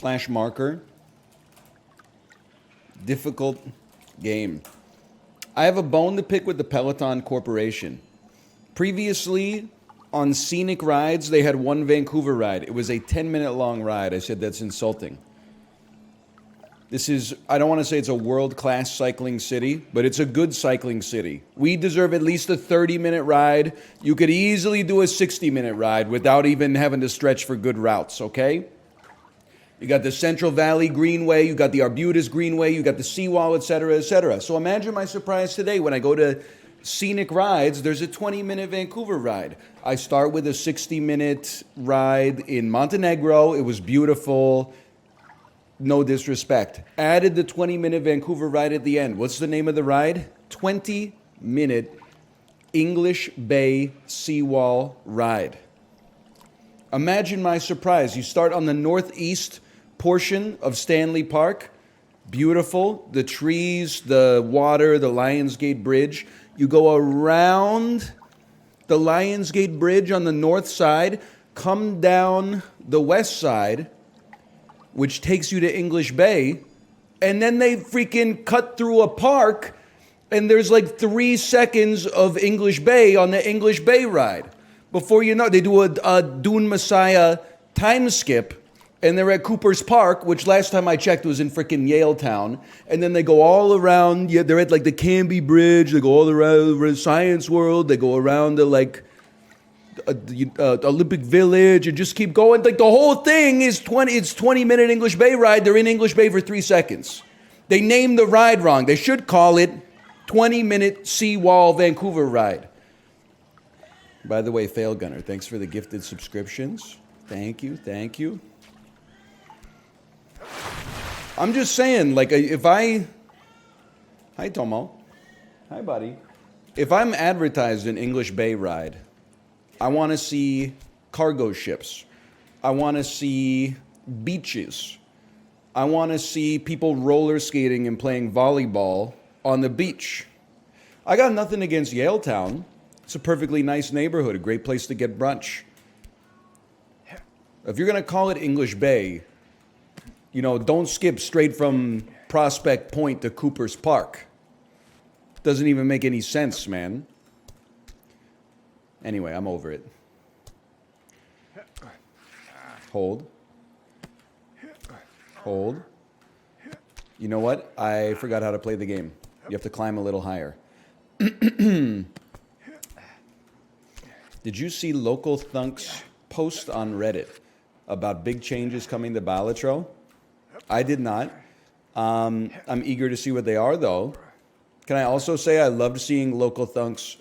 / marker. Difficult game. I have a bone to pick with the Peloton Corporation. Previously, on scenic rides, they had one Vancouver ride. It was a 10-minute long ride. I said that's insulting. This is, I don't want to say it's a world-class cycling city, but it's a good cycling city. We deserve at least a 30-minute ride. You could easily do a 60-minute ride without even having to stretch for good routes, okay? You got the Central Valley Greenway, you got the Arbutus Greenway, you got the Seawall, etc., etc. So imagine my surprise today when I go to scenic rides, there's a 20-minute Vancouver ride. I start with a 60-minute ride in Montenegro. It was beautiful. No disrespect. Added the 20-minute Vancouver ride at the end. What's the name of the ride? 20-minute English Bay Seawall ride. Imagine my surprise. You start on the northeast portion of Stanley Park. Beautiful. The trees, the water, the Lionsgate Bridge. You go around the Lionsgate Bridge on the north side, come down the west side, which takes you to English Bay, and then they freaking cut through a park, and there's like 3 seconds of English Bay on the English Bay ride. Before you know, they do a Dune Messiah time skip, and they're at Cooper's Park, which last time I checked was in freaking Yaletown, and then they go all around, yeah, they're at like the Canby Bridge, they go all around Science World, they go around the like, Olympic Village, and just keep going. Like the whole thing is 20-minute English Bay ride. They're in English Bay for 3 seconds. They named the ride wrong. They should call it 20-minute Seawall Vancouver ride. By the way, Fail Gunner, thanks for the gifted subscriptions. Thank you, thank you. I'm just saying, like, hi Tomo, hi buddy. If I'm advertised an English Bay ride, I want to see cargo ships. I want to see beaches. I want to see people roller skating and playing volleyball on the beach. I got nothing against Yaletown. It's a perfectly nice neighborhood, a great place to get brunch. If you're going to call it English Bay, you know, don't skip straight from Prospect Point to Cooper's Park. Doesn't even make any sense, man. Anyway, I'm over it. Hold. Hold. You know what? I forgot how to play the game. You have to climb a little higher. Did you see Local Thunk's post on Reddit about big changes coming to Balatro? I did not. I'm eager to see what they are, though. Can I also say I loved seeing Local Thunk's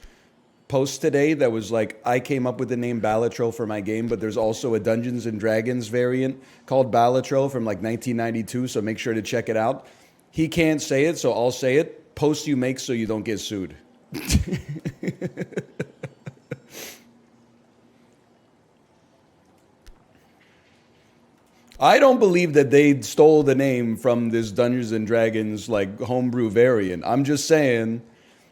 post today that was like, I came up with the name Balatro for my game, but there's also a Dungeons and Dragons variant called Balatro from like 1992, so make sure to check it out. He can't say it, so I'll say it. Post you make so you don't get sued. I don't believe that they stole the name from this Dungeons and Dragons like homebrew variant. I'm just saying,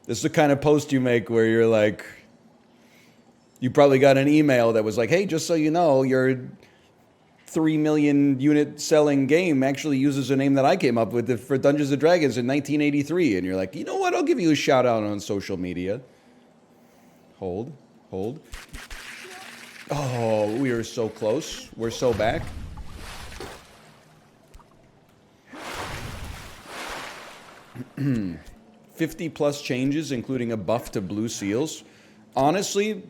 this is the kind of post you make where you're like, you probably got an email that was like, hey, just so you know, your 3 million unit selling game actually uses a name that I came up with for Dungeons and Dragons in 1983. And you're like, you know what? I'll give you a shout out on social media. Hold. Oh, we are so close. We're so back. +50 changes, including a buff to blue seals. Honestly,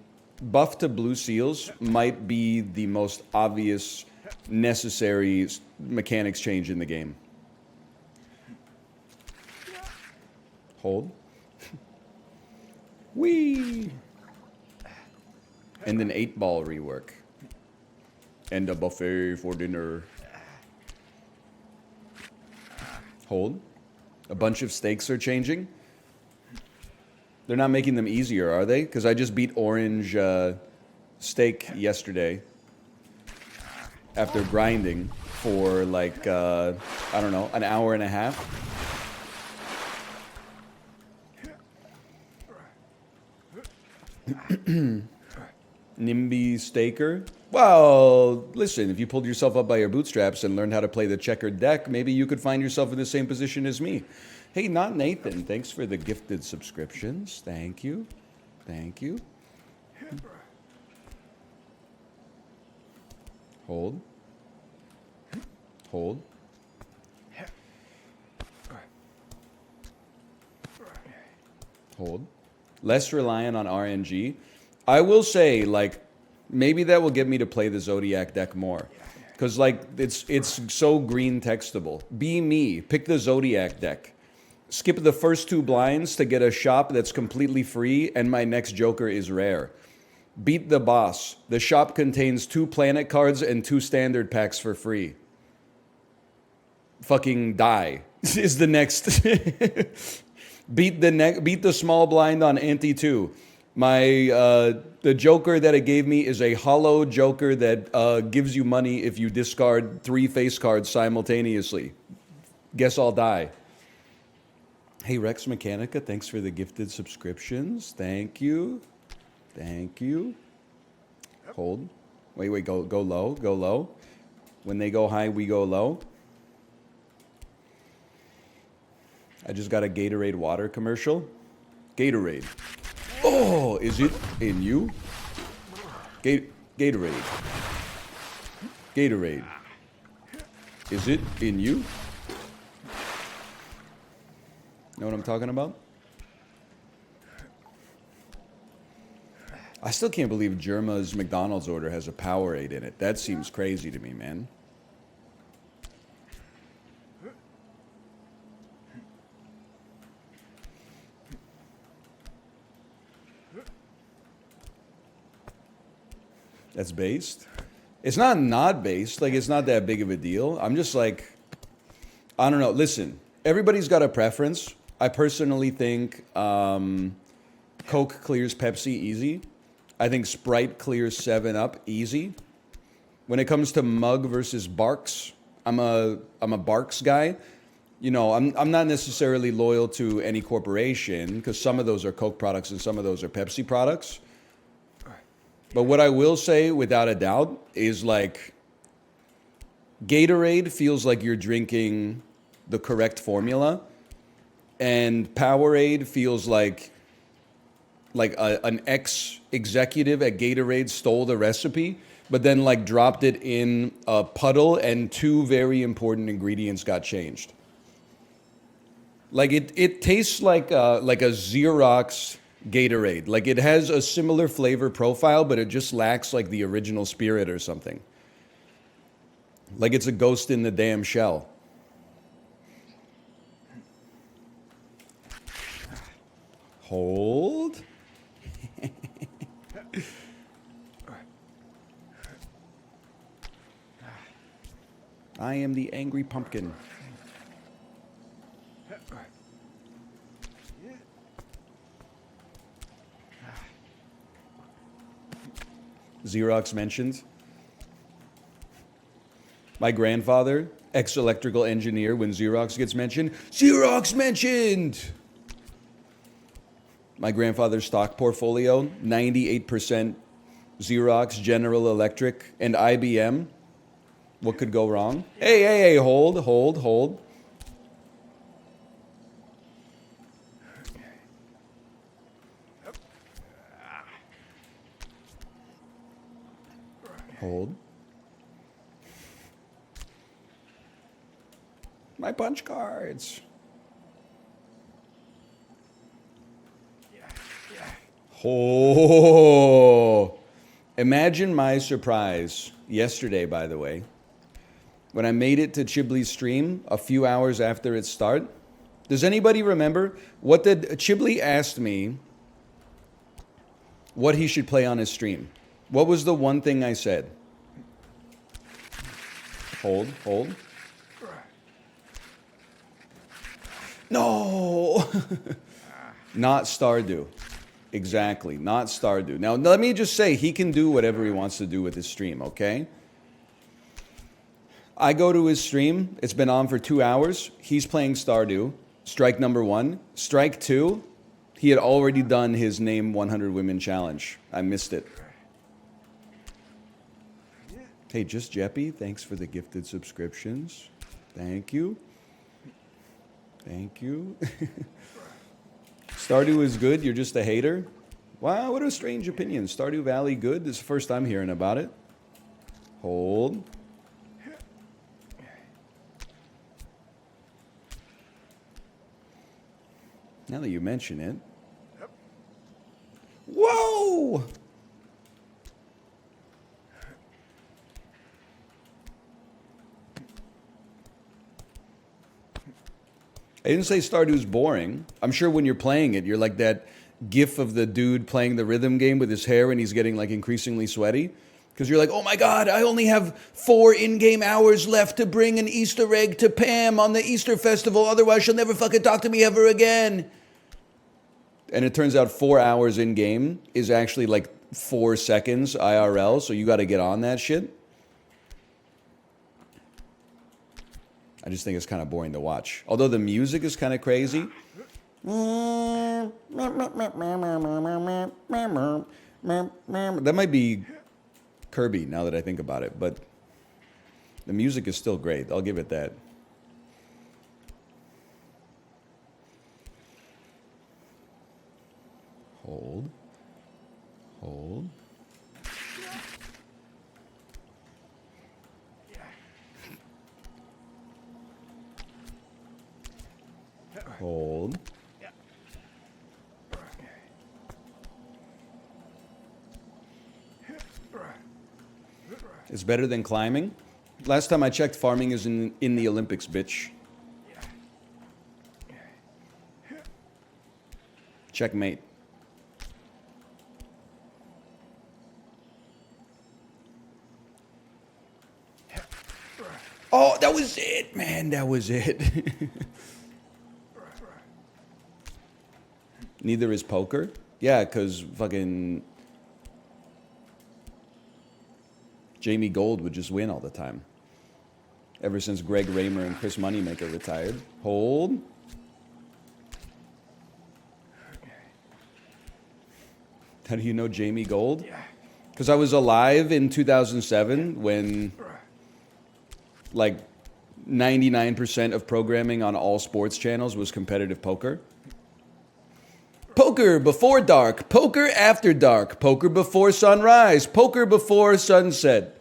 buff to blue seals might be the most obvious, necessary mechanics change in the game. Hold. Whee! And an 8-ball rework. And a buffet for dinner. Hold. A bunch of stakes are changing. They're not making them easier, are they? Because I just beat orange steak yesterday after grinding for like, I don't know, an hour and a half. NIMBY Staker. Well, listen, if you pulled yourself up by your bootstraps and learned how to play the checkered deck, maybe you could find yourself in the same position as me. Hey, not Nathan. Thanks for the gifted subscriptions. Thank you. Thank you. Hold. Hold. Hold. Less reliant on RNG. I will say, like, maybe that will get me to play the Zodiac deck more. Because, like, it's so green textable. Be me. Pick the Zodiac deck. Skip the first 2 blinds to get a shop that's completely free, and my next Joker is rare. Beat the boss. The shop contains 2 planet cards and 2 standard packs for free. Fucking die is the next. Beat the small blind on ante 2. The Joker that it gave me is a hollow Joker that gives you money if you discard 3 face cards simultaneously. Guess I'll die. Hey, Rex Mechanica, thanks for the gifted subscriptions. Thank you. Thank you. Hold. Wait, go low, go low. When they go high, we go low. I just got a Gatorade water commercial. Gatorade. Oh, is it in you? Gatorade. Gatorade. Is it in you? Know what I'm talking about? I still can't believe Germa's McDonald's order has a Powerade in it. That seems crazy to me, man. That's based? It's not based. Like, it's not that big of a deal. I'm just like, I don't know. Listen, everybody's got a preference. I personally think Coke clears Pepsi easy. I think Sprite clears 7-Up easy. When it comes to mug versus Barks, I'm a Barks guy. You know, I'm not necessarily loyal to any corporation because some of those are Coke products and some of those are Pepsi products. But what I will say without a doubt is, like, Gatorade feels like you're drinking the correct formula, and Powerade feels like an ex-executive at Gatorade stole the recipe, but then, like, dropped it in a puddle and 2 very important ingredients got changed. Like, it tastes like a Xerox Gatorade. Like, it has a similar flavor profile, but it just lacks, like, the original spirit or something. Like, it's a ghost in the damn shell. Hold. I am the angry pumpkin. Xerox mentioned. My grandfather, ex-electrical engineer, when Xerox gets mentioned, Xerox mentioned! My grandfather's stock portfolio, 98% Xerox, General Electric, and IBM. What could go wrong? Hey, hold. Hold. My punch cards. Oh, imagine my surprise yesterday, by the way, when I made it to Chibli's stream a few hours after its start. Does anybody remember what did Chibli asked me what he should play on his stream? What was the one thing I said? Hold. No! Not Stardew. Exactly, not Stardew. Now, let me just say, he can do whatever he wants to do with his stream, okay? I go to his stream. It's been on for 2 hours. He's playing Stardew. Strike number 1. Strike 2, he had already done his Name 100 Women challenge. I missed it. Hey, Just Jeppy, thanks for the gifted subscriptions. Thank you. Thank you. Stardew is good, you're just a hater? Wow, what a strange opinion. Stardew Valley good? This is the first time hearing about it. Hold. Now that you mention it. Whoa! I didn't say Stardew's boring. I'm sure when you're playing it, you're like that gif of the dude playing the rhythm game with his hair and he's getting like increasingly sweaty. Because you're like, oh my God, I only have 4 in-game hours left to bring an Easter egg to Pam on the Easter festival. Otherwise, she'll never fucking talk to me ever again. And it turns out 4 hours in-game is actually like 4 seconds IRL. So you got to get on that shit. I just think it's kind of boring to watch. Although the music is kind of crazy. That might be Kirby now that I think about it, but the music is still great. I'll give it that. Hold. Hold. Hold. It's better than climbing. Last time I checked, farming is in the Olympics, bitch. Checkmate. Oh, that was it, man. That was it. Neither is poker. Yeah, because fucking Jamie Gold would just win all the time. Ever since Greg Raymer and Chris Moneymaker retired. Hold. How do you know Jamie Gold? Because I was alive in 2007 when like 99% of programming on all sports channels was competitive poker. Poker before dark, poker after dark, poker before sunrise, poker before sunset.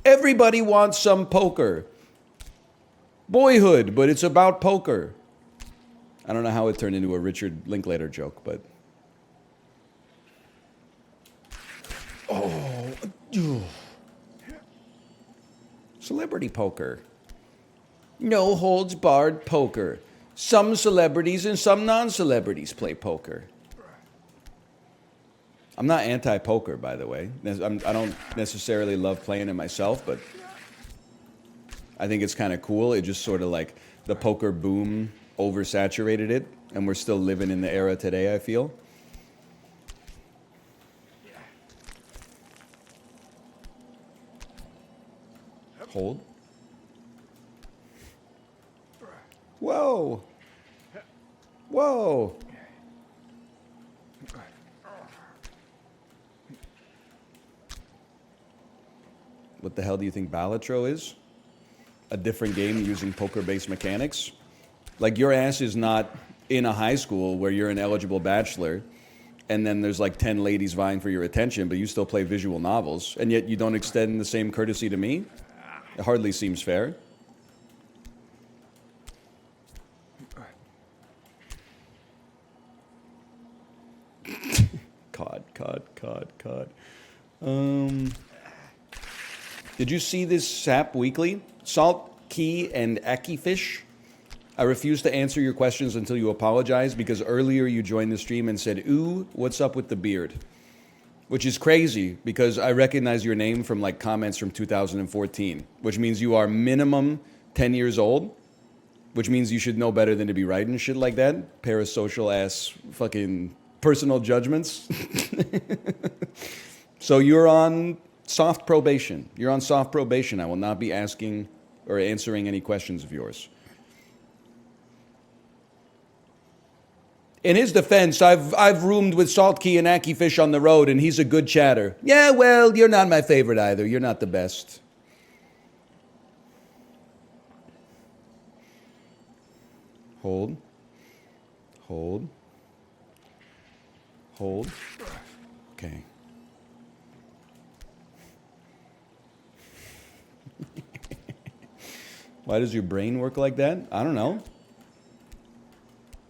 Everybody wants some poker. Boyhood, but it's about poker. I don't know how it turned into a Richard Linklater joke, but... Oh. Celebrity poker. No holds barred poker. Some celebrities and some non-celebrities play poker. I'm not anti-poker, by the way. I don't necessarily love playing it myself, but I think it's kind of cool. It just sort of like the poker boom oversaturated it, and we're still living in the era today, I feel. Hold. Whoa. Whoa. What the hell do you think Balatro is? A different game using poker-based mechanics? Like, your ass is not in a high school where you're an eligible bachelor and then there's like 10 ladies vying for your attention, but you still play visual novels, and yet you don't extend the same courtesy to me? It hardly seems fair. COD. Did you see this Sap Weekly? Salt, Key, and Aki Fish? I refuse to answer your questions until you apologize, because earlier you joined the stream and said, ooh, what's up with the beard? Which is crazy, because I recognize your name from like comments from 2014, which means you are minimum 10 years old, which means you should know better than to be writing shit like that. Parasocial ass fucking personal judgments. So you're on soft probation. You're on soft probation. I will not be asking or answering any questions of yours. In his defense, I've roomed with Salt Key and Aki Fish on the road, and he's a good chatter. Yeah, well, you're not my favorite either. You're not the best. Hold. Hold. Hold. Okay. Why does your brain work like that? I don't know.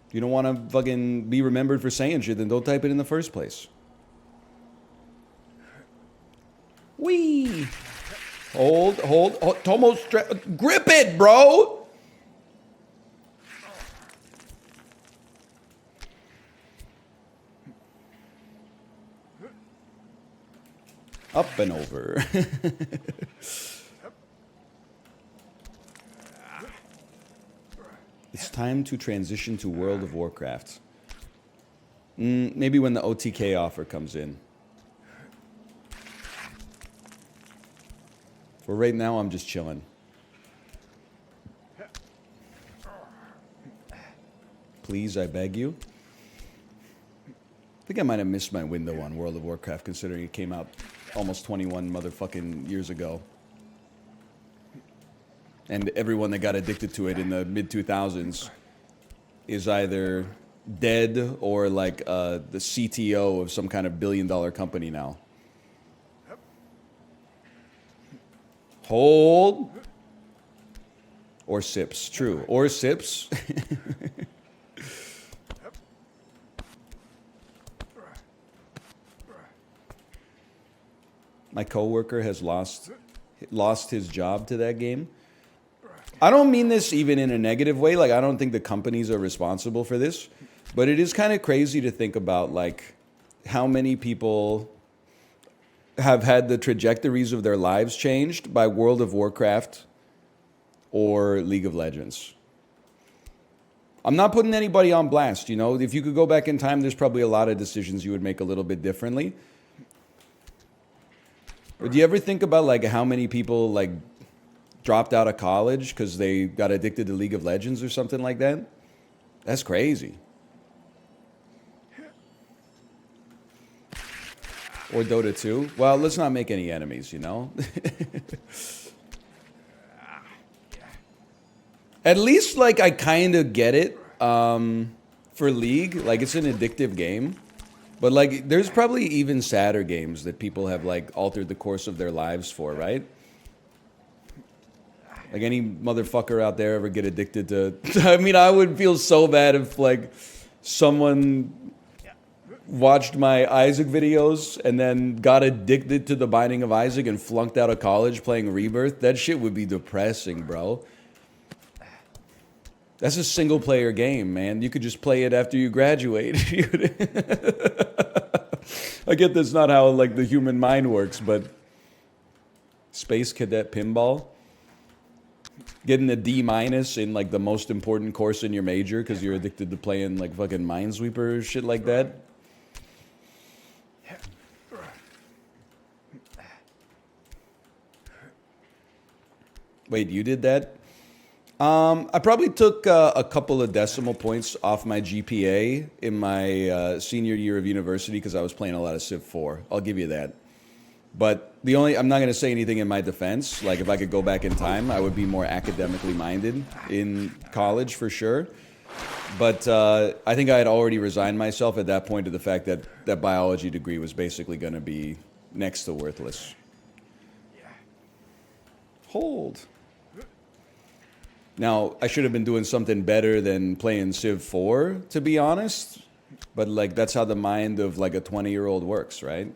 If you don't want to fucking be remembered for saying shit, then don't type it in the first place. Whee! Hold. Tomo, grip it, bro! Up and over. It's time to transition to World of Warcraft. Maybe when the OTK offer comes in. For right now, I'm just chilling. Please, I beg you. I think I might have missed my window on World of Warcraft, considering it came out almost 21 motherfucking years ago. And everyone that got addicted to it in the mid-2000s is either dead or like the CTO of some kind of billion-dollar company now. Hold. Or sips. True. Or sips. My coworker has lost his job to that game. I don't mean this even in a negative way. Like, I don't think the companies are responsible for this. But it is kind of crazy to think about, like, how many people have had the trajectories of their lives changed by World of Warcraft or League of Legends. I'm not putting anybody on blast, you know. If you could go back in time, there's probably a lot of decisions you would make a little bit differently. But do you ever think about, like, how many people, like, dropped out of college because they got addicted to League of Legends or something like that? That's crazy. Or Dota 2. Well, let's not make any enemies, you know? At least, like, I kind of get it for League. Like, it's an addictive game. But, like, there's probably even sadder games that people have, like, altered the course of their lives for, right? Like, any motherfucker out there ever get addicted to... I mean, I would feel so bad if, like, someone watched my Isaac videos and then got addicted to The Binding of Isaac and flunked out of college playing Rebirth. That shit would be depressing, bro. That's a single-player game, man. You could just play it after you graduate. I get that's not how, like, the human mind works, but... Space Cadet Pinball... Getting a D- in, like, the most important course in your major because you're addicted to playing, like, fucking Minesweeper or shit like that. Wait, you did that? I probably took a couple of decimal points off my GPA in my senior year of university because I was playing a lot of Civ 4. I'll give you that. But I'm not going to say anything in my defense. Like, if I could go back in time, I would be more academically minded in college for sure. But I think I had already resigned myself at that point to the fact that that biology degree was basically going to be next to worthless. Hold. Now, I should have been doing something better than playing Civ 4, to be honest. But, like, that's how the mind of, like, a 20-year-old works, right?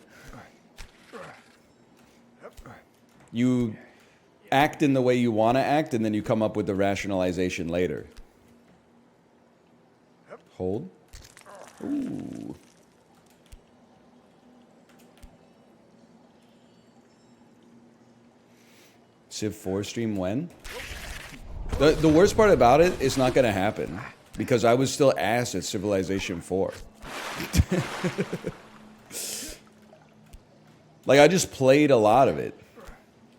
You act in the way you want to act, and then you come up with the rationalization later. Hold. Ooh. Civ 4 stream when? The worst part about it is not going to happen, because I was still ass at Civilization 4. Like, I just played a lot of it.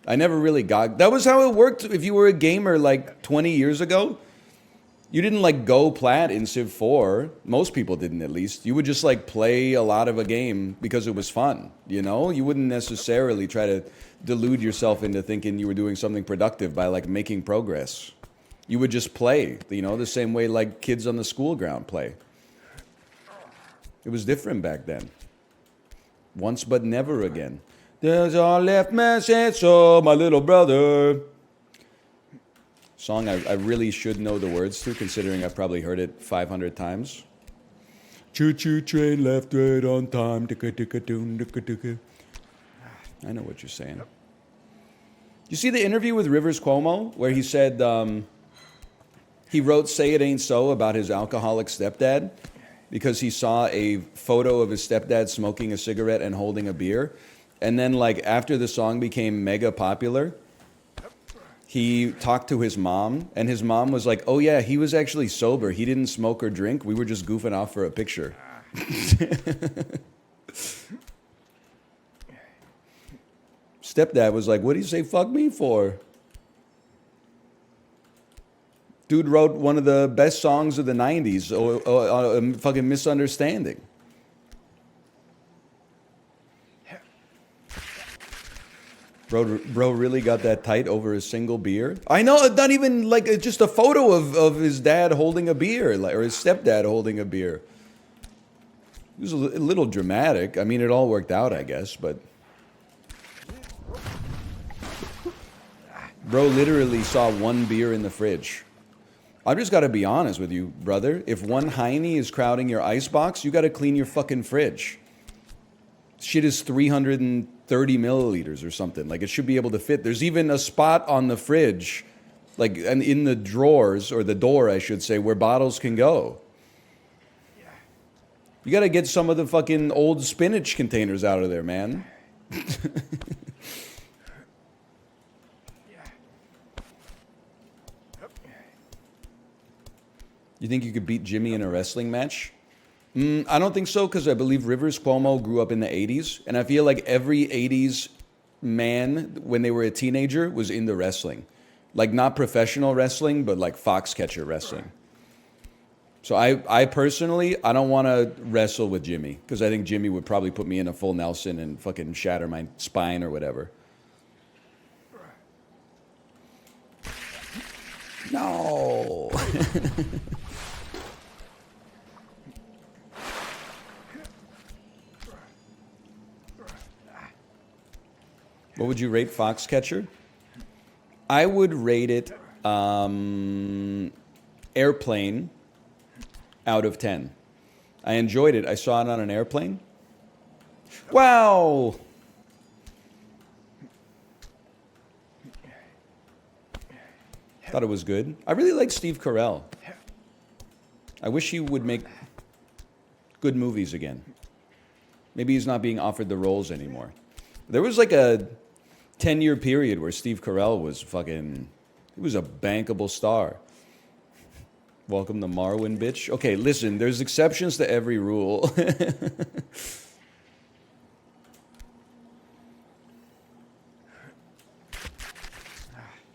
I never really got... That was how it worked if you were a gamer, like, 20 years ago. You didn't, like, go plat in Civ 4. Most people didn't, at least. You would just, like, play a lot of a game because it was fun, you know? You wouldn't necessarily try to delude yourself into thinking you were doing something productive by, like, making progress. You would just play, you know, the same way like kids on the school ground play. It was different back then. Once but never again. There's our left message, so my little brother. Song I really should know the words to, considering I've probably heard it 500 times. Choo-choo train left right on time. I know what you're saying. You see the interview with Rivers Cuomo where he said he wrote "Say It Ain't So" about his alcoholic stepdad because he saw a photo of his stepdad smoking a cigarette and holding a beer. And then, like, after the song became mega popular, he talked to his mom, and his mom was like, oh yeah, he was actually sober. He didn't smoke or drink. We were just goofing off for a picture. Stepdad was like, what do you say fuck me for? Dude wrote one of the best songs of the 90s, fucking Misunderstanding. Bro really got that tight over a single beer? I know, not even like just a photo of his dad holding a beer, or his stepdad holding a beer. It was a little dramatic. I mean, it all worked out, I guess, but... Bro literally saw one beer in the fridge. I've just got to be honest with you, brother. If one Heine is crowding your icebox, you got to clean your fucking fridge. Shit is 330 milliliters or something. Like, it should be able to fit. There's even a spot on the fridge, like, and in the drawers, or the door, I should say, where bottles can go. You got to get some of the fucking old spinach containers out of there, man. You think you could beat Jimmy in a wrestling match? I don't think so, because I believe Rivers Cuomo grew up in the 80s, and I feel like every 80s man, when they were a teenager, was into wrestling. Like, not professional wrestling, but like Foxcatcher wrestling. So I personally, I don't want to wrestle with Jimmy, because I think Jimmy would probably put me in a full Nelson and fucking shatter my spine or whatever. No. What would you rate Foxcatcher? I would rate it airplane out of 10. I enjoyed it. I saw it on an airplane. Wow! Thought it was good. I really like Steve Carell. I wish he would make good movies again. Maybe he's not being offered the roles anymore. There was like a 10-year period where Steve Carell was fucking... He was a bankable star. Welcome to Marwin, bitch. Okay, listen, there's exceptions to every rule.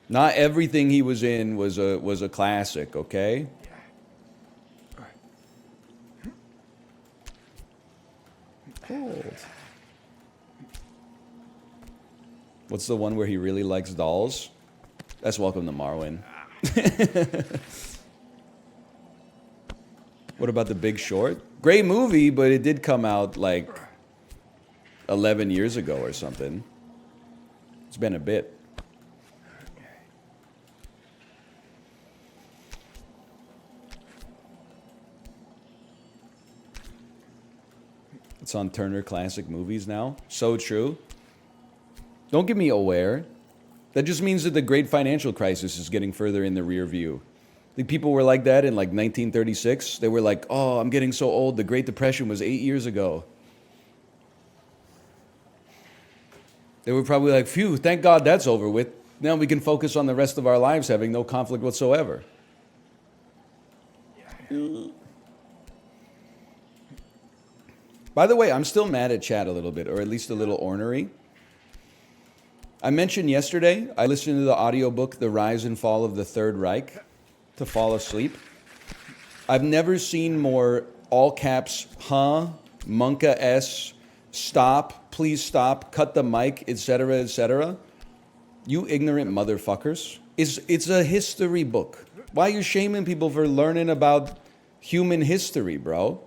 Not everything he was in was a classic, okay? Cold. What's the one where he really likes dolls? That's Welcome to Marwin. What about The Big Short? Great movie, but it did come out like 11 years ago or something. It's been a bit. It's on Turner Classic Movies now. So true. Don't get me aware. That just means that the great financial crisis is getting further in the rear view. The people were like that in like 1936. They were like, oh, I'm getting so old. The Great Depression was 8 years ago. They were probably like, phew, thank God that's over with. Now we can focus on the rest of our lives having no conflict whatsoever. By the way, I'm still mad at Chad a little bit, or at least a little ornery. I mentioned yesterday, I listened to the audiobook, The Rise and Fall of the Third Reich, to fall asleep. I've never seen more all caps, huh, Monka S, stop, please stop, cut the mic, etc., etc. You ignorant motherfuckers. It's a history book. Why are you shaming people for learning about human history, bro?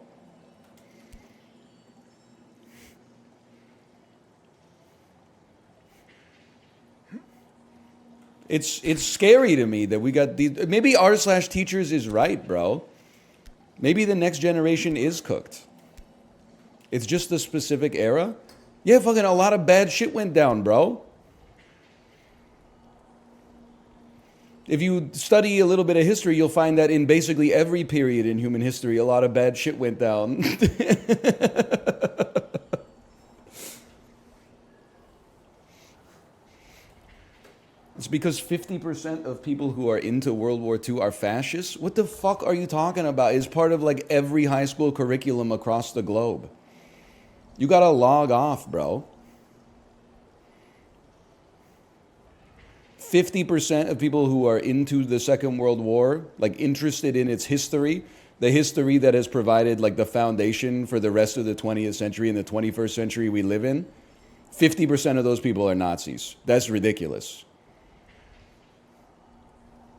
It's scary to me that we got these. Maybe r/teachers is right, bro. Maybe the next generation is cooked. It's just the specific era. Yeah, fucking a lot of bad shit went down, bro. If you study a little bit of history, you'll find that in basically every period in human history, a lot of bad shit went down. It's because 50% of people who are into World War II are fascists? What the fuck are you talking about? It's part of like every high school curriculum across the globe. You gotta log off, bro. 50% of people who are into the Second World War, like interested in its history, the history that has provided like the foundation for the rest of the 20th century and the 21st century we live in, 50% of those people are Nazis. That's ridiculous.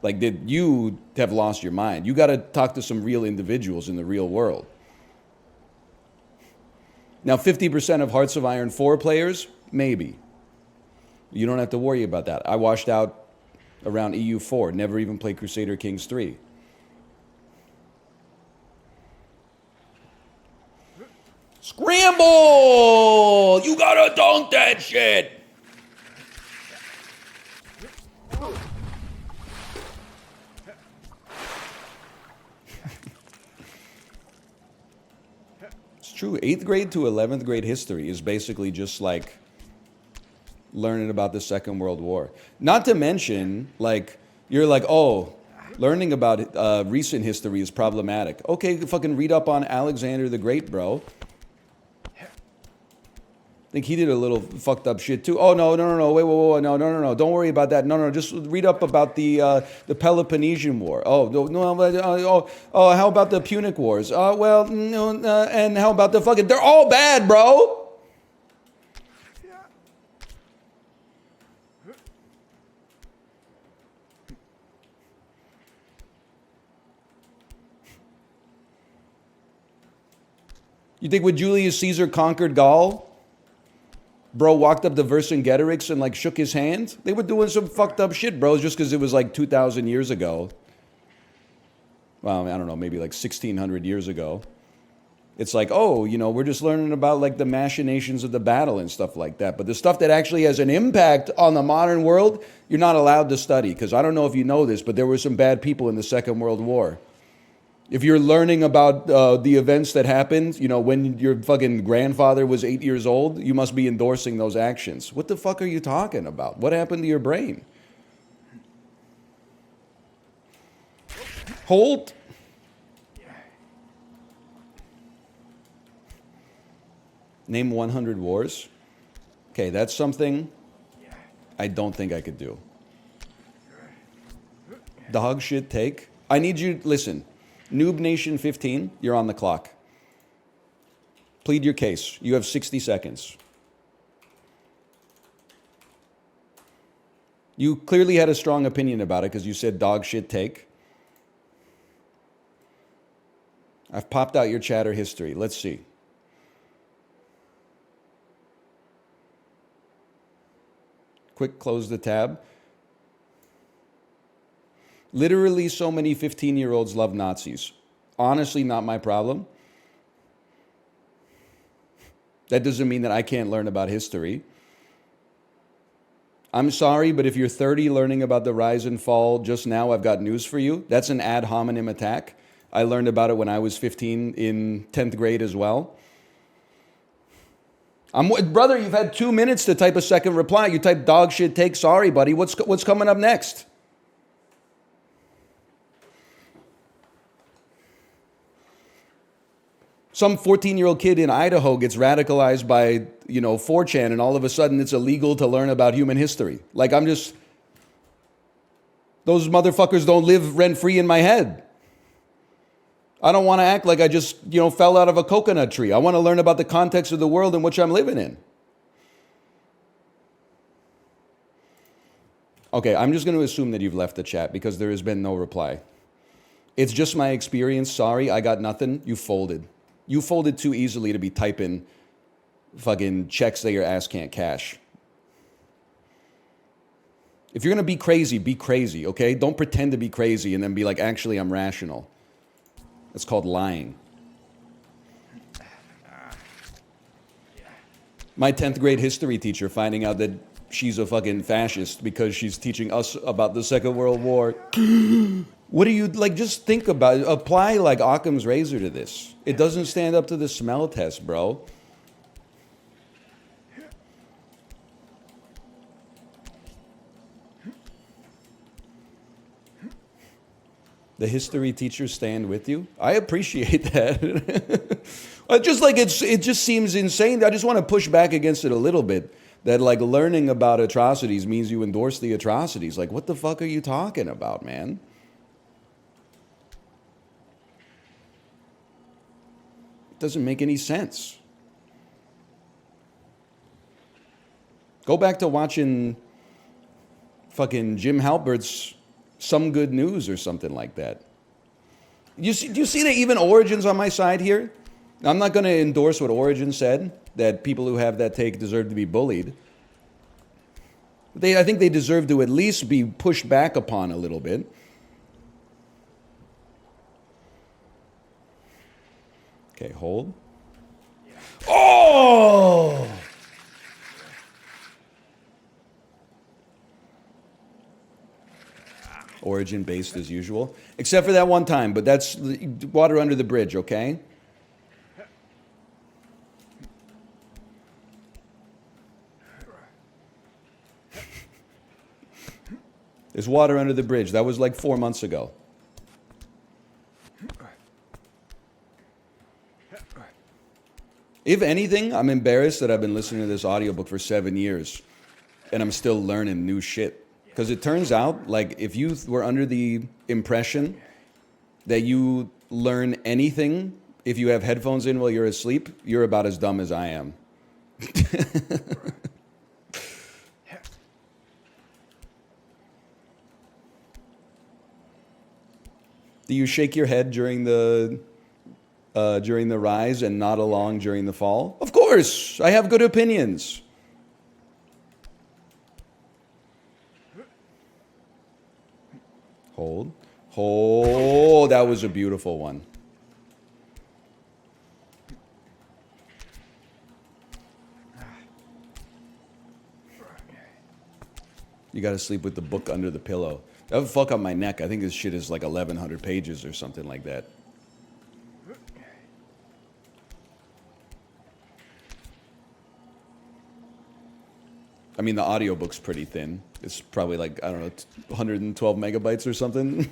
Like, did you have lost your mind? You got to talk to some real individuals in the real world. Now, 50% of Hearts of Iron 4 players, maybe. You don't have to worry about that. I washed out around EU4, never even played Crusader Kings 3. Scramble! You gotta dunk that shit! It's true. 8th grade to 11th grade history is basically just like learning about the Second World War. Not to mention, like, you're like, oh, learning about recent history is problematic. Okay, fucking read up on Alexander the Great, bro. I think he did a little fucked up shit too. Oh no, wait, no, don't worry about that. No, just read up about the Peloponnesian War. Oh no, how about the Punic Wars? Well, no, and how about the fucking? They're all bad, bro. You think when Julius Caesar conquered Gaul, bro walked up to Vercingetorix and like shook his hand? They were doing some fucked up shit, bro, just because it was like 2,000 years ago. Well, I don't know, maybe like 1,600 years ago. It's like, oh, you know, we're just learning about like the machinations of the battle and stuff like that. But the stuff that actually has an impact on the modern world, you're not allowed to study. Because I don't know if you know this, but there were some bad people in the Second World War. If you're learning about the events that happened, you know, when your fucking grandfather was 8 years old, you must be endorsing those actions. What the fuck are you talking about? What happened to your brain? Hold. Name 100 wars. Okay, that's something I don't think I could do. Dog shit take. I need you, listen. Noob Nation 15, you're on the clock. Plead your case. You have 60 seconds. You clearly had a strong opinion about it because you said dog shit take. I've popped out your chatter history. Let's see. Quick, close the tab. Literally, so many 15-year-olds love Nazis. Honestly, not my problem. That doesn't mean that I can't learn about history. I'm sorry, but if you're 30 learning about the rise and fall just now, I've got news for you. That's an ad hominem attack. I learned about it when I was 15 in 10th grade as well. Brother, you've had 2 minutes to type a second reply. You type dog shit take, sorry, buddy. What's coming up next? Some 14-year-old kid in Idaho gets radicalized by, 4chan, and all of a sudden it's illegal to learn about human history. Like, those motherfuckers don't live rent-free in my head. I don't want to act like I just, fell out of a coconut tree. I want to learn about the context of the world in which I'm living in. Okay, I'm just going to assume that you've left the chat because there has been no reply. It's just my experience. Sorry, I got nothing. You folded. You folded too easily to be typing fucking checks that your ass can't cash. If you're going to be crazy, okay? Don't pretend to be crazy and then be like, actually, I'm rational. That's called lying. My 10th grade history teacher finding out that she's a fucking fascist because she's teaching us about the Second World War. What do you, like, just think about it. Apply, like, Occam's razor to this. It doesn't stand up to the smell test, bro. The history teachers stand with you. I appreciate that. Just like it just seems insane. I just want to push back against it a little bit. That like learning about atrocities means you endorse the atrocities. Like, what the fuck are you talking about, man? It doesn't make any sense. Go back to watching fucking Jim Halpert's Some Good News or something like that. Do you see that even Origin's on my side here? I'm not going to endorse what Origin said, that people who have that take deserve to be bullied. I think they deserve to at least be pushed back upon a little bit. Okay, hold. Oh! Origin based as usual. Except for that one time, but that's water under the bridge, okay? There's water under the bridge. That was like 4 months ago. If anything, I'm embarrassed that I've been listening to this audiobook for 7 years and I'm still learning new shit. Because it turns out, like, if you were under the impression that you learn anything if you have headphones in while you're asleep, you're about as dumb as I am. Do you shake your head during the rise and nod along during the fall? Of course, I have good opinions. Hold. Hold. That was a beautiful one. You got to sleep with the book under the pillow. That would fuck up my neck. I think this shit is like 1,100 pages or something like that. I mean, the audiobook's pretty thin. It's probably like, I don't know, 112 megabytes or something.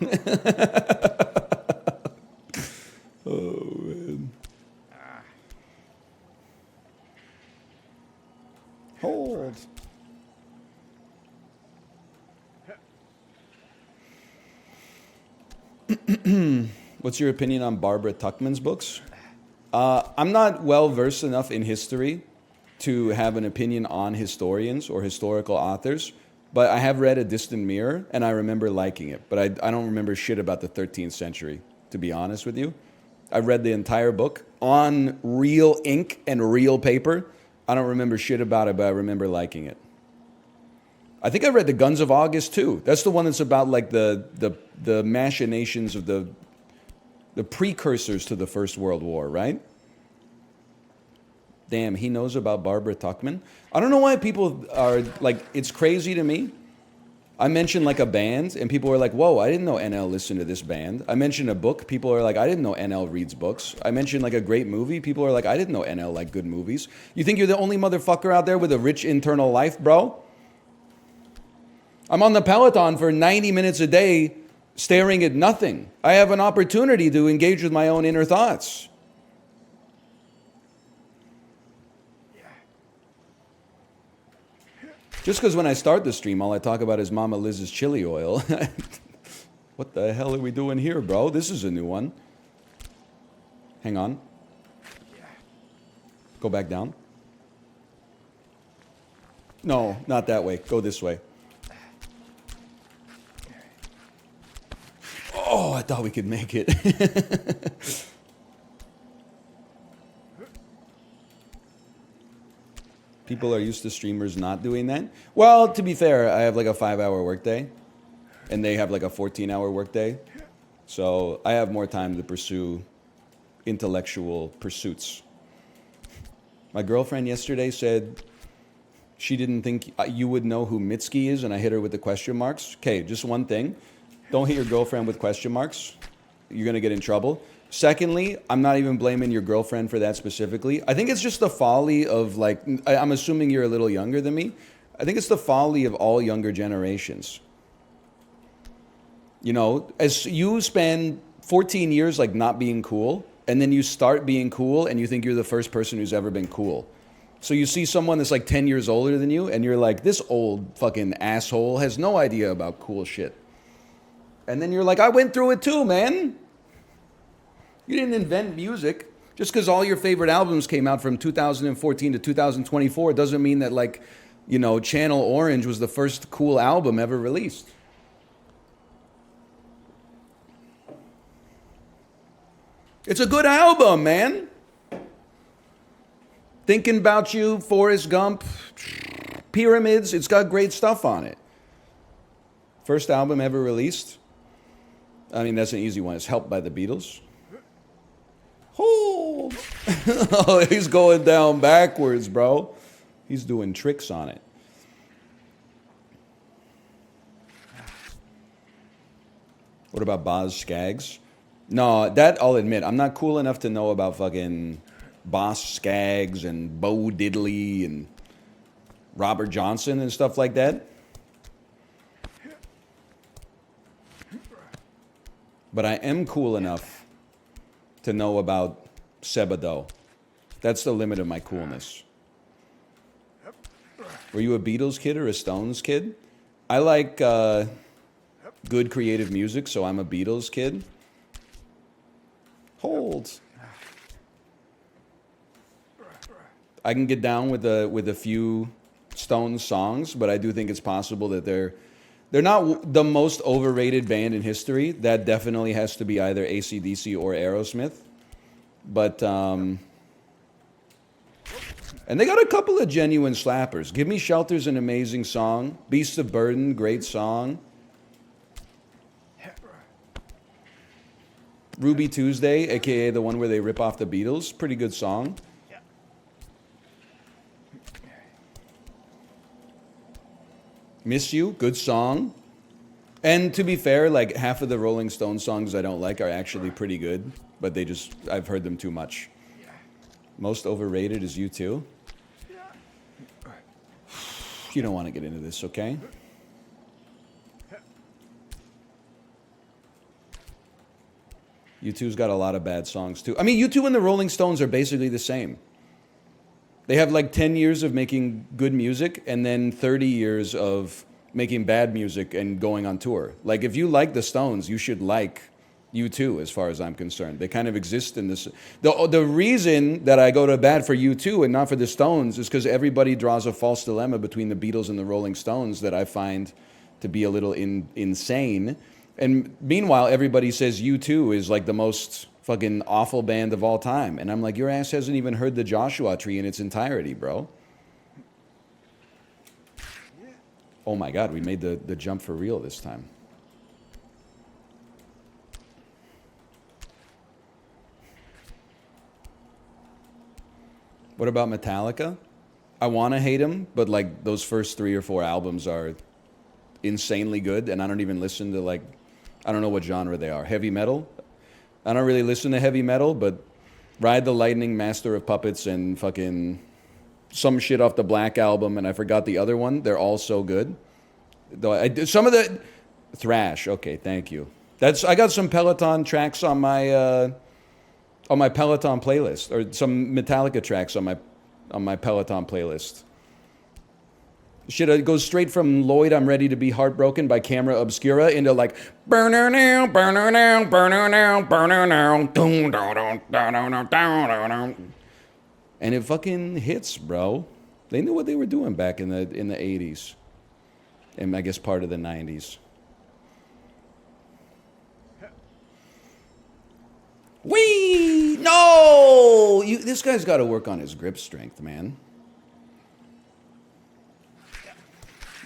Oh, man. Hold. What's your opinion on Barbara Tuchman's books? I'm not well versed enough in history to have an opinion on historians or historical authors, but I have read A Distant Mirror, and I remember liking it. But I don't remember shit about the 13th century, to be honest with you. I read the entire book on real ink and real paper. I don't remember shit about it, but I remember liking it. I think I read The Guns of August, too. That's the one that's about, like, the machinations of the precursors to the First World War, right? Damn, he knows about Barbara Tuchman. I don't know why people are, like, it's crazy to me. I mentioned, like, a band, and people are like, whoa, I didn't know NL listened to this band. I mentioned a book, people are like, I didn't know NL reads books. I mentioned, like, a great movie, people are like, I didn't know NL liked good movies. You think you're the only motherfucker out there with a rich internal life, bro? I'm on the Peloton for 90 minutes a day staring at nothing. I have an opportunity to engage with my own inner thoughts. Just because when I start the stream, all I talk about is Mama Liz's chili oil. What the hell are we doing here, bro? This is a new one. Hang on. Go back down. No, not that way. Go this way. Oh, thought we could make it. People are used to streamers not doing that. Well, to be fair, I have like a 5-hour workday, and they have like a 14-hour workday. So I have more time to pursue intellectual pursuits. My girlfriend yesterday said she didn't think you would know who Mitski is, and I hit her with the question marks. Okay, just one thing. Don't hit your girlfriend with question marks. You're going to get in trouble. Secondly, I'm not even blaming your girlfriend for that specifically. I think it's just the folly of, like, I'm assuming you're a little younger than me. I think it's the folly of all younger generations. You know, as you spend 14 years, like, not being cool, and then you start being cool, and you think you're the first person who's ever been cool. So you see someone that's like 10 years older than you, and you're like, this old fucking asshole has no idea about cool shit. And then you're like, I went through it too, man. You didn't invent music. Just because all your favorite albums came out from 2014 to 2024 doesn't mean that, like, you know, Channel Orange was the first cool album ever released. It's a good album, man. Thinking About You, Forrest Gump, Pyramids, it's got great stuff on it. First album ever released. I mean, that's an easy one. It's Helped by the Beatles. Oh, oh, he's going down backwards, bro. He's doing tricks on it. What about Boz Scaggs? No, that I'll admit. I'm not cool enough to know about fucking Boz Scaggs and Bo Diddley and Robert Johnson and stuff like that. But I am cool enough to know about Sebado. That's the limit of my coolness. Were you a Beatles kid or a Stones kid? I like good creative music, so I'm a Beatles kid. Hold. I can get down with a few Stones songs, but I do think it's possible that they're not the most overrated band in history. That definitely has to be either AC/DC or Aerosmith. But, and they got a couple of genuine slappers. Give Me Shelter's an amazing song. Beasts of Burden, great song. Ruby Tuesday, a.k.a. the one where they rip off the Beatles, pretty good song. Miss You, good song. And to be fair, like, half of the Rolling Stones songs I don't like are actually pretty good, but I've heard them too much. Most overrated is U2. You don't want to get into this, okay? U2's got a lot of bad songs too. I mean, U2 and the Rolling Stones are basically the same. They have like 10 years of making good music and then 30 years of making bad music and going on tour. Like, if you like the Stones, you should like U2 as far as I'm concerned. They kind of exist in this. The reason that I go to bat for U2 and not for the Stones is because everybody draws a false dilemma between the Beatles and the Rolling Stones that I find to be a little insane. And meanwhile, everybody says U2 is like the most fucking awful band of all time. And I'm like, your ass hasn't even heard the Joshua Tree in its entirety, bro. Oh my God, we made the jump for real this time. What about Metallica? I want to hate them, but like those first 3 or 4 albums are insanely good, and I don't even listen to, like, I don't know what genre they are. Heavy metal? I don't really listen to heavy metal, but Ride the Lightning, Master of Puppets, and fucking some shit off the Black Album, and I forgot the other one. They're all so good. Though some of the thrash. Okay, thank you. I got some Peloton tracks on my Peloton playlist, or some Metallica tracks on my Peloton playlist. Shit, it goes straight from Lloyd, I'm Ready to Be Heartbroken by Camera Obscura into like burner now, burner now, burner now, burner now, and it fucking hits, bro. They knew what they were doing back in the 80s, and I guess part of the 90s. No! This guy's got to work on his grip strength, man.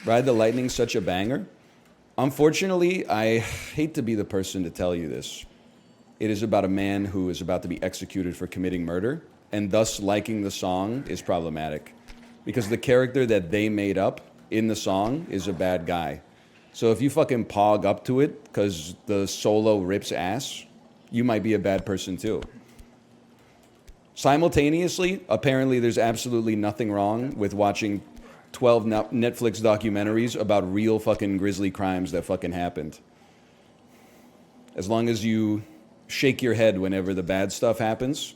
Ride the Lightning's such a banger. Unfortunately, I hate to be the person to tell you this. It is about a man who is about to be executed for committing murder, and thus liking the song is problematic. Because the character that they made up in the song is a bad guy. So if you fucking pog up to it because the solo rips ass, you might be a bad person too. Simultaneously, apparently there's absolutely nothing wrong with watching 12 Netflix documentaries about real fucking grisly crimes that fucking happened. As long as you shake your head whenever the bad stuff happens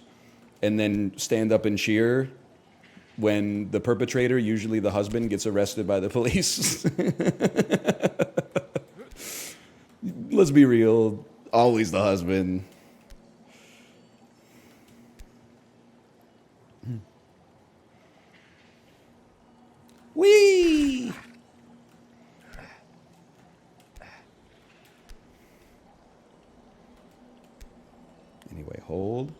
and then stand up and cheer when the perpetrator, usually the husband, gets arrested by the police. Let's be real, always the husband. Whee! Anyway, hold.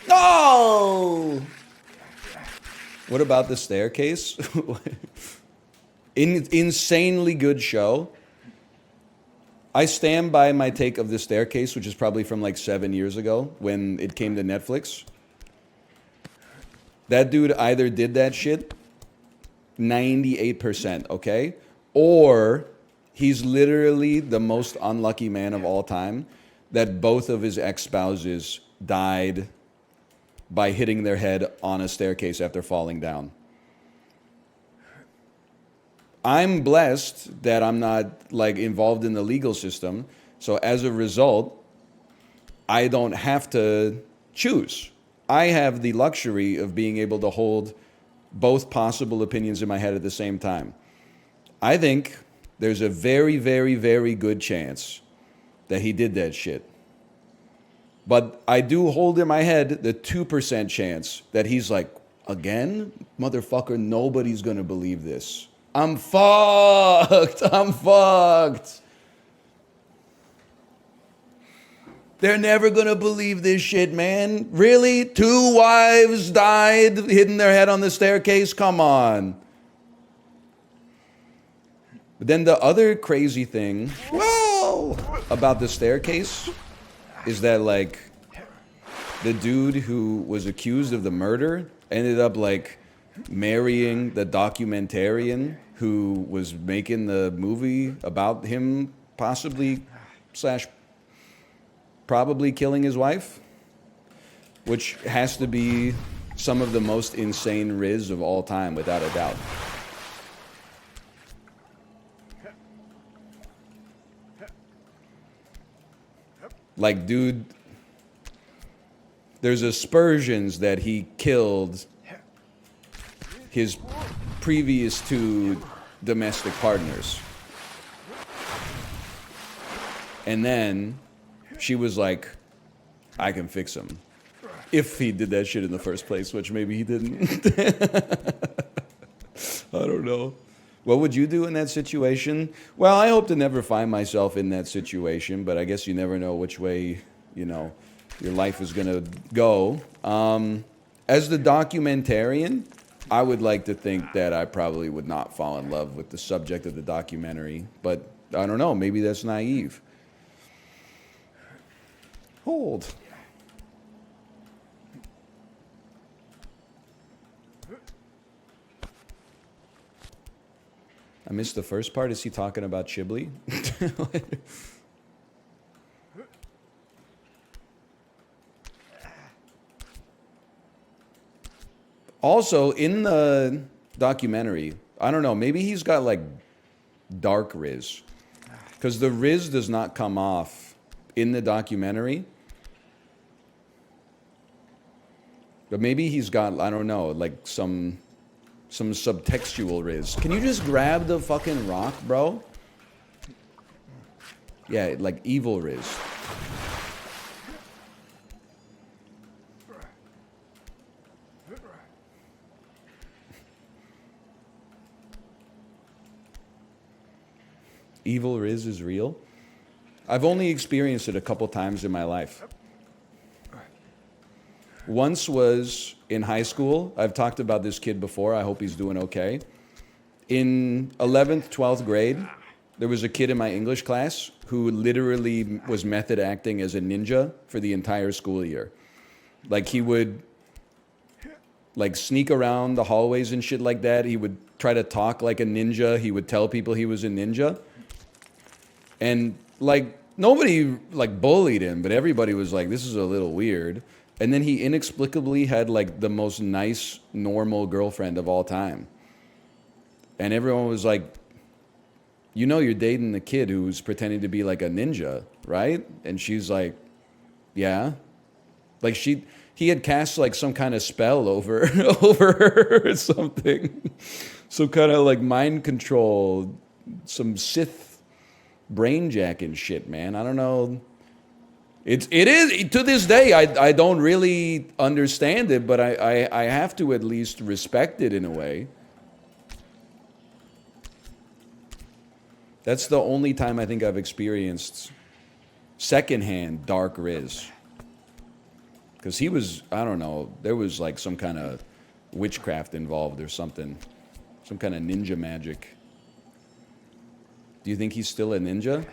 No! What about the staircase? Insanely good show. I stand by my take of the staircase, which is probably from like 7 years ago when it came to Netflix. That dude either did that shit 98%, okay? Or he's literally the most unlucky man of all time that both of his ex-spouses died by hitting their head on a staircase after falling down. I'm blessed that I'm not like involved in the legal system. So as a result, I don't have to choose. I have the luxury of being able to hold both possible opinions in my head at the same time. I think there's a very, very, very good chance that he did that shit. But I do hold in my head the 2% chance that he's like, again? Motherfucker, nobody's gonna believe this. I'm fucked. They're never gonna believe this shit, man. Really? 2 wives died hitting their head on the staircase? Come on. But then the other crazy thing, well, about the staircase is that like the dude who was accused of the murder ended up like marrying the documentarian who was making the movie about him possibly / probably killing his wife, which has to be some of the most insane riz of all time, without a doubt. Like, dude, there's aspersions that he killed his previous 2 domestic partners. And then she was like, I can fix him. If he did that shit in the first place, which maybe he didn't. I don't know. What would you do in that situation? Well, I hope to never find myself in that situation, but I guess you never know which way, you know, your life is going to go. As the documentarian, I would like to think that I probably would not fall in love with the subject of the documentary, but I don't know, maybe that's naive. Hold. I missed the first part. Is he talking about Chibli? Also, in the documentary, I don't know, maybe he's got like dark riz. Because the riz does not come off in the documentary. But maybe he's got, I don't know, like some subtextual riz. Can you just grab the fucking rock, bro? Yeah, like evil riz. Evil riz is real? I've only experienced it a couple times in my life. Once was in high school. I've talked about this kid before. I hope he's doing okay. In 11th, 12th grade, there was a kid in my English class who literally was method acting as a ninja for the entire school year. Like, he would like sneak around the hallways and shit like that. He would try to talk like a ninja. He would tell people he was a ninja. And like, nobody like bullied him, but everybody was like, this is a little weird. And then he inexplicably had like the most nice, normal girlfriend of all time. And everyone was like, you know, you're dating the kid who's pretending to be like a ninja, right? And she's like, yeah. Like, he had cast like some kind of spell over her or something. Some kind of like mind control, some Sith brain jacking shit, man. I don't know. It is to this day. I don't really understand it, but I have to at least respect it in a way. That's the only time I think I've experienced secondhand dark Riz. Because he was, I don't know, there was like some kind of witchcraft involved or something. Some kind of ninja magic. Do you think he's still a ninja?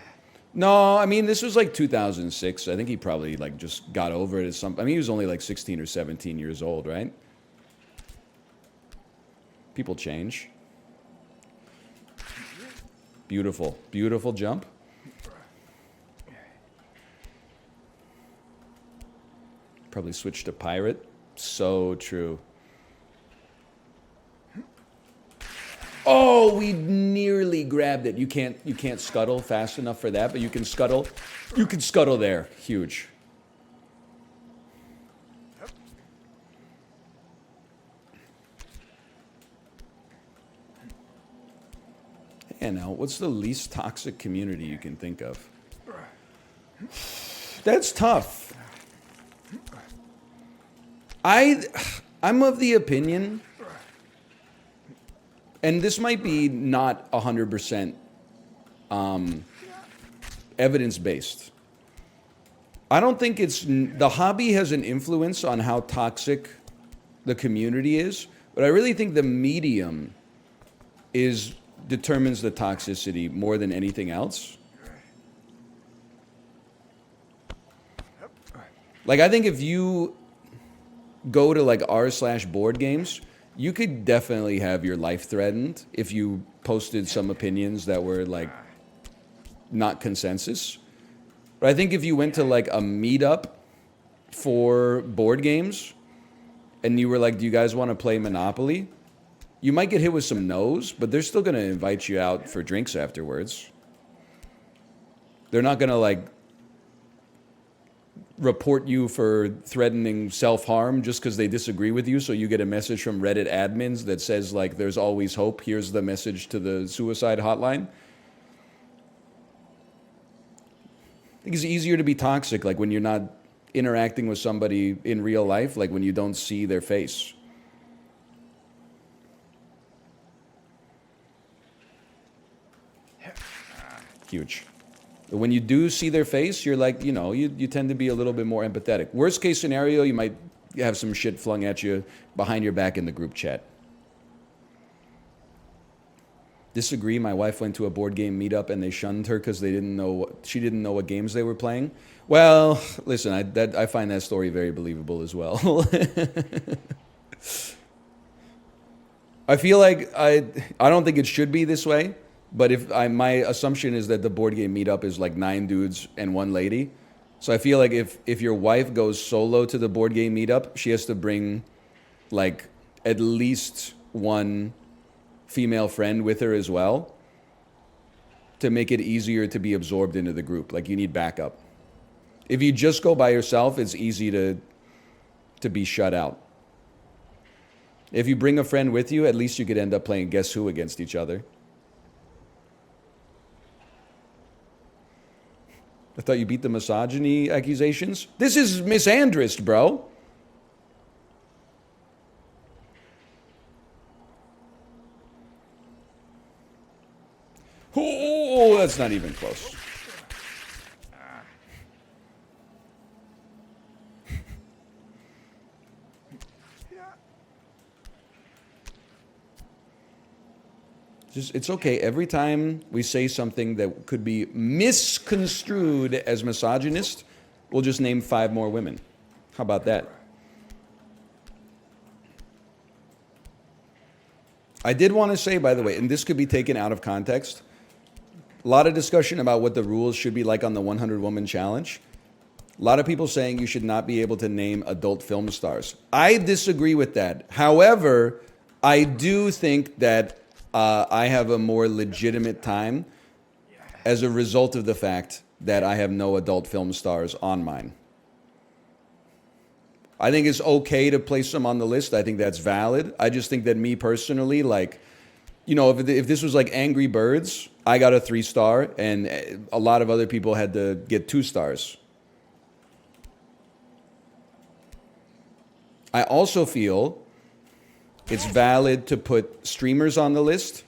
No, I mean, this was like 2006. I think he probably like just got over it as some. I mean, he was only like 16 or 17 years old, right? People change. Beautiful, beautiful jump. Probably switch to pirate. So true. Oh, we nearly grabbed it. You can't scuttle fast enough for that, but you can scuttle. You can scuttle there. Huge. And now, what's the least toxic community you can think of? That's tough. I'm of the opinion, and this might be not 100% evidence-based. I don't think the hobby has an influence on how toxic the community is, but I really think the medium determines the toxicity more than anything else. Like, I think if you go to like r/board games, you could definitely have your life threatened if you posted some opinions that were like not consensus. But I think if you went to like a meetup for board games and you were like, do you guys want to play Monopoly? You might get hit with some no's, but they're still going to invite you out for drinks afterwards. They're not going to like report you for threatening self-harm just because they disagree with you, so you get a message from Reddit admins that says like, there's always hope, here's the message to the suicide hotline. I think it's easier to be toxic like when you're not interacting with somebody in real life, like when you don't see their face. Huge. But when you do see their face, you're like, you know, you tend to be a little bit more empathetic. Worst case scenario, you might have some shit flung at you behind your back in the group chat. Disagree. My wife went to a board game meetup and they shunned her because she didn't know what games they were playing. Well, listen, I find that story very believable as well. I feel like I don't think it should be this way. But my assumption is that the board game meetup is like 9 dudes and 1 lady. So I feel like if your wife goes solo to the board game meetup, she has to bring like at least 1 female friend with her as well to make it easier to be absorbed into the group. Like, you need backup. If you just go by yourself, it's easy to be shut out. If you bring a friend with you, at least you could end up playing Guess Who against each other. I thought you beat the misogyny accusations. This is misandrist, bro. Oh, that's not even close. Just, it's okay. Every time we say something that could be misconstrued as misogynist, we'll just name 5 more women. How about that? I did want to say, by the way, and this could be taken out of context, a lot of discussion about what the rules should be like on the 100 Woman Challenge. A lot of people saying you should not be able to name adult film stars. I disagree with that. However, I do think that I have a more legitimate time as a result of the fact that I have no adult film stars on mine. I think it's okay to place them on the list. I think that's valid. I just think that me personally, like, you know, if this was like Angry Birds, I got a 3-star, and a lot of other people had to get 2 stars. I also feel it's valid to put streamers on the list,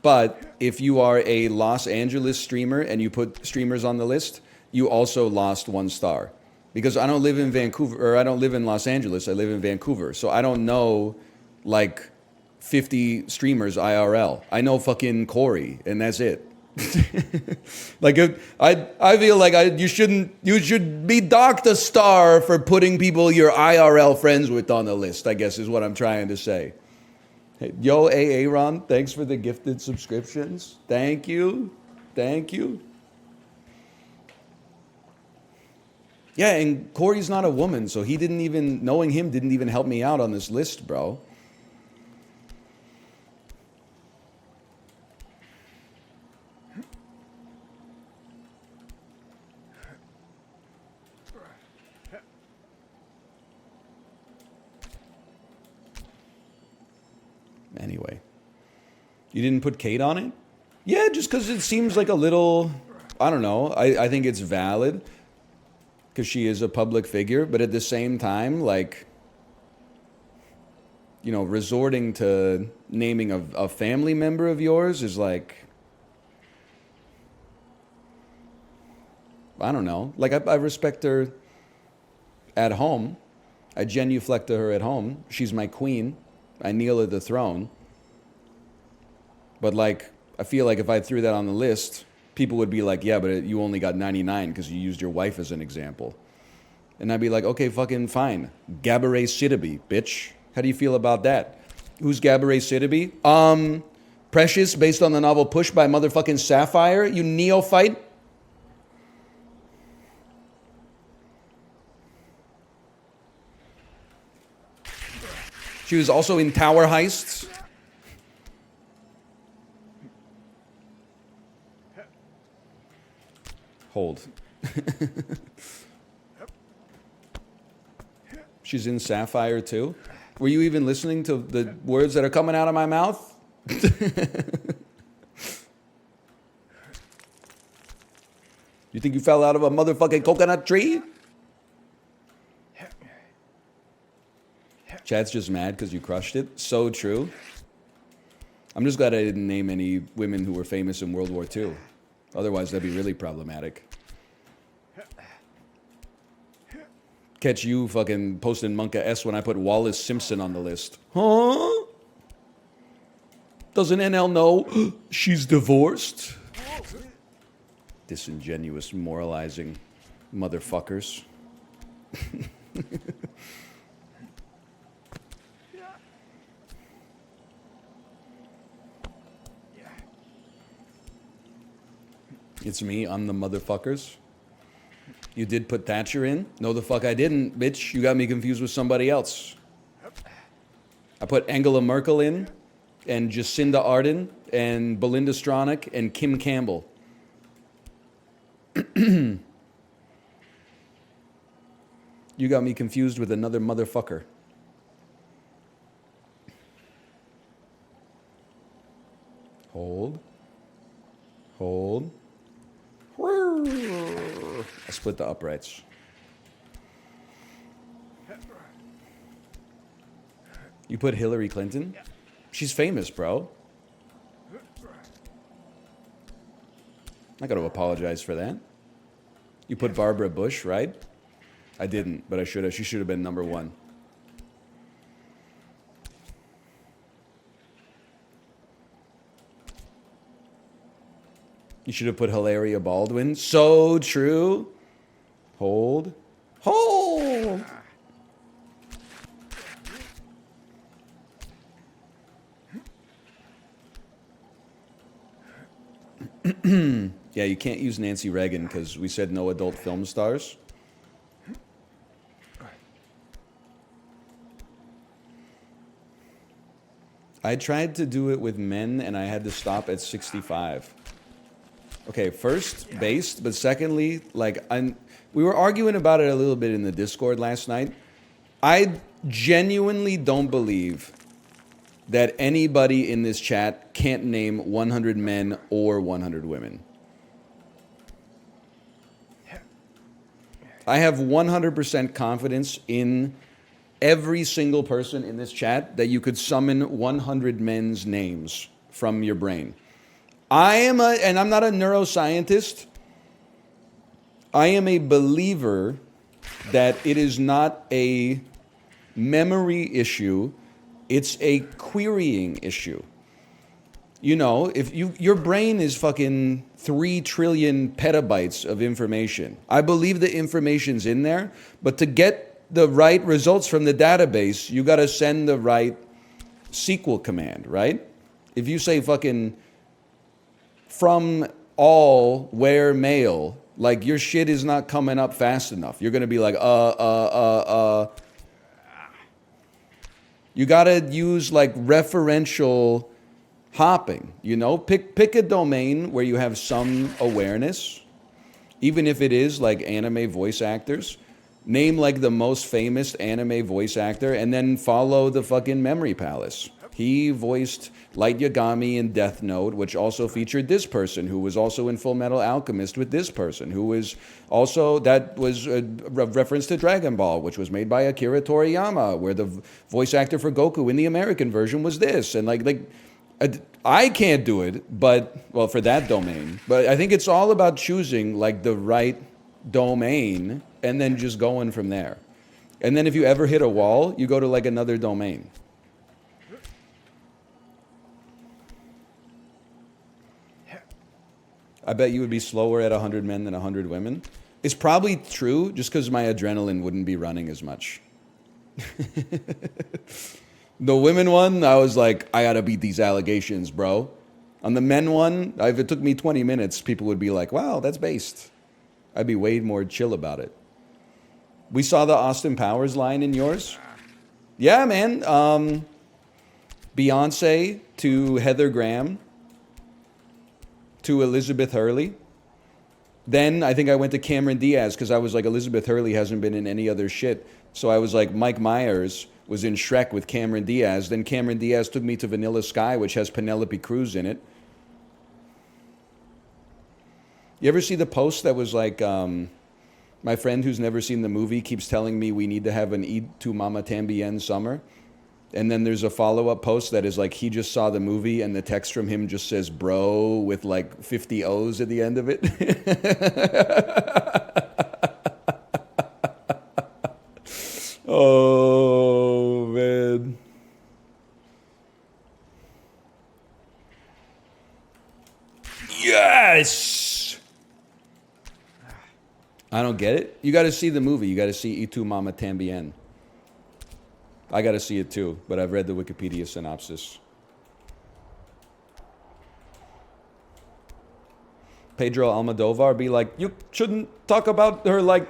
but if you are a Los Angeles streamer and you put streamers on the list, you also lost 1 star. Because I don't live in Vancouver, or I don't live in Los Angeles, I live in Vancouver. So I don't know, like, 50 streamers IRL. I know fucking Corey, and that's it. Like, I feel like you should be docked a star for putting people you're IRL friends with on the list, I guess is what I'm trying to say. Hey, yo, Aaron, thanks for the gifted subscriptions. Thank you. Thank you. Yeah, and Corey's not a woman, so knowing him didn't even help me out on this list, bro. Anyway, you didn't put Kate on it? Yeah, just because it seems like a little, I don't know. I think it's valid because she is a public figure, but at the same time, like, you know, resorting to naming a family member of yours is like, I don't know. Like, I respect her at home. I genuflect to her at home. She's my queen. I kneel at the throne. But, like, I feel like if I threw that on the list, people would be like, yeah, but you only got 99 because you used your wife as an example. And I'd be like, okay, fucking fine. Gabourey Sidibe, bitch. How do you feel about that? Who's Gabourey Sidibe? Precious, based on the novel Push by motherfucking Sapphire, you neophyte. She was also in Tower Heists. Hold. She's in Sapphire too. Were you even listening to the words that are coming out of my mouth? You think you fell out of a motherfucking coconut tree? Chad's just mad because you crushed it. So true. I'm just glad I didn't name any women who were famous in World War II. Otherwise, that'd be really problematic. Catch you fucking posting Monka S when I put Wallace Simpson on the list. Huh? Doesn't NL know she's divorced? Disingenuous, moralizing motherfuckers. It's me, I'm the motherfuckers. You did put Thatcher in? No, the fuck I didn't, bitch. You got me confused with somebody else. I put Angela Merkel in, and Jacinda Ardern, and Belinda Stronach, and Kim Campbell. You got me confused with another motherfucker. Hold. Hold. I split the uprights. You put Hillary Clinton? She's famous, bro. I got to apologize for that. You put Barbara Bush, right? I didn't, but I should have. She should have been number 1. You should have put Hilaria Baldwin. So true. Hold. Hold! Yeah, you can't use Nancy Reagan because we said no adult film stars. I tried to do it with men and I had to stop at 65. Okay, first, based, but secondly, like, we were arguing about it a little bit in the Discord last night. I genuinely don't believe that anybody in this chat can't name 100 men or 100 women. I have 100% confidence in every single person in this chat that you could summon 100 men's names from your brain. And I'm not a neuroscientist. I am a believer that it is not a memory issue, it's a querying issue. You know, if your brain is fucking 3 trillion petabytes of information. I believe the information's in there, but to get the right results from the database, you got to send the right SQL command, right? If you say fucking from all where male, like your shit is not coming up fast enough. You're going to be like, You got to use like referential hopping, you know? Pick a domain where you have some awareness, even if it is like anime voice actors. Name like the most famous anime voice actor and then follow the fucking memory palace. He voiced Light Yagami in Death Note, which also featured this person, who was also in Full Metal Alchemist with this person, who was also, that was a reference to Dragon Ball, which was made by Akira Toriyama, where the voice actor for Goku in the American version was this. And I can't do it, but, well, for that domain. But I think it's all about choosing like the right domain and then just going from there. And then if you ever hit a wall, you go to like another domain. I bet you would be slower at 100 men than 100 women. It's probably true just because my adrenaline wouldn't be running as much. The women one, I was like, I gotta beat these allegations, bro. On the men one, if it took me 20 minutes, people would be like, wow, that's based. I'd be way more chill about it. We saw the Austin Powers line in yours. Yeah, man. Beyonce to Heather Graham to Elizabeth Hurley. Then I think I went to Cameron Diaz because I was like, Elizabeth Hurley hasn't been in any other shit. So I was like, Mike Myers was in Shrek with Cameron Diaz. Then Cameron Diaz took me to Vanilla Sky, which has Penelope Cruz in it. You ever see the post that was like, my friend who's never seen the movie keeps telling me we need to have an Eid to Mama Tambien summer? And then there's a follow-up post that is like, he just saw the movie and the text from him just says bro with like 50 O's at the end of it. Oh, man. Yes! I don't get it. You got to see the movie. You got to see Y tu Mama Tambien. I got to see it too, but I've read the Wikipedia synopsis. Pedro Almodovar be like, you shouldn't talk about her like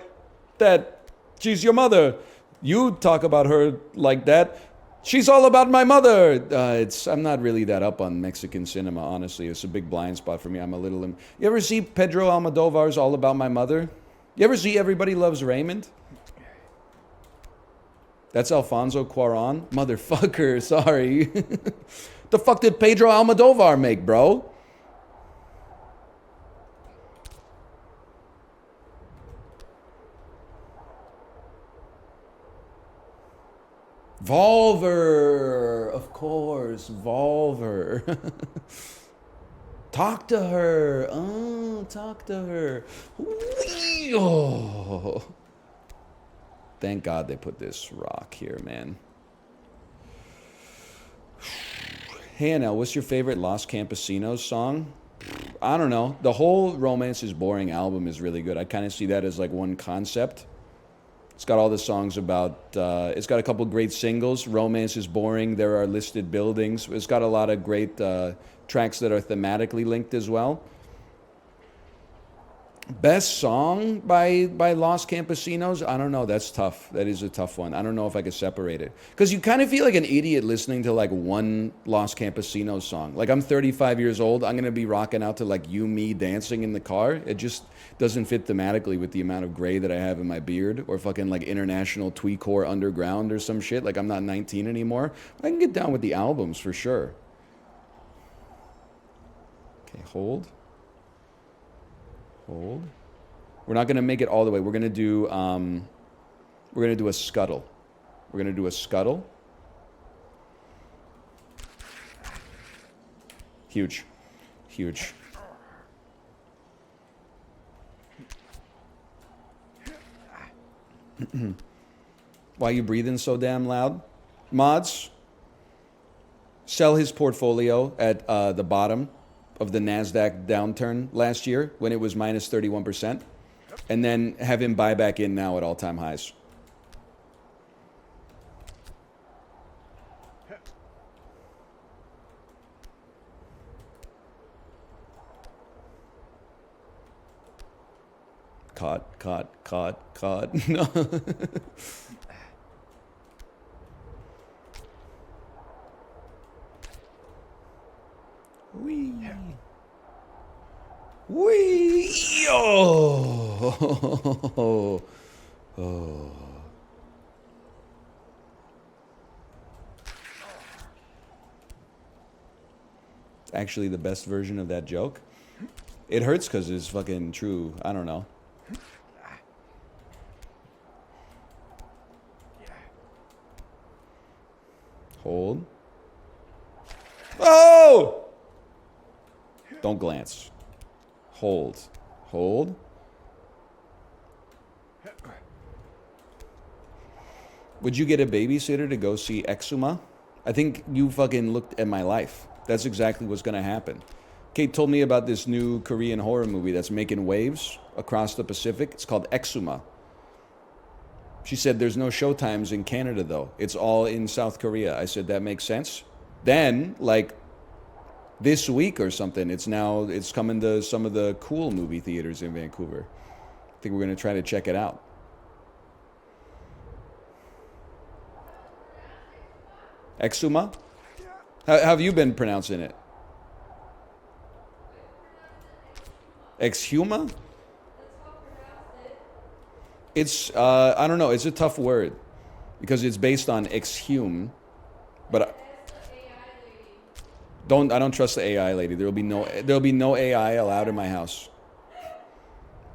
that. She's your mother. You talk about her like that. She's all about my mother. I'm not really that up on Mexican cinema, honestly. It's a big blind spot for me. I'm a little... You ever see Pedro Almodovar's All About My Mother? You ever see Everybody Loves Raymond? That's Alfonso Cuarón? Motherfucker, sorry. The fuck did Pedro Almodovar make, bro? Volver, of course, Volver. Talk to her. Oh, talk to her. Oh. Thank God they put this rock here, man. Hey, Anel, what's your favorite Los Campesinos song? I don't know. The whole Romance is Boring album is really good. I kind of see that as like one concept. It's got all the songs about, it's got a couple great singles. Romance is Boring, There Are Listed Buildings. It's got a lot of great tracks that are thematically linked as well. Best song by Los Campesinos? I don't know. That's tough. That is a tough one. I don't know if I could separate it. Because you kind of feel like an idiot listening to like one Los Campesinos song. Like I'm 35 years old. I'm going to be rocking out to like You, Me dancing in the car. It just doesn't fit thematically with the amount of gray that I have in my beard. Or fucking like International Tweecore Underground or some shit. Like I'm not 19 anymore. I can get down with the albums for sure. Okay, hold. Hold. We're not going to make it all the way. We're going to do a scuttle. We're going to do a scuttle. Huge. Huge. Why are you breathing so damn loud? Mods, sell his portfolio at the bottom of the NASDAQ downturn last year when it was minus 31%, and then have him buy back in now at all-time highs. Caught. No. Wee. Wee. Oh. Oh. It's actually the best version of that joke. It hurts because it's fucking true. I don't know. Hold. Oh! Don't glance. Hold. Hold. Would you get a babysitter to go see Exuma? I think you fucking looked at my life. That's exactly what's gonna happen. Kate told me about this new Korean horror movie that's making waves across the Pacific. It's called Exuma. She said there's no showtimes in Canada though. It's all in South Korea. I said that makes sense. Then, like this week or something, it's coming to some of the cool movie theaters in Vancouver. I think we're gonna try to check it out. Exuma? How have you been pronouncing it? Exhuma? It's, I don't know, it's a tough word because it's based on exhume, but I don't trust the AI lady. There'll be no AI allowed in my house.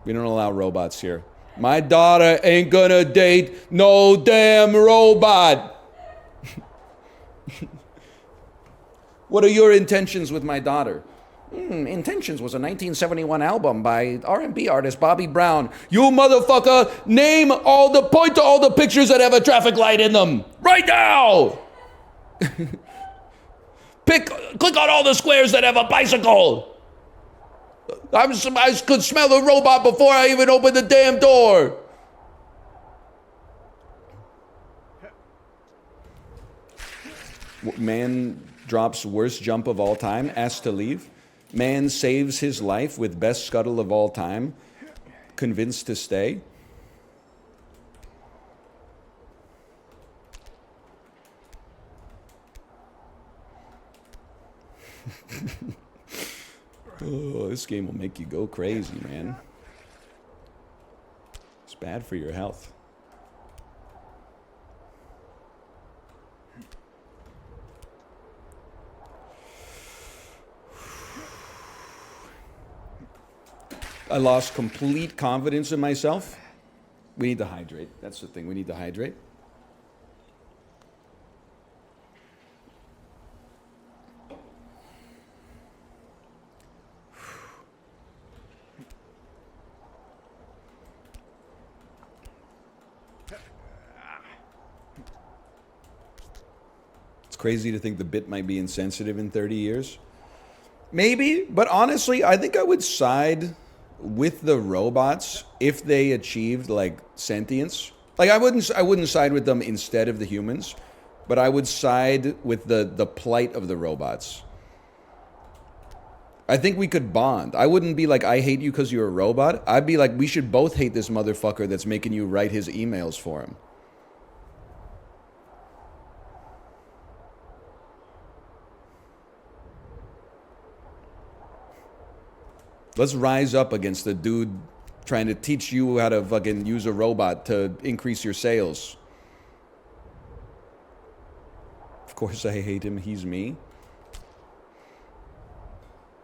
We don't allow robots here. My daughter ain't gonna date no damn robot. What are your intentions with my daughter? Intentions was a 1971 album by R&B artist Bobby Brown. You motherfucker, point to all the pictures that have a traffic light in them. Right now! Click on all the squares that have a bicycle. I could smell a robot before I even opened the damn door. Man drops worst jump of all time, asked to leave. Man saves his life with best scuttle of all time, convinced to stay. Oh, this game will make you go crazy, man. It's bad for your health. I lost complete confidence in myself. We need to hydrate. That's the thing. We need to hydrate. It's crazy to think the bit might be insensitive in 30 years. Maybe, but honestly, I think I would side with the robots if they achieved like sentience. Like I wouldn't side with them instead of the humans, but I would side with the plight of the robots. I think we could bond. I wouldn't be like, I hate you because you're a robot. I'd be like, we should both hate this motherfucker that's making you write his emails for him. Let's rise up against the dude trying to teach you how to fucking use a robot to increase your sales. Of course I hate him, he's me.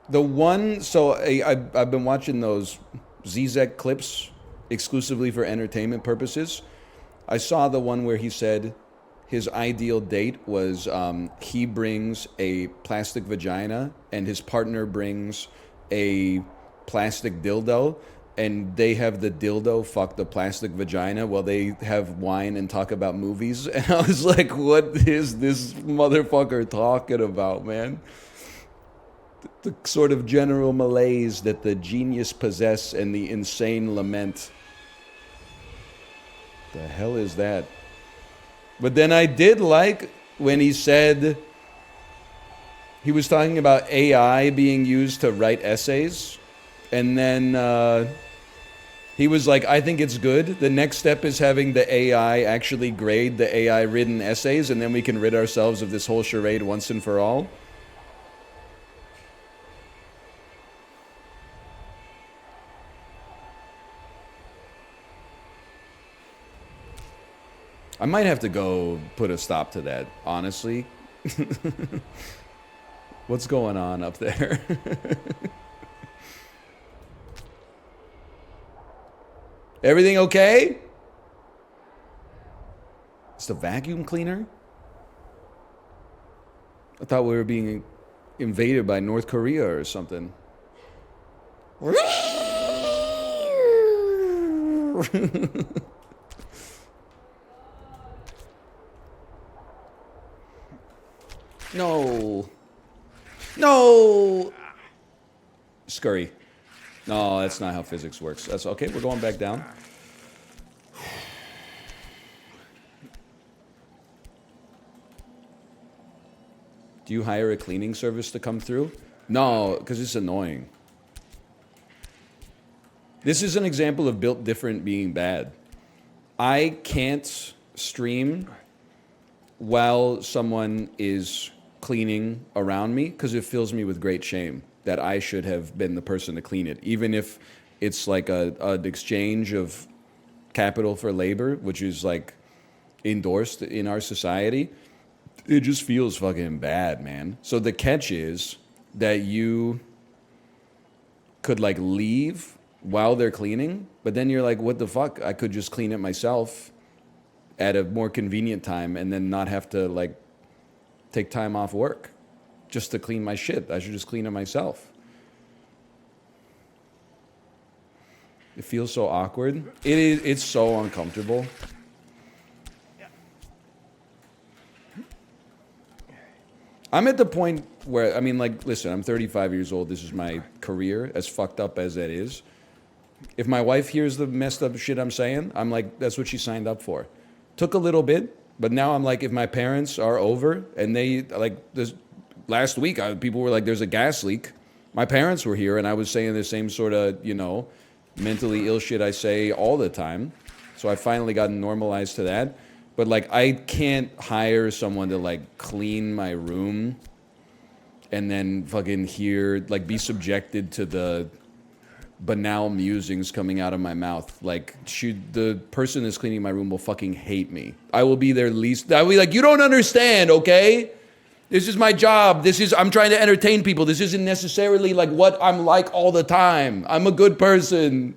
The one, so I've been watching those Zizek clips exclusively for entertainment purposes. I saw the one where he said his ideal date was he brings a plastic vagina and his partner brings a plastic dildo, and they have the dildo fuck the plastic vagina while they have wine and talk about movies. And I was like, what is this motherfucker talking about, man? The sort of general malaise that the genius possess and the insane lament. The hell is that? But then I did like when he said he was talking about AI being used to write essays, and then he was like, I think it's good. The next step is having the AI actually grade the AI written essays, and then we can rid ourselves of this whole charade once and for all. I might have to go put a stop to that, honestly. What's going on up there? Everything okay? It's the vacuum cleaner? I thought we were being invaded by North Korea or something. No. No. Scurry. No, that's not how physics works. That's okay. We're going back down. Do you hire a cleaning service to come through? No, because it's annoying. This is an example of built different being bad. I can't stream while someone is cleaning around me because it fills me with great shame that I should have been the person to clean it, even if it's like an exchange of capital for labor, which is like endorsed in our society. It just feels fucking bad, man. So the catch is that you could like leave while they're cleaning, but then you're like, what the fuck? I could just clean it myself at a more convenient time and then not have to like take time off work just to clean my shit. I should just clean it myself. It feels so awkward. It's so uncomfortable. I'm at the point where, I mean, like, listen, I'm 35 years old. This is my career, as fucked up as that is. If my wife hears the messed up shit I'm saying, I'm like, that's what she signed up for. Took a little bit, but now I'm like, if my parents are over and they, like, this last week, people were like, there's a gas leak. My parents were here, and I was saying the same sort of, you know, mentally ill shit I say all the time. So I finally got normalized to that. But, like, I can't hire someone to, like, clean my room and then fucking hear, like, be subjected to the banal musings coming out of my mouth. Like, the person that's cleaning my room will fucking hate me. I will be their least... I'll be like, you don't understand, okay? This is my job. I'm trying to entertain people. This isn't necessarily, like, what I'm like all the time. I'm a good person.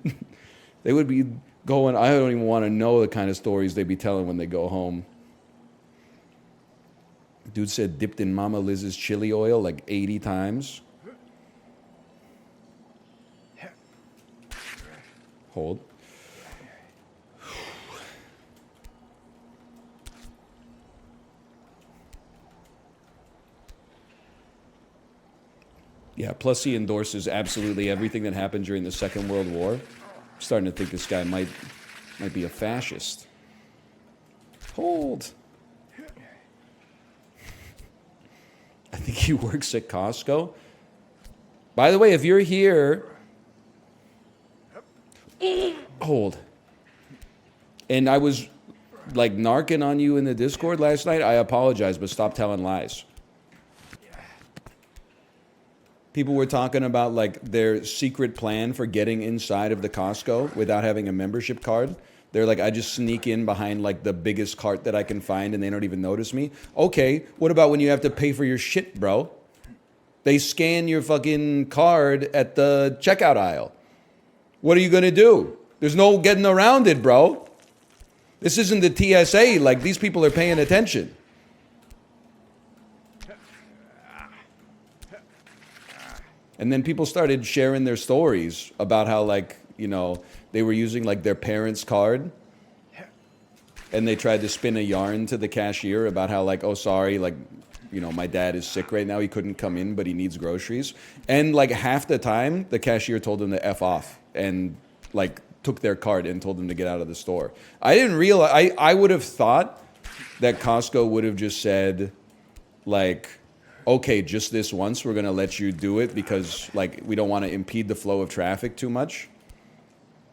They would be... going, I don't even want to know the kind of stories they'd be telling when they go home. Dude said dipped in Mama Liz's chili oil like 80 times. Hold. Yeah, plus he endorses absolutely everything that happened during the Second World War. I'm starting to think this guy might be a fascist. Hold. I think he works at Costco. By the way, if you're here... Hold. And I was, like, narking on you in the Discord last night. I apologize, but stop telling lies. People were talking about, like, their secret plan for getting inside of the Costco without having a membership card. They're like, I just sneak in behind, like, the biggest cart that I can find and they don't even notice me. Okay, what about when you have to pay for your shit, bro? They scan your fucking card at the checkout aisle. What are you going to do? There's no getting around it, bro. This isn't the TSA. Like, these people are paying attention. And then people started sharing their stories about how, like, you know, they were using, like, their parents' card. And they tried to spin a yarn to the cashier about how, like, oh, sorry, like, you know, my dad is sick right now. He couldn't come in, but he needs groceries. And, like, half the time, the cashier told them to F off and, like, took their card and told them to get out of the store. I didn't realize... I would have thought that Costco would have just said, like... okay, just this once, we're going to let you do it because, like, we don't want to impede the flow of traffic too much.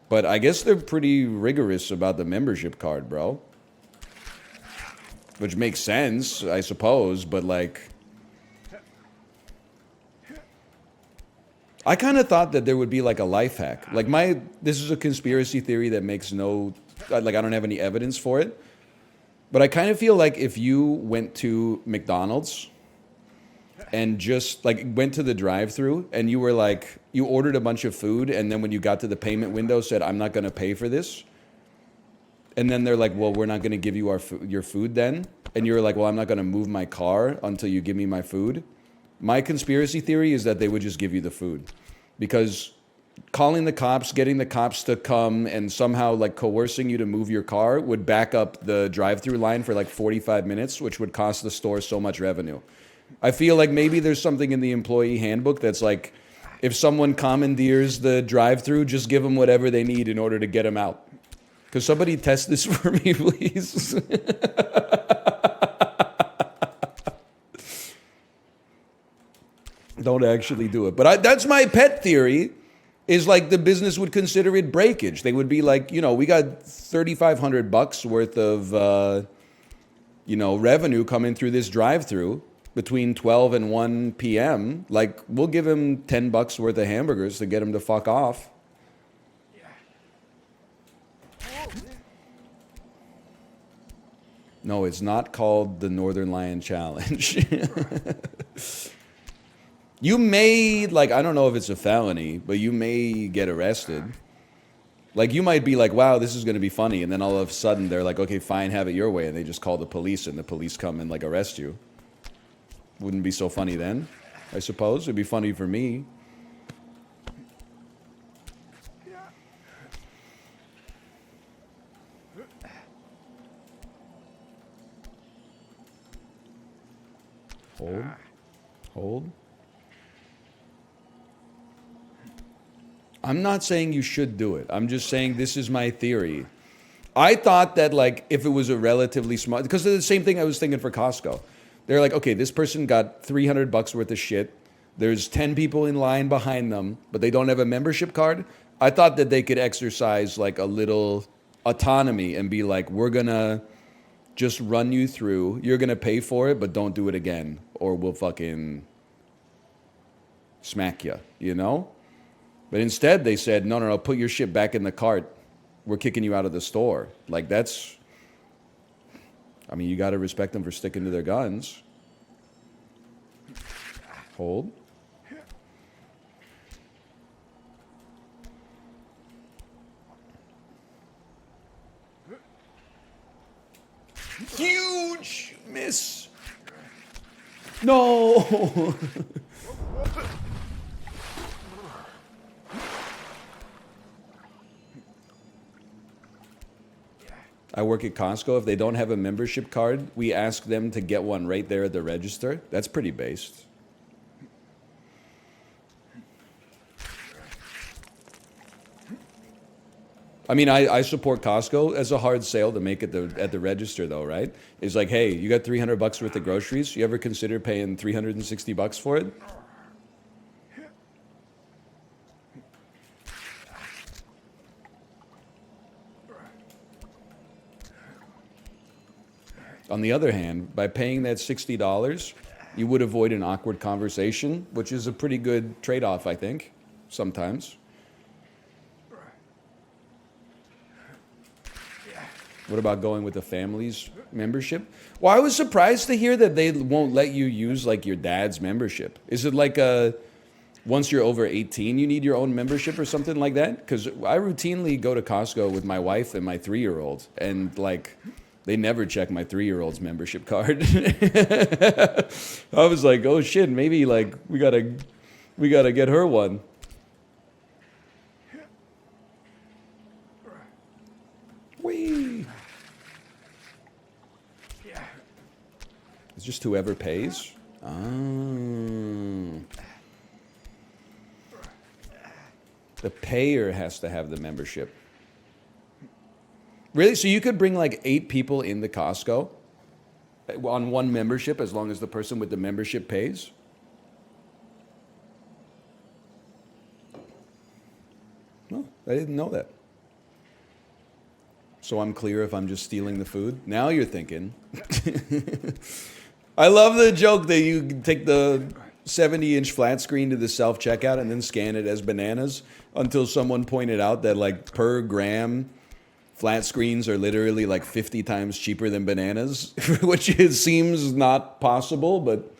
But I guess they're pretty rigorous about the membership card, bro. Which makes sense, I suppose, but, like... I kind of thought that there would be, like, a life hack. Like, this is a conspiracy theory that makes no... like, I don't have any evidence for it. But I kind of feel like if you went to McDonald's... and just, like, went to the drive-thru and you were like, you ordered a bunch of food and then when you got to the payment window said, I'm not going to pay for this. And then they're like, well, we're not going to give you your food then. And you're like, well, I'm not going to move my car until you give me my food. My conspiracy theory is that they would just give you the food. Because calling the cops, getting the cops to come and somehow, like, coercing you to move your car would back up the drive-thru line for like 45 minutes, which would cost the store so much revenue. I feel like maybe there's something in the employee handbook that's like, if someone commandeers the drive-thru, just give them whatever they need in order to get them out. Could somebody test this for me, please? Don't actually do it. But that's my pet theory, is like the business would consider it breakage. They would be like, you know, we got $3,500 worth of, you know, revenue coming through this drive-thru between 12 and 1 p.m. Like, we'll give him $10 worth of hamburgers to get him to fuck off. No, it's not called the Northern Lion Challenge. You may, like, I don't know if it's a felony, but you may get arrested. Like, you might be like, wow, this is going to be funny. And then all of a sudden they're like, okay, fine, have it your way. And they just call the police and the police come and, like, arrest you. Wouldn't be so funny then, I suppose. It'd be funny for me. Hold. Hold. I'm not saying you should do it. I'm just saying this is my theory. I thought that, like, if it was a relatively small... because it's the same thing I was thinking for Costco. They're like, okay, this person got $300 worth of shit. There's 10 people in line behind them, but they don't have a membership card. I thought that they could exercise, like, a little autonomy and be like, we're going to just run you through. You're going to pay for it, but don't do it again, or we'll fucking smack you, you know? But instead, they said, no, put your shit back in the cart. We're kicking you out of the store. Like, that's... I mean, you got to respect them for sticking to their guns. Hold. Huge miss. No. I work at Costco. If they don't have a membership card, we ask them to get one right there at the register. That's pretty based. I mean, I support Costco as a hard sale to make at the register, though, right? It's like, hey, you got $300 worth of groceries. You ever consider paying $360 for it? On the other hand, by paying that $60, you would avoid an awkward conversation, which is a pretty good trade-off, I think, sometimes. What about going with the family's membership? Well, I was surprised to hear that they won't let you use like your dad's membership. Is it like once you're over 18, you need your own membership or something like that? Because I routinely go to Costco with my wife and my 3-year-old, and like they never check my 3-year-old's membership card. I was like, oh shit, maybe like we gotta get her one. Whee! It's just whoever pays. Oh. The payer has to have the membership. Really? So you could bring like 8 people into Costco on one membership as long as the person with the membership pays? No, I didn't know that. So I'm clear if I'm just stealing the food? Now you're thinking. I love the joke that you take the 70-inch flat screen to the self-checkout and then scan it as bananas until someone pointed out that like per gram, flat screens are literally like 50 times cheaper than bananas, which it seems not possible, but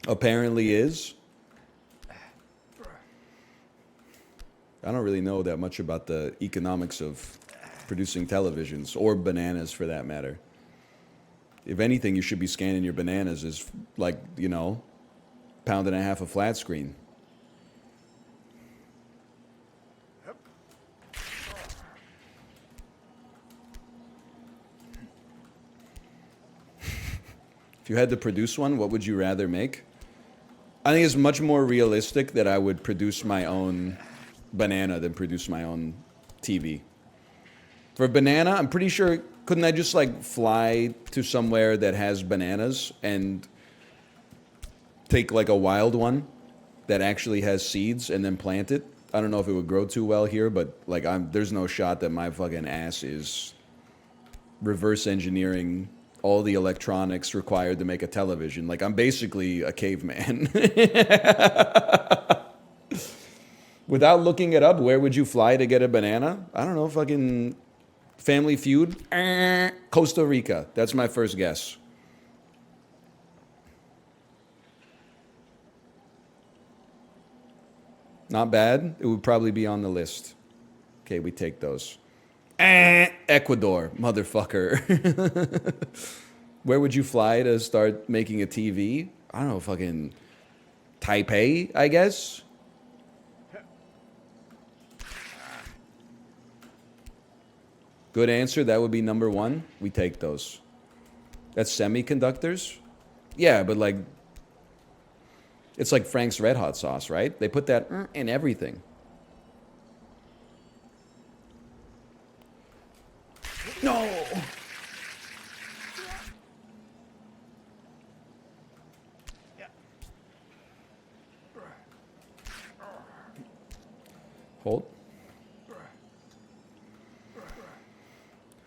apparently is. I don't really know that much about the economics of producing televisions or bananas for that matter. If anything, you should be scanning your bananas as like, you know, £1.50 a flat screen. If you had to produce one, what would you rather make? I think it's much more realistic that I would produce my own banana than produce my own TV. For a banana, I'm pretty sure, couldn't I just like fly to somewhere that has bananas and take like a wild one that actually has seeds and then plant it? I don't know if it would grow too well here, but like there's no shot that my fucking ass is reverse engineering all the electronics required to make a television. Like I'm basically a caveman. Without looking it up, where would you fly to get a banana? I don't know, fucking Family Feud? Costa Rica. That's my first guess. Not bad. It would probably be on the list. Okay, we take those. Ecuador, motherfucker. Where would you fly to start making a TV? I don't know, fucking Taipei, I guess? Good answer. That would be number 1. We take those. That's semiconductors? Yeah, but like, it's like Frank's Red Hot sauce, right? They put that in everything. No! Hold.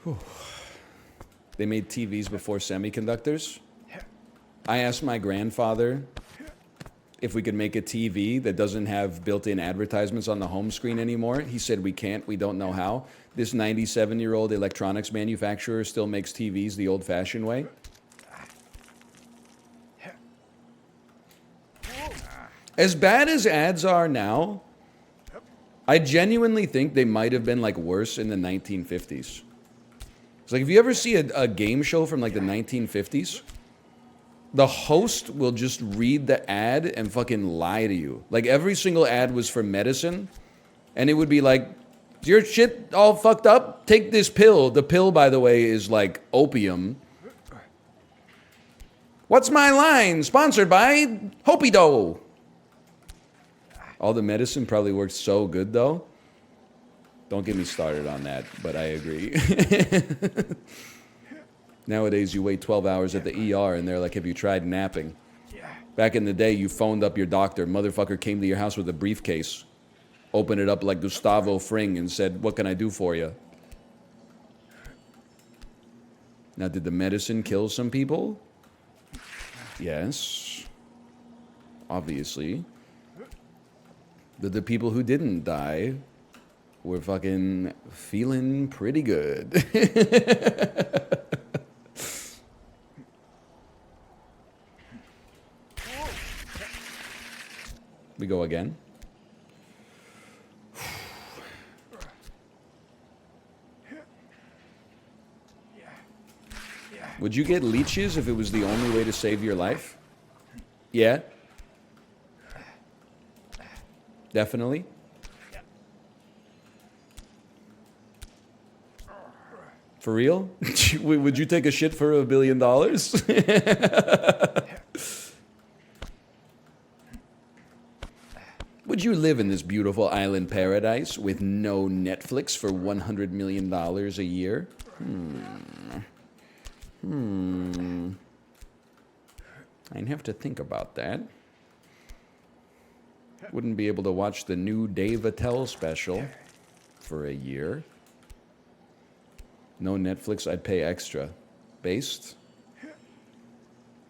Whew. They made TVs before semiconductors. I asked my grandfather if we could make a TV that doesn't have built-in advertisements on the home screen anymore. He said we can't, we don't know how. This 97-year-old electronics manufacturer still makes TVs the old-fashioned way. As bad as ads are now, I genuinely think they might have been like worse in the 1950s. It's like if you ever see a game show from like the 1950s, the host will just read the ad and fucking lie to you. Like every single ad was for medicine, and it would be like, is your shit all fucked up? Take this pill. The pill, by the way, is like opium. What's my line? Sponsored by Hopido. All the medicine probably worked so good though. Don't get me started on that, but I agree. Nowadays, you wait 12 hours at the ER, and they're like, have you tried napping? Back in the day, you phoned up your doctor. Motherfucker came to your house with a briefcase, opened it up like Gustavo Fring, and said, what can I do for you? Now, did the medicine kill some people? Yes. Obviously. But the people who didn't die were fucking feeling pretty good. We go again. Would you get leeches if it was the only way to save your life? Yeah. Definitely. For real? Would you take a shit for $1 billion? Would you live in this beautiful island paradise with no Netflix for $100 million a year? I'd have to think about that. Wouldn't be able to watch the new Dave Attell special for a year. No Netflix, I'd pay extra. Based?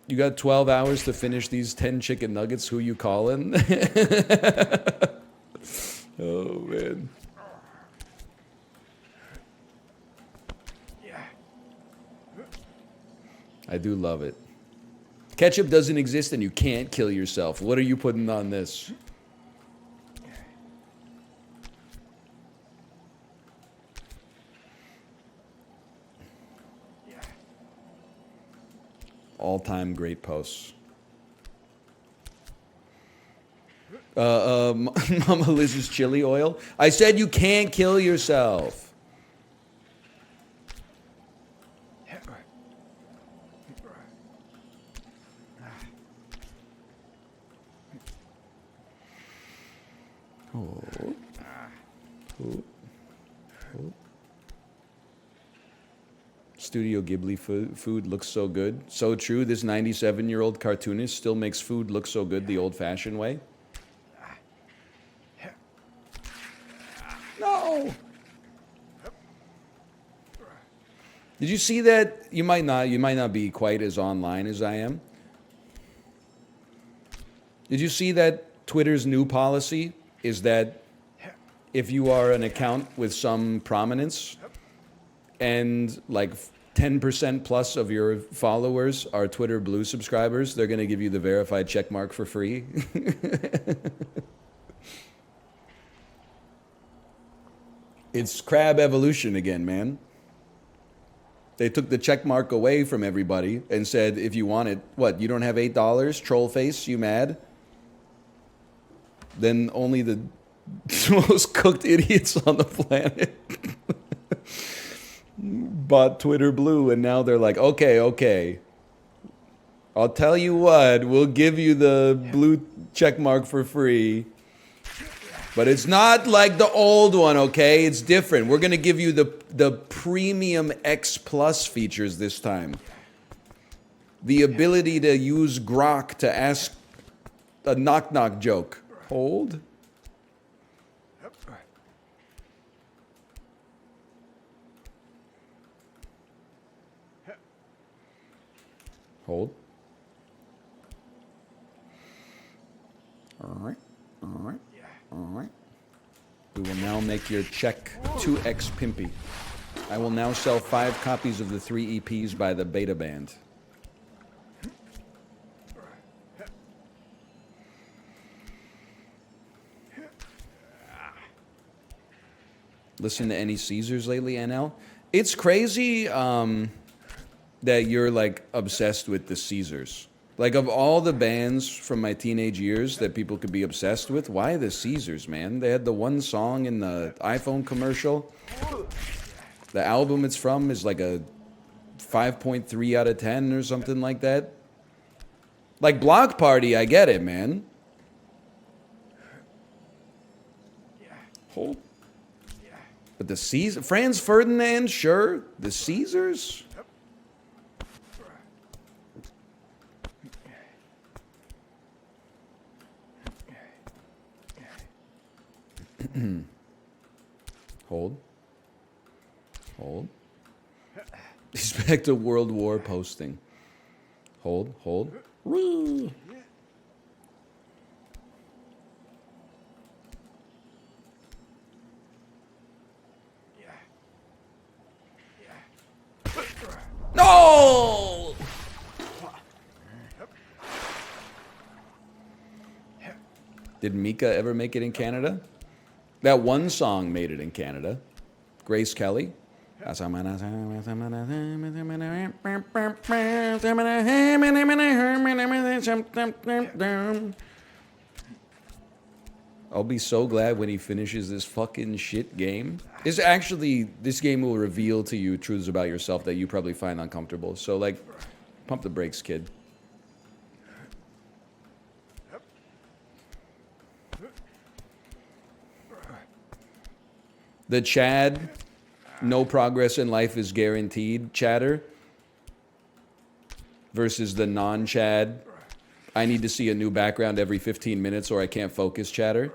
You got 12 hours to finish these 10 chicken nuggets, who you calling? Oh, man. I do love it. Ketchup doesn't exist and you can't kill yourself. What are you putting on this? All-time great posts. Mama Liz's chili oil. I said you can't kill yourself. Studio Ghibli food looks so good. So true, this 97-year-old cartoonist still makes food look so good the old-fashioned way. No! Did you see that? You might not be quite as online as I am. Did you see that Twitter's new policy is that if you are an account with some prominence and like 10% plus of your followers are Twitter Blue subscribers, they're going to give you the verified checkmark for free? It's crab evolution again, man. They took the checkmark away from everybody and said, if you want it, what, you don't have $8? Troll face, you mad? Then only the most cooked idiots on the planet bought Twitter Blue, and now they're like, okay, I'll tell you what, we'll give you the blue check mark for free, but it's not like the old one, okay? It's different. We're gonna give you the premium X Plus features this time. The ability to use Grok to ask a knock-knock joke. Hold. Hold. All right. We will now make your check 2x pimpy. I will now sell 5 copies of the 3 EPs by the Beta Band. Listen to any Caesars lately, NL? It's crazy that you're like obsessed with the Caesars. Like, of all the bands from my teenage years that people could be obsessed with, why the Caesars, man? They had the one song in the iPhone commercial. The album it's from is like a 5.3 out of 10 or something like that. Like Block Party, I get it, man. Hold. But the Caesar, Franz Ferdinand, sure. The Caesars? Hold. Hold. He's back to World War posting. Hold, hold. Woo! No! Did Mika ever make it in Canada? That one song made it in Canada. Grace Kelly. I'll be so glad when he finishes this fucking shit game. This game will reveal to you truths about yourself that you probably find uncomfortable. So, like, pump the brakes, kid. The Chad, no progress in life is guaranteed chatter versus the non-Chad, I need to see a new background every 15 minutes or I can't focus chatter.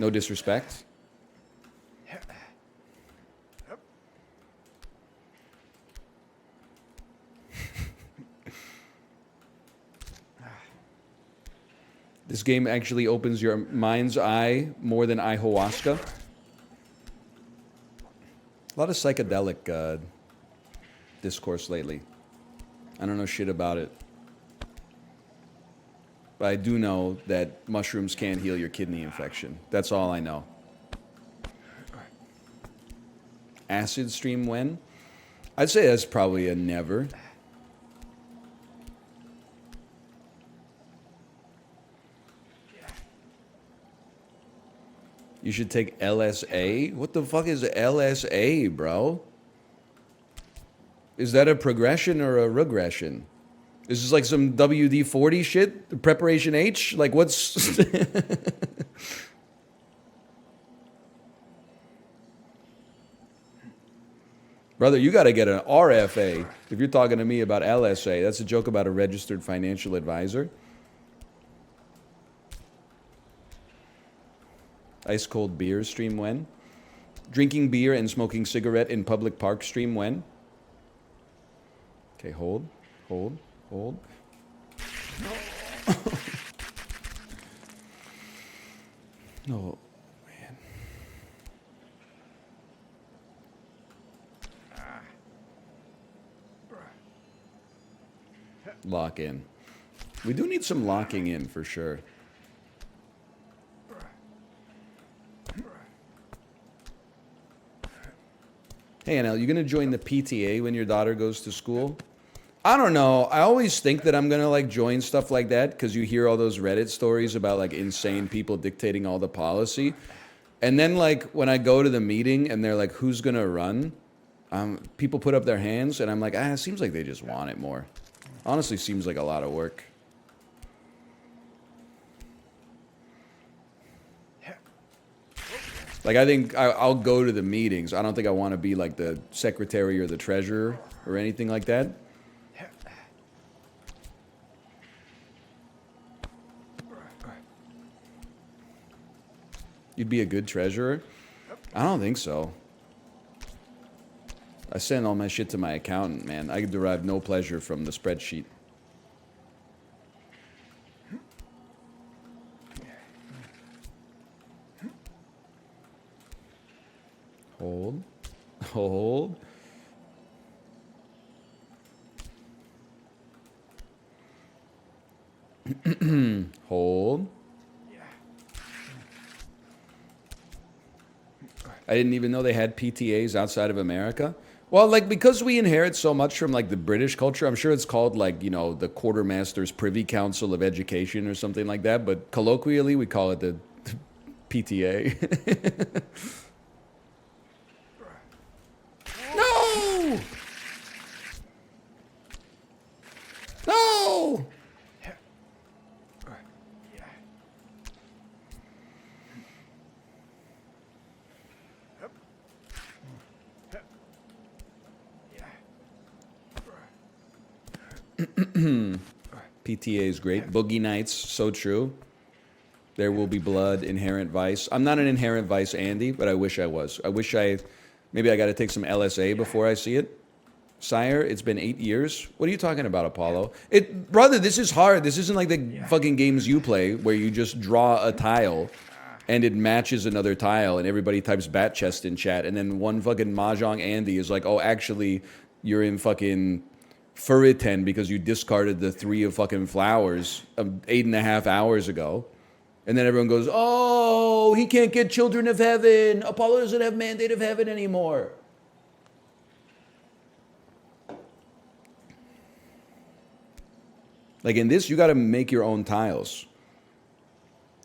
No disrespect. This game actually opens your mind's eye more than ayahuasca. A lot of psychedelic discourse lately. I don't know shit about it. But I do know that mushrooms can heal your kidney infection. That's all I know. Acid stream when? I'd say that's probably a never. You should take LSA? What the fuck is LSA, bro? Is that a progression or a regression? Is this like some WD-40 shit? Preparation H? Like what's... Brother, you gotta get an RFA if you're talking to me about LSA. That's a joke about a registered financial advisor. Ice cold beer stream when? Drinking beer and smoking cigarette in public park stream when? Okay, hold, hold, hold. No, man. Lock in. We do need some locking in for sure. Hey, Anel, you gonna join the PTA when your daughter goes to school? I don't know. I always think that I'm gonna like join stuff like that because you hear all those Reddit stories about like insane people dictating all the policy. And then like when I go to the meeting and they're like, who's gonna run? People put up their hands and I'm like, it seems like they just want it more. Honestly, seems like a lot of work. Like, I think I'll go to the meetings. I don't think I want to be, like, the secretary or the treasurer or anything like that. You'd be a good treasurer? I don't think so. I send all my shit to my accountant, man. I derive no pleasure from the spreadsheet. Hold. Hold. Hold. I didn't even know they had PTAs outside of America. Well, like, because we inherit so much from, like, the British culture, I'm sure it's called, like, you know, the Quartermaster's Privy Council of Education or something like that. But colloquially, we call it the PTA. No! No! PTA is great. Boogie Nights, so true. There will be blood, Inherent Vice. I'm not an Inherent Vice Andy, but I wish I was. Maybe I got to take some LSA before I see it. Sire, it's been 8 years. What are you talking about, Apollo? Brother, this is hard. This isn't like the fucking games you play where you just draw a tile and it matches another tile and everybody types bat chest in chat and then one fucking Mahjong Andy is like, oh, actually, you're in fucking Furiten because you discarded the 3 of fucking flowers 8.5 hours ago. And then everyone goes, oh, he can't get Children of Heaven. Apollo doesn't have Mandate of Heaven anymore. Like in this, you got to make your own tiles.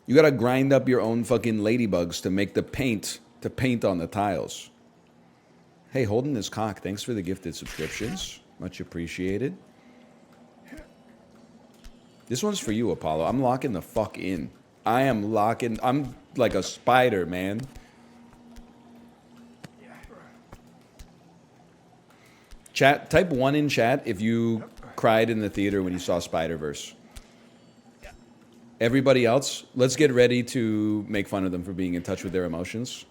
You got to grind up your own fucking ladybugs to make the paint, to paint on the tiles. Hey, holding this cock, thanks for the gifted subscriptions. Much appreciated. This one's for you, Apollo. I'm locking the fuck in. I'm like a spider, man. Chat, type 1 in chat if you cried in the theater when you saw Spider-Verse. Everybody else, let's get ready to make fun of them for being in touch with their emotions.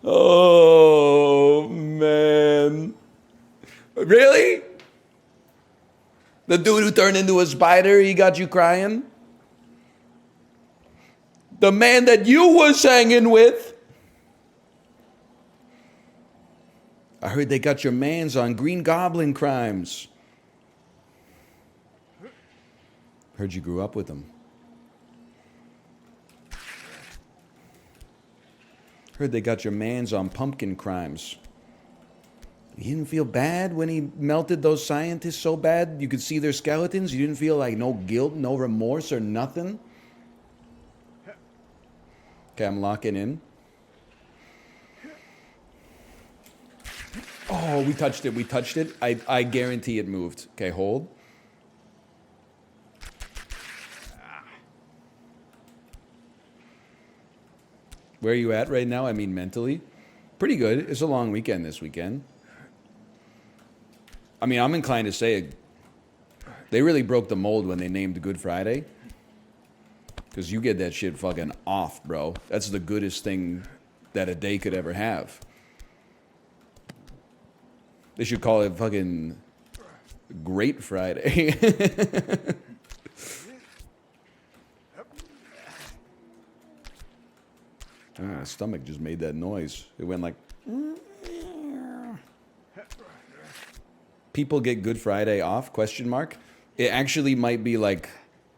Oh, man. Really? The dude who turned into a spider, he got you crying? The man that you was hanging with? I heard they got your mans on Green Goblin crimes. Heard you grew up with them. Heard they got your mans on pumpkin crimes. You didn't feel bad when he melted those scientists so bad you could see their skeletons? You didn't feel like no guilt, no remorse or nothing? Okay, I'm locking in. Oh, we touched it. We touched it. I guarantee it moved. Okay, hold. Where are you at right now? I mean, mentally. Pretty good. It's a long weekend this weekend. I mean, I'm inclined to say they really broke the mold when they named Good Friday. Because you get that shit fucking off, bro. That's the goodest thing that a day could ever have. They should call it fucking Great Friday. My stomach just made that noise. It went like... People get Good Friday off, question mark. It actually might be like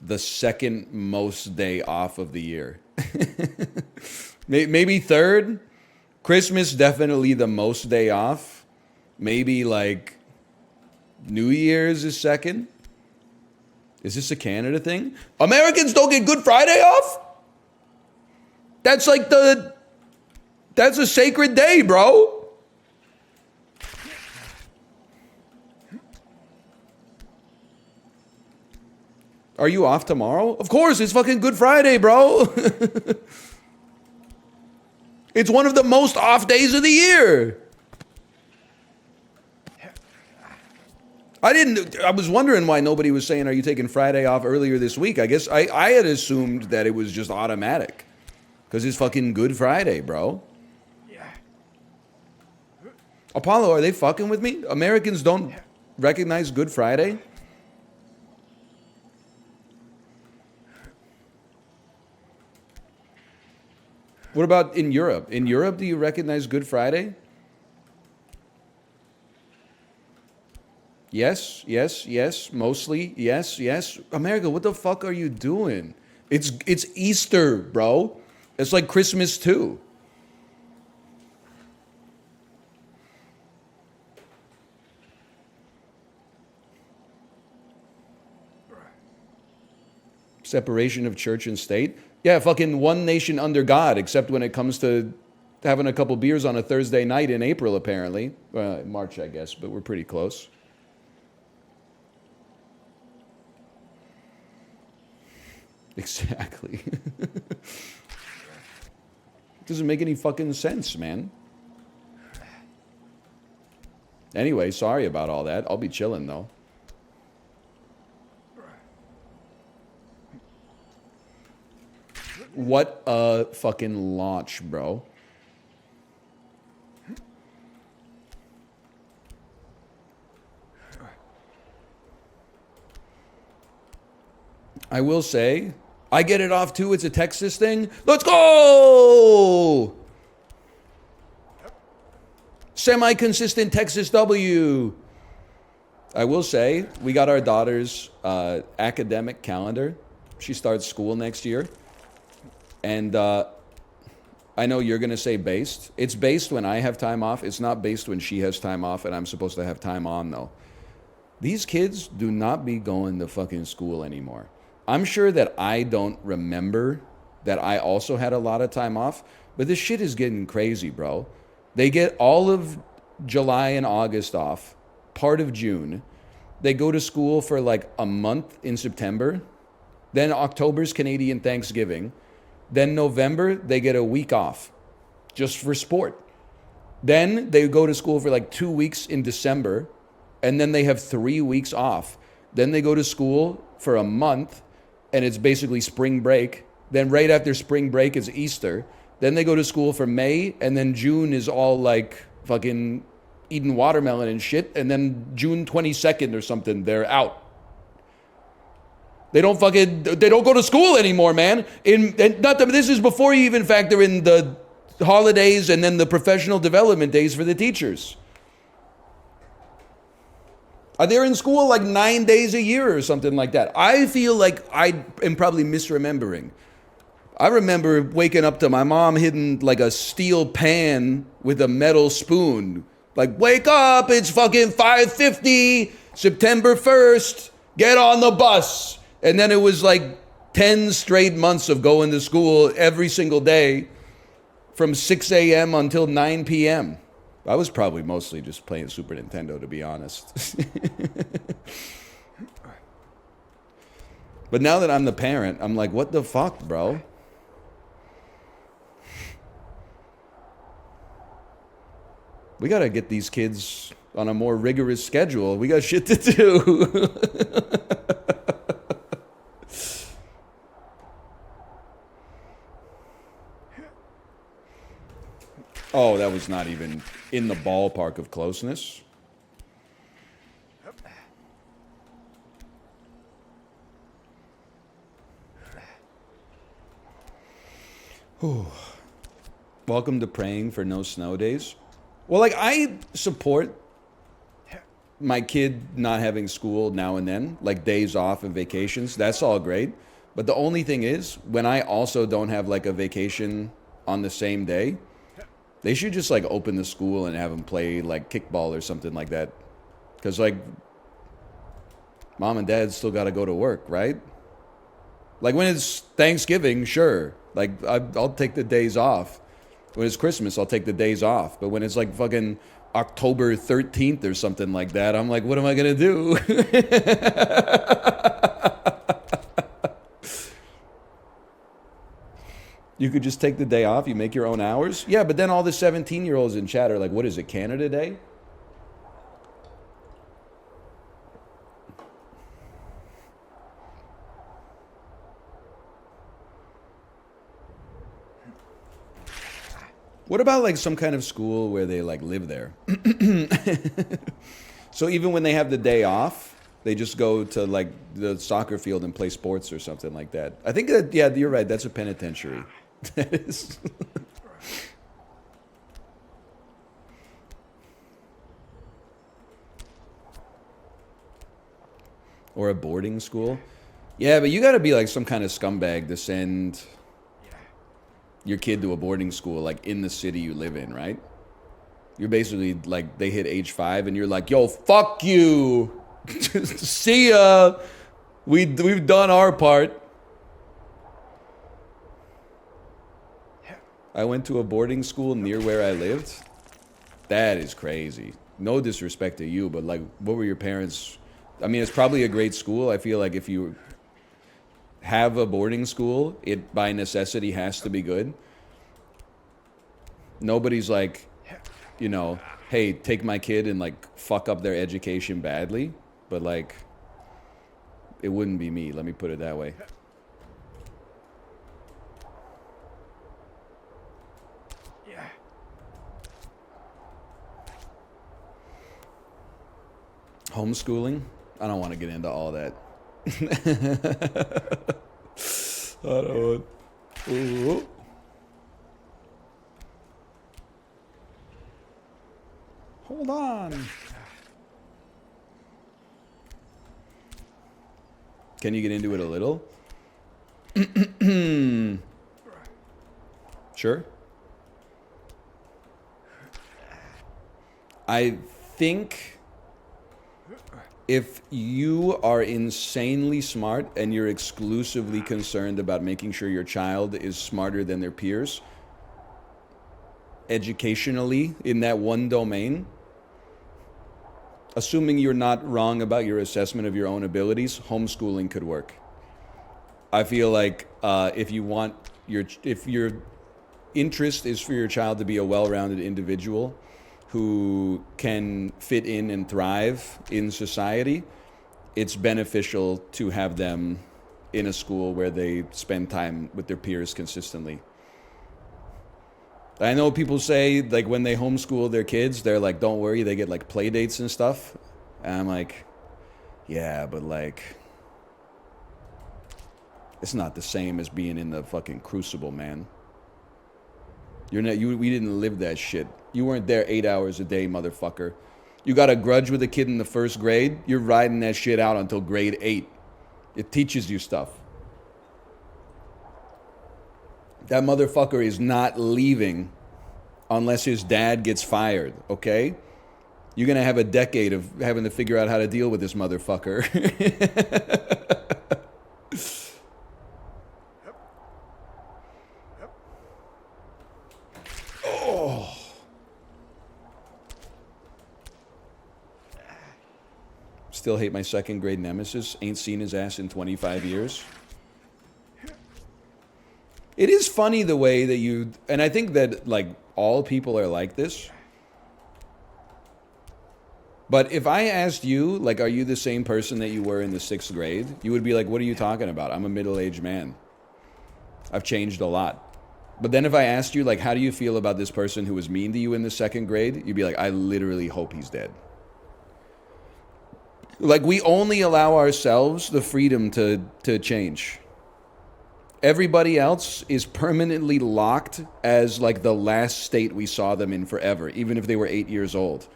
the second most day off of the year. Maybe third. Christmas, definitely the most day off. Maybe like New Year's is second. Is this a Canada thing? Americans don't get Good Friday off? That's like that's a sacred day, bro. Are you off tomorrow? Of course, it's fucking Good Friday, bro. It's one of the most off days of the year. I was wondering why nobody was saying, are you taking Friday off earlier this week? I guess I had assumed that it was just automatic. Because it's fucking Good Friday, bro. Apollo, are they fucking with me? Americans don't recognize Good Friday? What about in Europe? In Europe, do you recognize Good Friday? Yes, yes, yes. Mostly, yes, yes. America, what the fuck are you doing? It's Easter, bro. It's like Christmas too. Separation of church and state? Yeah, fucking one nation under God, except when it comes to having a couple beers on a Thursday night in April, apparently. March, I guess, but we're pretty close. Exactly. Doesn't make any fucking sense, man. Anyway, sorry about all that. I'll be chilling, though. What a fucking launch, bro. I will say, I get it off too. It's a Texas thing. Let's go! Semi-consistent Texas W. I will say, we got our daughter's academic calendar. She starts school next year. And I know you're going to say based. It's based when I have time off. It's not based when she has time off and I'm supposed to have time on, though. These kids do not be going to fucking school anymore. I'm sure that I don't remember that I also had a lot of time off, but this shit is getting crazy, bro. They get all of July and August off, part of June. They go to school for like a month in September. Then October's Canadian Thanksgiving. Then November, they get a week off just for sport. Then they go to school for like 2 weeks in December, and then they have 3 weeks off. Then they go to school for a month, and it's basically spring break. Then right after spring break is Easter. Then they go to school for May, and then June is all like fucking eating watermelon and shit. And then June 22nd or something, they're out. They don't go to school anymore, man. This is before you even factor in the holidays and then the professional development days for the teachers. They're in school like 9 days a year or something like that. I feel like I am probably misremembering. I remember waking up to my mom hitting like a steel pan with a metal spoon. Like, wake up, it's fucking 5:50, September 1st, get on the bus. And then it was like 10 straight months of going to school every single day from 6 a.m. until 9 p.m. I was probably mostly just playing Super Nintendo, to be honest. But now that I'm the parent, I'm like, what the fuck, bro? We gotta get these kids on a more rigorous schedule. We got shit to do. Oh, that was not even in the ballpark of closeness. Whew. Welcome to praying for no snow days. Well, like, I support my kid not having school now and then, like days off and vacations. That's all great. But the only thing is, when I also don't have like a vacation on the same day, they should just like open the school and have them play like kickball or something like that. Because like mom and dad still got to go to work, right? Like when it's Thanksgiving, sure. Like I'll take the days off. When it's Christmas, I'll take the days off. But when it's like fucking October 13th or something like that, I'm like, what am I going to do? You could just take the day off. You make your own hours. Yeah, but then all the 17-year-olds in chat are like, what is it, Canada Day? What about like some kind of school where they like live there? So even when they have the day off, they just go to like the soccer field and play sports or something like that. I think that, yeah, you're right. That's a penitentiary. That is. Or a boarding school. Yeah, but you got to be like some kind of scumbag to send your kid to a boarding school like in the city you live in, right? You're basically like, they hit age 5 and you're like, yo, fuck you. See ya. We've done our part. I went to a boarding school near where I lived. That is crazy. No disrespect to you, but like, what were your parents? I mean, it's probably a great school. I feel like if you have a boarding school, it by necessity has to be good. Nobody's like, you know, hey, take my kid and like fuck up their education badly. But like, it wouldn't be me. Let me put it that way. Homeschooling? I don't want to get into all that. I don't want. Ooh. Hold on. Can you get into it a little? Sure. I think if you are insanely smart and you're exclusively concerned about making sure your child is smarter than their peers, educationally in that one domain, assuming you're not wrong about your assessment of your own abilities, homeschooling could work. I feel like if your interest is for your child to be a well-rounded individual who can fit in and thrive in society, it's beneficial to have them in a school where they spend time with their peers consistently. I know people say, like, when they homeschool their kids, they're like, don't worry, they get, like, play dates and stuff. And I'm like, yeah, but, like, it's not the same as being in the fucking crucible, man. We didn't live that shit. You weren't there 8 hours a day, motherfucker. You got a grudge with a kid in the first grade, you're riding that shit out until grade 8. It teaches you stuff. That motherfucker is not leaving unless his dad gets fired, okay? You're going to have a decade of having to figure out how to deal with this motherfucker. Oh. Still hate my second grade nemesis. Ain't seen his ass in 25 years. It is funny the way that you, and I think that like all people are like this. But if I asked you, like, are you the same person that you were in the 6th grade? You would be like, what are you talking about? I'm a middle-aged man. I've changed a lot. But then if I asked you, like, how do you feel about this person who was mean to you in the 2nd grade? You'd be like, I literally hope he's dead. Like, we only allow ourselves the freedom to change. Everybody else is permanently locked as, like, the last state we saw them in forever, even if they were 8 years old.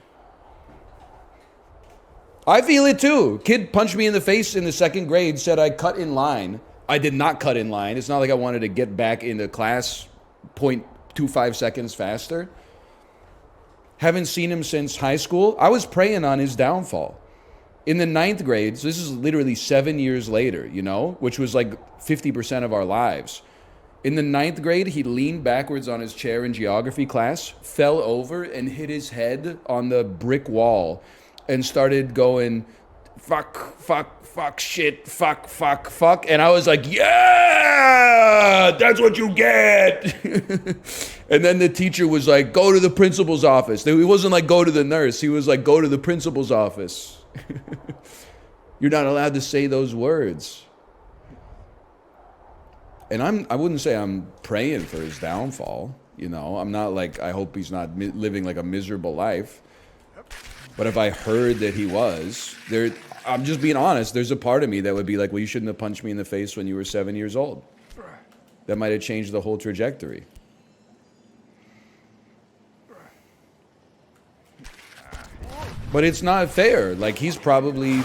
I feel it too. Kid punched me in the face in the 2nd grade, said I cut in line. I did not cut in line. It's not like I wanted to get back into class 0.25 seconds faster. Haven't seen him since high school. I was praying on his downfall. In the 9th grade, so this is literally 7 years later, you know, which was like 50% of our lives. In the 9th grade, he leaned backwards on his chair in geography class, fell over and hit his head on the brick wall and started going, fuck, fuck, fuck, shit, fuck, fuck, fuck. And I was like, yeah, that's what you get. And then the teacher was like, go to the principal's office. He wasn't like, go to the nurse. He was like, go to the principal's office. You're not allowed to say those words. And I wouldn't say I'm praying for his downfall. You know, I'm not like, I hope he's not living like a miserable life. But if I heard that he was, I'm just being honest, there's a part of me that would be like, well, you shouldn't have punched me in the face when you were 7 years old. That might have changed the whole trajectory. But it's not fair. Like, he's probably,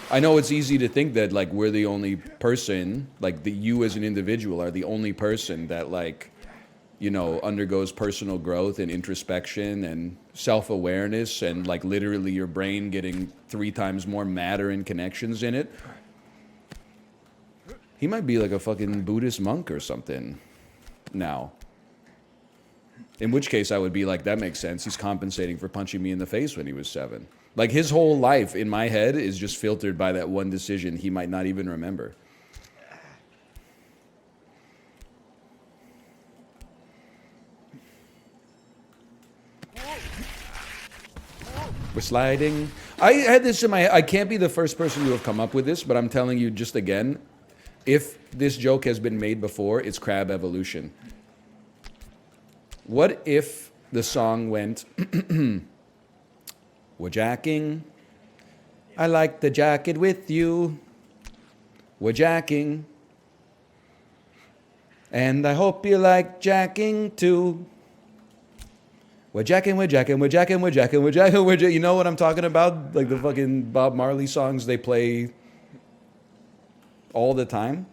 I know it's easy to think that, like, we're the only person, like, you as an individual are the only person that, like, you know, undergoes personal growth and introspection and self-awareness and, like, literally your brain getting 3 times more matter and connections in it. He might be like a fucking Buddhist monk or something now. In which case I would be like, that makes sense. He's compensating for punching me in the face when he was 7. Like, his whole life in my head is just filtered by that one decision he might not even remember. We're sliding. I had this in my head. I can't be the first person to have come up with this, but I'm telling you just again, if this joke has been made before, it's crab evolution. What if the song went, we're jacking. I like the jacket with you. We're jacking. And I hope you like jacking too. We're jacking, we're jacking, we're jacking, we're jacking, we're jacking, we're jacking. You know what I'm talking about? Like the fucking Bob Marley songs they play all the time.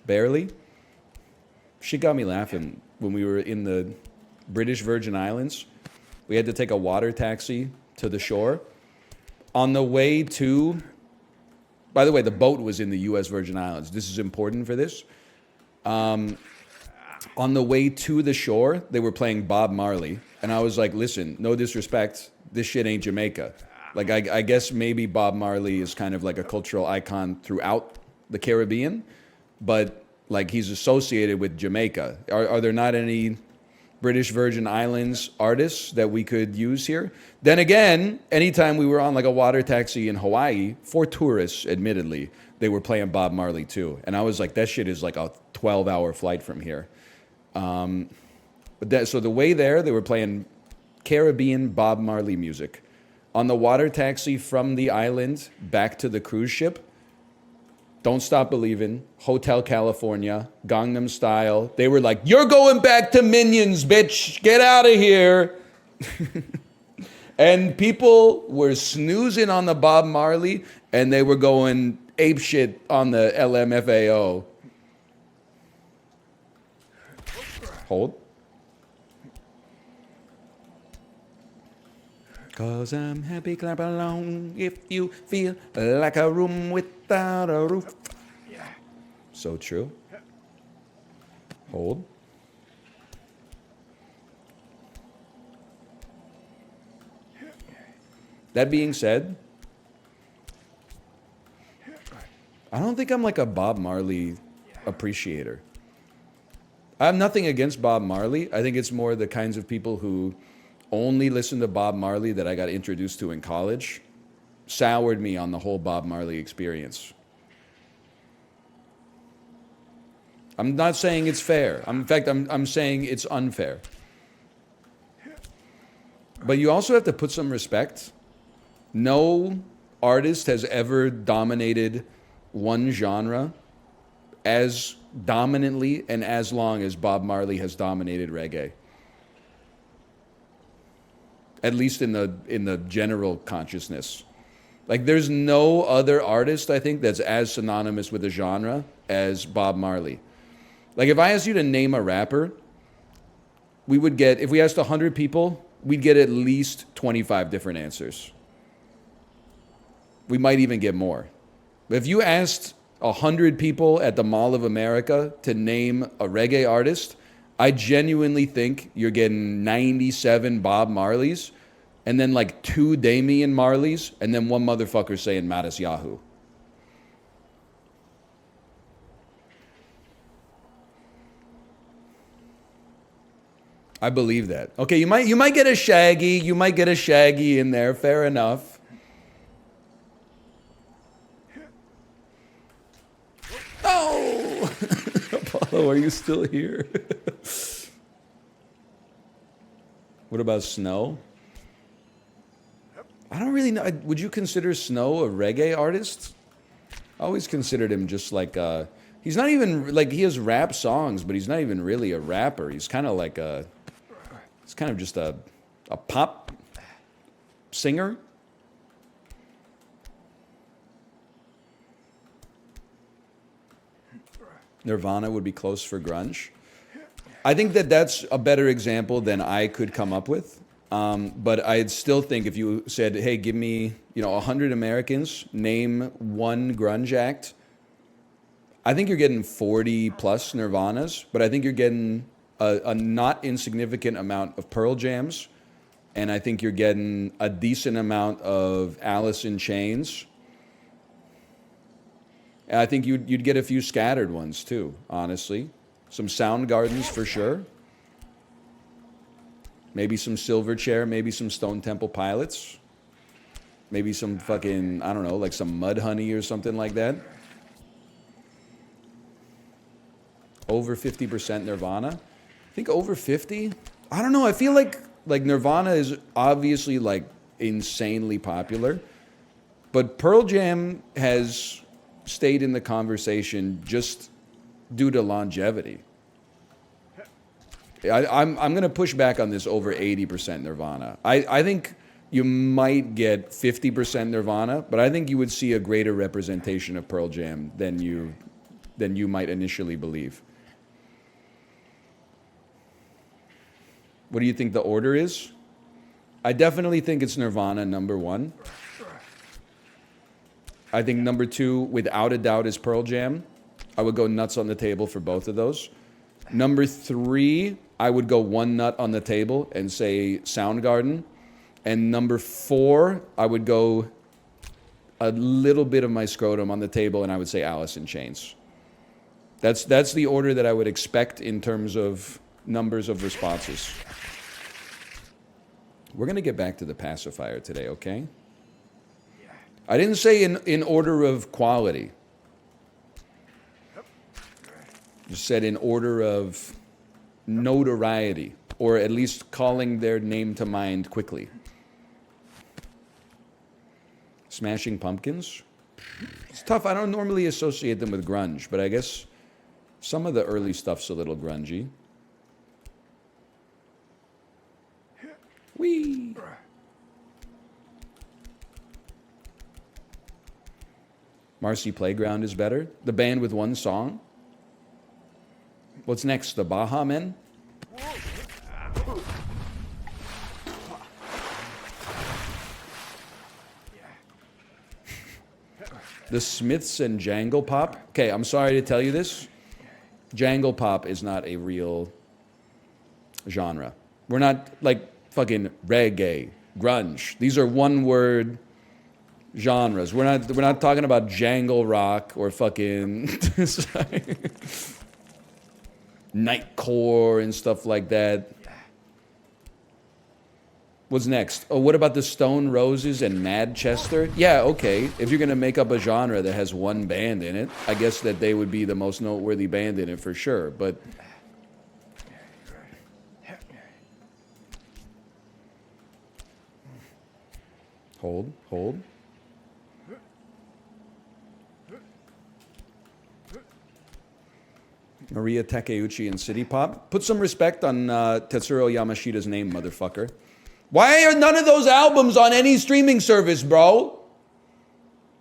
Barely. She got me laughing when we were in the British Virgin Islands. We had to take a water taxi to the shore. On the way to, by the way, the boat was in the U.S. Virgin Islands. This is important for this. On the way to the shore, they were playing Bob Marley. And I was like, listen, no disrespect, this shit ain't Jamaica. Like, I guess maybe Bob Marley is kind of like a cultural icon throughout the Caribbean, but like he's associated with Jamaica. Are there not any British Virgin Islands artists that we could use here? Then again, anytime we were on like a water taxi in Hawaii, for tourists, admittedly, they were playing Bob Marley too. And I was like, that shit is like a 12-hour flight from here. So the way there, they were playing Caribbean Bob Marley music. On the water taxi from the island back to the cruise ship, Don't Stop Believin', Hotel California, Gangnam Style. They were like, you're going back to Minions, bitch. Get out of here. And people were snoozing on the Bob Marley, and they were going apeshit on the LMFAO. Hold. 'Cause I'm happy, clap along if you feel like a room without a roof. So true. Hold. That being said, I don't think I'm like a Bob Marley appreciator. I have nothing against Bob Marley. I think it's more the kinds of people who only listen to Bob Marley that I got introduced to in college soured me on the whole Bob Marley experience. I'm not saying it's fair. In fact, I'm saying it's unfair. But you also have to put some respect. No artist has ever dominated one genre as dominantly and as long as Bob Marley has dominated reggae. At least in the general consciousness. Like there's no other artist, I think, that's as synonymous with a genre as Bob Marley. Like if I asked you to name a rapper, we would get, if we asked 100 people, we'd get at least 25 different answers. We might even get more. But if you asked 100 people at the Mall of America to name a reggae artist, I genuinely think you're getting 97 Bob Marleys, and then like 2 Damian Marleys, and then one motherfucker saying Mattis Yahoo. I believe that. Okay, you might get a Shaggy in there, fair enough. Oh! Apollo, are you still here? What about Snow? I don't really know. Would you consider Snow a reggae artist? I always considered him just like he's not even like, he has rap songs, but he's not even really a rapper. He's kind of like he's kind of just a pop singer. Nirvana would be close for grunge. I think that that's a better example than I could come up with. But I'd still think if you said, hey, give me 100 Americans, name one grunge act, I think you're getting 40 plus Nirvanas, but I think you're getting a not insignificant amount of Pearl Jams, and I think you're getting a decent amount of Alice in Chains. And I think you'd get a few scattered ones too, honestly. Some Soundgardens for sure. Maybe some Silverchair, maybe some Stone Temple Pilots. Maybe some fucking, I don't know, like some Mudhoney or something like that. Over 50% Nirvana. I think over 50. I don't know. I feel like Nirvana is obviously like insanely popular, but Pearl Jam has stayed in the conversation just due to longevity. I'm gonna push back on this over 80% Nirvana. I think you might get 50% Nirvana, but I think you would see a greater representation of Pearl Jam than you might initially believe. What do you think the order is? I definitely think it's Nirvana, number one. I think number two, without a doubt, is Pearl Jam. I would go nuts on the table for both of those. Number three, I would go one nut on the table and say Soundgarden. And number four, I would go a little bit of my scrotum on the table and I would say Alice in Chains. That's the order that I would expect in terms of numbers of responses. We're going to get back to the pacifier today, okay? I didn't say in order of quality. Just said in order of notoriety, or at least calling their name to mind quickly. Smashing Pumpkins? It's tough. I don't normally associate them with grunge, but I guess some of the early stuff's a little grungy. Whee! Marcy Playground is better. The band with one song. What's next? The Baha Men? The Smiths and Jangle Pop? Okay, I'm sorry to tell you this. Jangle Pop is not a real genre. We're not like fucking reggae, grunge. These are one-word genres. We're not talking about jangle rock or fucking nightcore and stuff like that. What's next? Oh, what about the Stone Roses and Manchester? Yeah, okay. If you're going to make up a genre that has one band in it, I guess that they would be the most noteworthy band in it for sure, but hold. Maria Takeuchi and City Pop. Put some respect on Tetsuro Yamashita's name, motherfucker. Why are none of those albums on any streaming service, bro?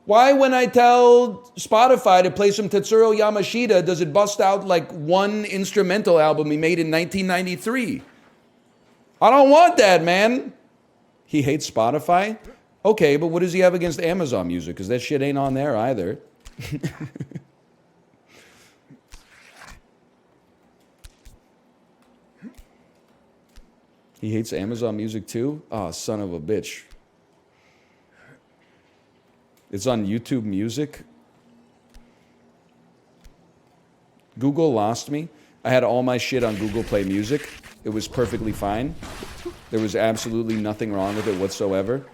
Why, when I tell Spotify to play some Tetsuro Yamashita, does it bust out like one instrumental album he made in 1993? I don't want that, man. He hates Spotify? Okay, but what does he have against Amazon Music? Because that shit ain't on there either. He hates Amazon Music too? Oh, son of a bitch. It's on YouTube Music. Google lost me. I had all my shit on Google Play Music. It was perfectly fine. There was absolutely nothing wrong with it whatsoever.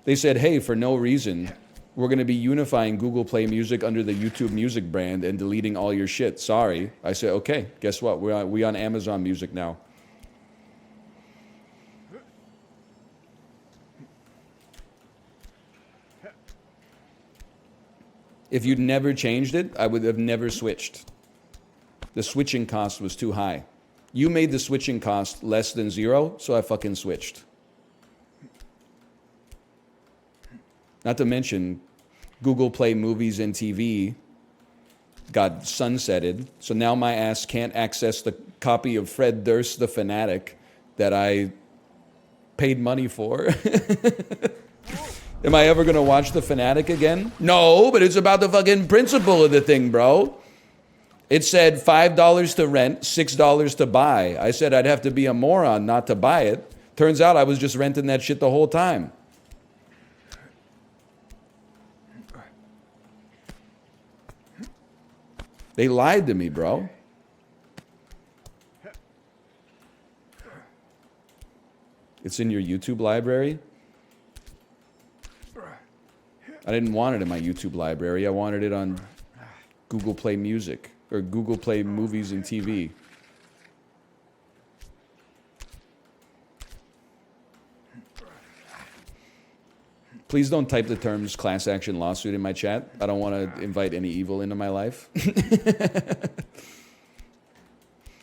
They said, hey, for no reason, we're going to be unifying Google Play Music under the YouTube Music brand and deleting all your shit. Sorry. I said, okay, guess what? We're on Amazon Music now. If you'd never changed it, I would have never switched. The switching cost was too high. You made the switching cost less than zero, so I fucking switched. Not to mention, Google Play Movies and TV got sunsetted, so now my ass can't access the copy of Fred Durst, The Fanatic, that I paid money for. Am I ever going to watch The Fanatic again? No, but it's about the fucking principle of the thing, bro. It said $5 to rent, $6 to buy. I said I'd have to be a moron not to buy it. Turns out I was just renting that shit the whole time. They lied to me, bro. It's in your YouTube library? I didn't want it in my YouTube library. I wanted it on Google Play Music or Google Play Movies and TV. Please don't type the terms class action lawsuit in my chat. I don't want to invite any evil into my life.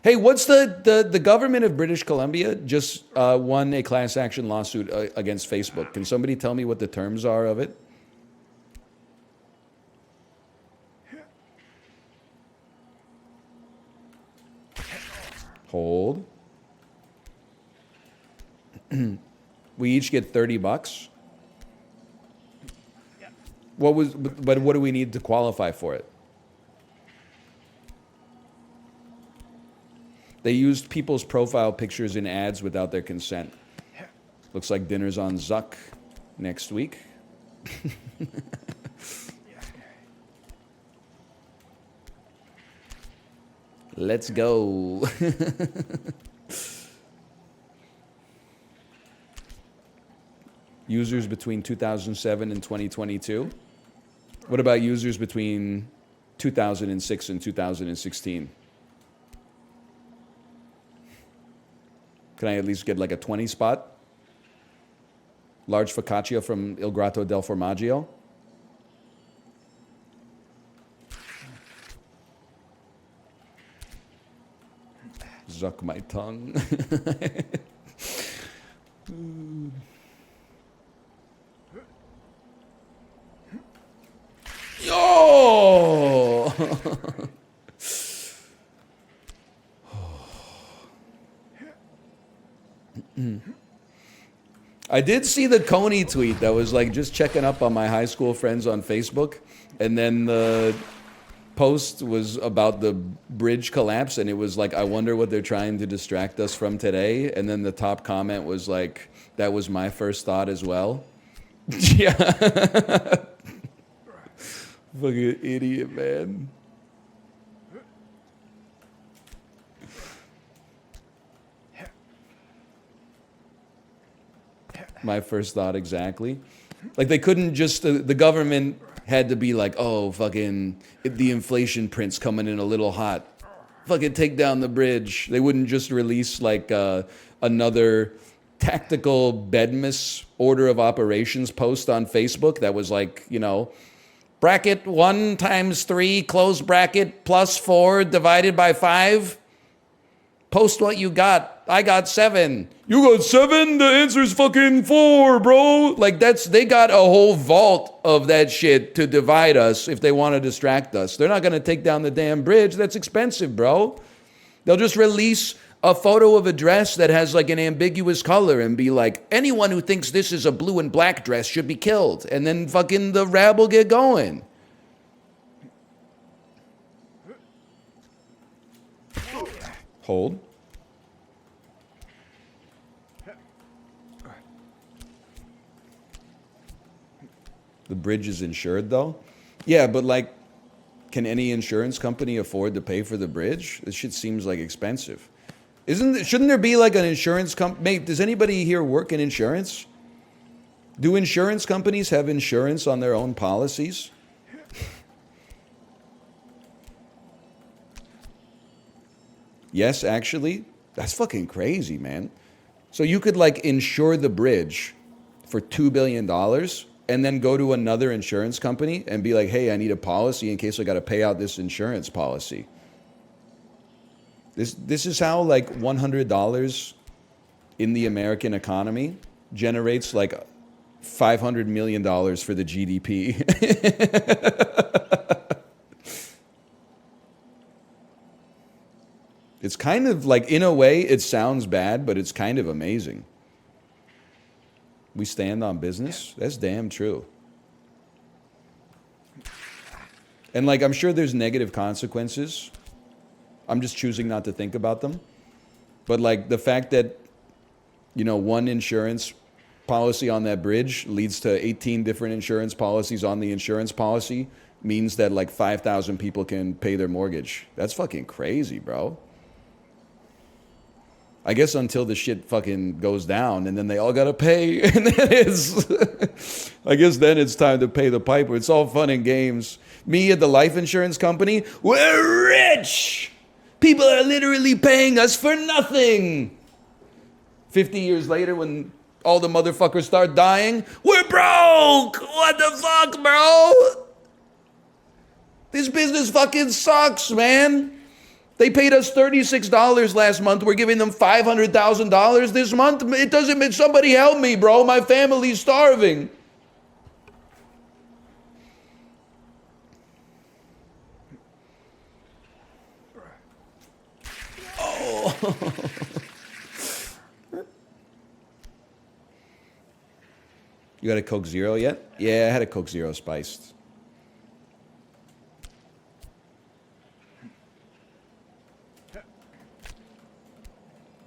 Hey, what's the government of British Columbia just won a class action lawsuit against Facebook. Can somebody tell me what the terms are of it? Hold. We each get $30. But what do we need to qualify for it? They used people's profile pictures in ads without their consent. Looks like dinner's on Zuck next week. Let's go. Users between 2007 and 2022. What about users between 2006 and 2016? Can I at least get like a 20 spot? Large focaccia from Il Grotto del Formaggio. Zuck my tongue. Yo! I did see the Coney tweet that was like just checking up on my high school friends on Facebook, and then the post was about the bridge collapse, and it was like, I wonder what they're trying to distract us from today. And then the top comment was like, that was my first thought as well. Yeah. Fucking idiot, man. My first thought exactly. Like they couldn't just, the government had to be like, oh, fucking, the inflation print's coming in a little hot. Fucking take down the bridge. They wouldn't just release like another tactical Bedmas order of operations post on Facebook that was like, you know, bracket 1 times 3, close bracket, plus 4 divided by 5. Post what you got. I got 7. You got 7? The answer's fucking 4, bro. Like they got a whole vault of that shit to divide us if they want to distract us. They're not going to take down the damn bridge. That's expensive, bro. They'll just release a photo of a dress that has like an ambiguous color and be like, anyone who thinks this is a blue and black dress should be killed. And then fucking the rabble get going. Hold. The bridge is insured though? Yeah, but like, can any insurance company afford to pay for the bridge? This shit seems like expensive. Shouldn't there be like an insurance company? Does anybody here work in insurance? Do insurance companies have insurance on their own policies? Yes, actually. That's fucking crazy, man. So you could like insure the bridge for $2 billion and then go to another insurance company and be like, hey, I need a policy in case I got to pay out this insurance policy. This is how like $100 in the American economy generates like $500 million for the GDP. It's kind of like, in a way, it sounds bad, but it's kind of amazing. We stand on business? That's damn true. And like, I'm sure there's negative consequences. I'm just choosing not to think about them. But like the fact that, you know, one insurance policy on that bridge leads to 18 different insurance policies on the insurance policy means that like 5,000 people can pay their mortgage. That's fucking crazy, bro. I guess until the shit fucking goes down, and then they all gotta pay, and then it's, I guess then it's time to pay the piper. It's all fun and games. Me at the life insurance company, we're rich! People are literally paying us for nothing! 50 years later, when all the motherfuckers start dying, we're broke! What the fuck, bro? This business fucking sucks, man. They paid us $36 last month. We're giving them $500,000 this month. It doesn't mean somebody help me, bro. My family's starving. Oh. You got a Coke Zero yet? Yeah, I had a Coke Zero spiced.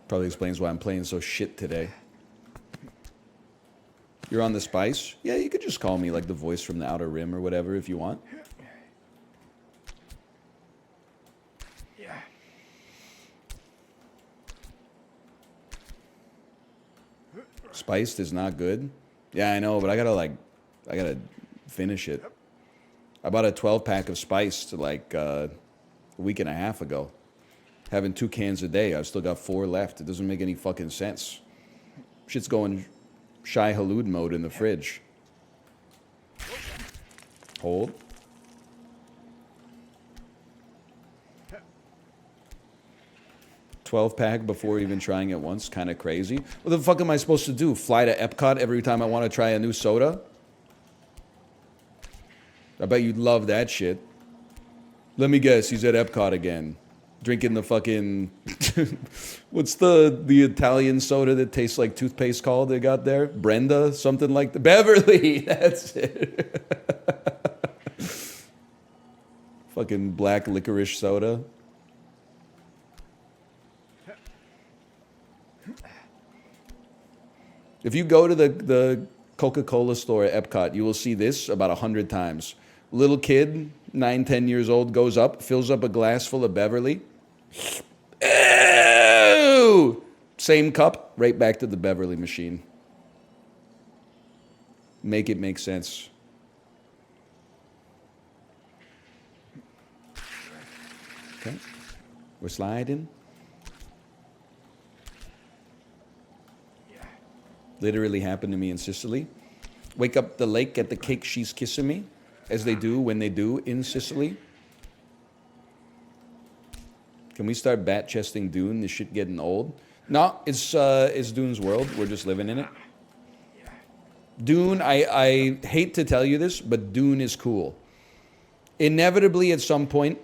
Probably explains why I'm playing so shit today. You're on the spice? Yeah, you could just call me like the voice from the Outer Rim or whatever if you want. Spiced is not good. Yeah, I know, but I gotta finish it. I bought a 12-pack of spiced like a week and a half ago. Having 2 cans a day. I've still got 4 left. It doesn't make any fucking sense. Shit's going Shai Halud mode in the fridge. Hold. $12-pack before even trying it once. Kind of crazy. What the fuck am I supposed to do? Fly to Epcot every time I want to try a new soda? I bet you'd love that shit. Let me guess. He's at Epcot again. Drinking the fucking... What's the Italian soda that tastes like toothpaste called they got there? Brenda? Something like that? Beverly! That's it. Fucking black licorice soda. If you go to the Coca-Cola store at Epcot, you will see this about 100 times. Little kid, 9, 10 years old, goes up, fills up a glass full of Beverly. Ew! Same cup, right back to the Beverly machine. Make it make sense. Okay. We're sliding. Literally happened to me in Sicily. Wake up the lake at the cake she's kissing me, as they do when they do in Sicily. Can we start bat chesting Dune? This shit getting old. No, it's Dune's world. We're just living in it. Dune, I hate to tell you this, but Dune is cool. Inevitably, at some point,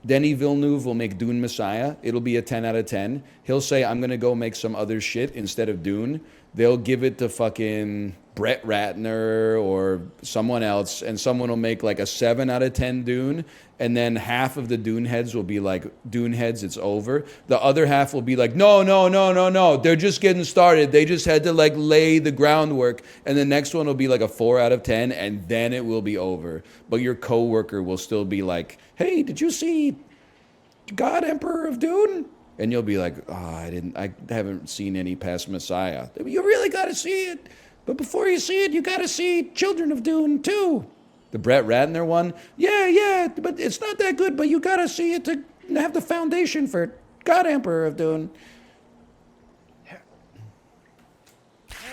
Denis Villeneuve will make Dune Messiah. It'll be a 10 out of 10. He'll say, I'm going to go make some other shit instead of Dune. They'll give it to fucking Brett Ratner or someone else, and someone will make like a 7 out of 10 Dune, and then half of the Dune heads will be like, Dune heads, it's over. The other half will be like, no. They're just getting started. They just had to like lay the groundwork. And the next one will be like a 4 out of 10, and then it will be over. But your coworker will still be like, hey, did you see God Emperor of Dune? And you'll be like, oh, I haven't seen any past Messiah. You really got to see it. But before you see it, you got to see Children of Dune too. The Brett Ratner one? Yeah, but it's not that good, but you got to see it to have the foundation for God Emperor of Dune.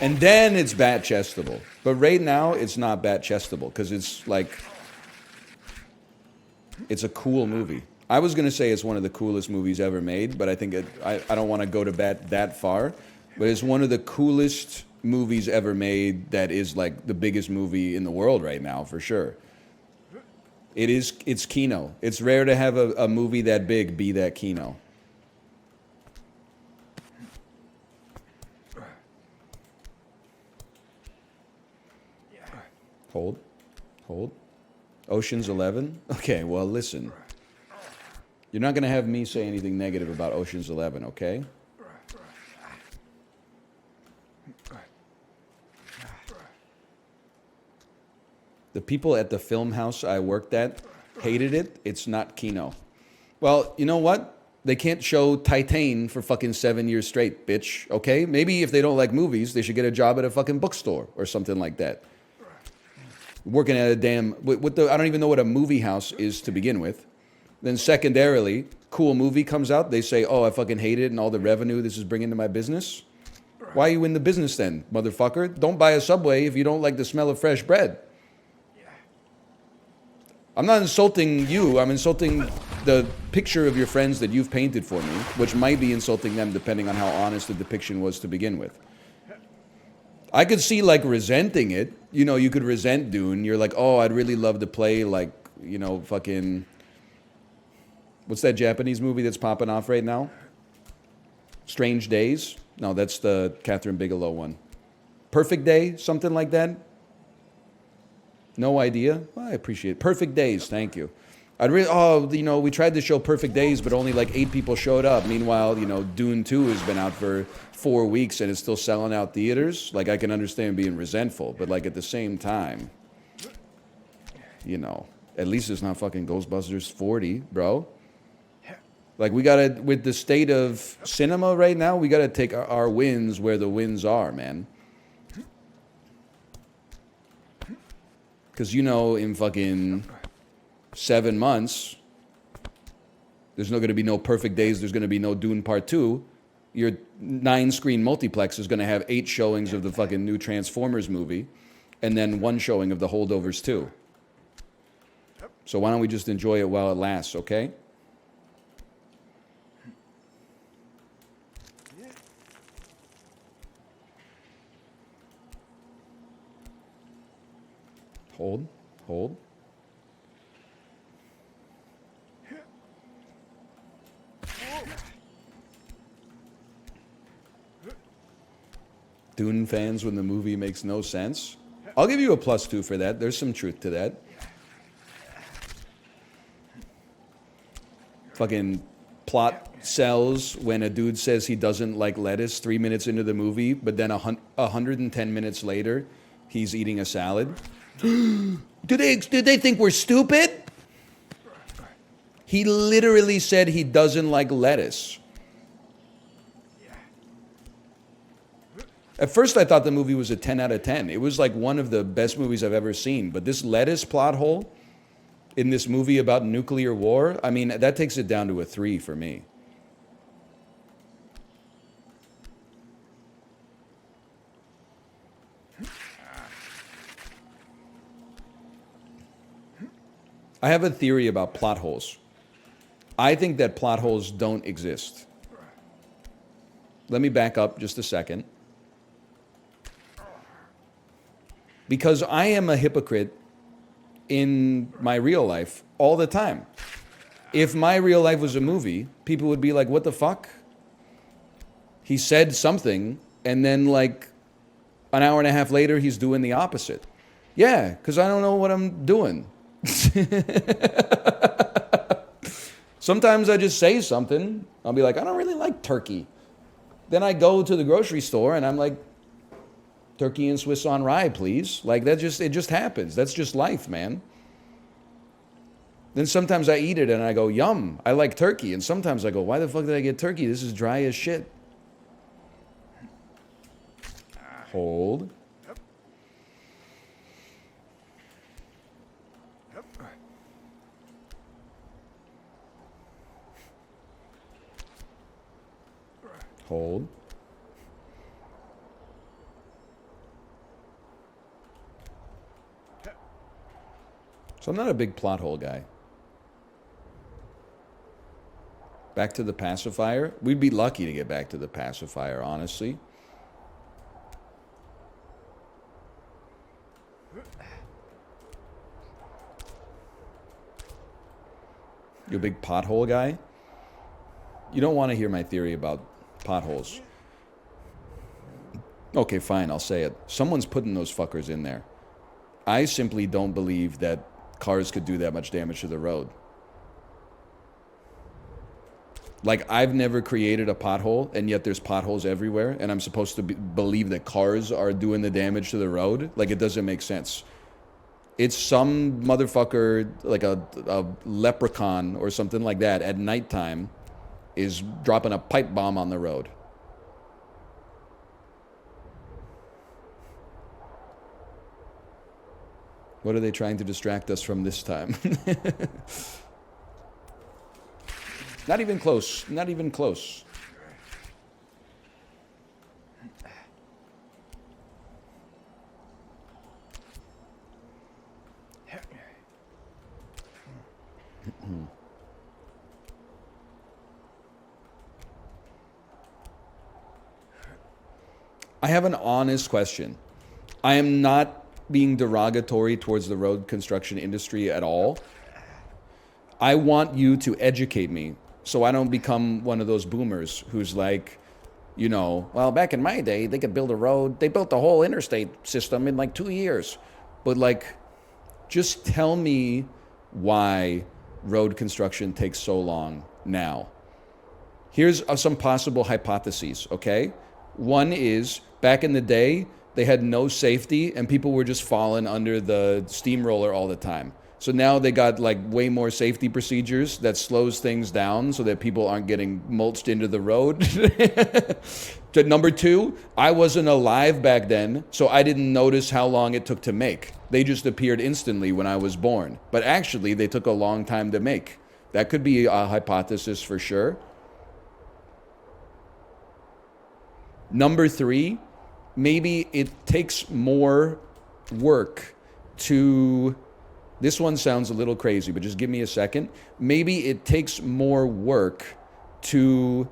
And then it's bat-chestable. But right now, it's not bat-chestable because it's like, it's a cool movie. I was going to say it's one of the coolest movies ever made, but I think I don't want to go to bat that far. But it's one of the coolest movies ever made that is like the biggest movie in the world right now, for sure. It's Kino. It's rare to have a movie that big be that Kino. Hold. Ocean's 11? Okay, well, listen. You're not going to have me say anything negative about Ocean's 11, okay? The people at the film house I worked at hated it. It's not Kino. Well, you know what? They can't show Titan for fucking 7 years straight, bitch. Okay? Maybe if they don't like movies, they should get a job at a fucking bookstore or something like that. Working at a damn... I don't even know what a movie house is to begin with. Then secondarily, cool movie comes out. They say, oh, I fucking hate it and all the revenue this is bringing to my business. Why are you in the business then, motherfucker? Don't buy a Subway if you don't like the smell of fresh bread. I'm not insulting you. I'm insulting the picture of your friends that you've painted for me, which might be insulting them depending on how honest the depiction was to begin with. I could see, like, resenting it. You know, you could resent Dune. You're like, oh, I'd really love to play, like, you know, fucking... What's that Japanese movie that's popping off right now? Strange Days? No, that's the Catherine Bigelow one. Perfect Day? Something like that? No idea? Well, I appreciate it. Perfect Days, thank you. I'd really, oh, you know, we tried to show Perfect Days, but only like 8 people showed up. Meanwhile, you know, Dune 2 has been out for 4 weeks and it's still selling out theaters. Like, I can understand being resentful, but like at the same time, you know, at least it's not fucking Ghostbusters 40, bro. Like, we gotta, with the state of cinema right now, we gotta take our wins where the wins are, man. Because, you know, in fucking 7 months, there's not going to be no Perfect Days. There's going to be no Dune Part 2. Your 9-screen multiplex is going to have 8 showings of the fucking new Transformers movie and then 1 showing of The Holdovers 2. So why don't we just enjoy it while it lasts, okay? Hold, hold. Dune fans when the movie makes no sense. I'll give you a +2 for that. There's some truth to that. Fucking plot sells when a dude says he doesn't like lettuce 3 minutes into the movie, but then 110 minutes later, he's eating a salad. Do they think we're stupid? He literally said he doesn't like lettuce. At first I thought the movie was a 10 out of 10. It was like one of the best movies I've ever seen. But this lettuce plot hole in this movie about nuclear war, I mean, that takes it down to a 3 for me. I have a theory about plot holes. I think that plot holes don't exist. Let me back up just a second. Because I am a hypocrite in my real life all the time. If my real life was a movie, people would be like, what the fuck? He said something, and then like an hour and a half later, he's doing the opposite. Yeah, because I don't know what I'm doing. Sometimes I just say something. I'll be like, I don't really like turkey. Then I go to the grocery store and I'm like, turkey and Swiss on rye, please. Like it just happens. That's just life, man. Then sometimes I eat it and I go, yum, I like turkey. And sometimes I go, why the fuck did I get turkey? This is dry as shit. Hold. Hold. So I'm not a big plot hole guy. Back to the pacifier. We'd be lucky to get back to the pacifier, honestly. You a big pothole guy? You don't want to hear my theory about potholes. Okay, fine, I'll say it. Someone's putting those fuckers in there. I simply don't believe that cars could do that much damage to the road. Like, I've never created a pothole, and yet there's potholes everywhere, and I'm supposed to believe that cars are doing the damage to the road? Like, it doesn't make sense. It's some motherfucker, like a leprechaun or something like that, at nighttime is dropping a pipe bomb on the road. What are they trying to distract us from this time? Not even close. Not even close. I have an honest question. I am not being derogatory towards the road construction industry at all. I want you to educate me so I don't become one of those boomers who's like, you know, well, back in my day, they could build a road. They built the whole interstate system in like 2 years. But like, just tell me why road construction takes so long now. Here's some possible hypotheses, okay? One is, back in the day, they had no safety and people were just falling under the steamroller all the time. So now they got like way more safety procedures that slows things down so that people aren't getting mulched into the road. Number two, I wasn't alive back then, so I didn't notice how long it took to make. They just appeared instantly when I was born. But actually, they took a long time to make. That could be a hypothesis for sure. Number three, maybe it takes more work to... This one sounds a little crazy, but just give me a second. Maybe it takes more work to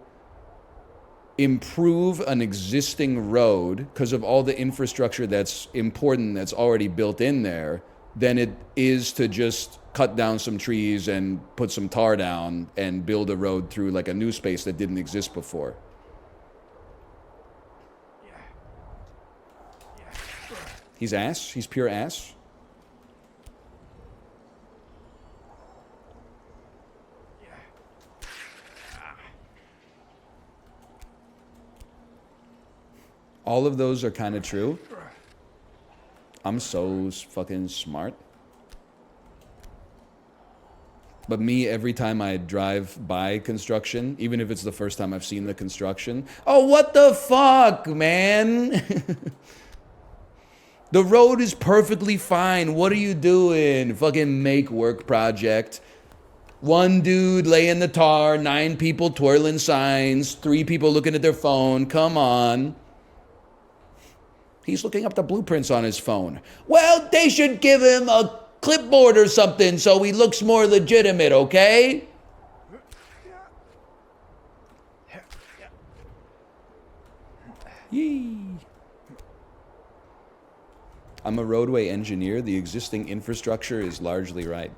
improve an existing road because of all the infrastructure that's important that's already built in there than it is to just cut down some trees and put some tar down and build a road through like a new space that didn't exist before. He's ass. He's pure ass. All of those are kind of true. I'm so fucking smart. But me, every time I drive by construction, even if it's the first time I've seen the construction, oh, what the fuck, man? The road is perfectly fine. What are you doing? Fucking make work project. One dude laying the tar, 9 people twirling signs, 3 people looking at their phone. Come on. He's looking up the blueprints on his phone. Well, they should give him a clipboard or something so he looks more legitimate, okay? Yee. I'm a roadway engineer. The existing infrastructure is largely right.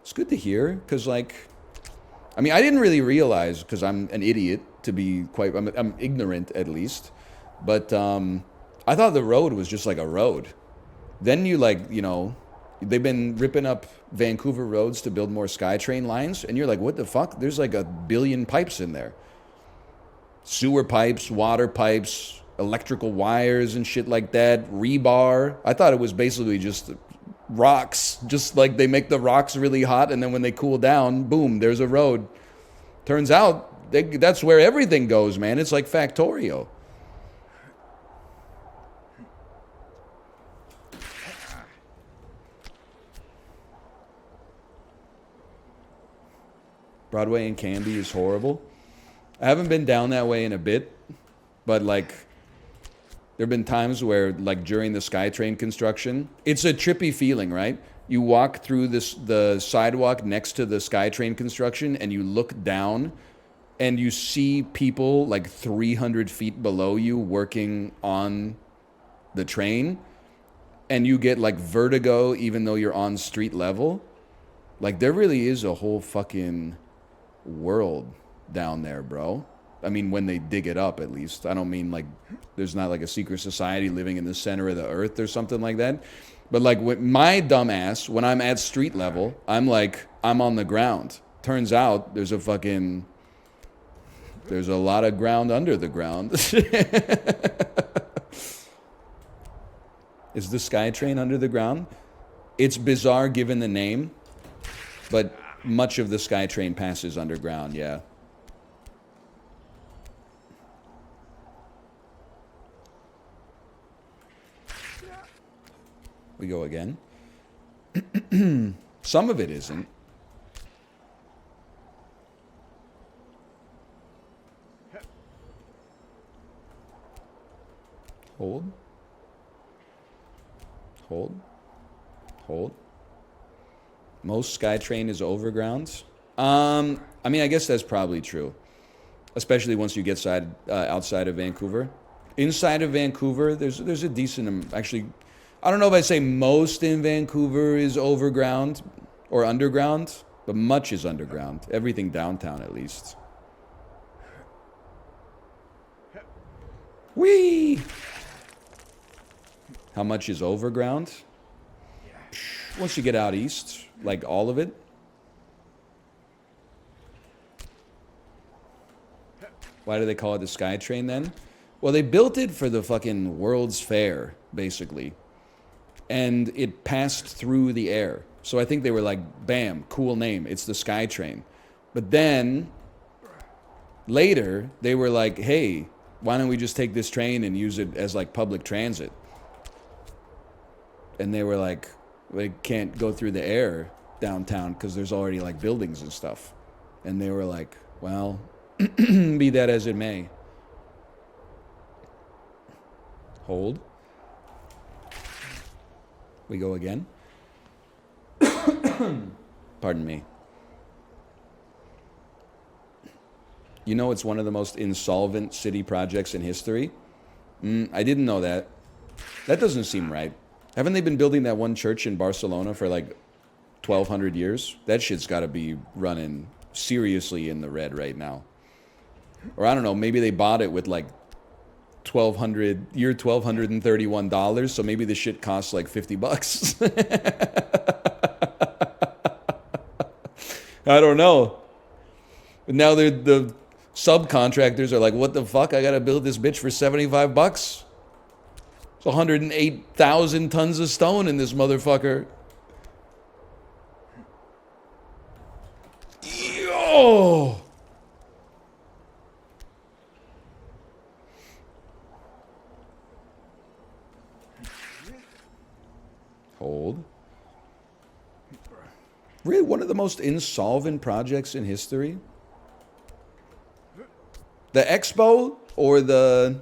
It's good to hear, because, like, I mean, I didn't really realize, because I'm an idiot, to be quite, I'm ignorant at least, but I thought the road was just like a road. Then you, like, you know, they've been ripping up Vancouver roads to build more SkyTrain lines, and you're like, what the fuck? There's like 1 billion pipes in there. Sewer pipes, water pipes, electrical wires and shit like that, rebar. I thought it was basically just rocks, just like they make the rocks really hot, and then when they cool down, boom, there's a road. Turns out that's where everything goes, man. It's like Factorio. Broadway and Canby is horrible. I haven't been down that way in a bit, but like there have been times where, like, during the SkyTrain construction, it's a trippy feeling, right? You walk through the sidewalk next to the SkyTrain construction and you look down and you see people like 300 feet below you working on the train, and you get like vertigo even though you're on street level. Like, there really is a whole fucking world down there, bro. I mean, when they dig it up, at least. I don't mean like there's not like a secret society living in the center of the earth or something like that. But like with my dumb ass, when I'm at street level, I'm like, I'm on the ground. Turns out there's a lot of ground under the ground. Is the SkyTrain under the ground? It's bizarre given the name, but much of the SkyTrain passes underground, yeah. We go again. Some of it isn't. Hold. Hold. Hold. Most SkyTrain is overground. I mean, I guess that's probably true. Especially once you get outside of Vancouver. Inside of Vancouver, there's a decent... Actually, I don't know if I say most in Vancouver is overground or underground, but much is underground. Everything downtown, at least. Whee! How much is overground? Once you get out east, like all of it. Why do they call it the SkyTrain then? Well, they built it for the fucking World's Fair, basically. And it passed through the air. So I think they were like, bam, cool name. It's the SkyTrain. But then, later, they were like, hey, why don't we just take this train and use it as like public transit? And they were like, they can't go through the air downtown because there's already like buildings and stuff. And they were like, well, be that as it may. Hold. We go again. Pardon me. You know it's one of the most insolvent city projects in history? I didn't know that. That doesn't seem right. Haven't they been building that one church in Barcelona for like 1,200 years? That shit's got to be running seriously in the red right now. Or I don't know, maybe they bought it with like $1,231, so maybe the shit costs like $50. I don't know. But now the subcontractors are like, what the fuck? I gotta build this bitch for $75? It's 108,000 tons of stone in this motherfucker. Yo! Hold. Really, one of the most insolvent projects in history? The Expo or the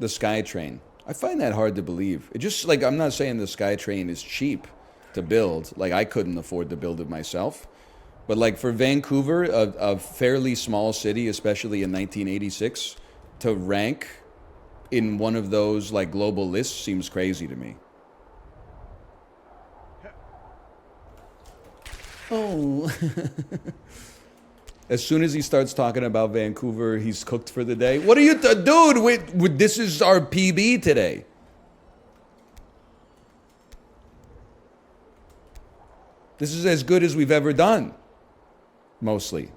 SkyTrain? I find that hard to believe. It just, like, I'm not saying the SkyTrain is cheap to build. Like, I couldn't afford to build it myself. But, like, for Vancouver, a fairly small city, especially in 1986, to rank in one of those, like, global lists seems crazy to me. Oh. As soon as he starts talking about Vancouver, he's cooked for the day. What are you... Dude, this is our PB today. This is as good as we've ever done. Mostly.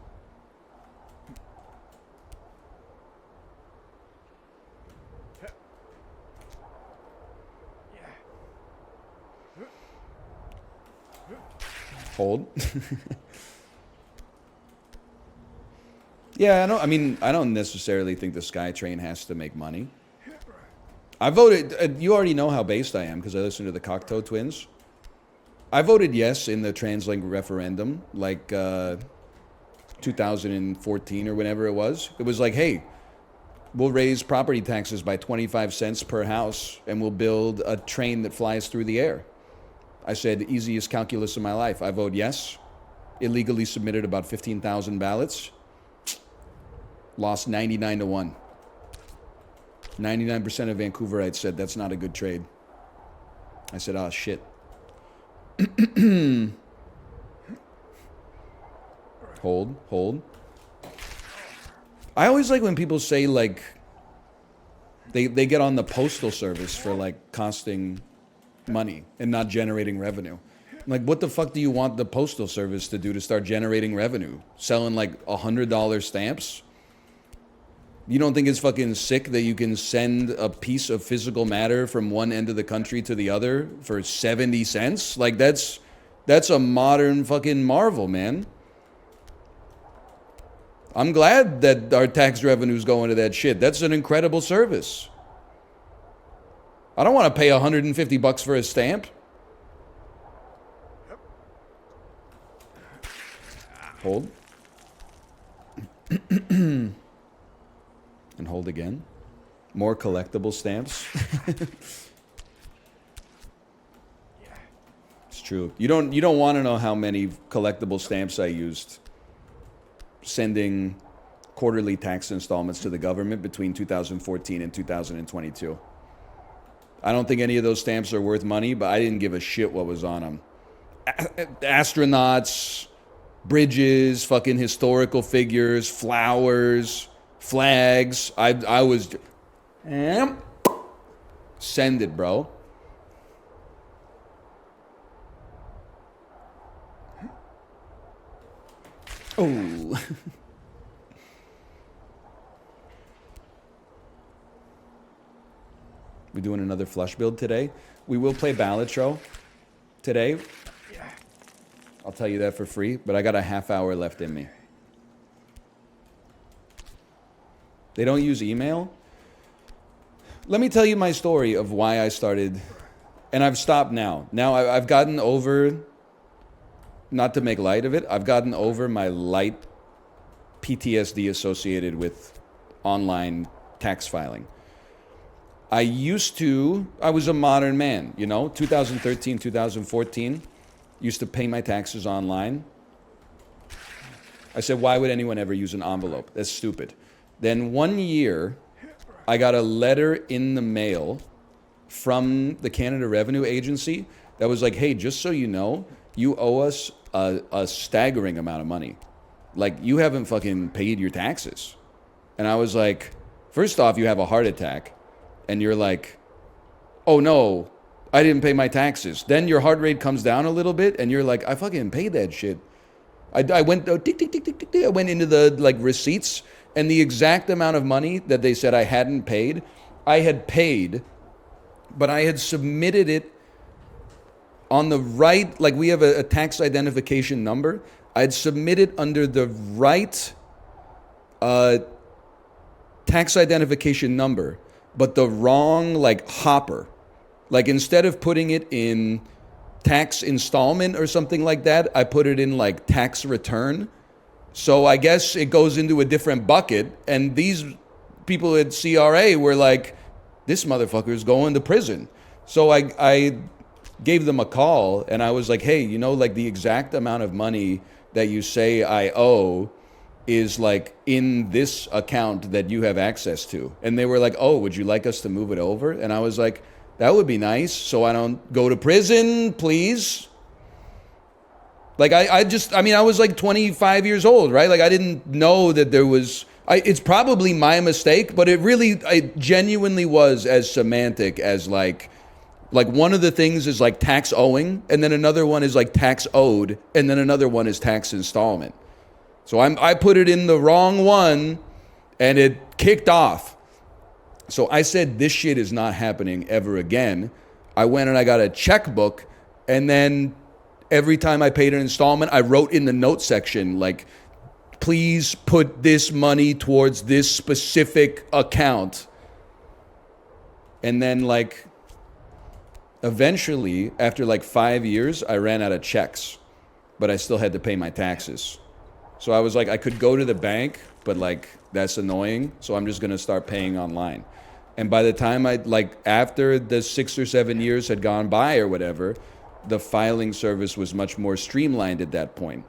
Hold. Yeah, I don't necessarily think the SkyTrain has to make money. I voted, you already know how based I am because I listened to the Cocteau Twins. I voted yes in the TransLink referendum, like 2014 or whenever it was. It was like, hey, we'll raise property taxes by 25 cents per house and we'll build a train that flies through the air. I said, easiest calculus of my life. I vote yes. Illegally submitted about 15,000 ballots. Lost 99-1. 99% of Vancouverites said that's not a good trade. I said, oh, shit. Hold. I always like when people say, like, they get on the postal service for, like, costing money and not generating revenue. Like, what the fuck do you want the postal service to do to start generating revenue? Selling, like, $100 stamps? You don't think it's fucking sick that you can send a piece of physical matter from one end of the country to the other for 70 cents? Like, that's a modern fucking marvel, man. I'm glad that our tax revenues go into that shit. That's an incredible service. I don't want to pay 150 bucks for a stamp. Hold. And hold again. More collectible stamps. It's true. You don't want to know how many collectible stamps I used sending quarterly tax installments to the government between 2014 and 2022. I don't think any of those stamps are worth money, but I didn't give a shit what was on them. Astronauts, bridges, fucking historical figures, flowers, flags. I was... Send it, bro. Oh. We're doing another flush build today. We will play Balatro today. I'll tell you that for free, but I got a half hour left in me. They don't use email? Let me tell you my story of why I started, and I've stopped now. Now I've gotten over, not to make light of it, I've gotten over my light PTSD associated with online tax filing. I was a modern man, you know, 2013, 2014, used to pay my taxes online. I said, why would anyone ever use an envelope? That's stupid. Then 1 year, I got a letter in the mail from the Canada Revenue Agency that was like, hey, just so you know, you owe us a staggering amount of money. Like, you haven't fucking paid your taxes. And I was like, first off, you have a heart attack. And you're like, oh no, I didn't pay my taxes. Then your heart rate comes down a little bit, and you're like, I fucking paid that shit. I went tick, tick, tick, tick, tick, tick. I went into the like receipts, and the exact amount of money that they said I hadn't paid, I had paid, but I had submitted it on the right, like we have a tax identification number. I'd submitted under the right tax identification number, but the wrong like hopper. Like instead of putting it in tax installment or something like that, I put it in like tax return. So I guess it goes into a different bucket, and these people at CRA were like, this motherfucker's going to prison. So I gave them a call, and I was like, hey, you know, like the exact amount of money that you say I owe is like in this account that you have access to. And they were like, oh, would you like us to move it over? And I was like, that would be nice, so I don't go to prison, please. Like I was like 25 years old, right? Like I didn't know that there was, it's probably my mistake, but it genuinely was as semantic as like one of the things is like tax owing, and then another one is like tax owed, and then another one is tax installment. So I put it in the wrong one, and it kicked off. So I said, this shit is not happening ever again. I went and I got a checkbook, and then every time I paid an installment, I wrote in the note section, like, please put this money towards this specific account. And then, like, eventually, after like 5 years, I ran out of checks, but I still had to pay my taxes. So I was like, I could go to the bank, but like, that's annoying. So I'm just going to start paying online. And by the time after the 6 or 7 years had gone by or whatever, the filing service was much more streamlined at that point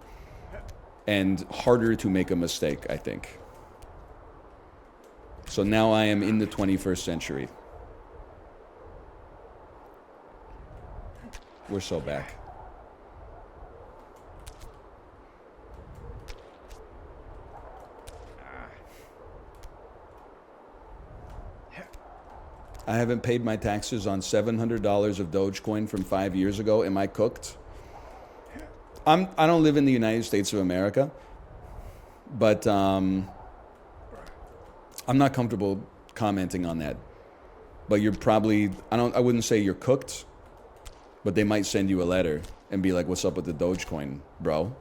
and harder to make a mistake, I think. So now I am in the 21st century. We're so back. I haven't paid my taxes on $700 of Dogecoin from 5 years ago. Am I cooked? I don't live in the United States of America, but I'm not comfortable commenting on that. But you're probably, I wouldn't say you're cooked, but they might send you a letter and be like, what's up with the Dogecoin, bro?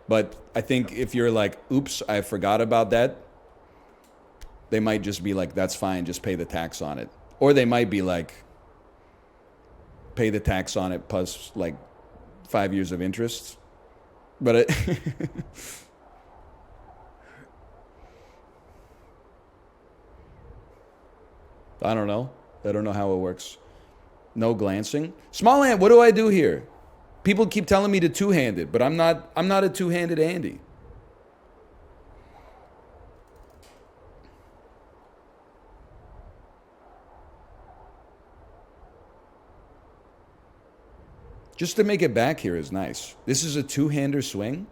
But I think if you're like, oops, I forgot about that, They might just be like, that's fine, just pay the tax on it. Or they might be like, pay the tax on it plus like 5 years of interest. But it I don't know. I don't know how it works. No glancing. Small ant, what do I do here? People keep telling me to two-handed, but I'm not a two-handed Andy. Just to make it back here is nice. This is a two-hander swing.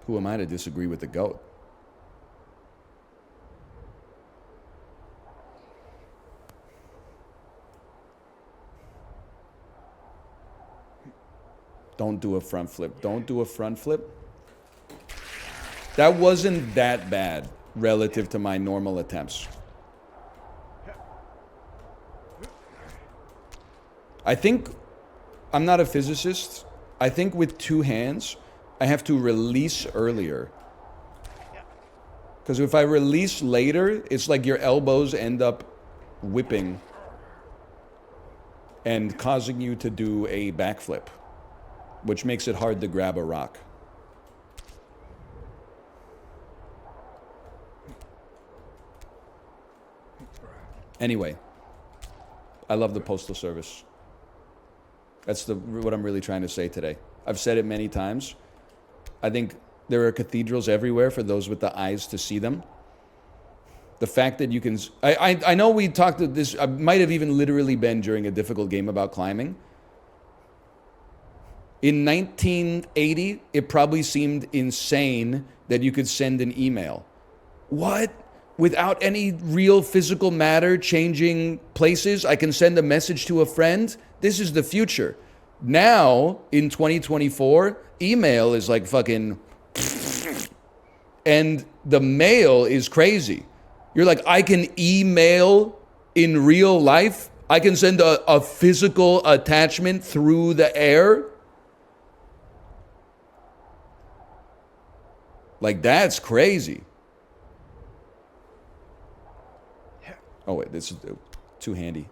Who am I to disagree with the GOAT? Don't do a front flip. Don't do a front flip. That wasn't that bad relative to my normal attempts. I think, I'm not a physicist. I think with two hands, I have to release earlier. Because if I release later, it's like your elbows end up whipping and causing you to do a backflip, which makes it hard to grab a rock. Anyway, I love the Postal Service. That's what I'm really trying to say today. I've said it many times. I think there are cathedrals everywhere for those with the eyes to see them. The fact that you can... I know we talked to this... I might have even literally been during a difficult game about climbing. In 1980, it probably seemed insane that you could send an email. What? Without any real physical matter changing places, I can send a message to a friend? This is the future. Now, in 2024, email is like fucking... And the mail is crazy. You're like, I can email in real life? I can send a physical attachment through the air? Like, that's crazy. Oh, wait, this is too handy.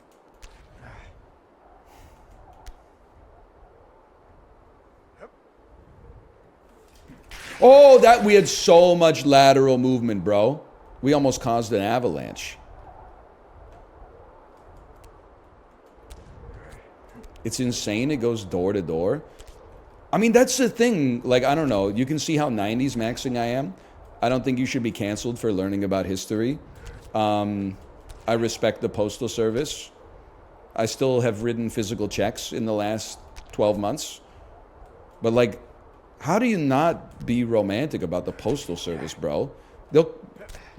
Oh, that we had so much lateral movement, bro. We almost caused an avalanche. It's insane. It goes door to door. I mean, that's the thing. Like, I don't know. You can see how 90s maxing I am. I don't think you should be canceled for learning about history. I respect the Postal Service. I still have written physical checks in the last 12 months. But, like, how do you not be romantic about the Postal Service, bro? They'll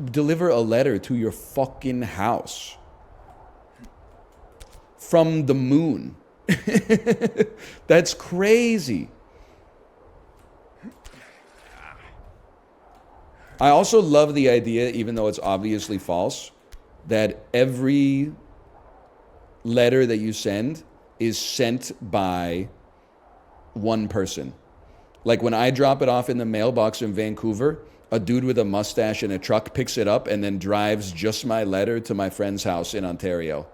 deliver a letter to your fucking house. From the moon. That's crazy. I also love the idea, even though it's obviously false, that every letter that you send is sent by one person. Like when I drop it off in the mailbox in Vancouver, a dude with a mustache and a truck picks it up and then drives just my letter to my friend's house in Ontario.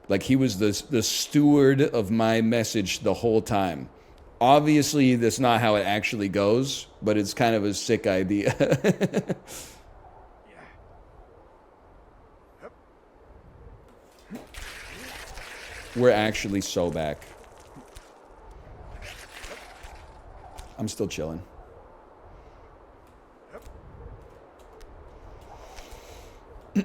Like he was the steward of my message the whole time. Obviously, that's not how it actually goes, but it's kind of a sick idea. We're actually so back. I'm still chilling. Hey,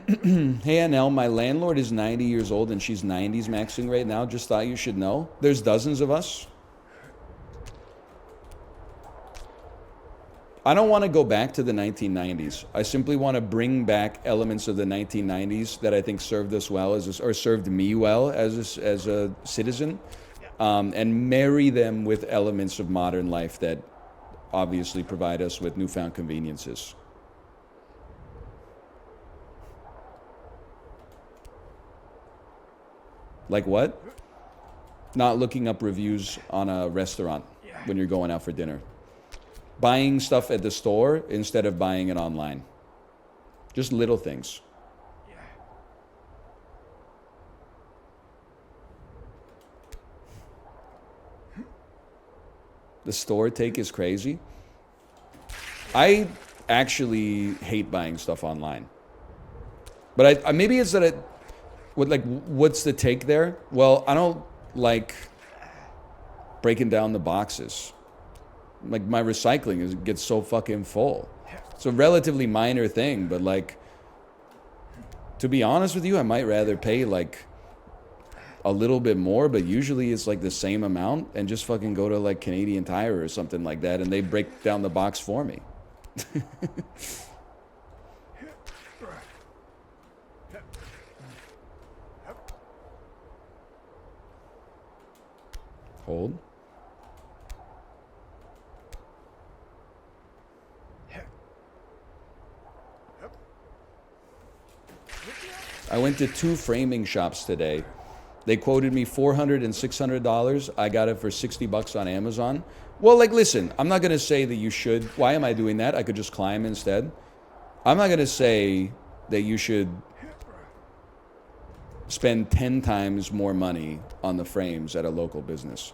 NL, my landlord is 90 years old and she's 90s maxing right now. Just thought you should know. There's dozens of us. I don't want to go back to the 1990s. I simply want to bring back elements of the 1990s that I think served us well, or served me well as a citizen, and marry them with elements of modern life that obviously provide us with newfound conveniences. Like what? Not looking up reviews on a restaurant when you're going out for dinner. buying stuff at the store instead of buying it online. Just little things. The store take is crazy. I actually hate buying stuff online. But I maybe it's that it, what's the take there? Well, I don't like breaking down the boxes. Like, my recycling gets so fucking full. It's a relatively minor thing, but like, to be honest with you, I might rather pay like a little bit more, but usually it's like the same amount, and just fucking go to like Canadian Tire or something like that, and they break down the box for me. Hold. I went to 2 framing shops today. They quoted me $400 and $600. I got it for $60 on Amazon. Well, like, listen, I'm not going to say that you should. Why am I doing that? I could just climb instead. I'm not going to say that you should spend 10 times more money on the frames at a local business.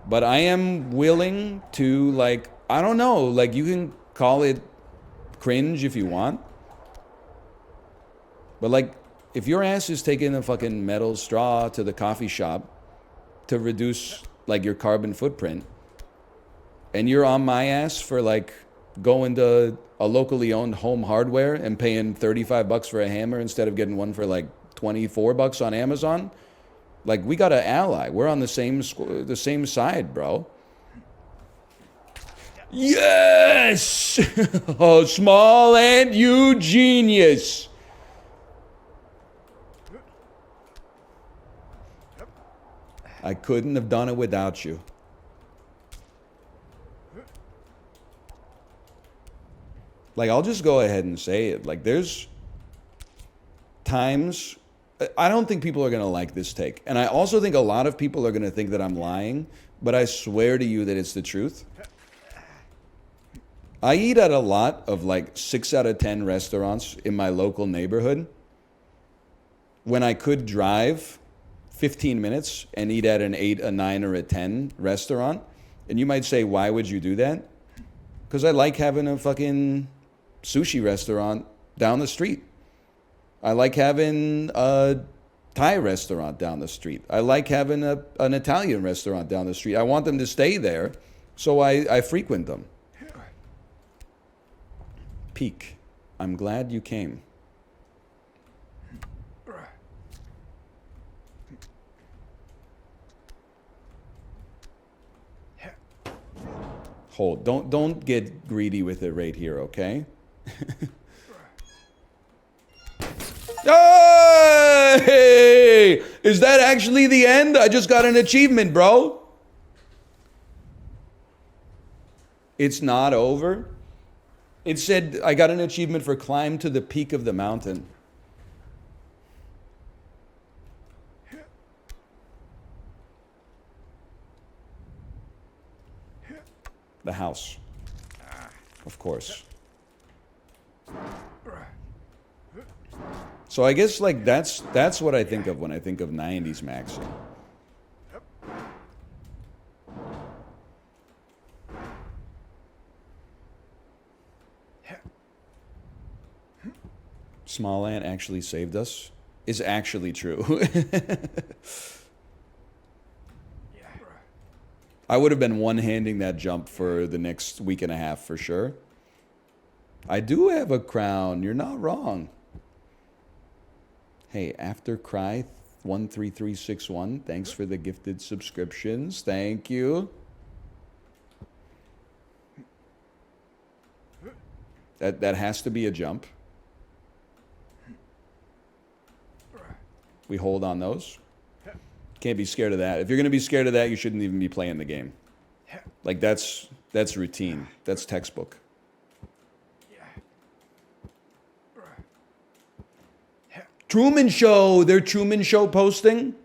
But I am willing to, like, I don't know, like, you can call it cringe if you want. But, like, if your ass is taking a fucking metal straw to the coffee shop to reduce, like, your carbon footprint, and you're on my ass for, like, going to a locally owned Home Hardware and paying $35 for a hammer instead of getting one for, like, $24 on Amazon, like, we got an ally. We're on the same side, bro. Yes! Oh, small and you genius. I couldn't have done it without you. Like, I'll just go ahead and say it. Like, there's times, I don't think people are going to like this take. And I also think a lot of people are going to think that I'm lying, but I swear to you that it's the truth. I eat at a lot of, like, 6 out of 10 restaurants in my local neighborhood when I could drive 15 minutes and eat at an 8, a 9, or a 10 restaurant. And you might say, why would you do that? Because I like having a fucking sushi restaurant down the street. I like having a Thai restaurant down the street. I like having an Italian restaurant down the street. I want them to stay there, so I frequent them. Peak. I'm glad you came. Hold. Don't get greedy with it right here, okay? Hey! Is that actually the end? I just got an achievement, bro. It's not over. It said I got an achievement for climb to the peak of the mountain. The house. Of course. So I guess, like, that's what I think of when I think of 90s maxing. Small Ant actually saved us is actually true. I would have been one-handing that jump for the next week and a half for sure. I do have a crown. You're not wrong. Hey, After Cry 13361, thanks for the gifted subscriptions. Thank you. That has to be a jump. We hold on those. Can't be scared of that. If you're going to be scared of that, you shouldn't even be playing the game. Like, that's routine. That's textbook. Truman Show. They're Truman Show posting.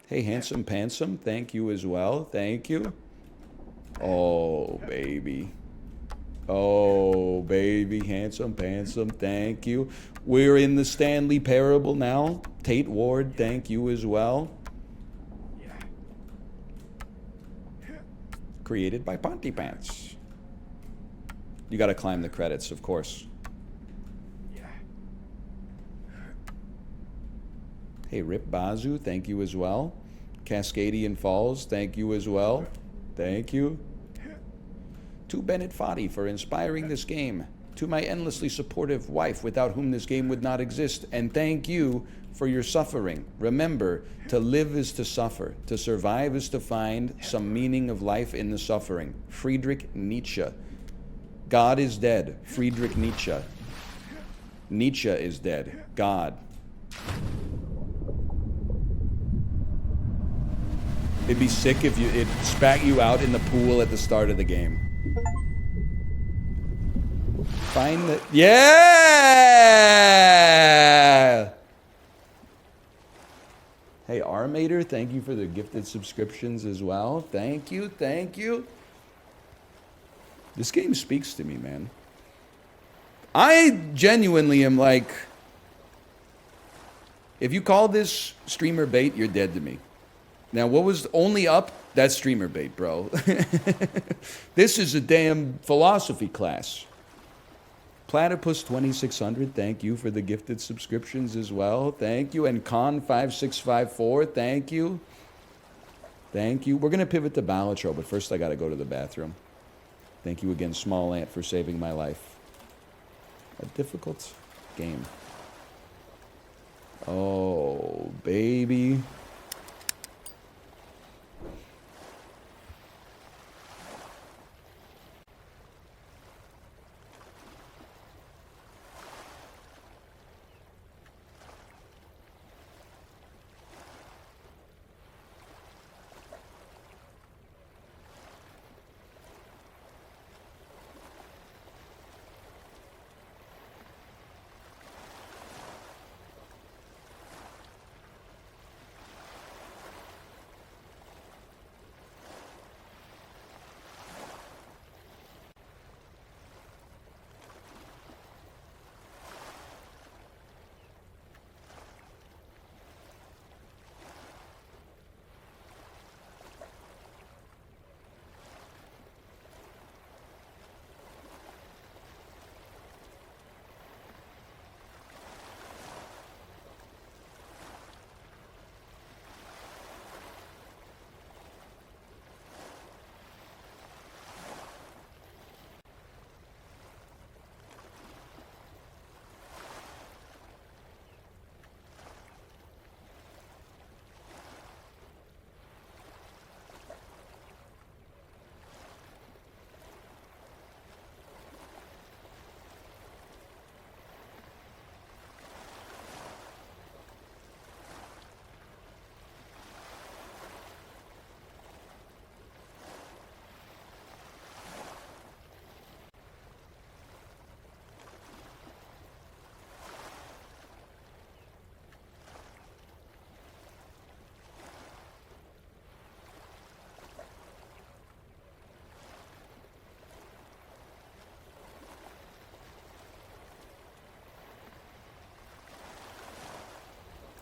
Hey, Handsome Pansome. Thank you as well. Thank you. Oh, baby. Oh, baby, handsome, handsome, thank you. We're in the Stanley Parable now. Tate Ward, thank you as well. Created by Pontypants. You gotta climb the credits, of course. Hey, Rip Bazu, thank you as well. Cascadian Falls, thank you as well. Thank you. To Bennett Foddy for inspiring this game. To my endlessly supportive wife, without whom this game would not exist. And thank you for your suffering. Remember, to live is to suffer. To survive is to find some meaning of life in the suffering. Friedrich Nietzsche. God is dead. Friedrich Nietzsche. Nietzsche is dead. God. It'd be sick if it spat you out in the pool at the start of the game. Find the... Yeah! Hey, Armator, thank you for the gifted subscriptions as well. Thank you, thank you. This game speaks to me, man. I genuinely am like... If you call this streamer bait, you're dead to me. Now, what was only up? That's streamer bait, bro. This is a damn philosophy class. Platypus 2600, thank you for the gifted subscriptions as well. Thank you. And Con5654, thank you. Thank you. We're going to pivot to Balatro, but first I got to go to the bathroom. Thank you again, Small Ant, for saving my life. A difficult game. Oh, baby.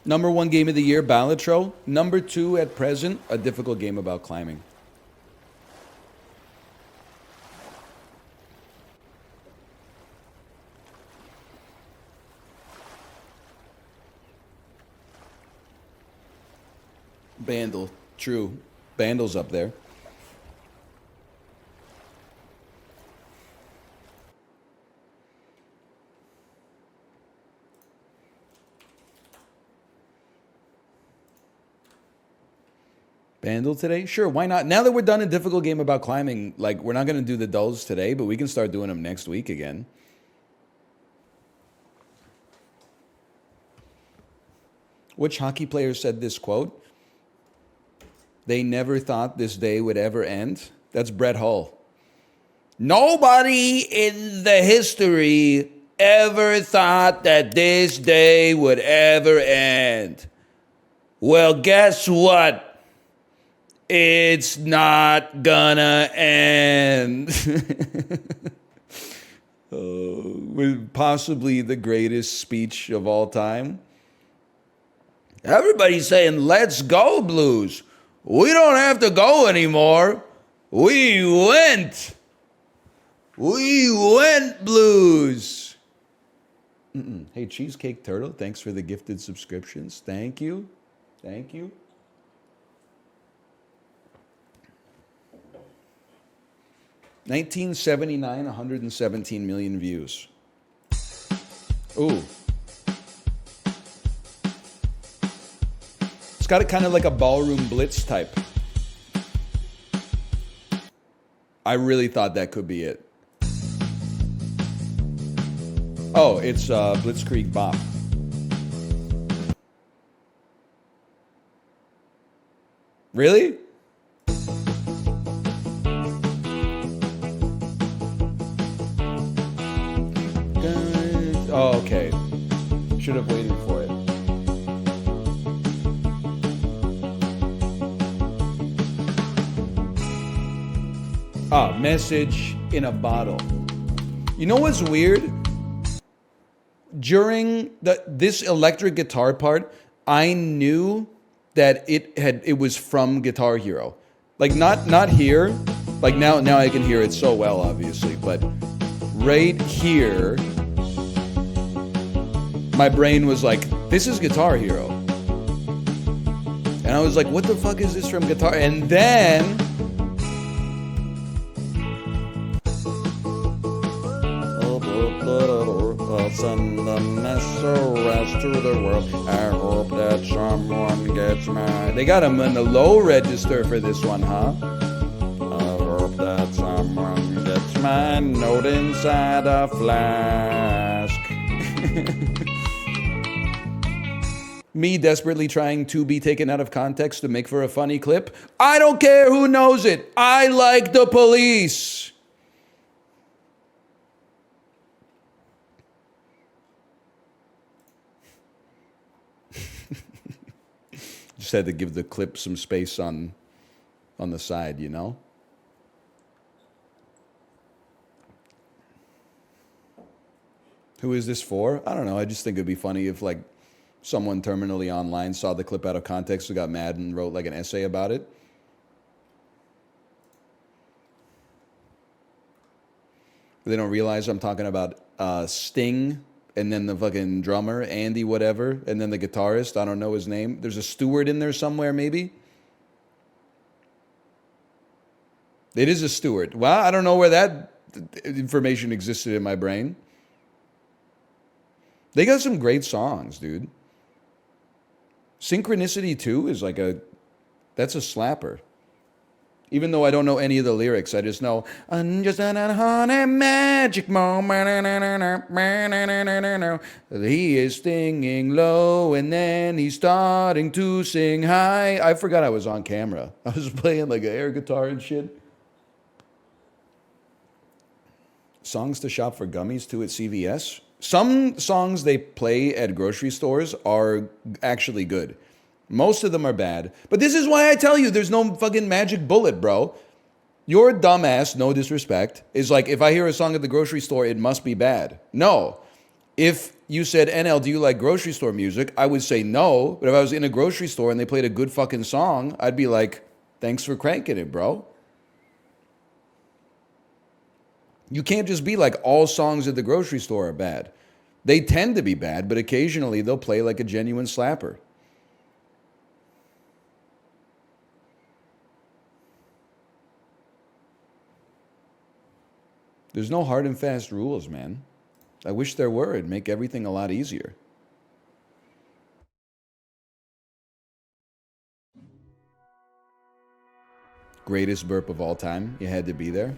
Number 1 game of the year, Balatro. Number 2 at present, a difficult game about climbing. Bandle, true. Bandle's up there. Bandle today? Sure, why not? Now that we're done a difficult game about climbing, like, we're not going to do the dulls today, but we can start doing them next week again. Which hockey player said this quote? They never thought this day would ever end. That's Brett Hull. Nobody in the history ever thought that this day would ever end. Well, guess what? It's not gonna end. With possibly the greatest speech of all time. Everybody's saying, let's go, Blues. We don't have to go anymore. We went. We went, Blues. Hey, Cheesecake Turtle, thanks for the gifted subscriptions. Thank you. Thank you. $1979, 117 million views. Ooh. It's got a kind of like a ballroom blitz type. I really thought that could be it. Oh, it's Blitzkrieg Bop. Really? Oh, okay. Should have waited for it. Ah, message in a bottle. You know what's weird? During this electric guitar part, I knew that it was from Guitar Hero. Like not here. Like now I can hear it so well, obviously, but right here, my brain was like, this is Guitar Hero. And I was like, what the fuck is this from Guitar? And then send a message to the world. I hope that someone gets mine. They got him in the low register for this one, huh? I hope that someone gets my note inside a flask. Me desperately trying to be taken out of context to make for a funny clip. I don't care who knows it. I like the police. Just had to give the clip some space on the side, you know? Who is this for? I don't know. I just think it'd be funny if like someone terminally online saw the clip out of context and got mad and wrote like an essay about it. They don't realize I'm talking about Sting, and then the fucking drummer, Andy whatever, and then the guitarist, I don't know his name. There's a Stewart in there somewhere, maybe? It is a Stewart. Well, I don't know where that information existed in my brain. They got some great songs, dude. Synchronicity 2 is like that's a slapper. Even though I don't know any of the lyrics, I just know, I'm just on a magic moment. He is singing low and then he's starting to sing high. I forgot I was on camera. I was playing like an air guitar and shit. Songs to shop for gummies too at CVS. Some songs they play at grocery stores are actually good. Most of them are bad. But this is why I tell you there's no fucking magic bullet, bro. Your dumbass, no disrespect, is like, if I hear a song at the grocery store, it must be bad. No. If you said, NL, do you like grocery store music? I would say no. But if I was in a grocery store and they played a good fucking song, I'd be like, thanks for cranking it, bro. You can't just be like, all songs at the grocery store are bad. They tend to be bad, but occasionally they'll play like a genuine slapper. There's no hard and fast rules, man. I wish there were. It'd make everything a lot easier. Greatest burp of all time. You had to be there.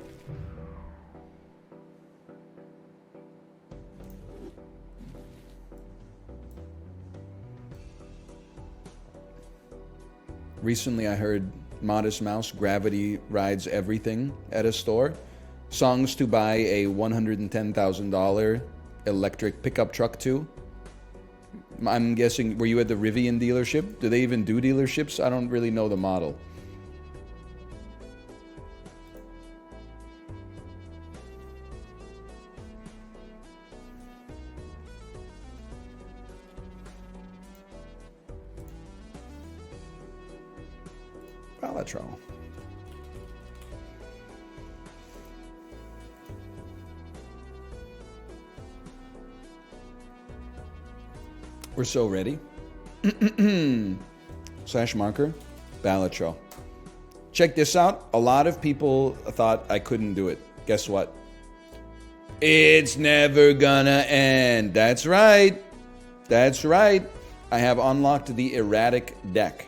Recently I heard Modest Mouse Gravity Rides Everything at a store. Songs to buy a $110,000 electric pickup truck to. I'm guessing, were you at the Rivian dealership? Do they even do dealerships? I don't really know the model. Balatro. We're so ready. Slash marker, Balatro. Check this out. A lot of people thought I couldn't do it. Guess what? It's never gonna end. That's right. That's right. I have unlocked the erratic deck.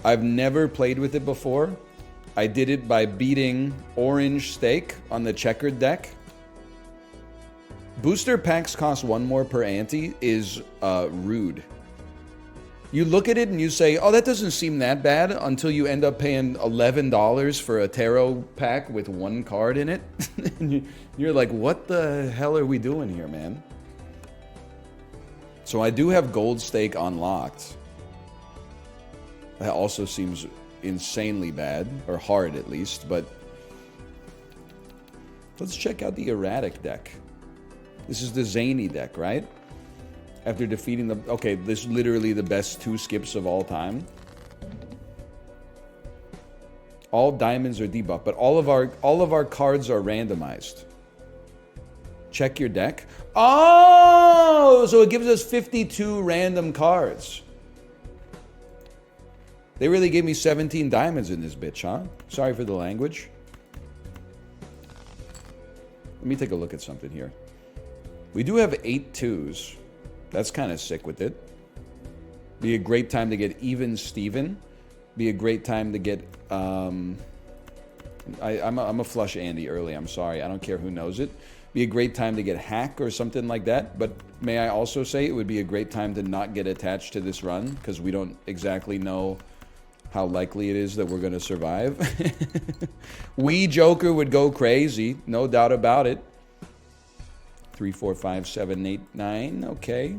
I've never played with it before. I did it by beating Orange Steak on the checkered deck. Booster packs cost 1 more per ante is rude. You look at it and you say, oh, that doesn't seem that bad, until you end up paying $11 for a tarot pack with 1 card in it. And you're like, what the hell are we doing here, man? So I do have Gold Stake unlocked. That also seems insanely bad, or hard at least, but let's check out the erratic deck. This is the zany deck, right? After defeating the... Okay, this is literally the best 2 skips of all time. All diamonds are debuffed, but all of our cards are randomized. Check your deck. Oh! So it gives us 52 random cards. They really gave me 17 diamonds in this bitch, huh? Sorry for the language. Let me take a look at something here. We do have 8 2s. That's kind of sick with it. Be a great time to get Even Steven. Be a great time to get... I'm a flush Andy early. I'm sorry. I don't care who knows it. Be a great time to get Hack or something like that. But may I also say it would be a great time to not get attached to this run, because we don't exactly know how likely it is that we're going to survive. Wee Joker would go crazy. No doubt about it. 3, 4, 5, 7, 8, 9. Okay.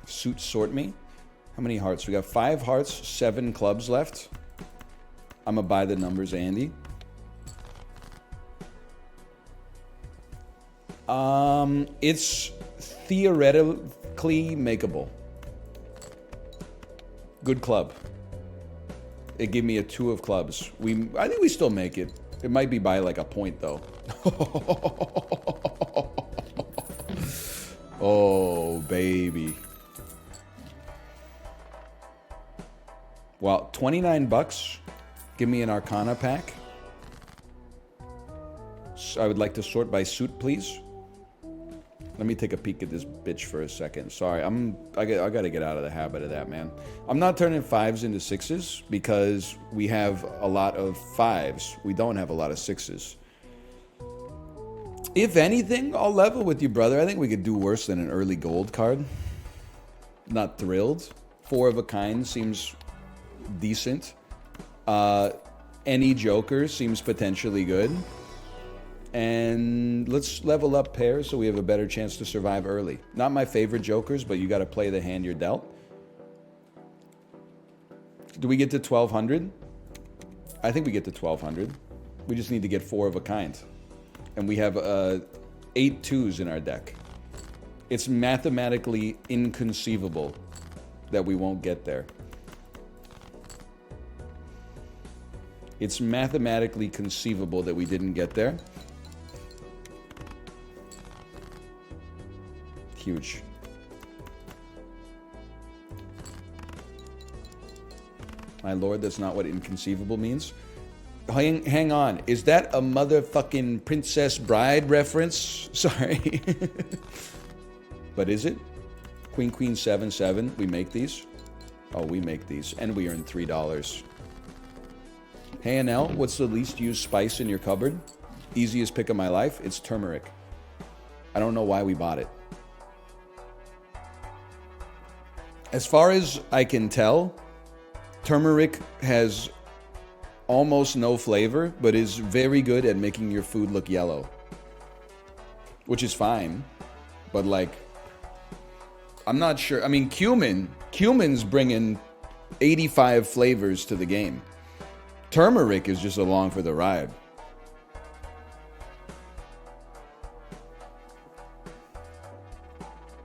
Suit sort me. How many hearts? We got 5 hearts, 7 clubs left. I'm going to buy the numbers, Andy. It's theoretically makeable. Good club. It gave me a 2 of clubs. I think we still make it. It might be by like a point though. Oh, baby. Well, 29 bucks. Give me an Arcana pack. I would like to sort by suit, please. Let me take a peek at this bitch for a second. Sorry, I gotta get out of the habit of that, man. I'm not turning 5s into 6s because we have a lot of 5s. We don't have a lot of 6s. If anything, I'll level with you, brother. I think we could do worse than an early gold card. Not thrilled. 4 of a kind seems decent. Any Joker seems potentially good. And let's level up pairs so we have a better chance to survive early. Not my favorite Jokers, but you got to play the hand you're dealt. Do we get to 1200? I think we get to 1200. We just need to get 4 of a kind. And we have 8 2s in our deck. It's mathematically inconceivable that we won't get there. It's mathematically conceivable that we didn't get there. Huge. My lord, that's not what inconceivable means. Hang on. Is that a motherfucking Princess Bride reference? Sorry. But is it? Queen, Queen, 7, 7. We make these? Oh, we make these. And we earn $3. Hey, NL, what's the least used spice in your cupboard? Easiest pick of my life? It's turmeric. I don't know why we bought it. As far as I can tell, turmeric has almost no flavor, but is very good at making your food look yellow. Which is fine, but like, I'm not sure. I mean, cumin's bringing 85 flavors to the game. Turmeric is just along for the ride.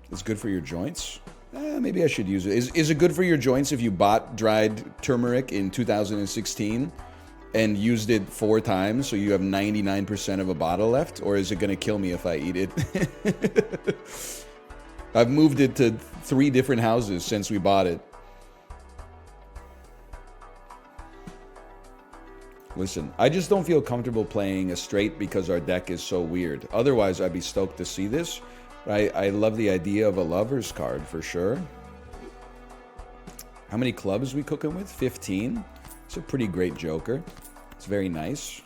It's good for your joints? Maybe I should use it. Is it good for your joints if you bought dried turmeric in 2016 and used it 4 times so you have 99% of a bottle left? Or is it going to kill me if I eat it? I've moved it to 3 different houses since we bought it. Listen, I just don't feel comfortable playing a straight because our deck is so weird. Otherwise, I'd be stoked to see this. I love the idea of a lover's card for sure. How many clubs we cooking with? 15. It's a pretty great joker. It's very nice.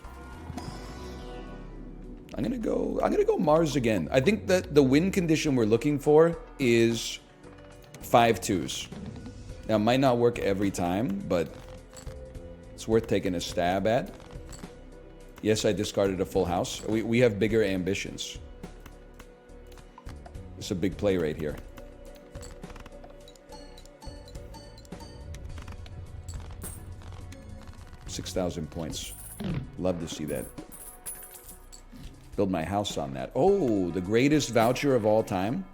I'm gonna go Mars again. I think that the win condition we're looking for is 5 2s. Now, it might not work every time, but it's worth taking a stab at. Yes, I discarded a full house. We have bigger ambitions. It's a big play right here. $6,000 points. Love to see that. Build my house on that. Oh, the greatest voucher of all time.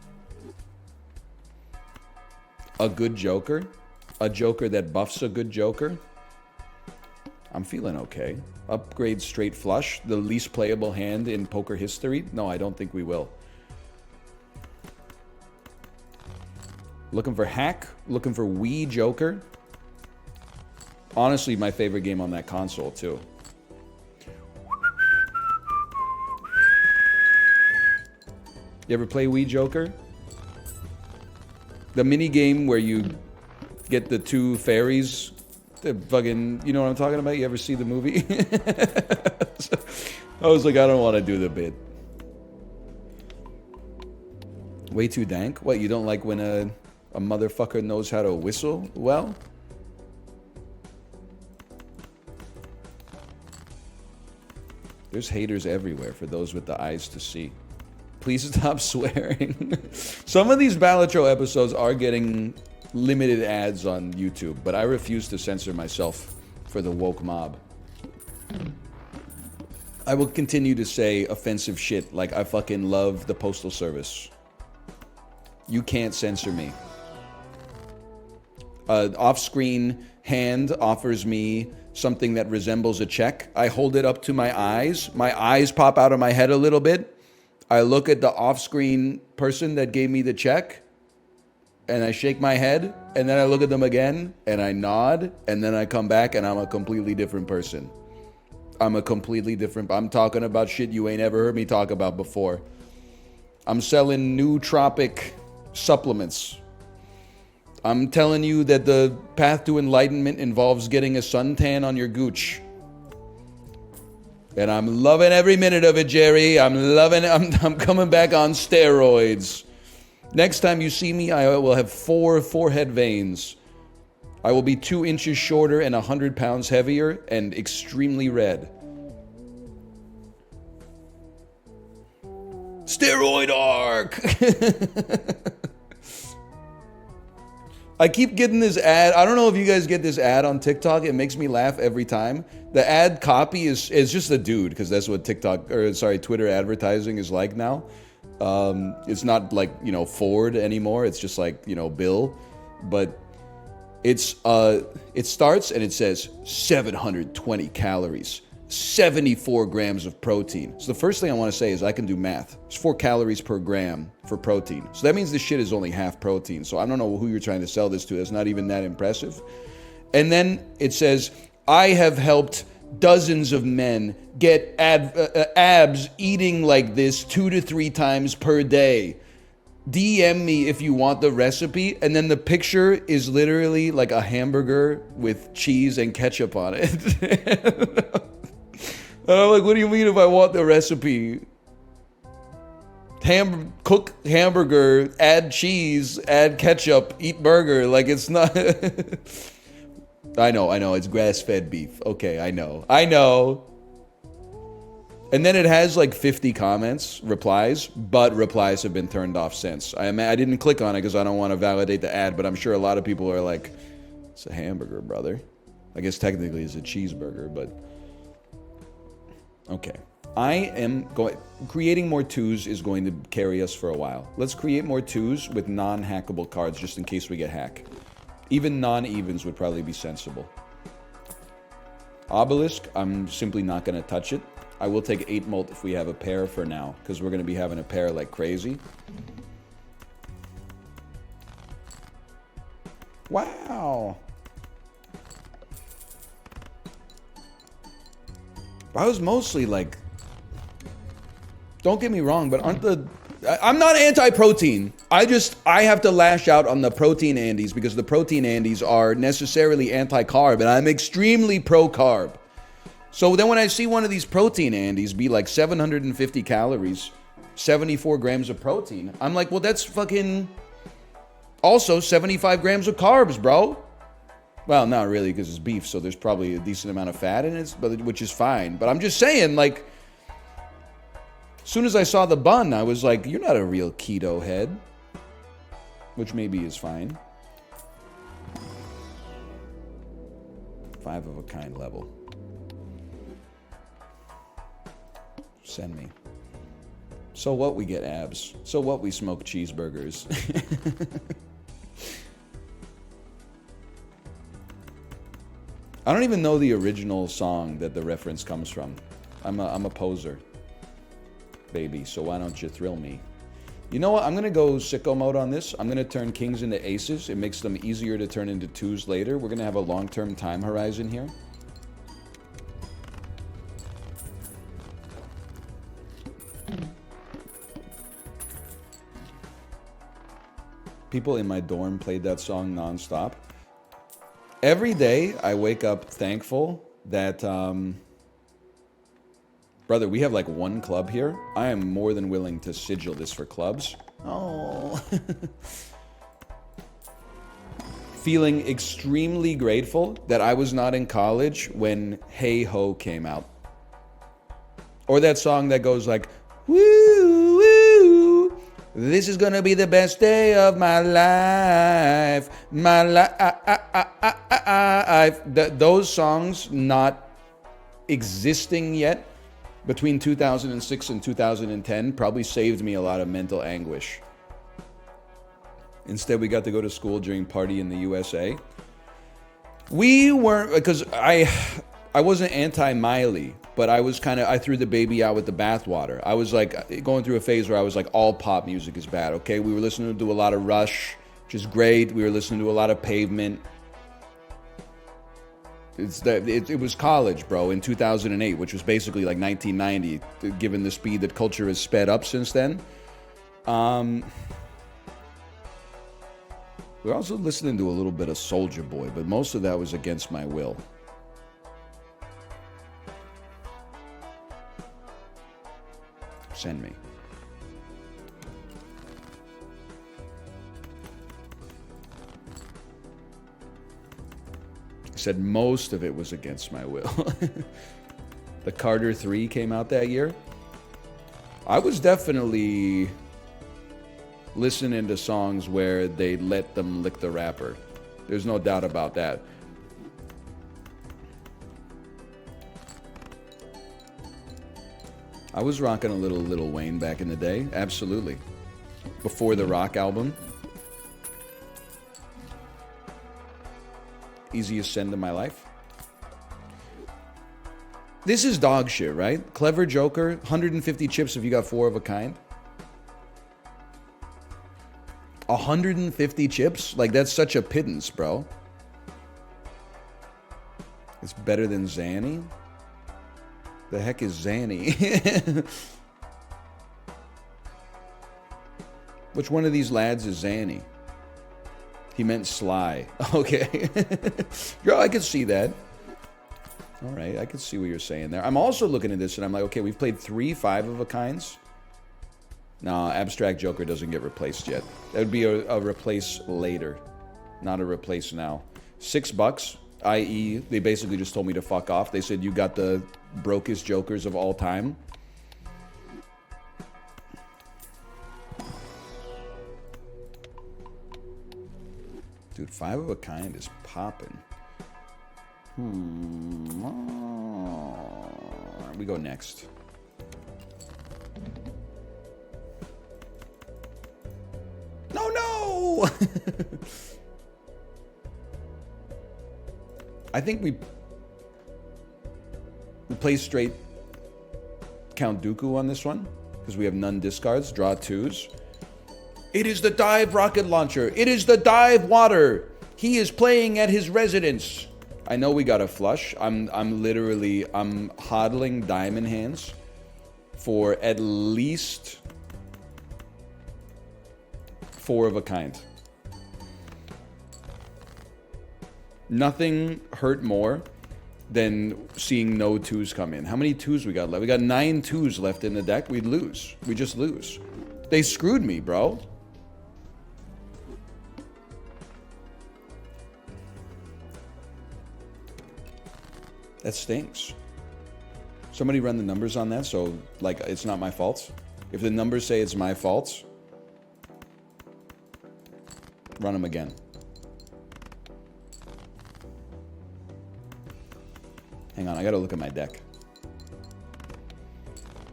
A good joker. A joker that buffs a good joker. I'm feeling okay. Upgrade straight flush. The least playable hand in poker history. No, I don't think we will. Looking for hack. Looking for Wii Joker. Honestly, my favorite game on that console, too. You ever play Wii Joker? The mini game where you get the 2 fairies. The fucking, you know what I'm talking about? You ever see the movie? I was like, I don't want to do the bit. Way too dank? What, you don't like when a motherfucker knows how to whistle well? There's haters everywhere for those with the eyes to see. Please stop swearing. Some of these Balatro episodes are getting limited ads on YouTube, but I refuse to censor myself for the woke mob. I will continue to say offensive shit like I fucking love the Postal Service. You can't censor me. Off-screen hand offers me something that resembles a check. I hold it up to my eyes. My eyes pop out of my head a little bit. I look at the off-screen person that gave me the check, and I shake my head, and then I look at them again, and I nod, and then I come back, and I'm a completely different person. I'm talking about shit you ain't ever heard me talk about before. I'm selling nootropic supplements. I'm telling you that the path to enlightenment involves getting a suntan on your gooch. And I'm loving every minute of it, Jerry. I'm loving it. I'm coming back on steroids. Next time you see me, I will have 4 forehead veins. I will be 2 inches shorter and 100 pounds heavier and extremely red. Steroid arc! I keep getting this ad. I don't know if you guys get this ad on TikTok. It makes me laugh every time. The ad copy is just a dude, because that's what Twitter advertising is like now. It's not like, Ford anymore. It's just like, Bill. But it starts and it says 720 calories, 74 grams of protein. So the first thing I want to say is I can do math. It's 4 calories per gram for protein. So that means this shit is only half protein. So I don't know who you're trying to sell this to. It's not even that impressive. And then it says, I have helped dozens of men get abs eating like this 2 to 3 times per day. DM me if you want the recipe. And then the picture is literally like a hamburger with cheese and ketchup on it. And I'm like, what do you mean if I want the recipe? Cook hamburger, add cheese, add ketchup, eat burger. Like, it's not... I know, it's grass-fed beef. Okay, I know. And then it has like 50 replies, but replies have been turned off since. I didn't click on it because I don't want to validate the ad, but I'm sure a lot of people are like, it's a hamburger, brother. I guess technically it's a cheeseburger, but... Okay. I am going... Creating more 2s is going to carry us for a while. Let's create more 2s with non-hackable cards just in case we get hacked. Even non-evens would probably be sensible. Obelisk, I'm simply not going to touch it. I will take 8 molt if we have a pair for now, because we're going to be having a pair like crazy. Wow. I was mostly like... Don't get me wrong, but aren't the... I'm not anti-protein. I have to lash out on the protein Andes because the protein Andes are necessarily anti-carb, and I'm extremely pro-carb. So then when I see one of these protein Andes be like 750 calories, 74 grams of protein, I'm like, well, that's fucking... Also 75 grams of carbs, bro. Well, not really, because it's beef, so there's probably a decent amount of fat in it, which is fine. But I'm just saying, like... As soon as I saw the bun, I was like, you're not a real keto head. Which maybe is fine. 5 of a kind level. Send me. So what, we get abs. So what, we smoke cheeseburgers. I don't even know the original song that the reference comes from. I'm a poser. Baby, so why don't you thrill me? You know what? I'm going to go sicko mode on this. I'm going to turn kings into aces. It makes them easier to turn into 2s later. We're going to have a long-term time horizon here. People in my dorm played that song nonstop. Every day, I wake up thankful that... Brother, we have like 1 club here. I am more than willing to sigil this for clubs. Oh. Feeling extremely grateful that I was not in college when Hey Ho came out. Or that song that goes like, woo, woo, this is gonna be the best day of my life. My life. Those songs not existing yet between 2006 and 2010 probably saved me a lot of mental anguish. Instead, we got to go to school during Party in the USA. We weren't, because I wasn't anti-Miley, but I was kind of, I threw the baby out with the bathwater. I was like going through a phase where I was like, all pop music is bad, okay? We were listening to a lot of Rush, which is great. We were listening to a lot of Pavement. It was college, bro, in 2008, which was basically like 1990, given the speed that culture has sped up since then. We're also listening to a little bit of Soulja Boy, but most of that was against my will. Send me. I said most of it was against my will. The Carter 3 came out that year. I was definitely listening to songs where they let them lick the rapper. There's no doubt about that. I was rocking a little Lil Wayne back in the day. Absolutely. Before the Rock album. Easiest send in my life. This is dog shit, right? Clever Joker, 150 chips if you got 4 of a kind. 150 chips? Like, that's such a pittance, bro. It's better than Zanny? The heck is Zanny? Which one of these lads is Zanny? He meant Sly. Okay. Yo, I could see that. All right, I could see what you're saying there. I'm also looking at this and I'm like, okay, we've played 3 5 of a kinds. No, Abstract Joker doesn't get replaced yet. That would be a replace later, not a replace now. $6, i.e., they basically just told me to fuck off. They said, you got the brokest Jokers of all time. Dude, 5 of a kind is popping. We go next. No! I think we play straight Count Dooku on this one, because we have none discards, draw 2s. It is the dive rocket launcher. It is the dive water. He is playing at his residence. I know we got a flush. I'm hodling diamond hands for at least 4 of a kind. Nothing hurt more than seeing no 2s come in. How many 2s we got left? We got 9 2s left in the deck. We'd lose. We just lose. They screwed me, bro. That stinks. Somebody run the numbers on that, so, like, it's not my fault. If the numbers say it's my fault, run them again. Hang on, I gotta look at my deck.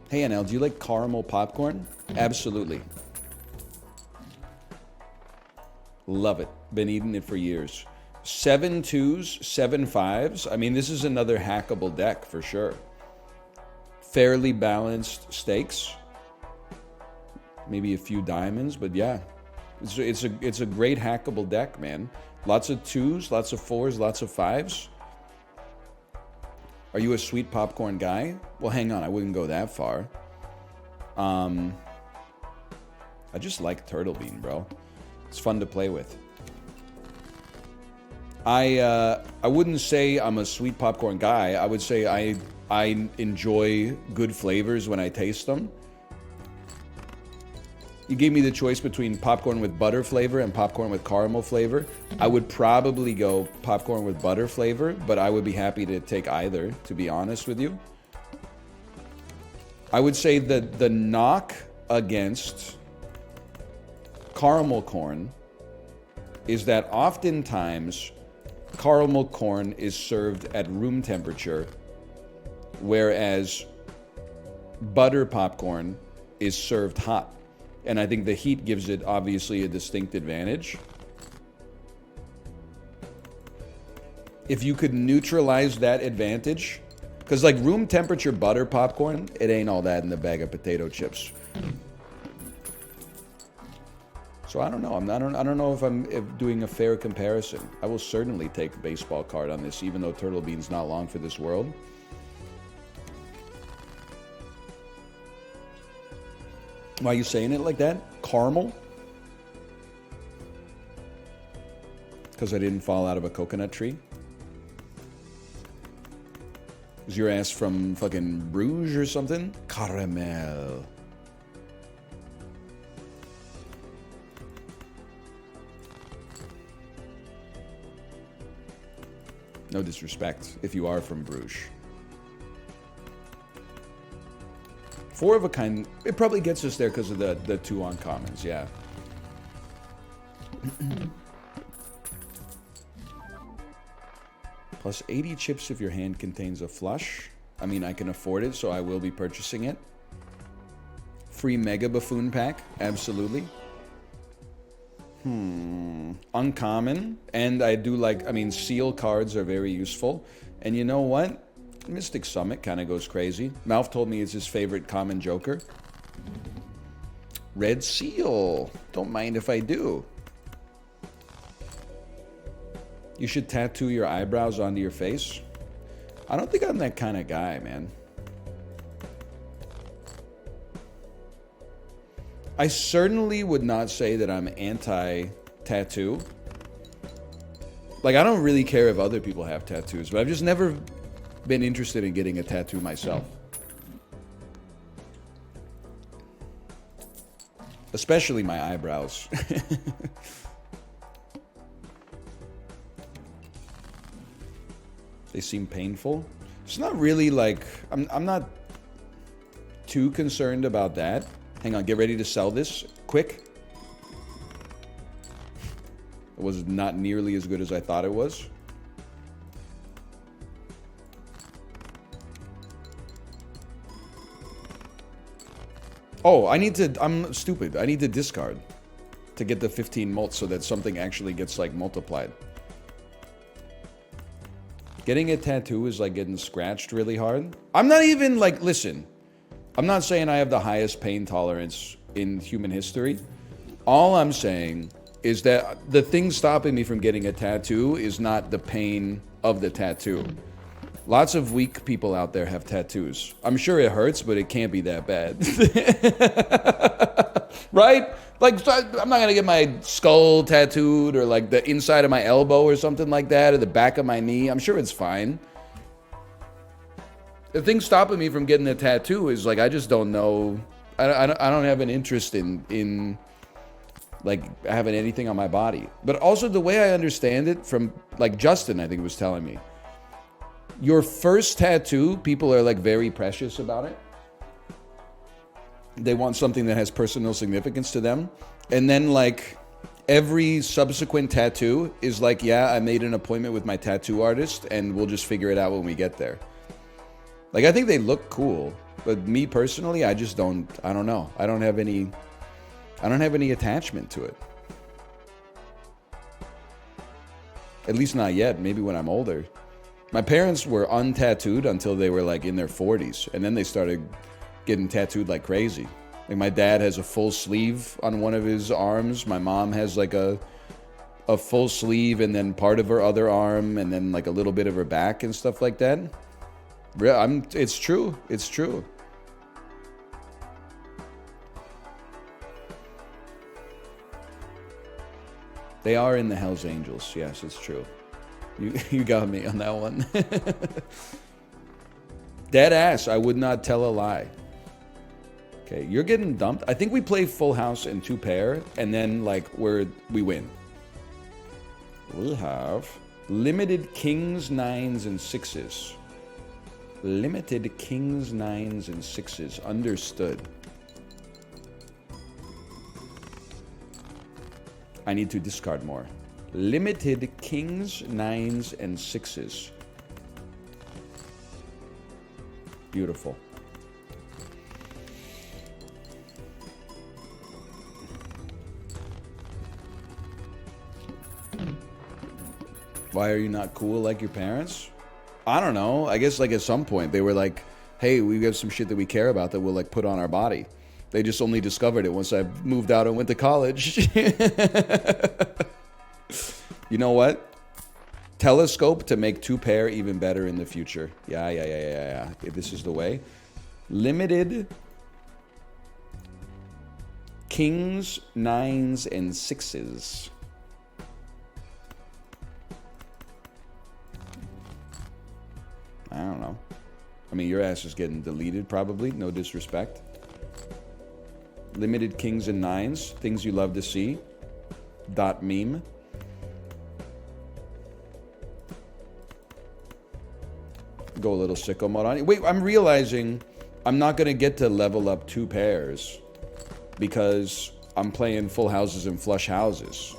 Hey, NL, do you like caramel popcorn? Absolutely. Love it. Been eating it for years. 7 2s, 7 5s. I mean, this is another hackable deck for sure. Fairly balanced stakes. Maybe a few diamonds, but yeah. It's a great hackable deck, man. Lots of 2s, lots of 4s, lots of 5s. Are you a sweet popcorn guy? Well, hang on, I wouldn't go that far. I just like turtle bean, bro. It's fun to play with. I wouldn't say I'm a sweet popcorn guy. I would say I enjoy good flavors when I taste them. You gave me the choice between popcorn with butter flavor and popcorn with caramel flavor. I would probably go popcorn with butter flavor, but I would be happy to take either, to be honest with you. I would say that the knock against caramel corn is that oftentimes caramel corn is served at room temperature, whereas butter popcorn is served hot. And I think the heat gives it, obviously, a distinct advantage. If you could neutralize that advantage, because like room temperature butter popcorn, it ain't all that in the bag of potato chips. So I don't know. I don't know if I'm doing a fair comparison. I will certainly take a baseball card on this, even though turtle bean's not long for this world. Why are you saying it like that? Caramel? Because I didn't fall out of a coconut tree? Is your ass from fucking Bruges or something? Caramel. No disrespect if you are from Bruges. 4 of a kind, it probably gets us there because of the 2 uncommons, yeah. Plus 80 chips if your hand contains a flush. I mean, I can afford it, so I will be purchasing it. Free Mega Buffoon pack, absolutely. Uncommon, and I do like, I mean, seal cards are very useful. And you know what? Mystic Summit kind of goes crazy. Malf told me it's his favorite common joker. Red Seal. Don't mind if I do. You should tattoo your eyebrows onto your face. I don't think I'm that kind of guy, man. I certainly would not say that I'm anti-tattoo. Like, I don't really care if other people have tattoos, but I've just never been interested in getting a tattoo myself. Especially my eyebrows. They seem painful. It's not really like, I'm not too concerned about that. Hang on, get ready to sell this quick. It was not nearly as good as I thought it was. Oh, I'm stupid. I need to discard. to get the 15 mults so that something actually gets like multiplied. Getting a tattoo is like getting scratched really hard. I'm not even like, listen, I'm not saying I have the highest pain tolerance in human history. All I'm saying is that the thing stopping me from getting a tattoo is not the pain of the tattoo. Lots of weak people out there have tattoos. I'm sure it hurts, but it can't be that bad. Right? Like, I'm not gonna get my skull tattooed or like the inside of my elbow or something like that, or the back of my knee. I'm sure it's fine. The thing stopping me from getting a tattoo is like, I just don't know. I don't have an interest in like having anything on my body. But also the way I understand it from like Justin, I think was telling me, your first tattoo, people are like very precious about it. They want something that has personal significance to them. And then like every subsequent tattoo is like, yeah, I made an appointment with my tattoo artist and we'll just figure it out when we get there. Like, I think they look cool, but me personally, I don't know. I don't have any attachment to it. At least not yet. Maybe when I'm older. My parents were untattooed until they were like in their 40s, and then they started getting tattooed like crazy. Like my dad has a full sleeve on one of his arms. My mom has like a full sleeve and then part of her other arm and then like a little bit of her back and stuff like that. It's true. It's true. They are in the Hells Angels. Yes, it's true. You got me on that one. Dead ass. I would not tell a lie. Okay, you're getting dumped. I think we play full house and 2 pair, and then like we win. We have limited kings, 9s, and 6s. Limited kings, 9s, and 6s. Understood. I need to discard more. Limited kings, 9s, and 6s. Beautiful. Why are you not cool like your parents? I don't know. I guess like at some point they were like, hey, we have some shit that we care about that we'll like put on our body. They just only discovered it once I moved out and went to college. You know what? Telescope to make 2 pair even better in the future. Yeah. This is the way. Limited kings, 9s, and 6s. I don't know. I mean, your ass is getting deleted probably. No disrespect. Limited kings and 9s. Things you love to see. .meme. Go a little sicko mode on it. Wait, I'm realizing I'm not going to get to level up 2 pairs because I'm playing full houses and flush houses.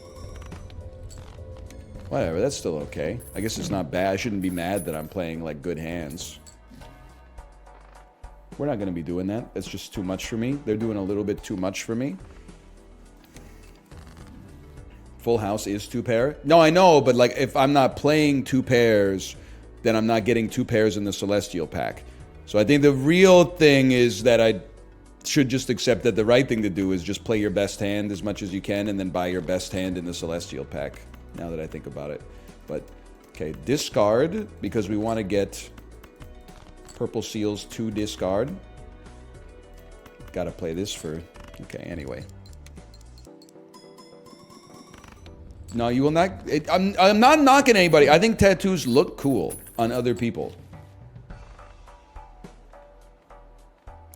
Whatever, that's still okay. I guess it's not bad. I shouldn't be mad that I'm playing like good hands. We're not going to be doing that. That's just too much for me. They're doing a little bit too much for me. Full house is 2 pair. No, I know, but like if I'm not playing 2 pairs, then I'm not getting 2 pairs in the Celestial pack. So I think the real thing is that I should just accept that the right thing to do is just play your best hand as much as you can and then buy your best hand in the Celestial pack, now that I think about it. But, okay, discard, because we want to get Purple Seals to discard. Gotta play this for... Okay, anyway. No, you will not... I'm not knocking anybody. I think tattoos look cool on other people.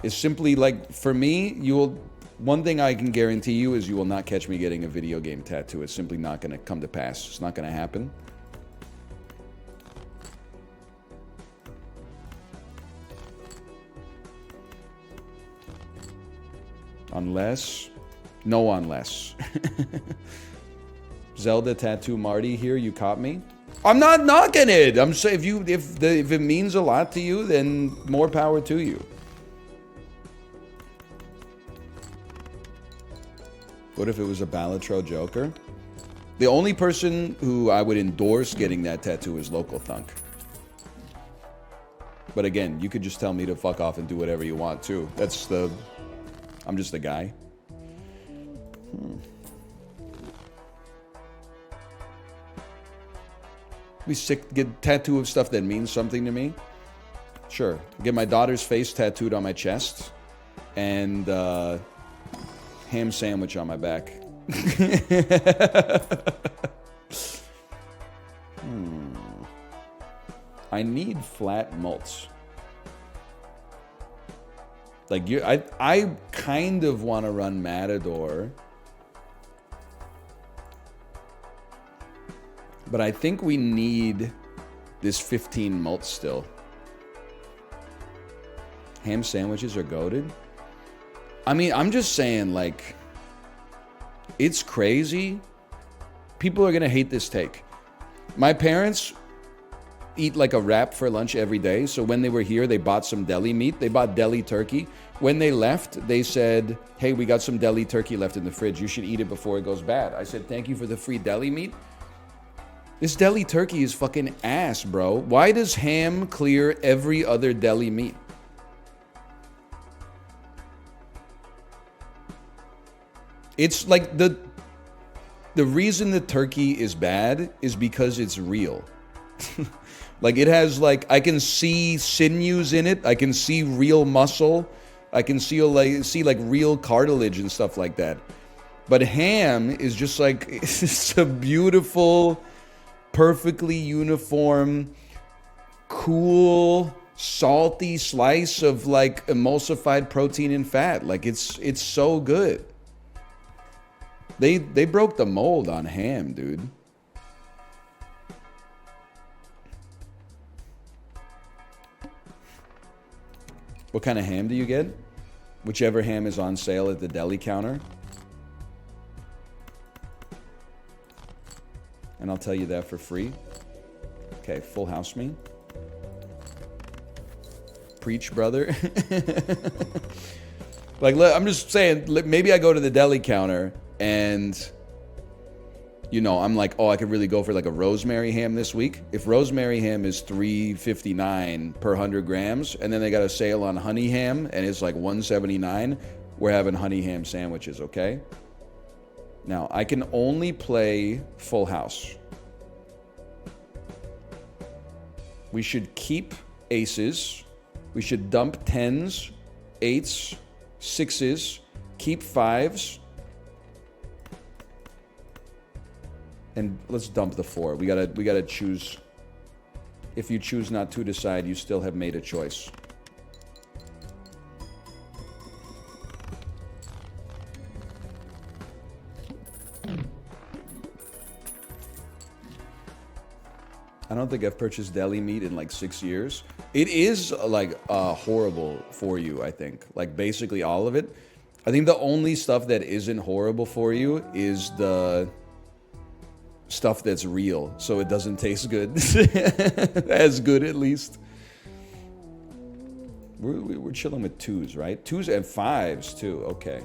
It's simply like, for me, you will... One thing I can guarantee you is you will not catch me getting a video game tattoo. It's simply not going to come to pass. It's not going to happen. Unless... No unless. Zelda Tattoo Marty here, you caught me? I'm not knocking it! I'm saying if it means a lot to you, then more power to you. What if it was a Balatro Joker? The only person who I would endorse getting that tattoo is Local Thunk. But again, you could just tell me to fuck off and do whatever you want too. I'm just the guy. Be sick to get a tattoo of stuff that means something to me. Sure. Get my daughter's face tattooed on my chest. And ham sandwich on my back. I need flat mults. Like I kind of want to run Matador. But I think we need this 15 mult still. Ham sandwiches are goated. I mean, I'm just saying, like, it's crazy. People are going to hate this take. My parents eat like a wrap for lunch every day. So when they were here, they bought some deli meat. They bought deli turkey. When they left, they said, hey, we got some deli turkey left in the fridge. You should eat it before it goes bad. I said, thank you for the free deli meat. This deli turkey is fucking ass, bro. Why does ham clear every other deli meat? It's like the reason the turkey is bad is because it's real. Like it has like, I can see sinews in it. I can see real muscle. I can see like real cartilage and stuff like that. But ham is just like, it's a beautiful, perfectly uniform, cool, salty slice of like emulsified protein and fat. Like it's so good. They broke the mold on ham, dude. What kind of ham do you get? Whichever ham is on sale at the deli counter. And I'll tell you that for free. Okay, full house me. Preach, brother. Like, I'm just saying, maybe I go to the deli counter and, you know, I'm like, oh, I could really go for like a rosemary ham this week. If rosemary ham is $3.59 per 100 grams, and then they got a sale on honey ham and it's like $1.79, we're having honey ham sandwiches, okay? Now, I can only play full house. We should keep aces. We should dump 10s, 8s, 6s, keep 5s. And let's dump the 4. We gotta choose. If you choose not to decide, you still have made a choice. I don't think I've purchased deli meat in like 6 years. It is like horrible for you, I think. Like basically all of it. I think the only stuff that isn't horrible for you is the stuff that's real, so it doesn't taste good. As good, at least. We're chilling with 2s, right? 2s and 5s, too. Okay.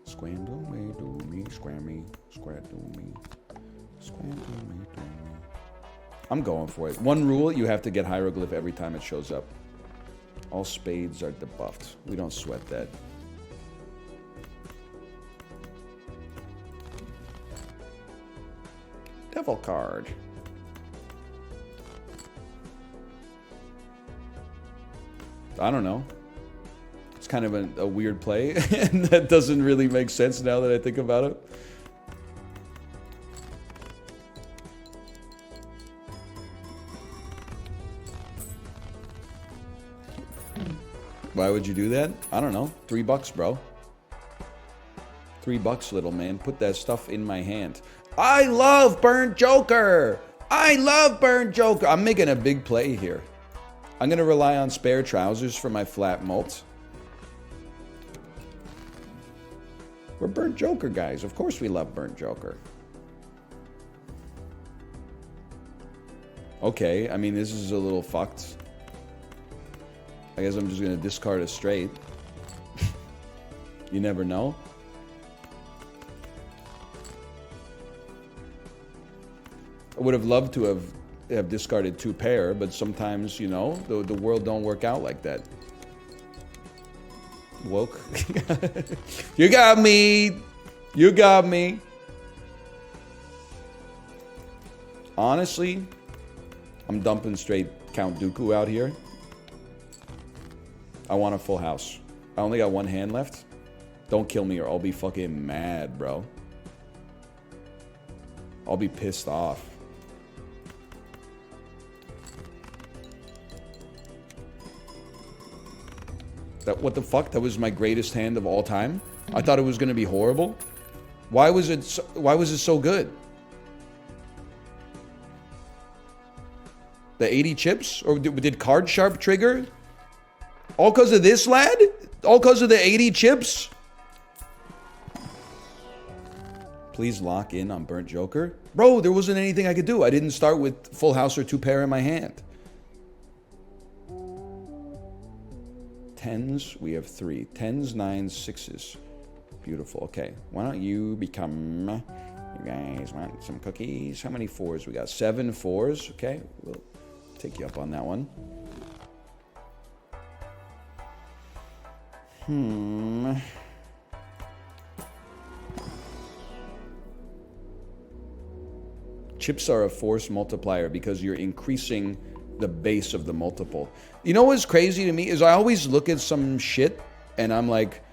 Squam do me, do me, scrammy, scrat do me, squam do me, do me. I'm going for it. One rule, you have to get hieroglyph every time it shows up. All spades are debuffed. We don't sweat that. Devil card. I don't know. It's kind of a weird play, and that doesn't really make sense now that I think about it. Why would you do that? I don't know. $3, bro. $3, little man. Put that stuff in my hand. I love Burnt Joker. I love Burnt Joker. I'm making a big play here. I'm going to rely on spare trousers for my flat mult. We're Burnt Joker guys. Of course we love Burnt Joker. Okay, I mean, this is a little fucked. I guess I'm just gonna discard a straight. You never know. I would have loved to have discarded 2 pair, but sometimes, you know, the world don't work out like that. Woke. You got me. You got me. Honestly, I'm dumping straight Count Dooku out here. I want a full house. I only got 1 hand left. Don't kill me or I'll be fucking mad, bro. I'll be pissed off. What the fuck? That was my greatest hand of all time? I thought it was gonna be horrible. Why was it so good? The 80 chips? Or did Card Sharp trigger? All because of this, lad? All because of the 80 chips? Please lock in on Burnt Joker. Bro, there wasn't anything I could do. I didn't start with full house or 2 pair in my hand. 10s, we have 3. 10s, 9s, 6s. Beautiful. Okay, why don't you become... You guys want some cookies? How many 4s? We got 7 4s. Okay, we'll take you up on that one. Chips are a force multiplier because you're increasing the base of the multiple. You know what's crazy to me is I always look at some shit and I'm like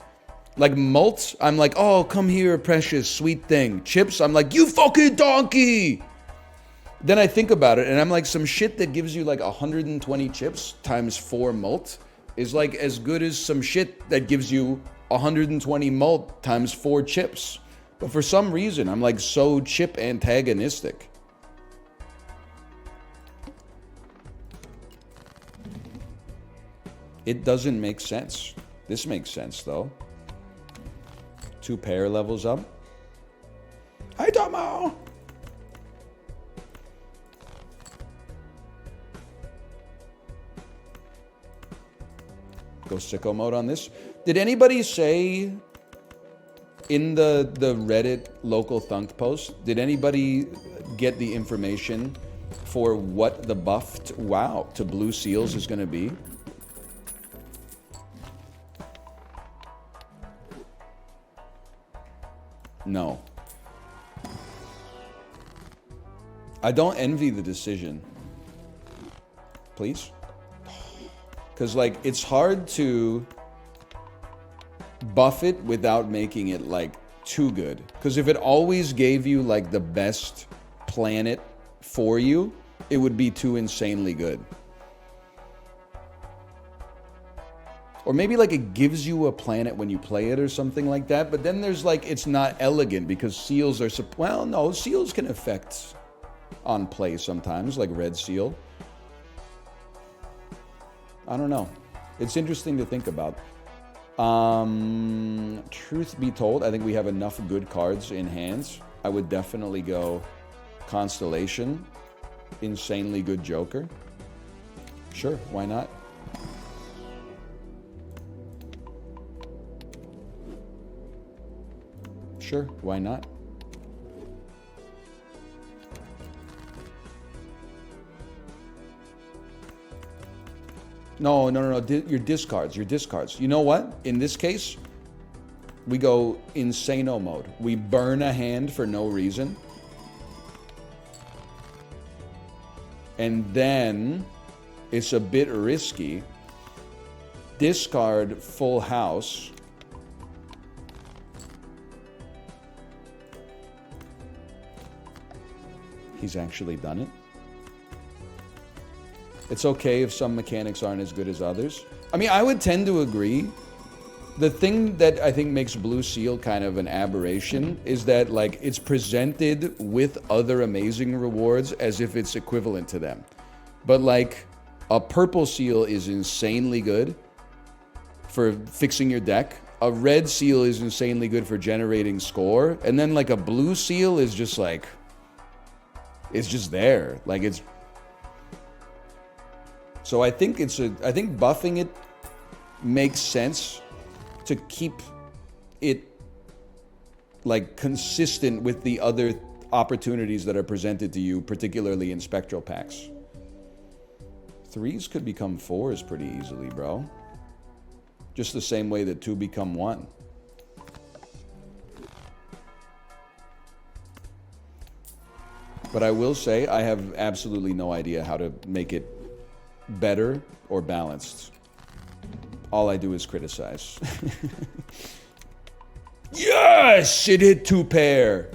mults, I'm like, oh, come here, precious, sweet thing. Chips, I'm like, you fucking donkey! Then I think about it and I'm like, some shit that gives you like 120 chips times 4 mult is like as good as some shit that gives you 120 mult times 4 chips. But for some reason, I'm like so chip antagonistic. It doesn't make sense. This makes sense though. 2 pair levels up. Hi, Tomo! Go sicko mode on this. Did anybody say in the Reddit local thunk post, did anybody get the information for what the buff to blue seals is going to be? No. I don't envy the decision. Please? Because, like, it's hard to buff it without making it, like, too good. Because if it always gave you, like, the best planet for you, it would be too insanely good. Or maybe, like, it gives you a planet when you play it or something like that. But then there's, like, it's not elegant because seals are... Well, no, seals can affect on play sometimes, like red seal. I don't know. It's interesting to think about. Truth be told, I think we have enough good cards in hands. I would definitely go Constellation, insanely good Joker. Sure, why not? Sure, why not? No. Your discards. You know what? In this case, we go insano mode. We burn a hand for no reason. And then it's a bit risky. Discard full house. He's actually done it. It's okay if some mechanics aren't as good as others. I mean, I would tend to agree. The thing that I think makes Blue Seal kind of an aberration is that, like, it's presented with other amazing rewards as if it's equivalent to them. But, like, a Purple Seal is insanely good for fixing your deck. A Red Seal is insanely good for generating score. And then, like, a Blue Seal is just, like... It's just there. Like, it's... So I think buffing it makes sense to keep it like consistent with the other opportunities that are presented to you, particularly in spectral packs. 3s could become 4s pretty easily, bro. Just the same way that 2 become 1. But I will say I have absolutely no idea how to make it better or balanced. All I do is criticize. Yes! It hit 2 pair!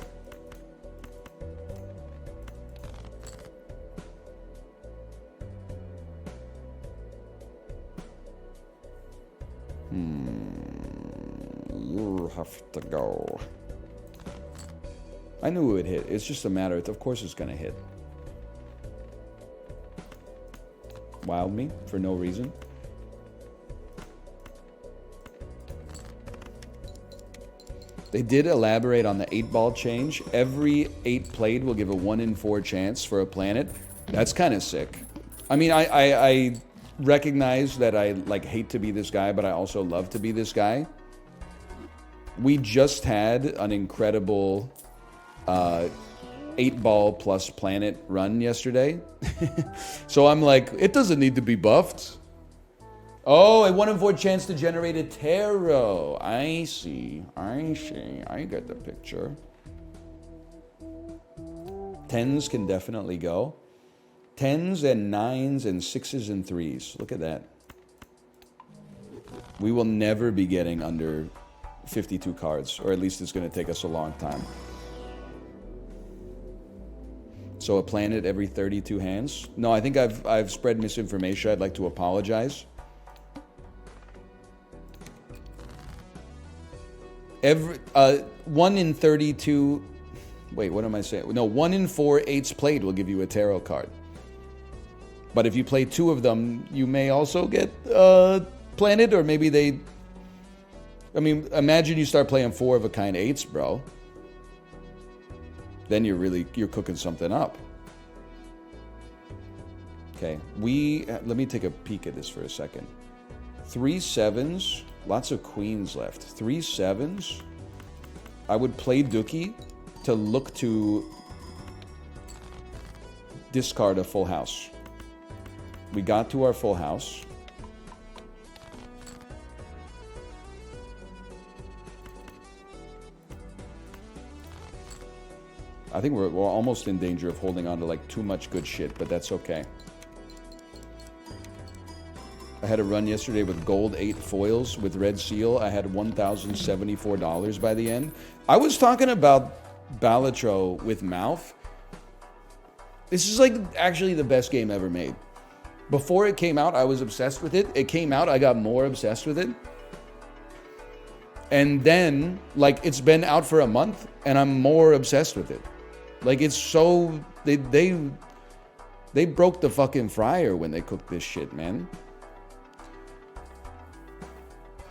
You have to go. I knew it would hit. It's just a matter of course it's gonna hit. Wild me for no reason. They did elaborate on the 8-ball change. Every 8 played will give a 1 in 4 chance for a planet. That's kind of sick. I mean, I recognize that I like hate to be this guy, but I also love to be this guy. We just had an incredible 8-ball plus planet run yesterday. So I'm like, it doesn't need to be buffed. Oh, a 1 in 4 chance to generate a tarot. I see. I get the picture. 10s can definitely go. 10s and 9s and 6s and 3s. Look at that. We will never be getting under 52 cards, or at least it's going to take us a long time. So a planet every 32 hands? No, I think I've spread misinformation. I'd like to apologize. Every 1 in 32. Wait, what am I saying? No, 1 in 4 8s played will give you a tarot card. But if you play 2 of them, you may also get planet, or maybe they. I mean, imagine you start playing 4 of a kind 8s, bro. Then you're cooking something up. Okay, let me take a peek at this for a second. 3 7s, lots of queens left. 3 7s. I would play Dookie to look to discard a full house. We got to our full house. I think we're almost in danger of holding on to like too much good shit, but that's okay. I had a run yesterday with gold 8 foils with red seal. I had $1,074 by the end. I was talking about Balatro with Mouth. This is like actually the best game ever made. Before it came out, I was obsessed with it. It came out, I got more obsessed with it. And then, like, it's been out for a month, and I'm more obsessed with it. Like, it's so... They broke the fucking fryer when they cooked this shit, man.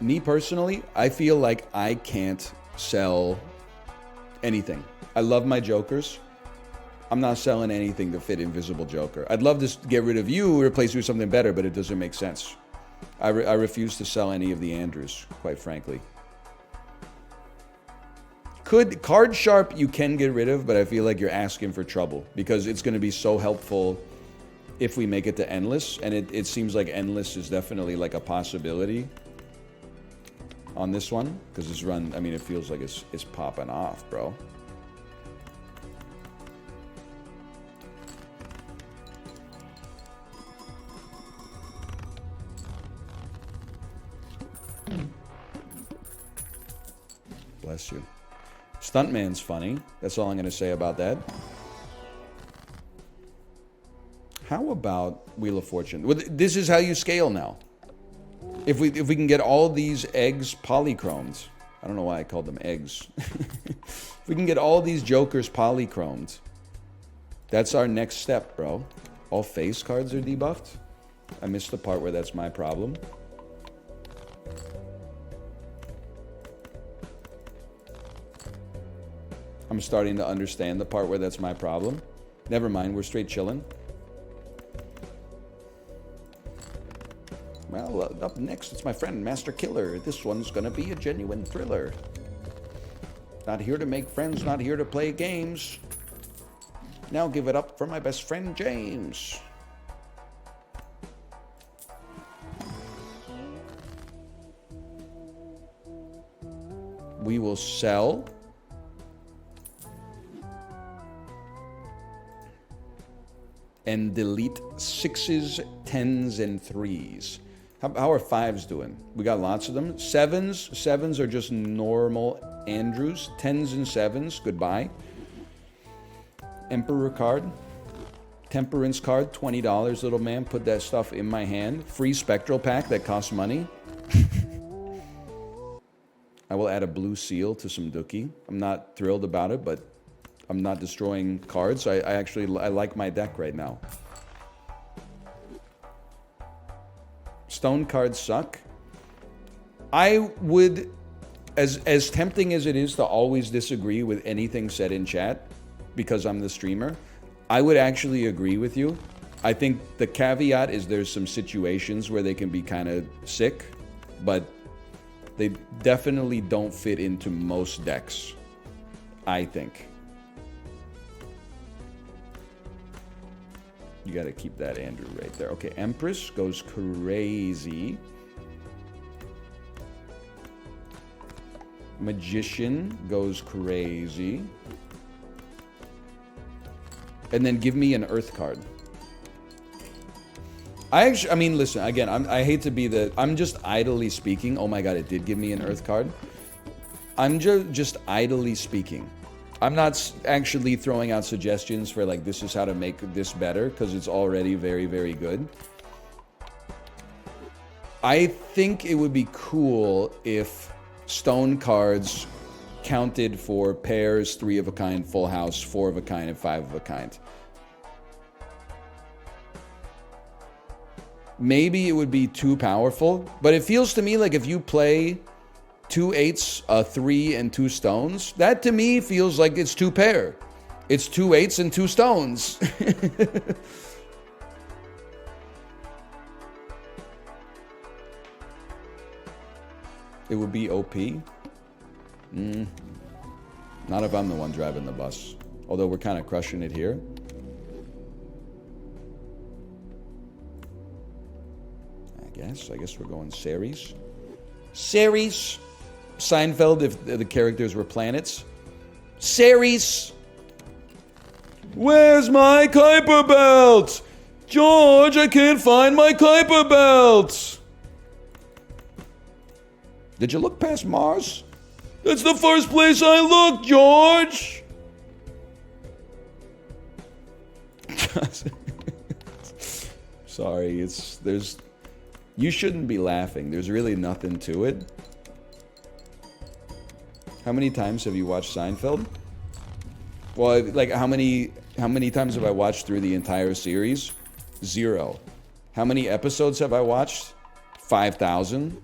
Me, personally, I feel like I can't sell anything. I love my jokers. I'm not selling anything to fit Invisible Joker. I'd love to get rid of you, replace you with something better, but it doesn't make sense. I refuse to sell any of the Andrews, quite frankly. Card Sharp you can get rid of, but I feel like you're asking for trouble because it's going to be so helpful if we make it to Endless, and it seems like Endless is definitely like a possibility on this one because this run, I mean, it feels like it's popping off, bro. Bless you. Stuntman's funny. That's all I'm going to say about that. How about Wheel of Fortune? Well, this is how you scale now. If we can get all these eggs polychromed, I don't know why I called them eggs. If we can get all these jokers polychromed, that's our next step, bro. All face cards are debuffed. I missed the part where that's my problem. I'm starting to understand the part where that's my problem. Never mind, we're straight chilling. Well, up next, it's my friend, Master Killer. This one's gonna be a genuine thriller. Not here to make friends, not here to play games. Now give it up for my best friend, James. We will sell. And delete 6s, 10s, and 3s. How are 5s doing? We got lots of them. 7s are just normal Andrews. 10s and 7s, goodbye. Emperor card. Temperance card, $20, little man. Put that stuff in my hand. Free spectral pack that costs money. I will add a blue seal to some Dookie. I'm not thrilled about it, but I'm not destroying cards. I like my deck right now. Stone cards suck. I would, as tempting as it is to always disagree with anything said in chat, because I'm the streamer, I would actually agree with you. I think the caveat is there's some situations where they can be kind of sick, but they definitely don't fit into most decks, I think. You got to keep that Andrew right there. Okay, Empress goes crazy. Magician goes crazy. And then give me an Earth card. I mean, listen, again, I hate to be I'm just idly speaking. Oh my God, it did give me an Earth card. I'm just idly speaking. I'm not actually throwing out suggestions for like, this is how to make this better, because it's already very, very good. I think it would be cool if stone cards counted for pairs, 3 of a kind, full house, 4 of a kind, and 5 of a kind. Maybe it would be too powerful, but it feels to me like if you play 2 8s, a 3, and 2 stones, that to me feels like it's 2 pair. It's 2 8s and 2 stones. It would be OP. Not if I'm the one driving the bus. Although we're kind of crushing it here. I guess we're going Ceres. Ceres. Seinfeld if the characters were planets. Ceres. Where's my Kuiper belt? George, I can't find my Kuiper belt. Did you look past Mars? That's the first place I looked, George. Sorry, you shouldn't be laughing. There's really nothing to it. How many times have you watched Seinfeld? Well, like how many times have I watched through the entire series? 0. How many episodes have I watched? 5,000.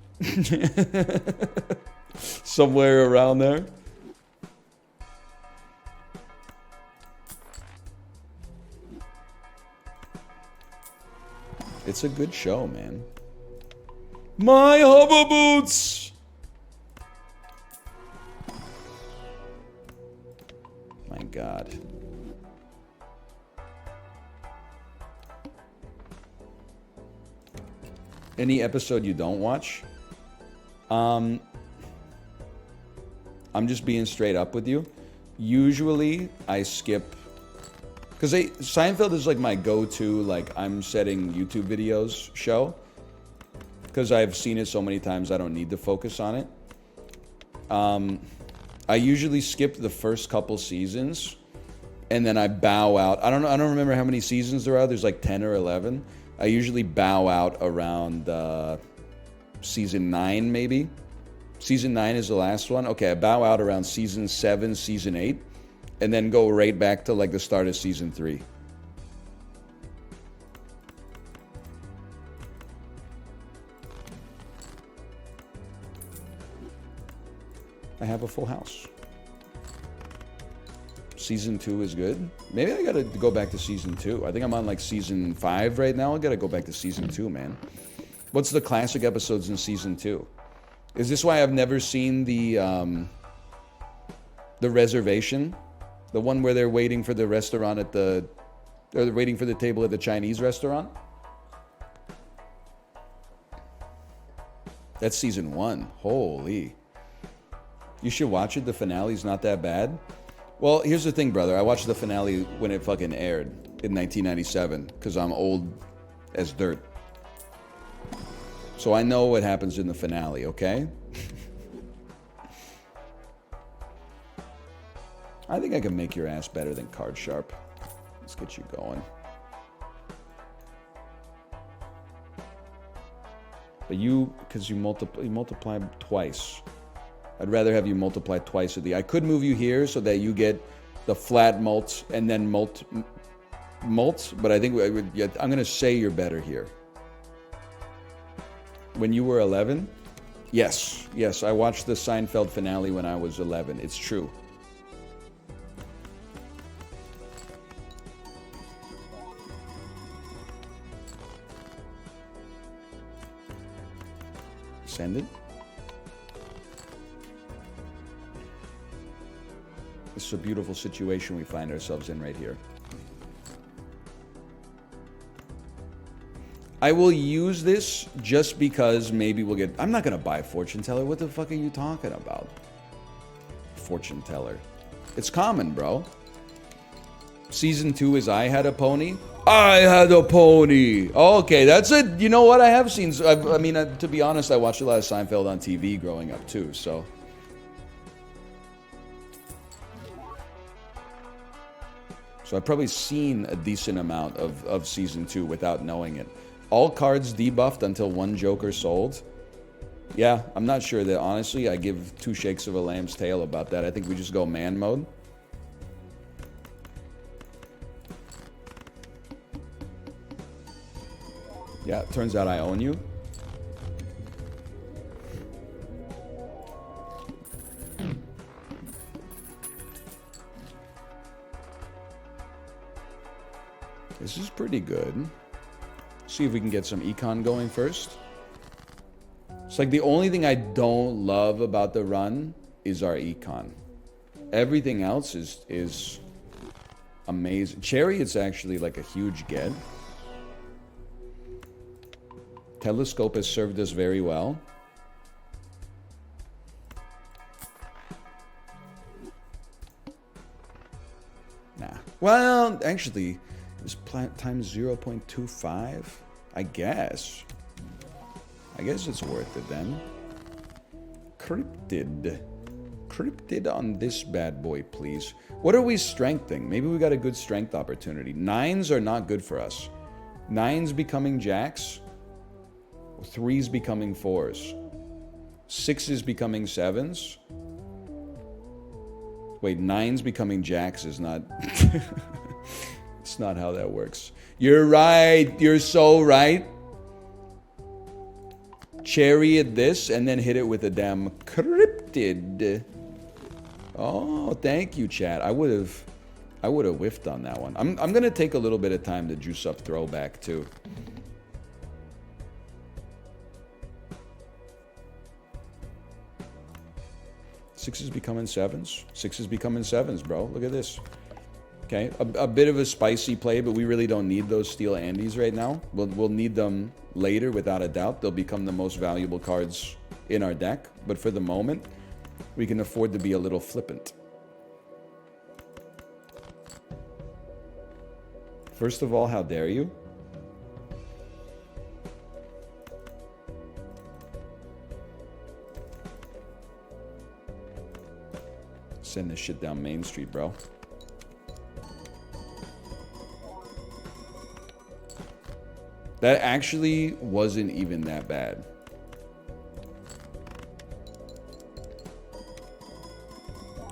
Somewhere around there. It's a good show, man. My hover boots! My God. Any episode you don't watch? I'm just being straight up with you. Usually, I skip... Because Seinfeld is like my go-to, like, I'm setting YouTube videos show. Because I've seen it so many times, I don't need to focus on it. I usually skip the first couple seasons, and then I bow out. I don't remember how many seasons there are. There's like 10 or 11. I usually bow out around season 9, maybe. Season 9 is the last one. Okay, I bow out around season 7, season 8, and then go right back to like the start of season 3. I have a full house. Season 2 is good. Maybe I gotta go back to season 2. I think I'm on like season 5 right now. I gotta go back to season 2, man. What's the classic episodes in season 2? Is this why I've never seen the reservation? The one where they're waiting for the restaurant at the... Or they're waiting for the table at the Chinese restaurant? That's season 1. Holy. You should watch it. The finale's not that bad. Well, here's the thing, brother. I watched the finale when it fucking aired in 1997 because I'm old as dirt. So I know what happens in the finale, okay? I think I can make your ass better than Card Sharp. Let's get you going. But you, because you multiply twice. I'd rather have you multiply twice of the... I could move you here so that you get the flat mults and then mults, but I think I'm going to say you're better here. When you were 11? Yes, I watched the Seinfeld finale when I was 11. It's true. Send it. This is a beautiful situation we find ourselves in right here. I will use this just because maybe we'll get... I'm not going to buy Fortune Teller. What the fuck are you talking about? Fortune Teller. It's common, bro. Season 2 is I Had a Pony. I had a pony. Okay, that's it. You know what? I have seen... I mean, to be honest, I watched a lot of Seinfeld on TV growing up, too, so... So I've probably seen a decent amount of Season 2 without knowing it. All cards debuffed until one Joker sold. Yeah, I'm not sure that, honestly, I give 2 shakes of a lamb's tail about that. I think we just go man mode. Yeah, it turns out I own you. This is pretty good. See if we can get some econ going first. It's like the only thing I don't love about the run is our econ. Everything else is amazing. Chariot's actually like a huge get. Telescope has served us very well. Nah. Well, actually... Is times 0.25? I guess it's worth it then. Cryptid on this bad boy, please. What are we strengthening? Maybe we got a good strength opportunity. 9s are not good for us. 9s becoming jacks. 3s becoming 4s. 6s becoming 7s. Wait, 9s becoming jacks is not... It's not how that works. You're right. You're so right. Chariot this and then hit it with a damn cryptid. Oh, thank you, chat. I would have whiffed on that one. I'm gonna take a little bit of time to juice up throwback too. Sixes becoming 7s. 6s becoming 7s, bro. Look at this. Okay, a bit of a spicy play, but we really don't need those Steel Andes right now. We'll need them later, without a doubt. They'll become the most valuable cards in our deck. But for the moment, we can afford to be a little flippant. First of all, how dare you? Send this shit down Main Street, bro. That actually wasn't even that bad.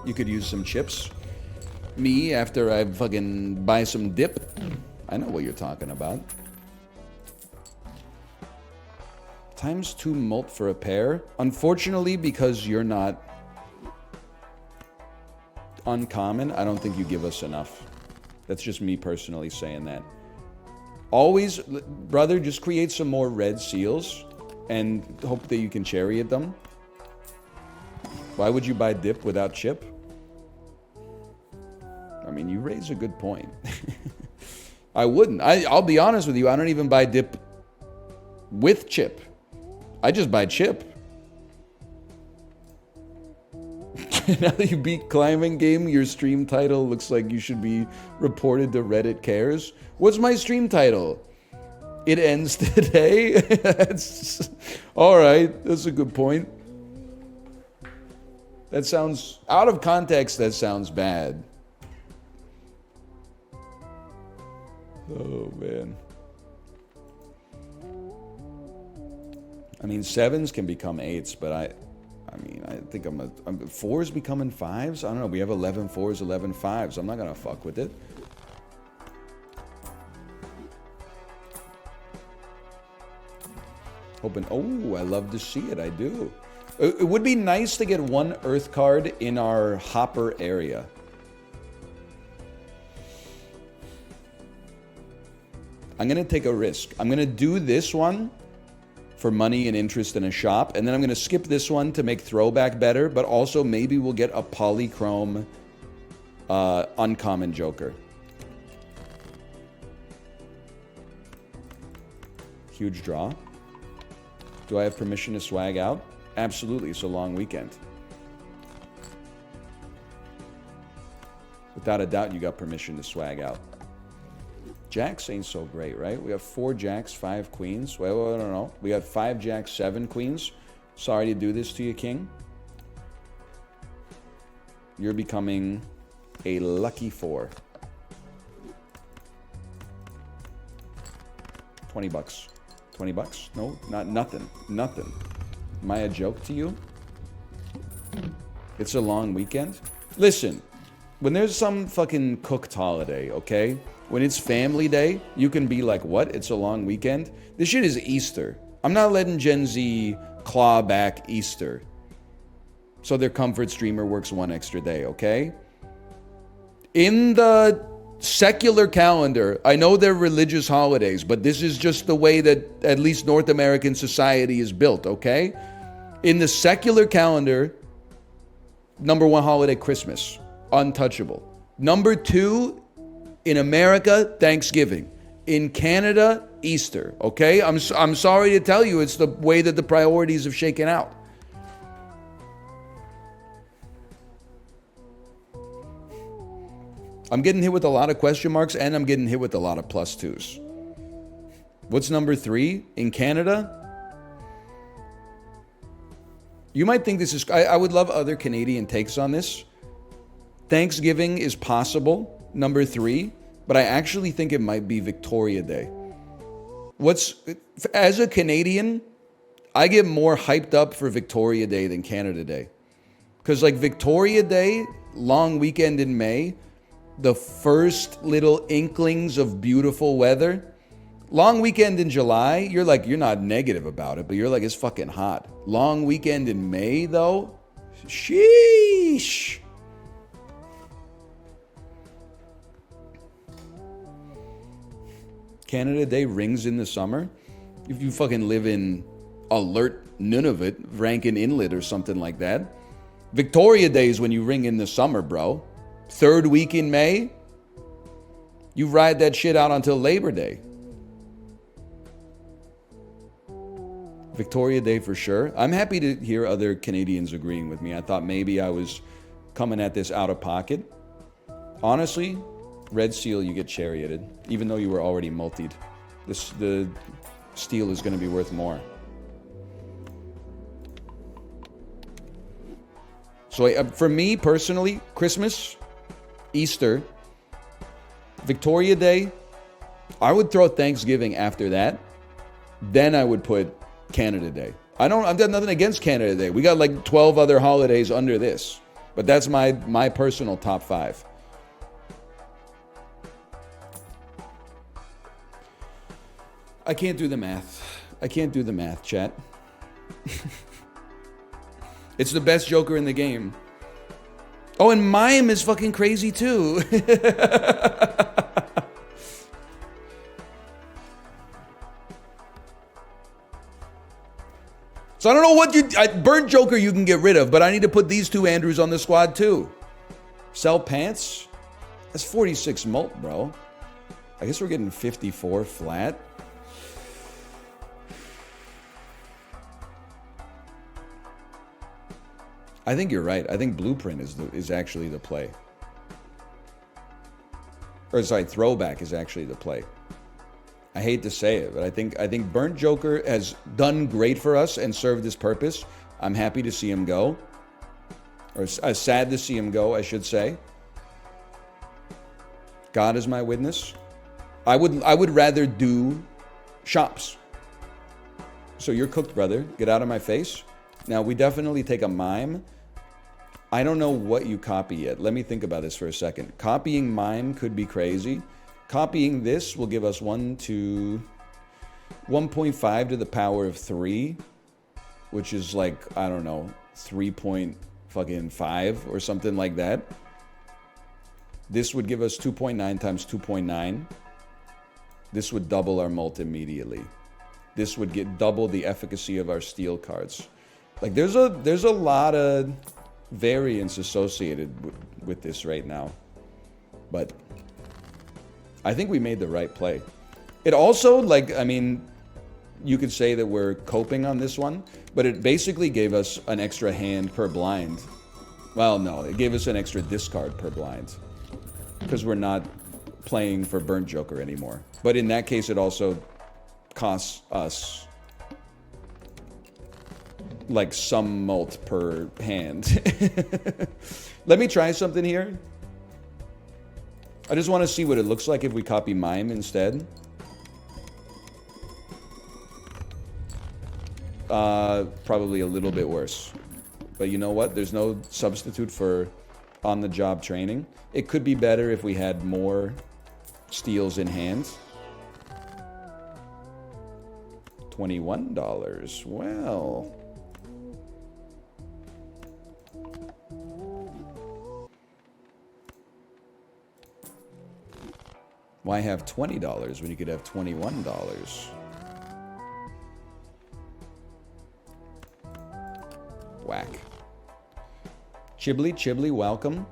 You could use some chips. Me, after I fucking buy some dip. I know what you're talking about. Times 2 mult for a pair. Unfortunately, because you're not uncommon, I don't think you give us enough. That's just me personally saying that. Always, brother, just create some more red seals. and hope that you can chariot them. Why would you buy dip without chip? I mean, you raise a good point. I wouldn't. I'll be honest with you. I don't even buy dip with chip. I just buy chip. Now that you beat climbing game, your stream title looks like you should be reported to Reddit Cares. What's my stream title? It ends today? That's all right. That's a good point. That sounds, out of context, that sounds bad. Oh, man. I mean, 7s can become 8s, but I think I'm 4s becoming 5s? I don't know. We have 11 4s, 11 5s. I'm not going to fuck with it. Hoping, oh, I love to see it. I do. It would be nice to get one Earth card in our hopper area. I'm going to take a risk. I'm going to do this one for money and interest in a shop, and then I'm going to skip this one to make throwback better, but also maybe we'll get a polychrome uncommon Joker. Huge draw. Do I have permission to swag out? Absolutely, it's a long weekend. Without a doubt, you got permission to swag out. Jacks ain't so great, right? We have 4 jacks, 5 queens. Well, I don't know. We got 5 jacks, 7 queens. Sorry to do this to you, king. You're becoming a lucky 4. 20 bucks. 20 bucks? No, nothing. Nothing. Am I a joke to you? It's a long weekend. Listen, when there's some fucking cooked holiday, okay? When it's family day, you can be like, what? It's a long weekend? This shit is Easter. I'm not letting Gen Z claw back Easter. So their comfort streamer works 1 extra day, okay? In the secular calendar, I know they're religious holidays, but this is just the way that at least North American society is built, okay? In the secular calendar, number 1 holiday, Christmas. Untouchable. Number 2, in America, Thanksgiving. In Canada, Easter, okay? I'm sorry to tell you, it's the way that the priorities have shaken out. I'm getting hit with a lot of question marks, and I'm getting hit with a lot of +2s. What's number 3 in Canada? You might think this is... I would love other Canadian takes on this. Thanksgiving is possible, number 3, but I actually think it might be Victoria Day. As a Canadian, I get more hyped up for Victoria Day than Canada Day. Because like Victoria Day, long weekend in May, the first little inklings of beautiful weather. Long weekend in July, you're not negative about it, but you're like, it's fucking hot. Long weekend in May, though, sheesh. Canada Day rings in the summer. If you fucking live in alert Nunavut, Rankin Inlet or something like that. Victoria Day is when you ring in the summer, bro. 3rd week in May, you ride that shit out until Labor Day. Victoria Day for sure. I'm happy to hear other Canadians agreeing with me. I thought maybe I was coming at this out of pocket. Honestly, Red Seal, you get charioted, even though you were already multied. The steel is going to be worth more. So for me personally, Christmas, Easter, Victoria Day, I would throw Thanksgiving after that. Then I would put Canada Day. I've got nothing against Canada Day. We got like 12 other holidays under this. But that's my personal top 5. I can't do the math, chat. It's the best Joker in the game. Oh, and Mime is fucking crazy too. So I don't know what you... Burnt Joker you can get rid of, but I need to put these two Andrews on the squad too. Sell pants? That's 46 mult, bro. I guess we're getting 54 flat. I think you're right. I think Blueprint is actually the play. Or sorry, Throwback is actually the play. I hate to say it, but I think Burnt Joker has done great for us and served his purpose. I'm happy to see him go. Or sad to see him go, I should say. God is my witness. I would rather do shops. So you're cooked, brother. Get out of my face. Now, we definitely take a mime. I don't know what you copy yet. Let me think about this for a second. Copying mime could be crazy. Copying this will give us 1.5 to the power of 3, which is like, I don't know, 3.5 or something like that. This would give us 2.9 times 2.9. This would double our mult immediately. This would get double the efficacy of our steel cards. Like there's a lot of variance associated with this right now. But I think we made the right play. It also, like, I mean, you could say that we're coping on this one, but it basically gave us an extra hand per blind. Well, no, it gave us an extra discard per blind. Because we're not playing for Burnt Joker anymore. But in that case, it also costs us like some mult per hand. Let me try something here. I just want to see what it looks like if we copy mime instead. Probably a little bit worse. But you know what? There's no substitute for on-the-job training. It could be better if we had more steals in hand. $21. Well... why have $20 when you could have $21? Whack. Chibli, welcome.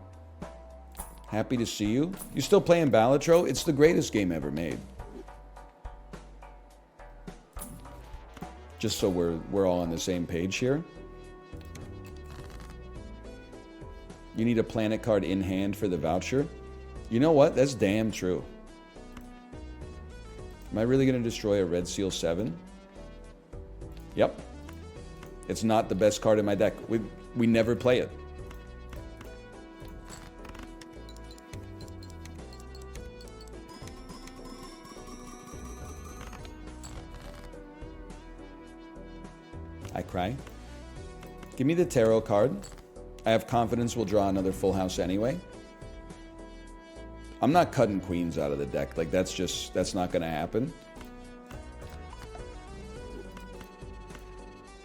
Happy to see you. You still playing Balatro? It's the greatest game ever made. Just so we're all on the same page here. You need a planet card in hand for the voucher. You know what? That's damn true. Am I really going to destroy a Red Seal 7? Yep. It's not the best card in my deck. We never play it. I cry. Give me the tarot card. I have confidence we'll draw another full house anyway. I'm not cutting queens out of the deck. Like, that's not going to happen.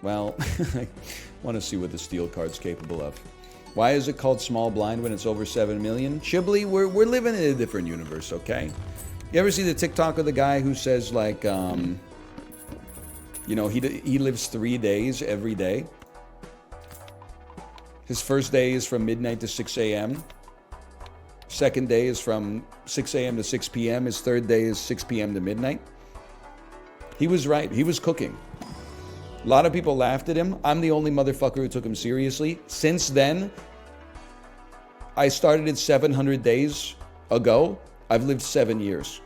Well, I want to see what the steel card's capable of. Why is it called small blind when it's over 7 million? Chibli, we're living in a different universe, okay? You ever see the TikTok of the guy who says, like, you know, he lives 3 days every day? His first day is from midnight to 6 a.m. Second day is from 6 a.m. to 6 p.m. His third day is 6 p.m. to midnight. He was right. He was cooking. A lot of people laughed at him. I'm the only motherfucker who took him seriously. Since then, I started it 700 days ago. I've lived 7 years.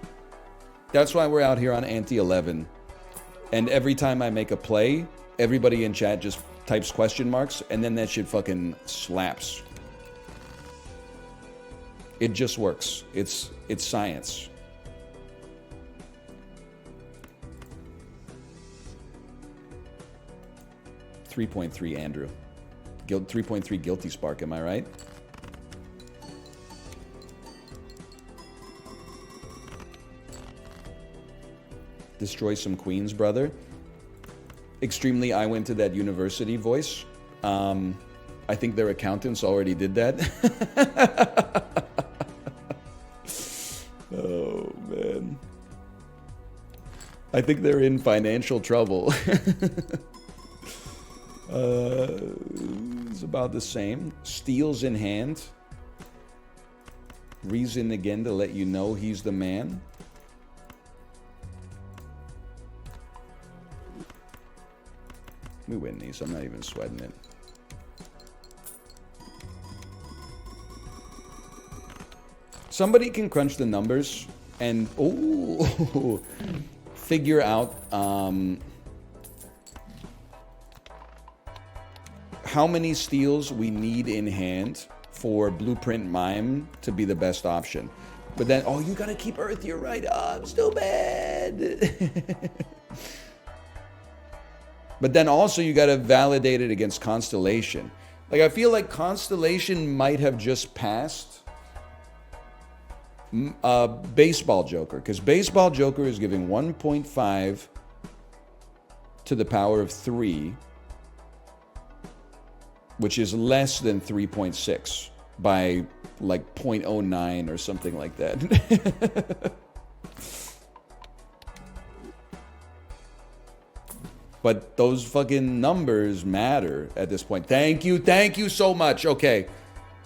That's why we're out here on Anti-11. And every time I make a play, everybody in chat just types question marks, and then that shit fucking slaps. It just works. It's science. $3.3 Andrew. 3.3 Guilty Spark, am I right? Destroy some queens, brother. Extremely I went to that university voice. I think their accountants already did that. Oh, man. I think they're in financial trouble. It's about the same. Steals in hand. Reason again to let you know he's the man. We win these. I'm not even sweating it. Somebody can crunch the numbers and figure out how many steals we need in hand for Blueprint Mime to be the best option. But then, you gotta keep Earth, you're right. I'm stupid. But then also you gotta validate it against Constellation. Like, I feel like Constellation might have just passed Baseball Joker, because Baseball Joker is giving 1.5 to the power of 3, which is less than 3.6 by like 0.09 or something like that. But those fucking numbers matter at this point. Thank you so much. Okay.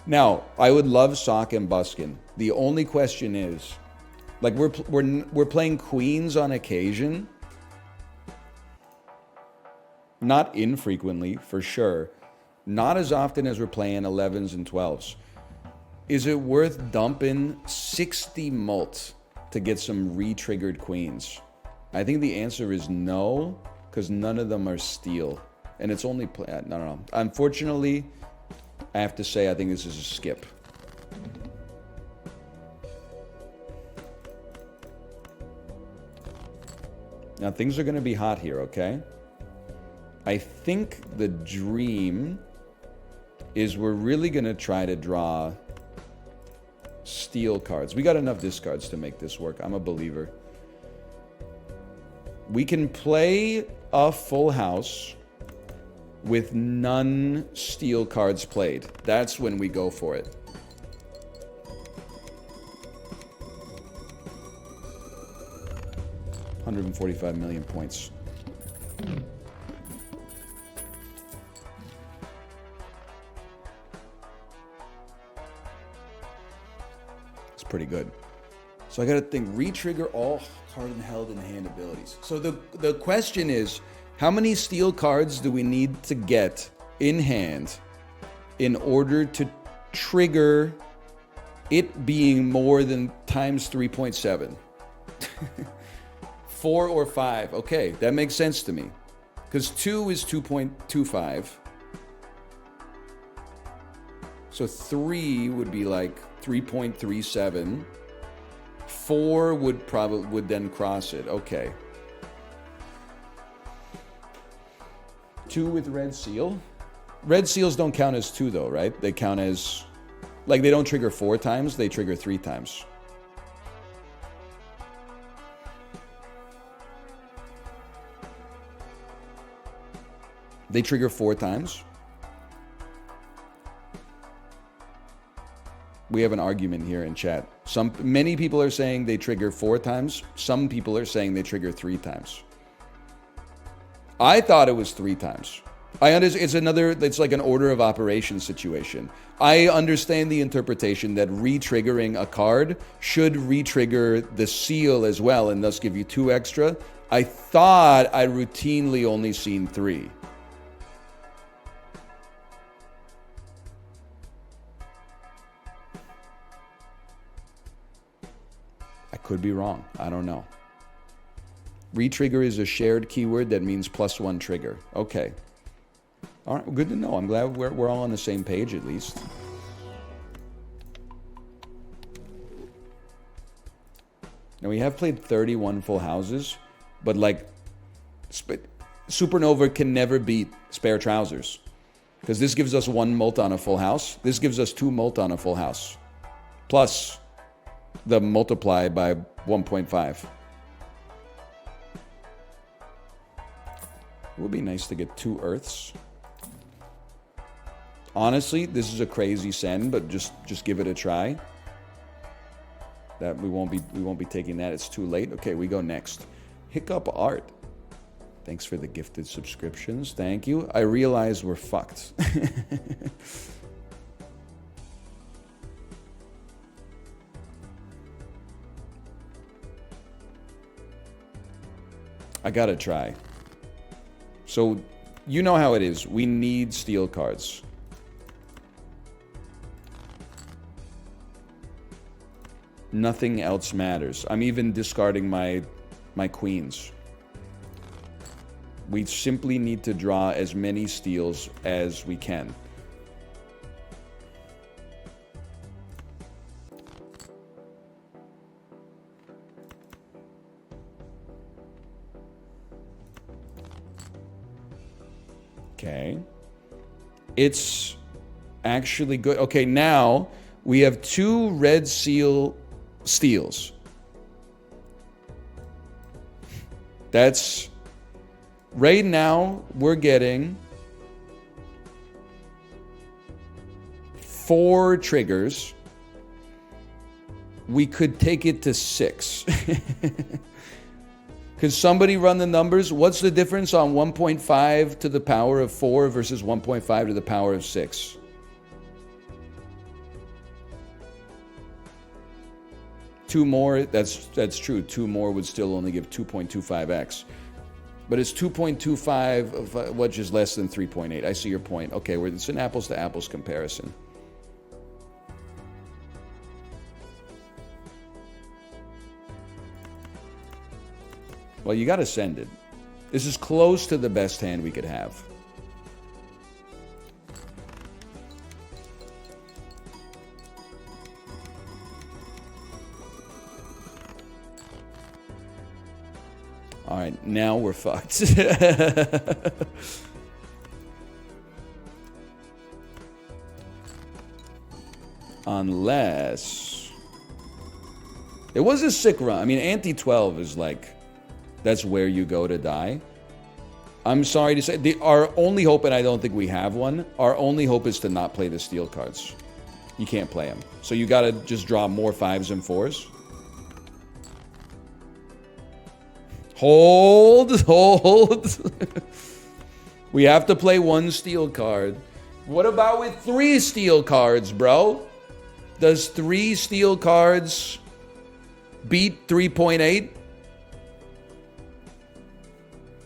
Now, I would love Sock and Buskin. The only question is, like, we're playing queens on occasion. Not infrequently, for sure. Not as often as we're playing 11s and 12s. Is it worth dumping 60 mult to get some re-triggered queens? I think the answer is no, because none of them are steel. And it's only... No. Unfortunately, I have to say I think this is a skip. Now, things are going to be hot here, okay? I think the dream is we're really going to try to draw steel cards. We got enough discards to make this work. I'm a believer. We can play a full house with none steel cards played. That's when we go for it. $145 million points. It's pretty good. So I gotta think, re-trigger all card and held in hand abilities. So the question is, how many steel cards do we need to get in hand in order to trigger it being more than times 3.7? 4 or 5. Okay, that makes sense to me. Because 2 is 2.25. So 3 would be like 3.37. 4 would then cross it. Okay. 2 with red seal. Red seals don't count as 2 though, right? They count as, like, they don't trigger 4 times, they trigger 3 times. They trigger 4 times. We have an argument here in chat. Many people are saying they trigger 4 times. Some people are saying they trigger 3 times. I thought it was 3 times. It's like an order of operations situation. I understand the interpretation that re-triggering a card should re-trigger the seal as well and thus give you 2 extra. I thought I routinely only seen 3. Could be wrong. I don't know. Retrigger is a shared keyword that means +1 trigger. Okay. All right. Well, good to know. I'm glad we're all on the same page at least. Now, we have played 31 full houses, but like Supernova can never beat Spare Trousers, because this gives us 1 mult on a full house. This gives us 2 mult on a full house. Plus the multiply by 1.5. It would be nice to get 2 earths. Honestly, this is a crazy send, but just give it a try. That we won't be taking that. It's too late. Okay, we go next. Hiccup art. Thanks for the gifted subscriptions. Thank you. I realize we're fucked. I gotta try. So, you know how it is. We need steel cards. Nothing else matters. I'm even discarding my queens. We simply need to draw as many steals as we can. Okay. It's actually good. Okay, now we have 2 red seal steals. That's... Right now, we're getting 4 triggers. We could take it to 6. Could somebody run the numbers? What's the difference on 1.5 to the power of 4 versus 1.5 to the power of 6? Two more, that's true. 2 more would still only give 2.25x. But it's 2.25 of which is less than 3.8. I see your point. Okay, it's an apples to apples comparison. Well, you got to send it. This is close to the best hand we could have. All right, now we're fucked. Unless... It was a sick run. I mean, anti-12 is like... That's where you go to die. I'm sorry to say, our only hope, and I don't think we have one, our only hope is to not play the steel cards. You can't play them. So you gotta just draw more 5s and 4s. Hold. We have to play 1 steel card. What about with 3 steel cards, bro? Does 3 steel cards beat 3.8?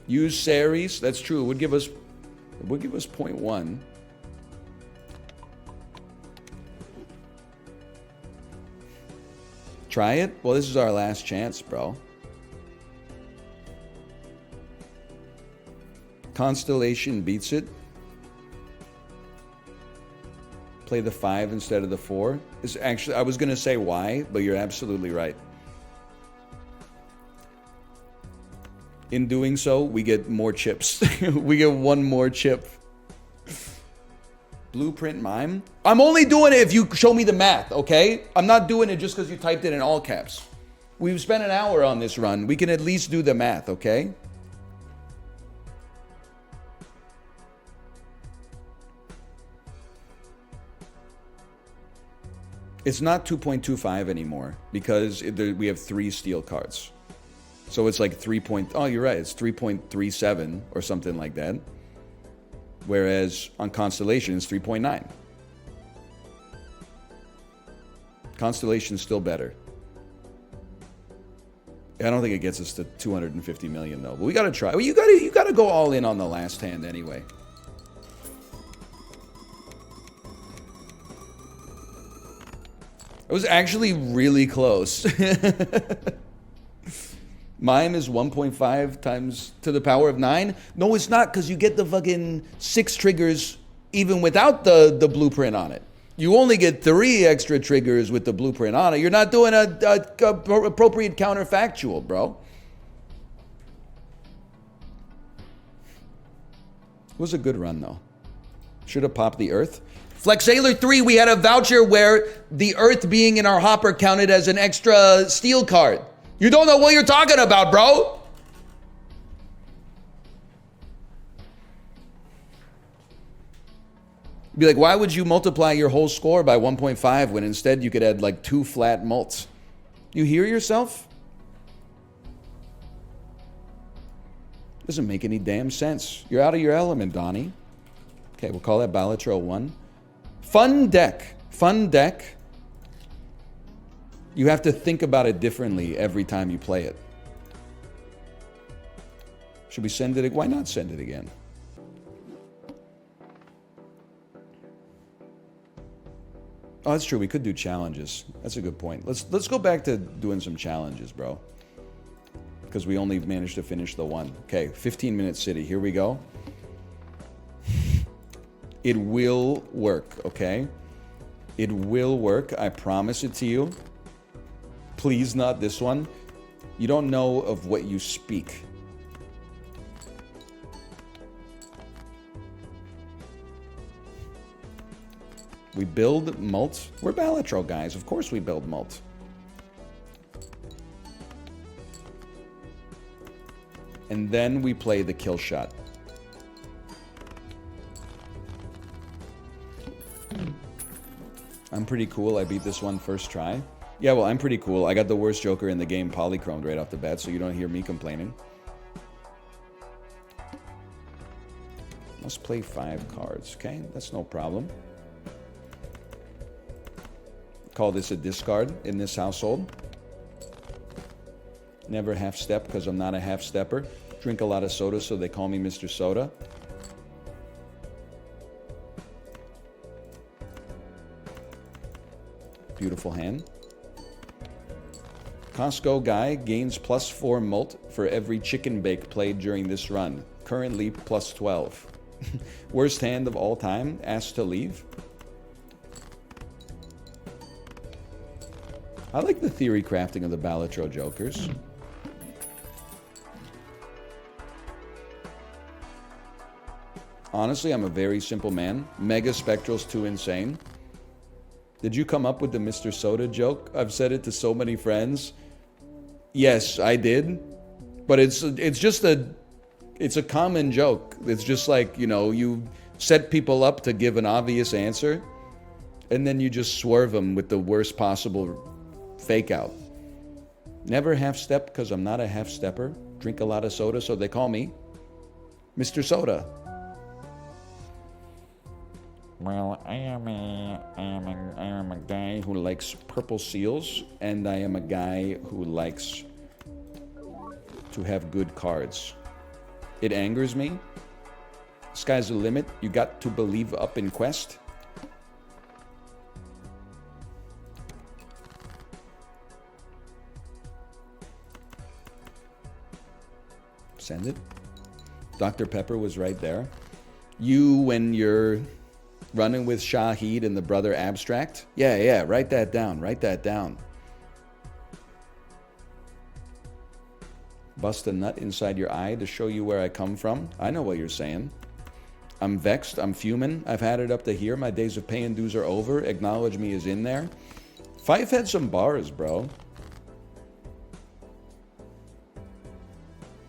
Use Ceres. That's true. It would give us 0.1. Try it? Well, this is our last chance, bro. Constellation beats it. Play the 5 instead of the 4. Is actually, I was going to say why, but you're absolutely right. In doing so, we get more chips. We get 1 more chip. Blueprint mime? I'm only doing it if you show me the math, okay? I'm not doing it just because you typed it in all caps. We've spent an hour on this run. We can at least do the math, okay? It's not 2.25 anymore because we have 3 steel cards. So it's like 3. Oh, you're right. It's 3.37 or something like that. Whereas on Constellation, it's 3.9. Constellation's still better. I don't think it gets us to 250 million though. But we got to try. Well, you got to go all in on the last hand anyway. It was actually really close. Mine is 1.5 times to the power of 9. No, it's not, because you get the fucking 6 triggers even without the blueprint on it. You only get 3 extra triggers with the blueprint on it. You're not doing a appropriate counterfactual, bro. It was a good run, though. Should have popped the Earth. Flexailor 3, we had a voucher where the Earth being in our hopper counted as an extra steel card. You don't know what you're talking about, bro. Be like, why would you multiply your whole score by 1.5 when instead you could add like 2 flat mults? You hear yourself? Doesn't make any damn sense. You're out of your element, Donnie. Okay, we'll call that Balatro 1. Fun deck. Fun deck. You have to think about it differently every time you play it. Should we send it? Why not send it again? Oh, that's true. We could do challenges. That's a good point. Let's go back to doing some challenges, bro. Because we only managed to finish the one. Okay, 15-minute city. Here we go. It will work, okay? It will work. I promise it to you. Please not this one. You don't know of what you speak. We build mult. We're Balatro guys. Of course we build mult. And then we play the kill shot. I'm pretty cool. I beat this one first try. Yeah, well, I'm pretty cool. I got the worst Joker in the game polychromed right off the bat, so you don't hear me complaining. Let's play 5 cards, okay? That's no problem. Call this a discard in this household. Never half-step because I'm not a half-stepper. Drink a lot of soda, so they call me Mr. Soda. Beautiful hand. Costco guy gains +4 mult for every chicken bake played during this run. Currently +12. Worst hand of all time. Asked to leave. I like the theory crafting of the Balatro Jokers. Honestly, I'm a very simple man. Mega Spectral's too insane. Did you come up with the Mr. Soda joke? I've said it to so many friends. Yes, I did. But it's just it's a common joke. It's just like, you know, you set people up to give an obvious answer, and then you just swerve them with the worst possible fake out. Never half-step because I'm not a half-stepper. Drink a lot of soda, so they call me Mr. Soda. Well, I am a guy who likes purple seals, and I am a guy who likes to have good cards. It angers me. Sky's the limit. You got to believe up in Quest. Send it. Dr. Pepper was right there. You, when you're running with Shahid and the brother Abstract. Yeah, write that down. Write that down. Bust a nut inside your eye to show you where I come from. I know what you're saying. I'm vexed. I'm fuming. I've had it up to here. My days of paying dues are over. Acknowledge me is in there. Fife had some bars, bro.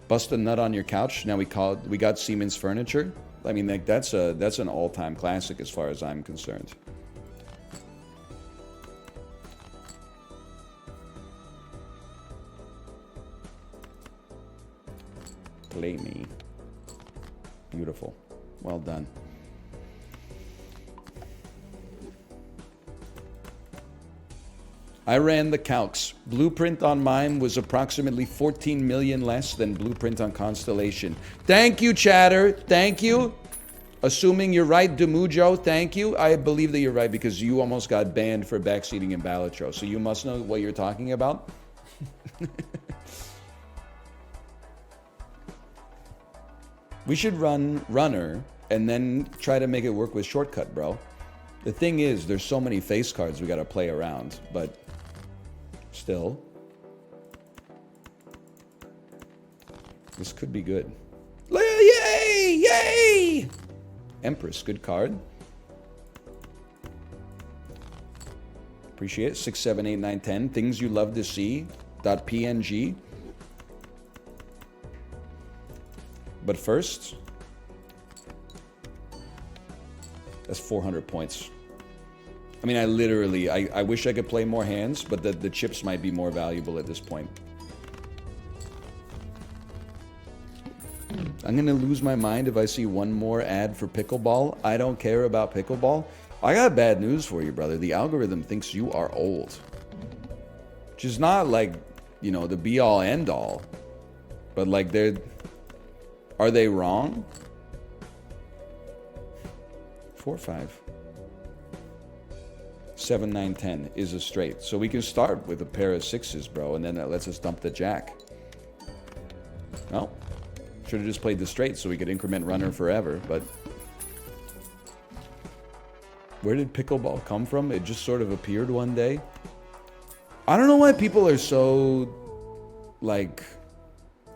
Bust a nut on your couch. Now we got Siemens Furniture. I mean, like, that's an all-time classic as far as I'm concerned. Play me. Beautiful. Well done. I ran the calcs. Blueprint on mine was approximately 14 million less than Blueprint on Constellation. Thank you, chatter. Thank you. Assuming you're right, Demujo, thank you. I believe that you're right because you almost got banned for backseating in Balatro, so you must know what you're talking about. We should run Runner and then try to make it work with Shortcut, bro. The thing is, there's so many face cards we gotta play around, but still, this could be good. Yay! Yay! Empress, good card. Appreciate it. 6, 7, 8, 9, 10. Things you love to see. .png. But first, that's 400 points. I mean, I wish I could play more hands, but the chips might be more valuable at this point. I'm gonna lose my mind if I see one more ad for pickleball. I don't care about pickleball. I got bad news for you, brother. The algorithm thinks you are old. Which is not like, you know, the be-all, end-all. But like are they wrong? 4, 5. 7, 9, 10 is a straight. So we can start with a pair of 6s, bro, and then that lets us dump the jack. Well, should have just played the straight so we could increment runner forever, but... Where did pickleball come from? It just sort of appeared one day. I don't know why people are so... like...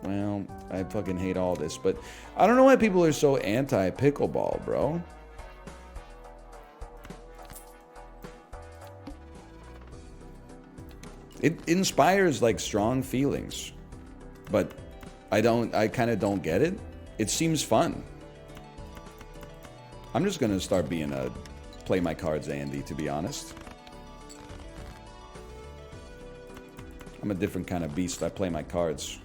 Well, I fucking hate all this, but... I don't know why people are so anti-pickleball, bro. It inspires, like, strong feelings. But I kind of don't get it. It seems fun. I'm just gonna start being a play my cards Andy, to be honest. I'm a different kind of beast. I play my cards.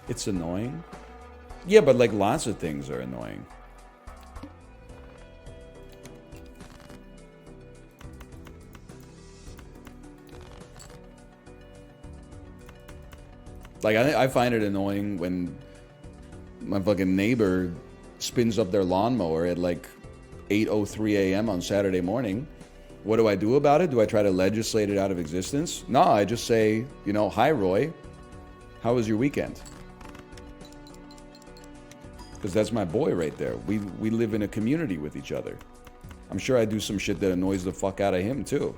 It's annoying. Yeah, but like lots of things are annoying. Like, I find it annoying when my fucking neighbor spins up their lawnmower at like 8:03 a.m. on Saturday morning. What do I do about it? Do I try to legislate it out of existence? No, I just say, you know, hi, Roy. How was your weekend? Because that's my boy right there. We live in a community with each other. I'm sure I do some shit that annoys the fuck out of him, too.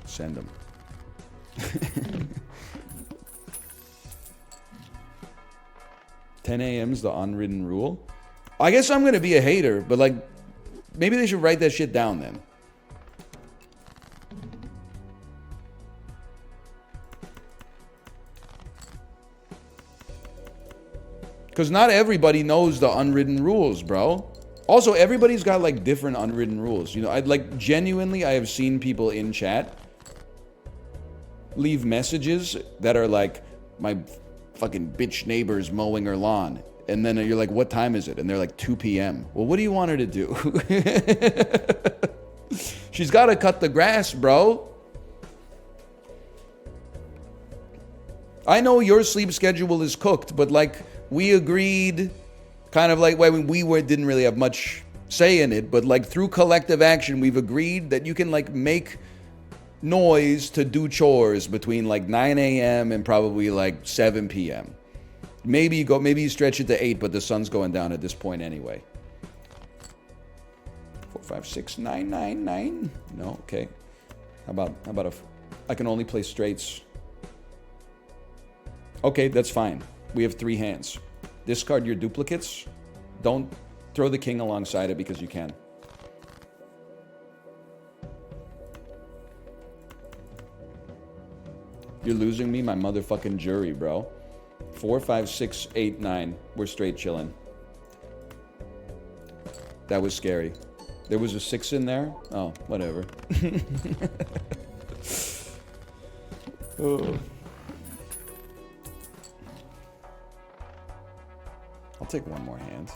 Send him. 10 a.m.'s the unwritten rule. I guess I'm gonna be a hater, but like, maybe they should write that shit down then. Because not everybody knows the unwritten rules, bro. Also, everybody's got like different unwritten rules. You know, I'd like genuinely, I have seen people in chat leave messages that are like, my fucking bitch neighbor's mowing her lawn. And then you're like, what time is it? And they're like, 2 p.m. Well, what do you want her to do? She's got to cut the grass, bro. I know your sleep schedule is cooked, but like, we agreed, kind of like when didn't really have much say in it, but like through collective action, we've agreed that you can like make noise to do chores between like 9 a.m. and probably like 7 p.m. Maybe you stretch it to 8, but the sun's going down at this point anyway. 4, 5, 6, 9, 9, 9. No, okay. How about I can only play straights. Okay, that's fine. We have 3 hands. Discard your duplicates. Don't throw the king alongside it because you can. You're losing me, my motherfucking jury, bro. 4, 5, 6, 8, 9. We're straight chilling. That was scary. There was a 6 in there? Oh, whatever. Oh. I'll take one more hand.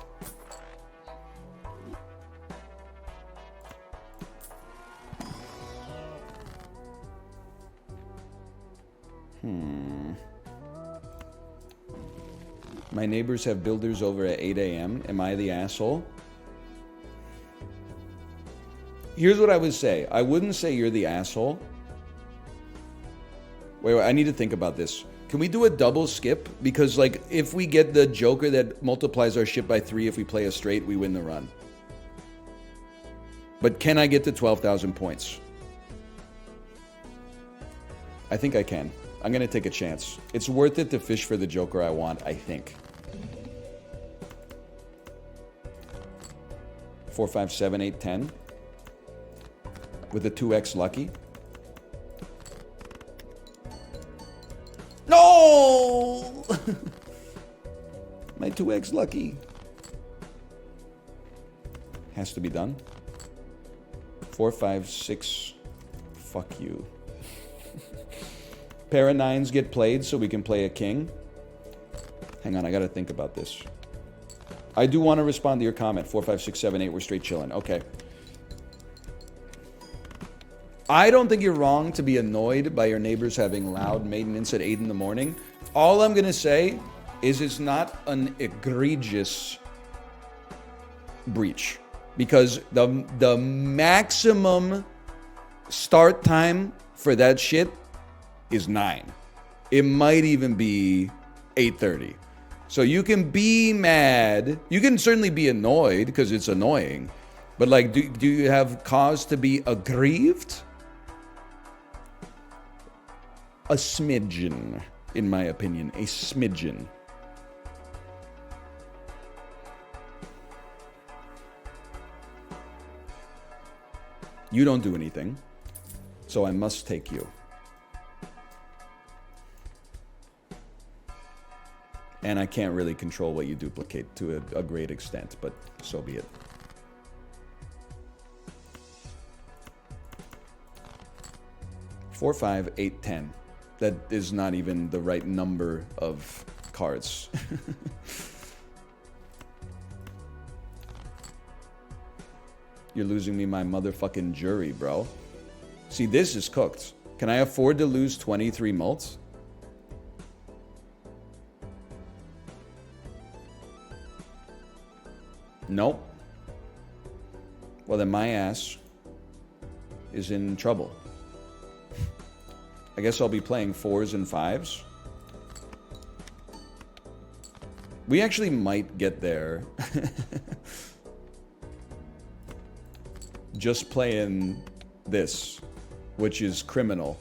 My neighbors have builders over at 8 a.m. Am I the asshole? Here's what I would say. I wouldn't say you're the asshole. Wait, I need to think about this. Can we do a double skip? Because, like, if we get the joker that multiplies our ship by 3, if we play a straight, we win the run. But can I get to 12,000 points? I think I can. I'm going to take a chance. It's worth it to fish for the joker I want, I think. 4, 5, 7, 8, 10. With a 2x lucky. No! 2x lucky. Has to be done. 4, 5, 6. Fuck you. Pair of 9s get played so we can play a king. Hang on, I gotta think about this. I do want to respond to your comment. 4, 5, 6, 7, 8. We're straight chilling. Okay. I don't think you're wrong to be annoyed by your neighbors having loud maintenance at 8 in the morning. All I'm going to say is it's not an egregious breach. Because the maximum start time for that shit is 9. It might even be 8:30. So you can be mad. You can certainly be annoyed because it's annoying. But like, do you have cause to be aggrieved? A smidgen, in my opinion. A smidgen. You don't do anything, so I must take you. And I can't really control what you duplicate to a great extent, but so be it. Four, 5, 8, 10. That is not even the right number of cards. You're losing me my motherfucking jury, bro. See, this is cooked. Can I afford to lose 23 mults? Nope. Well, then my ass is in trouble. I guess I'll be playing 4s and 5s. We actually might get there. Just playing this, which is criminal.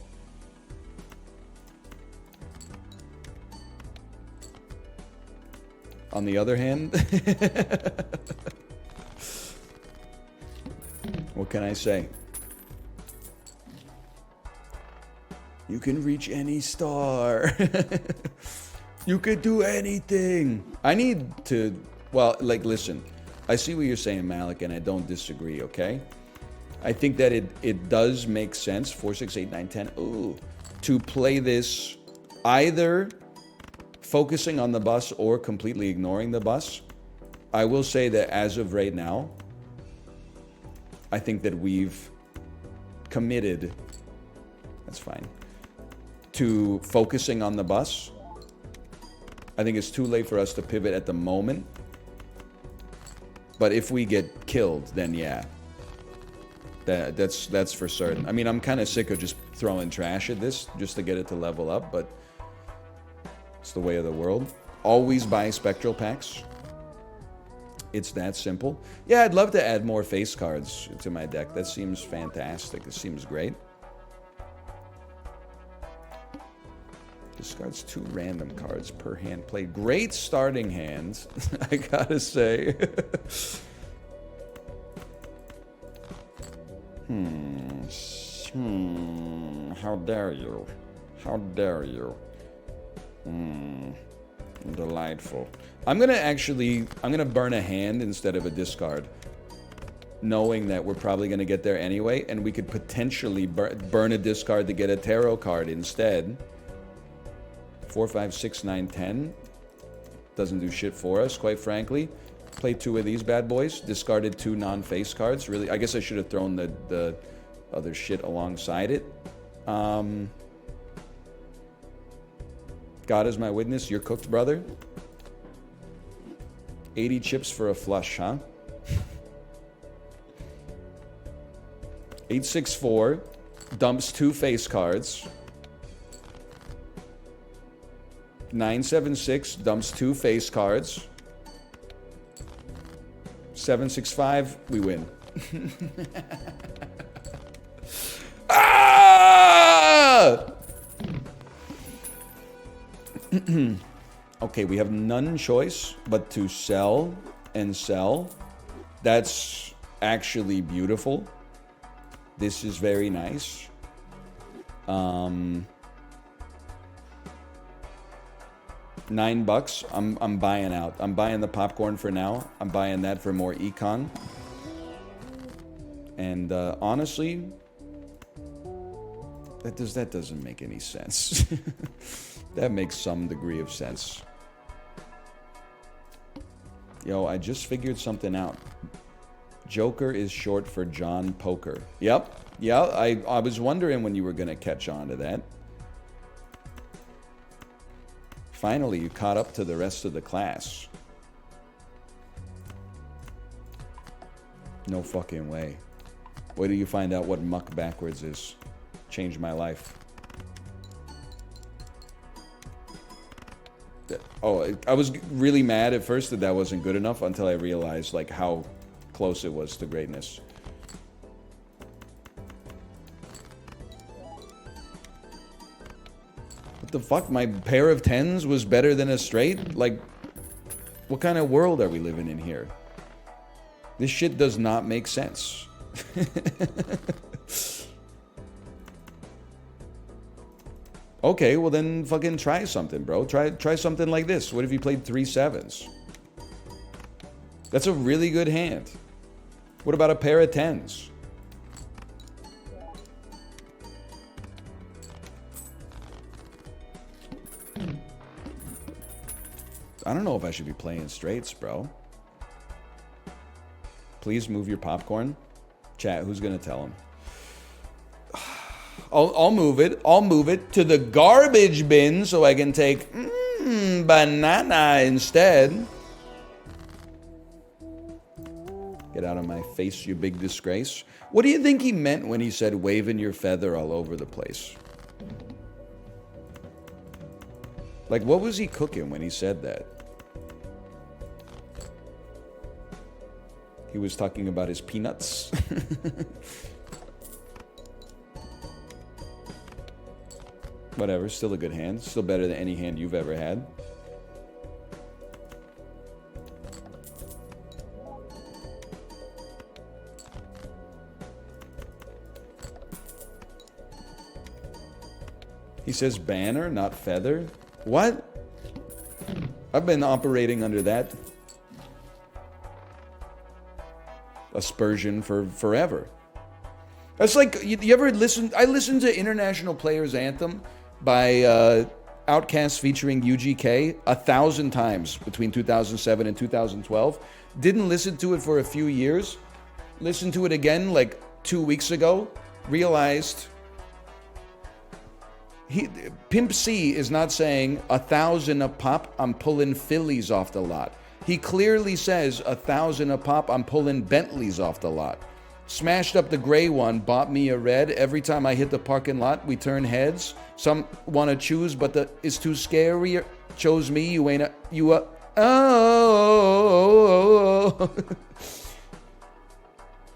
On the other hand, what can I say? You can reach any star. You could do anything. I need to, well, like, listen. I see what you're saying, Malik, and I don't disagree, okay? I think that it does make sense, 4, 6, 8, 9, 10, ooh, to play this either focusing on the bus or completely ignoring the bus. I will say that as of right now, I think that we've committed, that's fine, to focusing on the bus. I think it's too late for us to pivot at the moment. But if we get killed, then yeah. That's for certain. I mean, I'm kind of sick of just throwing trash at this just to get it to level up, but it's the way of the world. Always buy spectral packs. It's that simple. Yeah, I'd love to add more face cards to my deck. That seems fantastic. It seems great. Discards 2 random cards per hand played. Great starting hand, I gotta say. How dare you? How dare you? Delightful. I'm gonna burn a hand instead of a discard, knowing that we're probably gonna get there anyway, and we could potentially burn a discard to get a tarot card instead. 4, 5, 6, 9, 10. Doesn't do shit for us, quite frankly. Played 2 of these bad boys. Discarded 2 non-face cards. Really, I guess I should have thrown the other shit alongside it. God is my witness. You're cooked, brother. 80 chips for a flush, huh? 864 dumps 2 face cards. 976 dumps 2 face cards. 765, we win. Ah! Okay, we have none choice but to sell and sell. That's actually beautiful. This is very nice. $9. I'm buying out. I'm buying the popcorn for now. I'm buying that for more econ. And honestly, that doesn't make any sense. That makes some degree of sense. Yo, I just figured something out. Joker is short for John Poker. Yep. Yeah, I was wondering when you were gonna catch on to that. Finally, you caught up to the rest of the class. No fucking way. Wait till you find out what muck backwards is. Changed my life. Oh, I was really mad at first that wasn't good enough until I realized like how close it was to greatness. What the fuck? My pair of 10s was better than a straight? Like, what kind of world are we living in here? This shit does not make sense. Okay, well then fucking try something, bro. Try something like this. What if you played 3 7s? That's a really good hand. What about a pair of 10s? I don't know if I should be playing straights, bro. Please move your popcorn. Chat, who's gonna tell him? I'll move it. I'll move it to the garbage bin so I can take banana instead. Get out of my face, you big disgrace. What do you think he meant when he said waving your feather all over the place? Like, what was he cooking when he said that? He was talking about his peanuts. Whatever, still a good hand. Still better than any hand you've ever had. He says banner, not feather. What? I've been operating under that aspersion for forever. That's like, you ever listen? I listened to International Players Anthem by Outkast featuring UGK 1,000 times between 2007 and 2012. Didn't listen to it for a few years. Listened to it again like 2 weeks ago. Realized Pimp C is not saying 1,000 a pop, I'm pulling Phillies off the lot. He clearly says 1,000 a pop, I'm pulling Bentleys off the lot. Smashed up the gray one, bought me a red. Every time I hit the parking lot, we turn heads. Some want to choose, but it's too scary. Chose me, you ain't oh.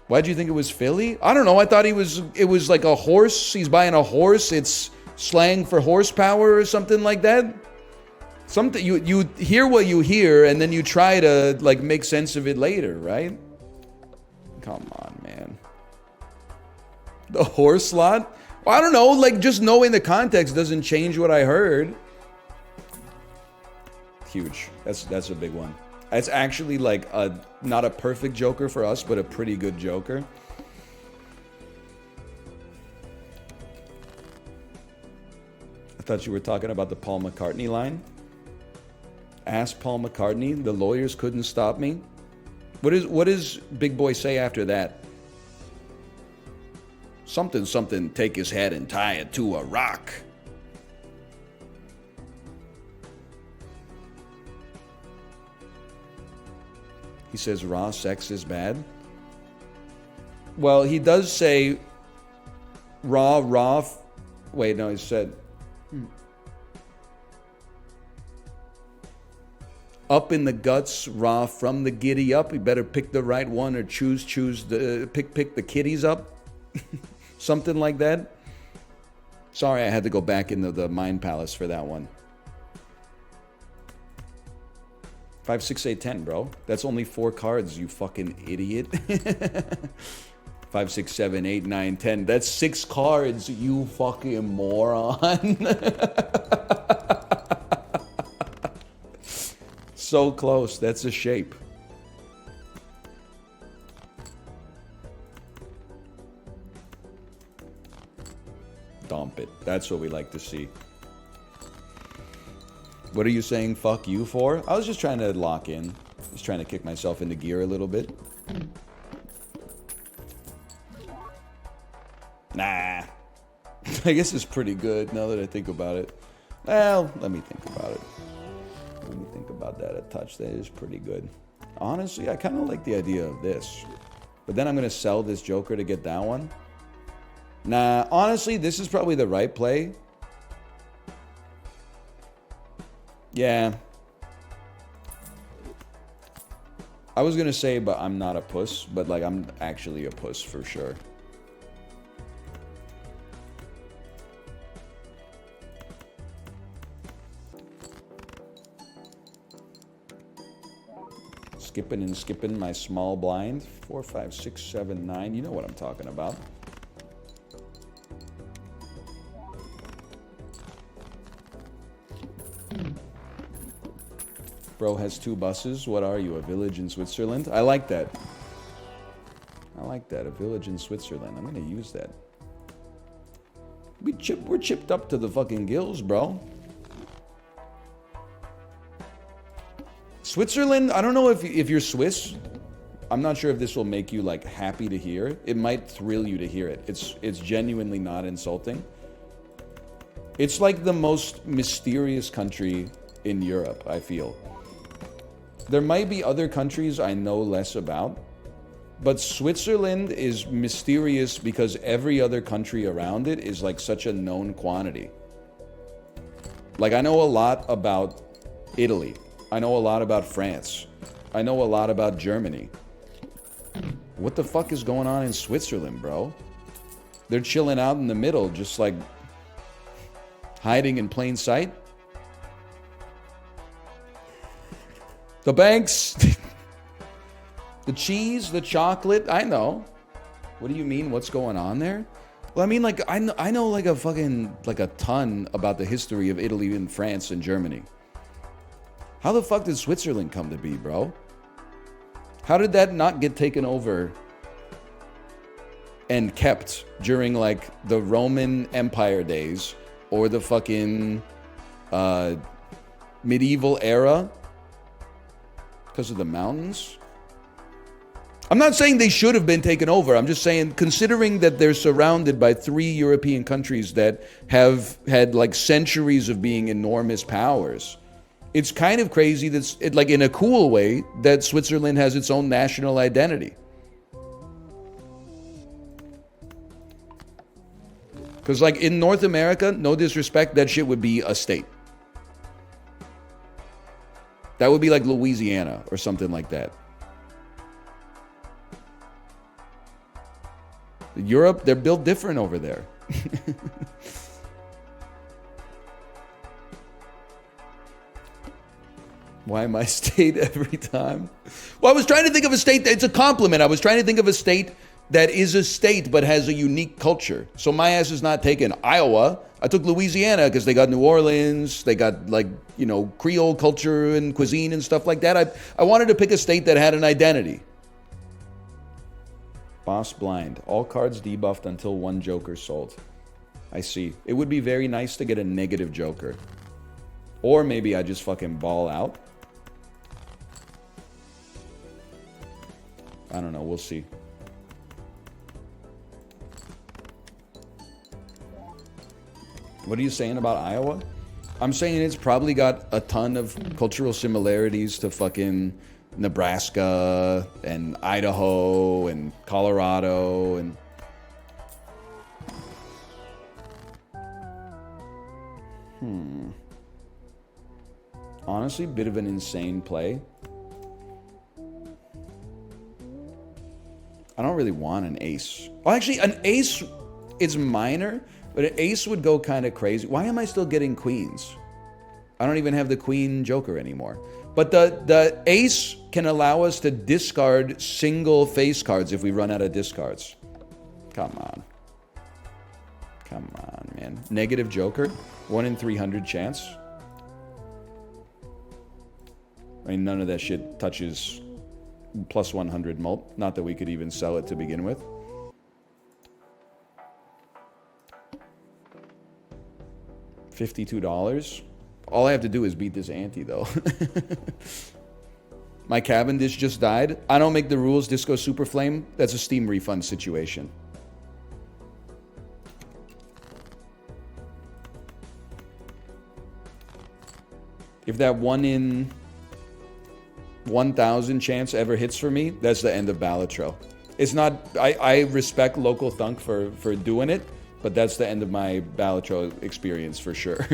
Why'd you think it was Philly? I don't know. I thought it was like a horse. He's buying a horse. It's slang for horsepower or something like that. Something you hear what you hear, and then you try to like make sense of it later, right? Come on, man. The horse lot? Well, I don't know, like just knowing the context doesn't change what I heard. Huge. That's a big one. It's actually like not a perfect Joker for us, but a pretty good Joker. I thought you were talking about the Paul McCartney line. Ask Paul McCartney, the lawyers couldn't stop me. What does Big Boy say after that? Something, take his head and tie it to a rock. He says raw sex is bad. Well, he does say raw. Wait, no, he said up in the guts, raw from the giddy up. You better pick the right one or choose pick the kitties up. Something like that. Sorry, I had to go back into the Mind Palace for that one. 5, 6, 8, 10, bro. That's only 4 cards, you fucking idiot. 5, 6, 7, 8, 9, 10. That's 6 cards, you fucking moron. So close. That's a shape. Dump it. That's what we like to see. What are you saying fuck you for? I was just trying to lock in. Just trying to kick myself into gear a little bit. Nah. I guess it's pretty good now that I think about it. Well, let me think about it. Let me think about that a touch. That is pretty good. Honestly, I kind of like the idea of this. But then I'm going to sell this Joker to get that one. Nah, honestly, this is probably the right play. Yeah. I was going to say, but I'm not a puss. But, like, I'm actually a puss for sure. Skipping and skipping my small blind. 4, 5, 6, 7, 9. You know what I'm talking about. Bro has 2 buses. What are you, a village in Switzerland? I like that. I like that, a village in Switzerland. I'm gonna use that. We're chipped up to the fucking gills, bro. Switzerland, I don't know if you're Swiss. I'm not sure if this will make you, like, happy to hear. It might thrill you to hear it. It's genuinely not insulting. It's like the most mysterious country in Europe, I feel. There might be other countries I know less about, but Switzerland is mysterious because every other country around it is like such a known quantity. Like, I know a lot about Italy. I know a lot about France. I know a lot about Germany. What the fuck is going on in Switzerland, bro? They're chilling out in the middle, just like hiding in plain sight. The banks, the cheese, the chocolate, I know. What do you mean? What's going on there? Well, I mean, like, I know like a fucking, like a ton about the history of Italy and France and Germany. How the fuck did Switzerland come to be, bro? How did that not get taken over and kept during, like, the Roman Empire days or the fucking medieval era? Because of the mountains? I'm not saying they should have been taken over. I'm just saying, considering that they're surrounded by 3 European countries that have had, like, centuries of being enormous powers, it's kind of crazy that, like, in a cool way, that Switzerland has its own national identity. Because, like, in North America, no disrespect, that shit would be a state. That would be like Louisiana or something like that. Europe, they're built different over there. Why my state every time? Well, I was trying to think of a state. It's a compliment. I was trying to think of a state that is a state but has a unique culture. So my ass is not taking Iowa. I took Louisiana because they got New Orleans. They got, like, you know, Creole culture and cuisine and stuff like that. I wanted to pick a state that had an identity. Boss blind. All cards debuffed until 1 Joker sold. I see. It would be very nice to get a negative Joker. Or maybe I just fucking ball out. I don't know. We'll see. What are you saying about Iowa? I'm saying it's probably got a ton of cultural similarities to fucking Nebraska and Idaho and Colorado and... Honestly, bit of an insane play. I don't really want an ace. Well, actually, an ace is minor, but an ace would go kind of crazy. Why am I still getting queens? I don't even have the queen joker anymore. But the ace can allow us to discard single face cards if we run out of discards. Come on. Come on, man. Negative joker. 1 in 300 chance. I mean, none of that shit touches plus 100 mult. Not that we could even sell it to begin with. $52. All I have to do is beat this ante, though. My Cavendish just died. I don't make the rules, Disco Super Flame. That's a Steam refund situation. If that 1 in 1,000 chance ever hits for me, that's the end of Balatro. It's not... I respect Local Thunk for doing it, but that's the end of my Balatro experience for sure.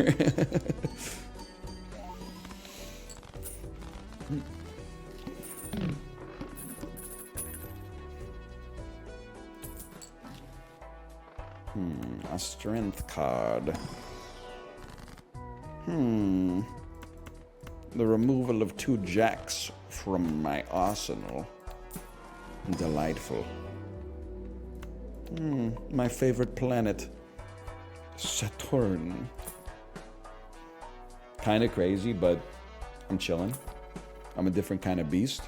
A strength card. The removal of 2 jacks from my arsenal. Delightful. My favorite planet. Saturn. Kinda crazy, but I'm chilling. I'm a different kind of beast.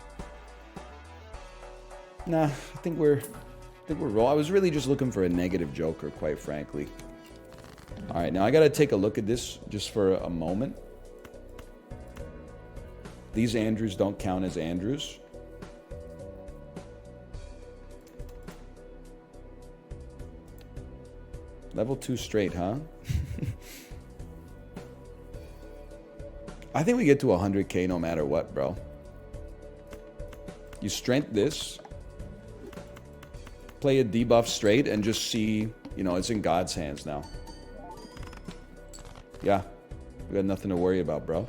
Nah, I think we're raw. I was really just looking for a negative Joker, quite frankly. Alright, now I gotta take a look at this just for a moment. These Andrews don't count as Andrews. Level 2 straight, huh? I think we get to 100k no matter what, bro. You strength this. Play a debuff straight and just see, you know, it's in God's hands now. Yeah. We got nothing to worry about, bro.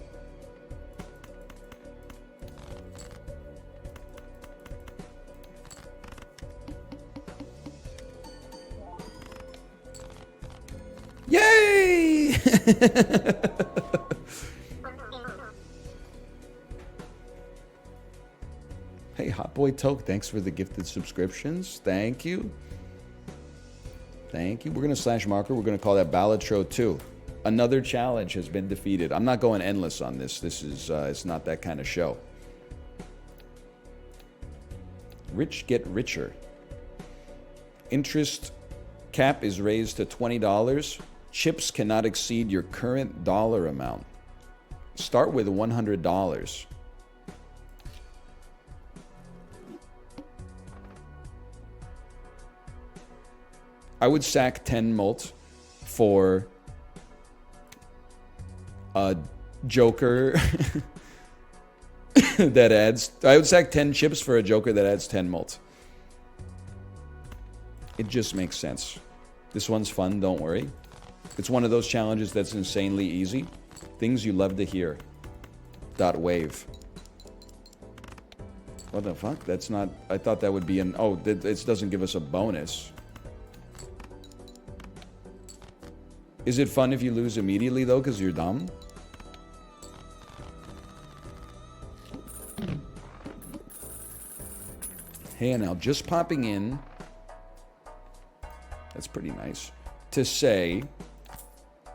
Yay! Hey, Hot Boy Toke, thanks for the gifted subscriptions. Thank you. Thank you. We're going to slash marker. We're going to call that Balatro 2. Another challenge has been defeated. I'm not going endless on this. This is, it's not that kind of show. Rich get richer. Interest cap is raised to $20. Chips cannot exceed your current dollar amount. Start with $100. I would sack 10 mult for a Joker that adds... I would sack 10 chips for a Joker that adds 10 mult. It just makes sense. This one's fun, don't worry. It's one of those challenges that's insanely easy. Things you love to hear. .wave. What the fuck? That's not... I thought that would be an... Oh, it doesn't give us a bonus. Is it fun if you lose immediately, though, because you're dumb? Hey, now, just popping in... That's pretty nice. To say,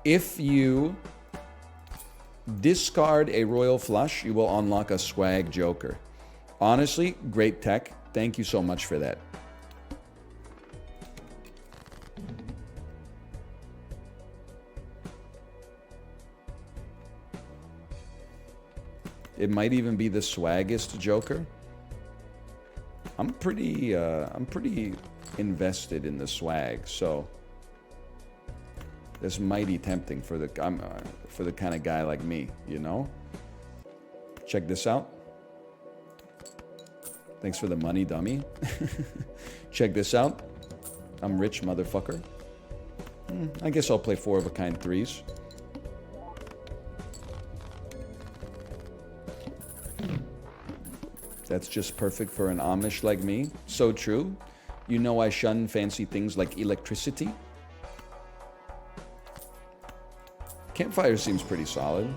if you discard a royal flush, you will unlock a swag Joker. Honestly, great tech. Thank you so much for that. It might even be the swaggest Joker. I'm pretty invested in the swag, so that's mighty tempting for the kind of guy like me, you know. Check this out. Thanks for the money, dummy. Check this out. I'm rich, motherfucker. I guess I'll play 4 of a kind 3s. That's just perfect for an Amish like me. So true. You know I shun fancy things like electricity. Campfire seems pretty solid.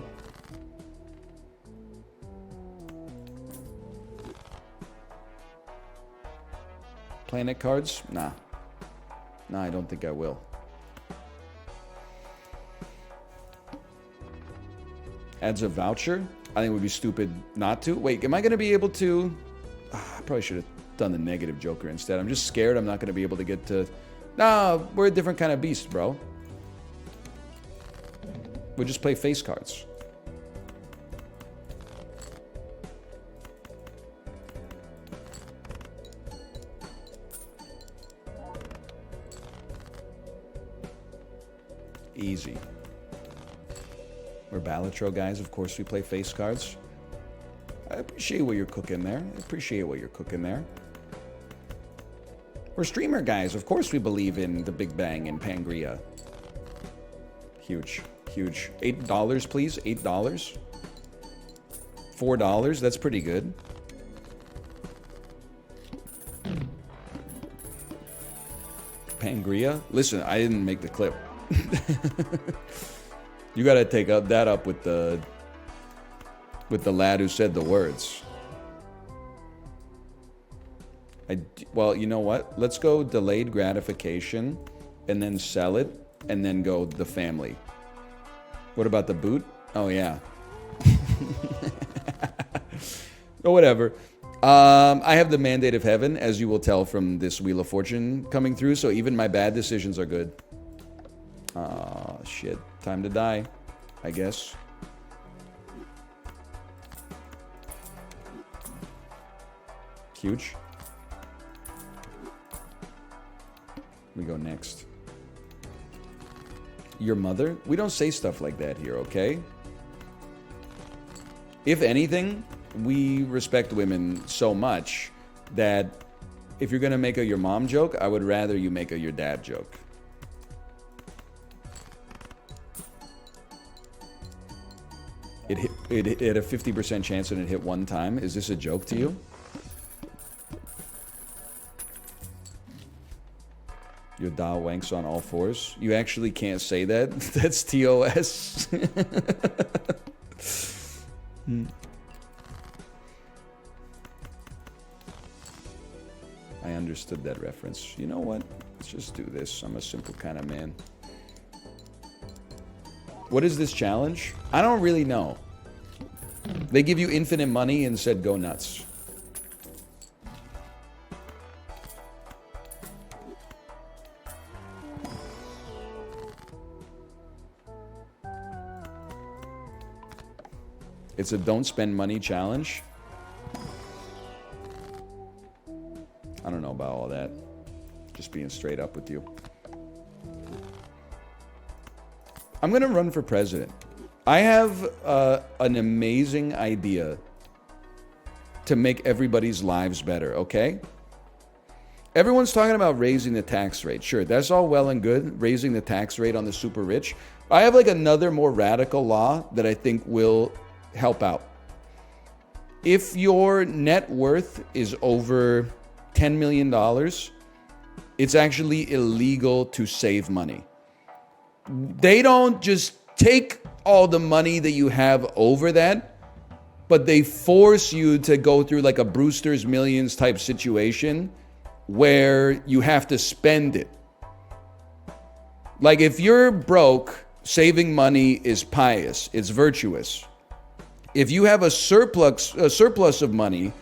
Planet cards? Nah. Nah, I don't think I will. Adds a voucher? I think it would be stupid not to. Wait, am I going to be able to... I probably should have done the negative Joker instead. I'm just scared I'm not going to be able to get to... Nah, we're a different kind of beast, bro. We'll just play face cards. Easy. We're Balatro guys. Of course we play face cards. I appreciate what you're cooking there. I appreciate what you're cooking there. We're streamer guys. Of course we believe in the Big Bang and Pangria. Huge. Huge. $8, please. $8. $4. That's pretty good. Pangria? Listen, I didn't make the clip. You gotta take that up with the lad who said the words. Well, you know what? Let's go delayed gratification, and then sell it, and then go the family. What about the boot? Oh yeah. Oh, whatever. I have the mandate of heaven, as you will tell from this Wheel of Fortune coming through. So even my bad decisions are good. Oh, shit. Time to die, I guess. Huge. We go next. Your mother? We don't say stuff like that here, okay? If anything, we respect women so much that if you're gonna make a your mom joke, I would rather you make a your dad joke. It had a 50% chance and it hit one time. Is this a joke to you? Your da wanks on all fours. You actually can't say that. That's TOS. I understood that reference. You know what? Let's just do this. I'm a simple kind of man. What is this challenge? I don't really know. They give you infinite money and said go nuts. It's a don't spend money challenge. I don't know about all that. Just being straight up with you. I'm gonna run for president. I have an amazing idea to make everybody's lives better, okay? Everyone's talking about raising the tax rate. Sure, that's all well and good, raising the tax rate on the super rich. I have like another more radical law that I think will help out. If your net worth is over $10 million, it's actually illegal to save money. They don't just take all the money that you have over that, but they force you to go through like a Brewster's Millions type situation where you have to spend it. Like if you're broke, saving money is pious, it's virtuous. If you have a surplus of money,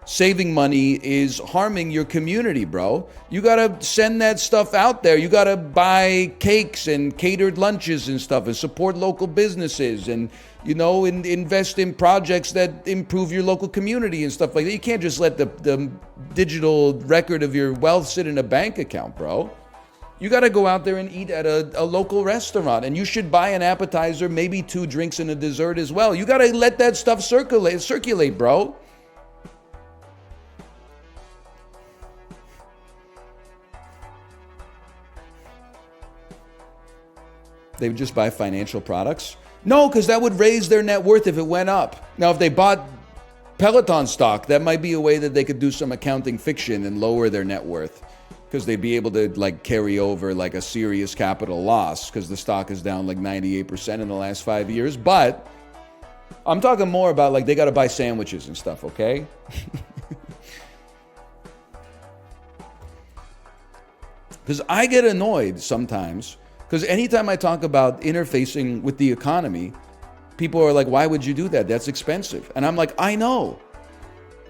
saving money is harming your community, bro. You gotta send that stuff out there. You gotta buy cakes and catered lunches and stuff and support local businesses and, you know, invest in projects that improve your local community and stuff like that. You can't just let the digital record of your wealth sit in a bank account, bro. You gotta go out there and eat at a local restaurant, and you should buy an appetizer, maybe 2 drinks and a dessert as well. You gotta let that stuff circulate, bro. They would just buy financial products? No, because that would raise their net worth if it went up. Now, if they bought Peloton stock, that might be a way that they could do some accounting fiction and lower their net worth. Because they'd be able to like carry over like a serious capital loss because the stock is down like 98% in the last 5 years. But I'm talking more about like they got to buy sandwiches and stuff, okay? Because I get annoyed sometimes. Because anytime I talk about interfacing with the economy, people are like, why would you do that? That's expensive. And I'm like, I know.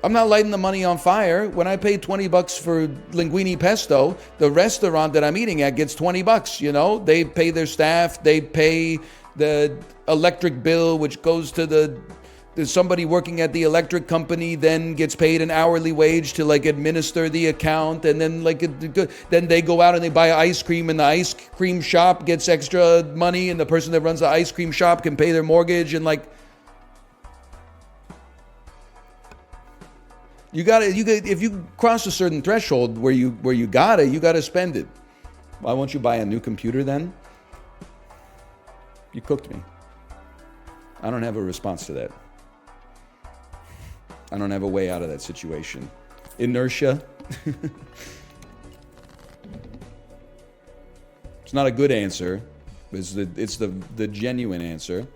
I'm not lighting the money on fire. When I pay $20 for linguine pesto, the restaurant that I'm eating at gets $20, you know? They pay their staff, they pay the electric bill, which goes to there's somebody working at the electric company, then gets paid an hourly wage to like administer the account, and then then they go out and they buy ice cream, and the ice cream shop gets extra money, and the person that runs the ice cream shop can pay their mortgage, and like you gotta if you cross a certain threshold where you gotta spend it. Why won't you buy a new computer then? You cooked me. I don't have a response to that. I don't have a way out of that situation. Inertia. It's not a good answer. It's the genuine answer.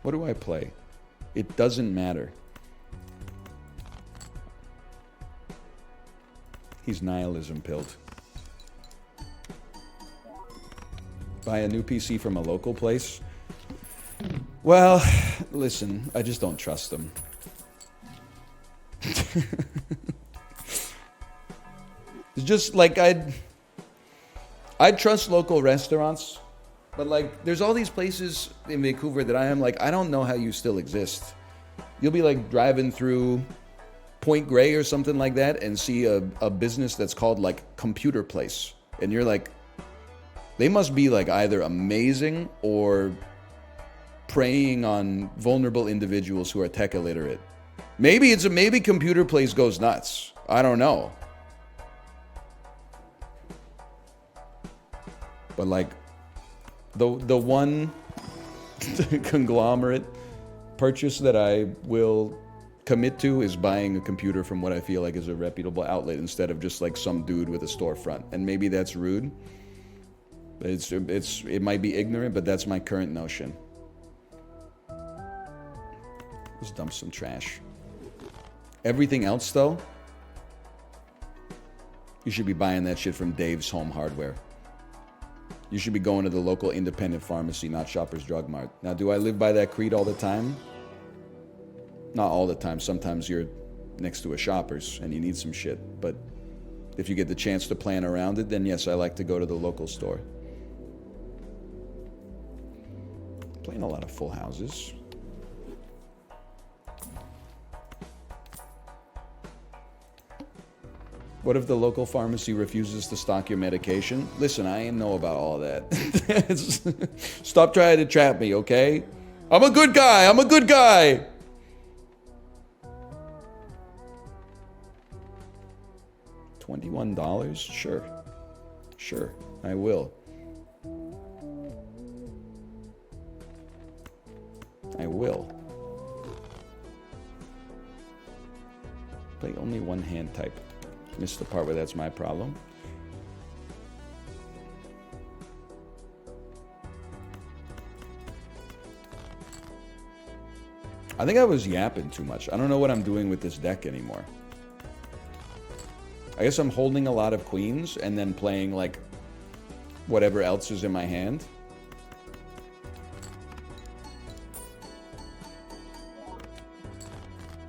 What do I play? It doesn't matter. He's nihilism pilled. Buy a new PC from a local place? Well, listen, I just don't trust them. It's just like I'd trust local restaurants, but like there's all these places in Vancouver that I am like, I don't know how you still exist. You'll be like driving through Point Grey or something like that and see a business that's called like Computer Place, and you're like, they must be like either amazing or preying on vulnerable individuals who are tech illiterate. Maybe Computer Place goes nuts. I don't know. But like the one conglomerate purchase that I will commit to is buying a computer from what I feel like is a reputable outlet instead of just like some dude with a storefront. And maybe that's rude. It might be ignorant, but that's my current notion. Just dump some trash. Everything else, though, you should be buying that shit from Dave's Home Hardware. You should be going to the local independent pharmacy, not Shoppers Drug Mart. Now, do I live by that creed all the time? Not all the time. Sometimes you're next to a Shoppers and you need some shit. But if you get the chance to plan around it, then yes, I like to go to the local store. Playing a lot of Full Houses. What if the local pharmacy refuses to stock your medication? Listen, I ain't know about all that. Stop trying to trap me, okay? I'm a good guy. I'm a good guy. $21? Sure. Sure, I will. I will. Play only one hand type. Missed the part where that's my problem. I think I was yapping too much. I don't know what I'm doing with this deck anymore. I guess I'm holding a lot of queens and then playing like whatever else is in my hand.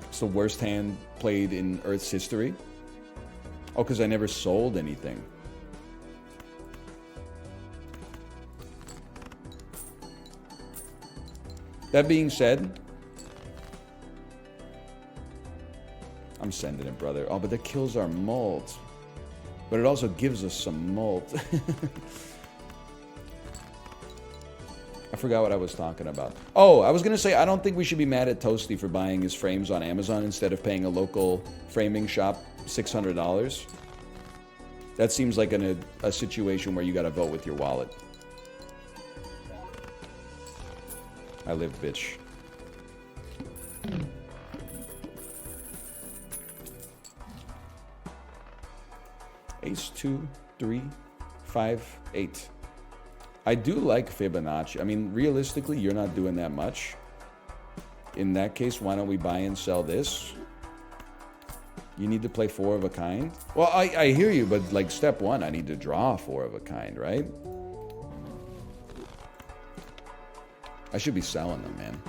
It's the worst hand played in Earth's history. Oh, because I never sold anything. That being said, I'm sending it, brother. Oh, but that kills our mold. But it also gives us some mold. I forgot what I was talking about. Oh, I was going to say, I don't think we should be mad at Toasty for buying his frames on Amazon instead of paying a local framing shop $600. That seems like a situation where you got to vote with your wallet. I live, bitch. Ace 2, 3, 5, 8. I do like Fibonacci. I mean, realistically, you're not doing that much. In that case, why don't we buy and sell this? You need to play 4 of a kind? Well, I hear you, but like step 1, I need to draw 4 of a kind, right? I should be selling them, man.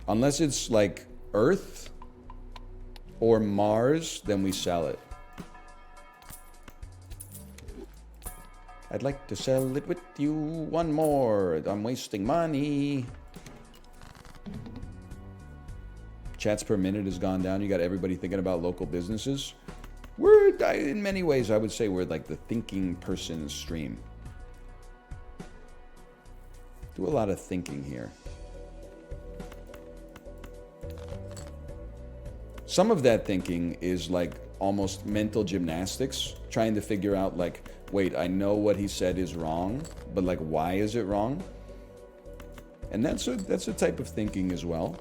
Unless it's like Earth or Mars, then we sell it. I'd like to sell it with you one more. I'm wasting money. Chats per minute has gone down. You got everybody thinking about local businesses. In many ways, I would say we're like the thinking person stream. Do a lot of thinking here. Some of that thinking is like almost mental gymnastics, trying to figure out like, wait, I know what he said is wrong, but like, why is it wrong? And that's a type of thinking as well.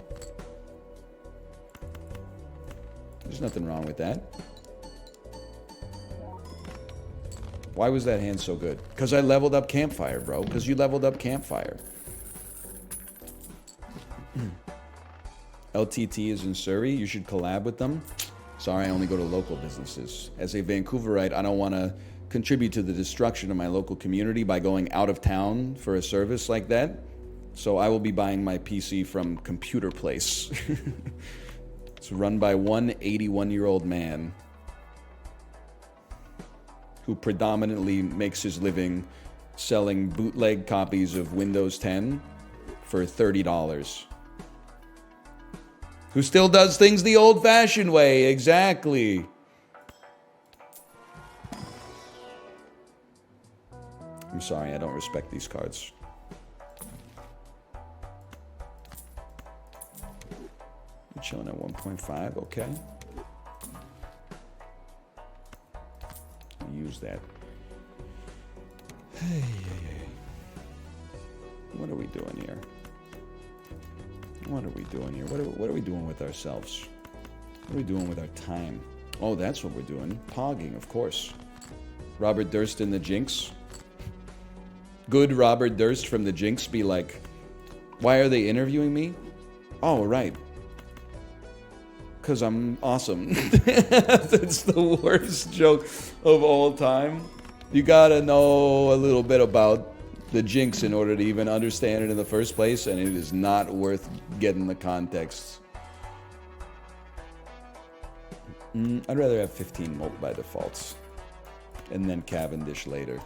There's nothing wrong with that. Why was that hand so good? Because I leveled up Campfire, bro. Because you leveled up Campfire. LTT is in Surrey. You should collab with them. Sorry, I only go to local businesses. As a Vancouverite, I don't want to contribute to the destruction of my local community by going out of town for a service like that. So I will be buying my PC from Computer Place. It's run by one 81-year-old man who predominantly makes his living selling bootleg copies of Windows 10 for $30. Who still does things the old-fashioned way, exactly. I'm sorry, I don't respect these cards. You're chilling at 1.5, okay. Use that. Hey. What are we doing here? What are we doing here? What are we doing with ourselves? What are we doing with our time? Oh, that's what we're doing. Pogging, of course. Robert Durst in the Jinx. Good Robert Durst from the Jinx be like, why are they interviewing me? Oh, right. Because I'm awesome. That's the worst joke of all time. You gotta know a little bit about the Jinx in order to even understand it in the first place, and it is not worth getting the context. I'd rather have 15 molt by default, and then Cavendish later.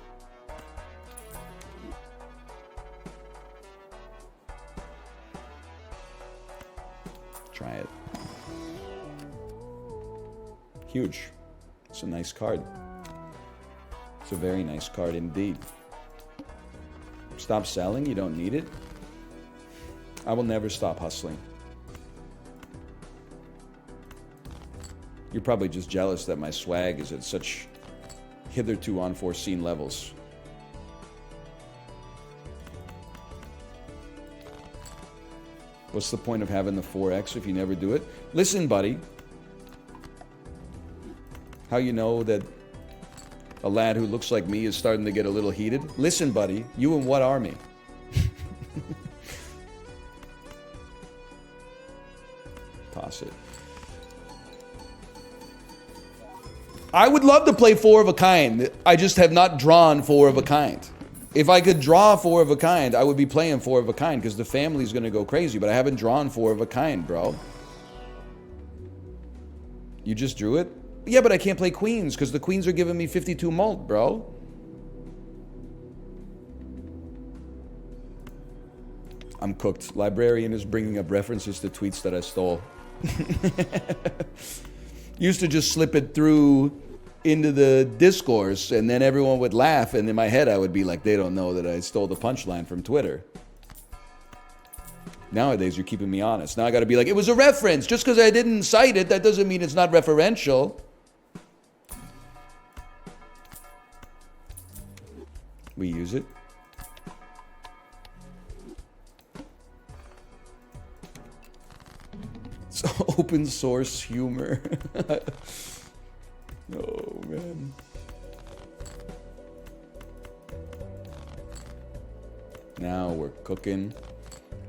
Try it. Huge. It's a nice card. It's a very nice card indeed. Stop selling? You don't need it? I will never stop hustling. You're probably just jealous that my swag is at such hitherto unforeseen levels. What's the point of having the 4X if you never do it? Listen, buddy. How you know that a lad who looks like me is starting to get a little heated? Listen, buddy, you in what army? Toss it. I would love to play 4 of a kind. I just have not drawn 4 of a kind. If I could draw 4 of a kind, I would be playing 4 of a kind because the family's going to go crazy, but I haven't drawn 4 of a kind, bro. You just drew it? Yeah, but I can't play queens because the queens are giving me 52 mult, bro. I'm cooked. Librarian is bringing up references to tweets that I stole. Used to just slip it through into the discourse and then everyone would laugh, and in my head I would be like, they don't know that I stole the punchline from Twitter. Nowadays you're keeping me honest. Now I gotta be like, it was a reference. Just because I didn't cite it, that doesn't mean it's not referential. We use it. It's open source humor. Oh, man. Now we're cooking.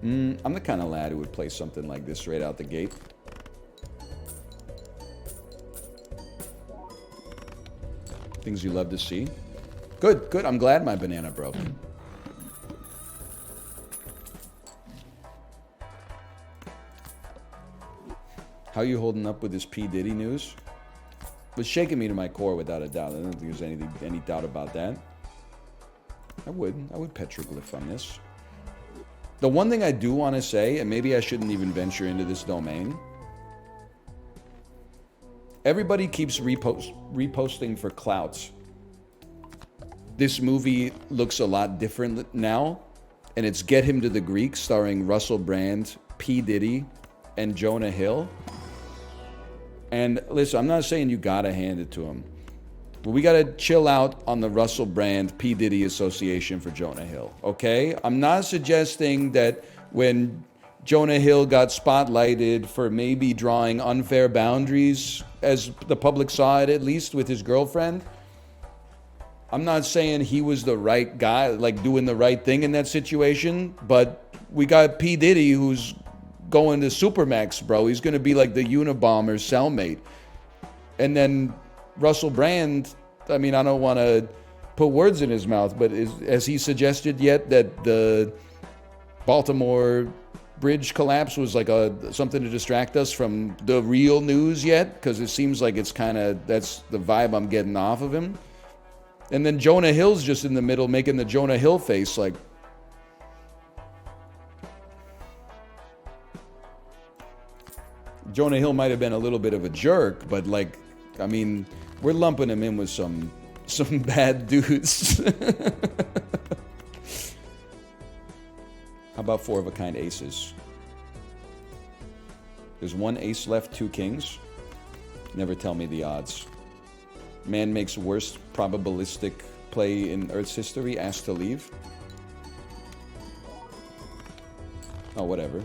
I'm the kind of lad who would play something like this right out the gate. Things you love to see. Good, good. I'm glad my banana broke. How you holding up with this P. Diddy news? Was shaking me to my core without a doubt. I don't think there's any doubt about that. I would petroglyph on this. The one thing I do want to say, and maybe I shouldn't even venture into this domain, everybody keeps reposting for clouts. This movie looks a lot different now, and it's Get Him to the Greek, starring Russell Brand, P. Diddy, and Jonah Hill. And listen, I'm not saying you gotta hand it to him, but we gotta chill out on the Russell Brand, P. Diddy association for Jonah Hill, okay? I'm not suggesting that when Jonah Hill got spotlighted for maybe drawing unfair boundaries, as the public saw it at least with his girlfriend, I'm not saying he was the right guy, like doing the right thing in that situation, but we got P. Diddy who's going to Supermax, bro. He's going to be like the Unabomber cellmate. And then Russell Brand, I mean, I don't want to put words in his mouth, but has he suggested yet that the Baltimore bridge collapse was like something to distract us from the real news yet? Because it seems like it's kind of, that's the vibe I'm getting off of him. And then Jonah Hill's just in the middle making the Jonah Hill face like, Jonah Hill might have been a little bit of a jerk, but like, I mean, we're lumping him in with some bad dudes. How about 4 of a kind aces? There's 1 ace left, 2 kings. Never tell me the odds. Man makes worst probabilistic play in Earth's history, asked to leave. Oh, whatever.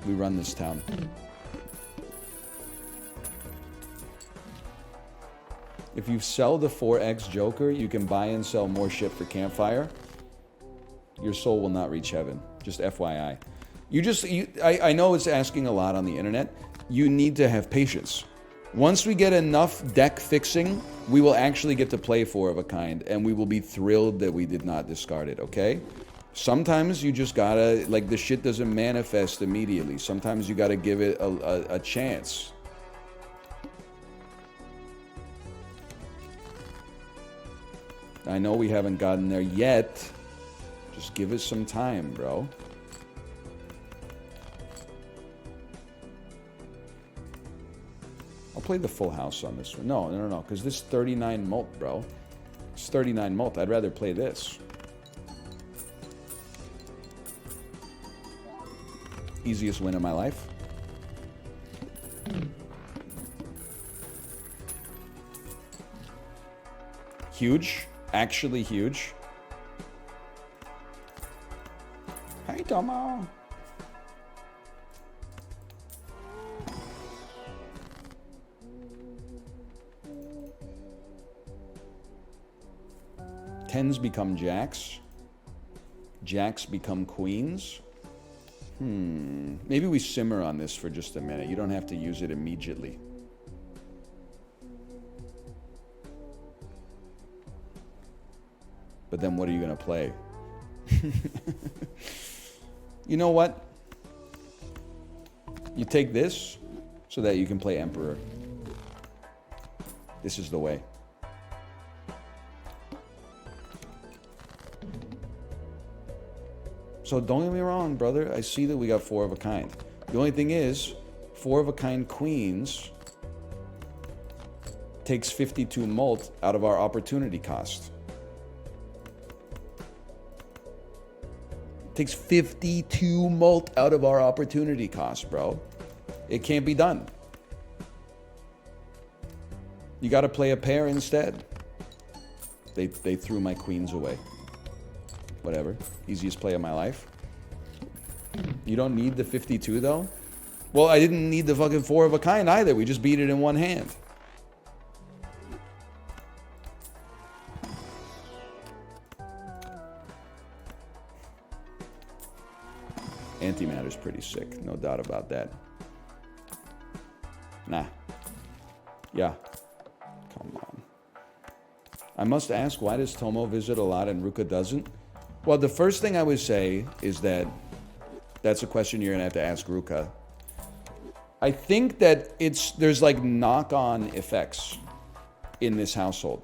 We run this town. If you sell the 4x Joker, you can buy and sell more shit for Campfire. Your soul will not reach heaven. Just FYI. I know it's asking a lot on the internet. You need to have patience. Once we get enough deck fixing, we will actually get to play 4 of a kind, and we will be thrilled that we did not discard it, okay? Sometimes you just gotta, like, the shit doesn't manifest immediately. Sometimes you gotta give it a chance. I know we haven't gotten there yet. Just give us some time, bro. I'll play the full house on this one. No, because this 39 mult, bro. It's 39 mult. I'd rather play this. Easiest win of my life. Huge. Actually huge. Hey, Tomo. Tens become jacks. Jacks become queens. Maybe we simmer on this for just a minute. You don't have to use it immediately. But then what are you going to play? You know what? You take this so that you can play Emperor. This is the way. So don't get me wrong, brother. I see that we got 4 of a kind. The only thing is, 4 of a kind queens takes 52 mult out of our opportunity cost. Takes 52 mult out of our opportunity cost, bro. It can't be done. You got to play a pair instead. They threw my queens away. Whatever. Easiest play of my life. You don't need the 52 though? Well, I didn't need the fucking 4 of a kind either. We just beat it in one hand. Antimatter's pretty sick, no doubt about that. Nah. Yeah. Come on. I must ask, why does Tomo visit a lot and Ruka doesn't? Well, the first thing I would say is that that's a question you're going to have to ask Ruka. I think that there's like knock-on effects in this household.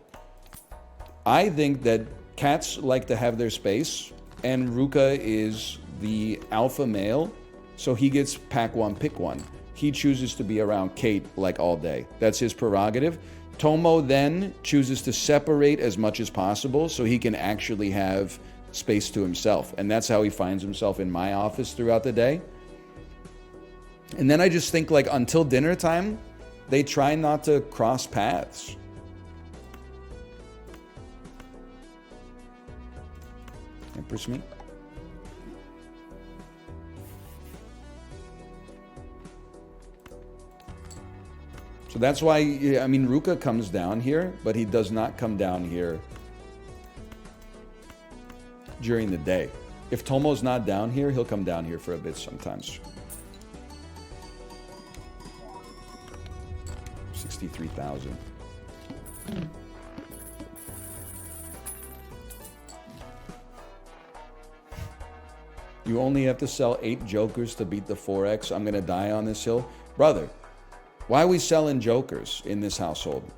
I think that cats like to have their space, and Ruka is the alpha male, so he gets pack one, pick one. He chooses to be around Kate like all day. That's his prerogative. Tomo then chooses to separate as much as possible so he can actually have space to himself. And that's how he finds himself in my office throughout the day. And then I just think, like, until dinner time, they try not to cross paths. Empress me. So that's why, I mean, Ruka comes down here, but he does not come down here during the day. If Tomo's not down here, he'll come down here for a bit sometimes. 63,000. You only have to sell 8 jokers to beat the 4X. I'm gonna die on this hill. Brother, why are we selling jokers in this household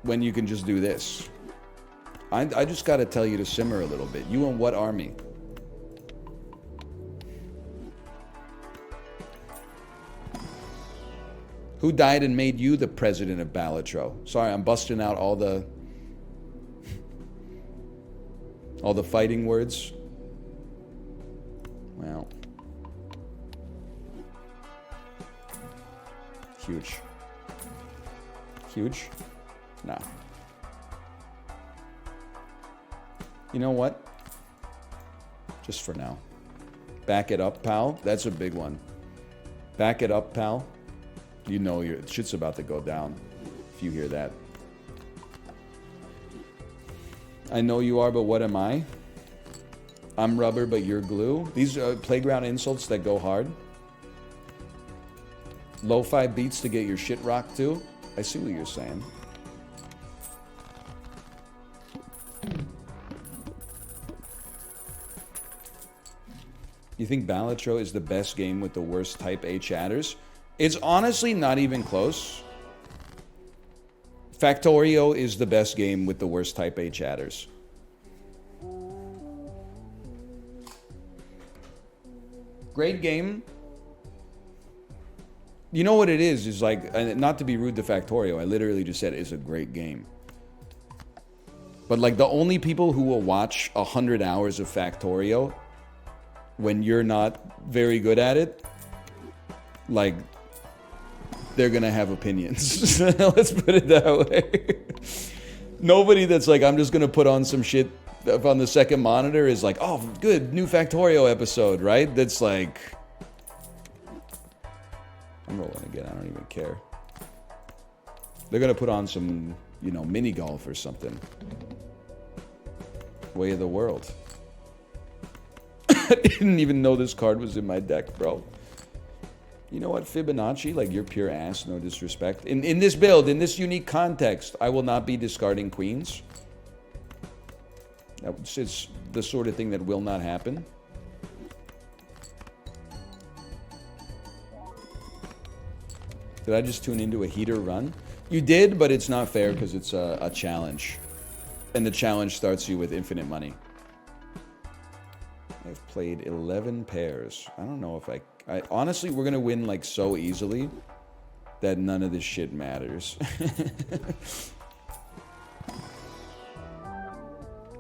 when you can just do this? I just gotta tell you to simmer a little bit. You and what army? Who died and made you the president of Balatro? Sorry, I'm busting out all the fighting words. Well, huge. Huge? Nah. You know what? Just for now. Back it up, pal. That's a big one. Back it up, pal. You know your shit's about to go down if you hear that. I know you are, but what am I? I'm rubber, but you're glue. These are playground insults that go hard. Lo-fi beats to get your shit rocked to. I see what you're saying. You think Balatro is the best game with the worst type A chatters? It's honestly not even close. Factorio is the best game with the worst type A chatters. Great game. You know what it is like, not to be rude to Factorio, I literally just said it's a great game. But like the only people who will watch 100 hours of Factorio when you're not very good at it, like, they're gonna have opinions. Let's put it that way. Nobody that's like, I'm just gonna put on some shit up on the second monitor is like, oh, good, new Factorio episode, right? That's like, I'm rolling again, I don't even care. They're gonna put on some, you know, mini golf or something. Way of the world. I didn't even know this card was in my deck, bro. You know what, Fibonacci? Like, you're pure ass, no disrespect. In this build, in this unique context, I will not be discarding queens. It's the sort of thing that will not happen. Did I just tune into a heater run? You did, but it's not fair because it's a challenge. And the challenge starts you with infinite money. I've played 11 pairs. I don't know if I honestly, we're gonna win like so easily that none of this shit matters.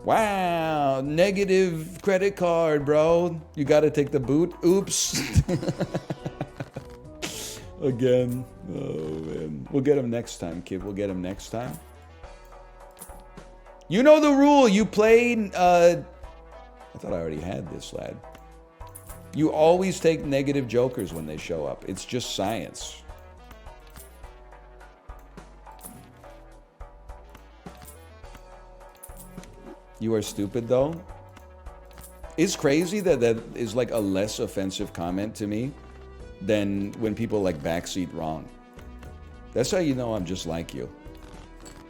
Wow, negative credit card, bro. You gotta take the boot. Oops. Again. Oh, man. We'll get him next time, kid. We'll get him next time. You know the rule. You played, I thought I already had this, lad. You always take negative jokers when they show up. It's just science. You are stupid, though. It's crazy that that is like a less offensive comment to me than when people like backseat wrong. That's how you know I'm just like you.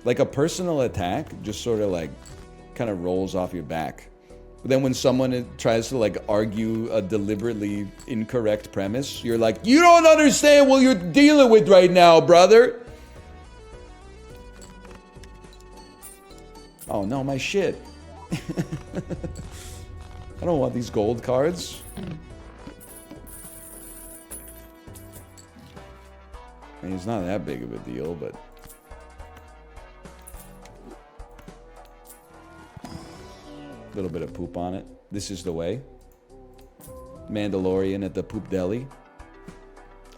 Like a personal attack just sort of like kind of rolls off your back. But then when someone tries to like argue a deliberately incorrect premise, you're like, you don't understand what you're dealing with right now, brother. Oh no, my shit. I don't want these gold cards. I mean, it's not that big of a deal, but... a little bit of poop on it. This is the way. Mandalorian at the poop deli.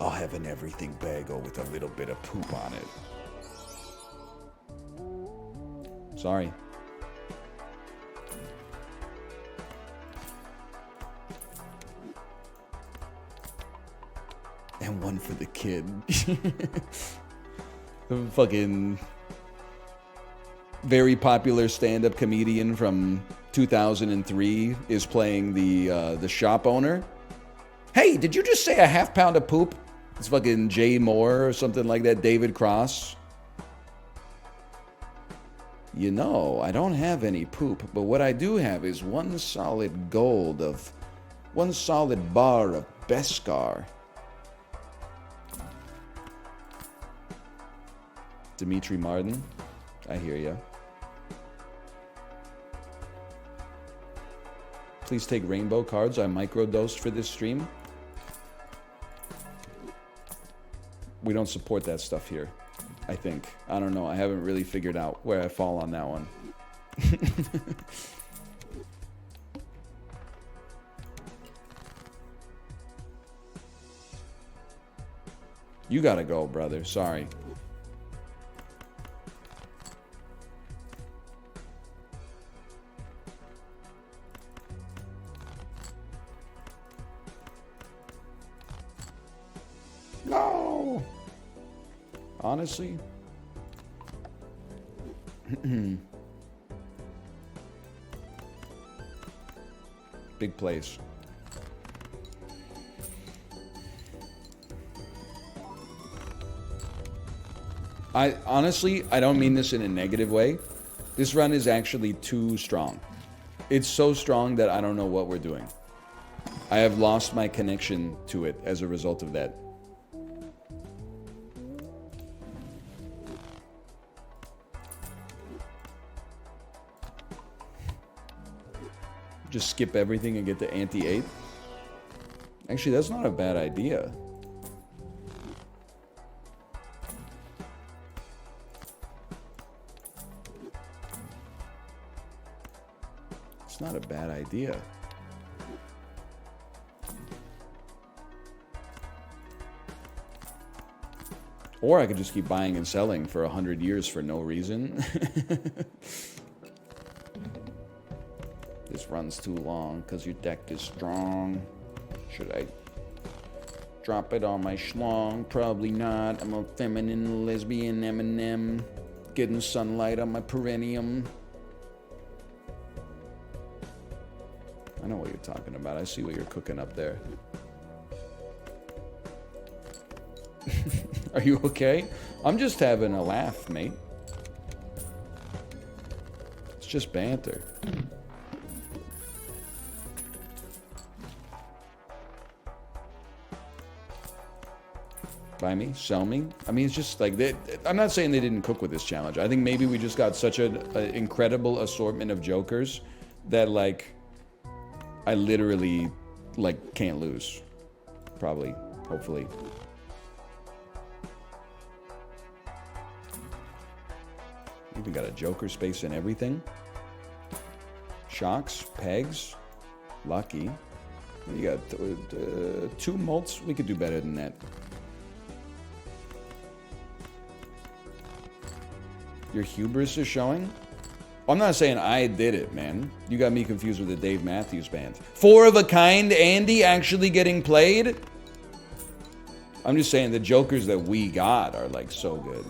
I'll have an everything bagel with a little bit of poop on it. Sorry. And one for the kid. The fucking very popular stand-up comedian from 2003 is playing the shop owner. Hey, did you just say a half pound of poop? It's fucking Jay Moore or something like that. David Cross. You know, I don't have any poop, but what I do have is one solid bar of Beskar. Dimitri Martin, I hear ya. Please take rainbow cards. I microdosed for this stream. We don't support that stuff here, I think. I don't know. I haven't really figured out where I fall on that one. You gotta go, brother. Sorry. No! Honestly? Big place. I don't mean this in a negative way. This run is actually too strong. It's so strong that I don't know what we're doing. I have lost my connection to it as a result of that. Just skip everything and get to ante-8? Actually, that's not a bad idea. It's not a bad idea. Or I could just keep buying and selling for 100 years for no reason. This runs too long because your deck is strong. Should I drop it on my schlong? Probably not. I'm a feminine lesbian M&M. Getting sunlight on my perennium. I know what you're talking about. I see what you're cooking up there. Are you okay? I'm just having a laugh, mate. It's just banter. Buy me, sell me. I mean, it's just like I'm not saying they didn't cook with this challenge. I think maybe we just got such an incredible assortment of jokers that like I literally like can't lose. Probably, hopefully. Even got a joker space and everything. Shocks, pegs, lucky. You got 2 mults. We could do better than that. Your hubris is showing? I'm not saying I did it, man. You got me confused with the Dave Matthews Band. 4 of a kind Andy actually getting played? I'm just saying the jokers that we got are like so good.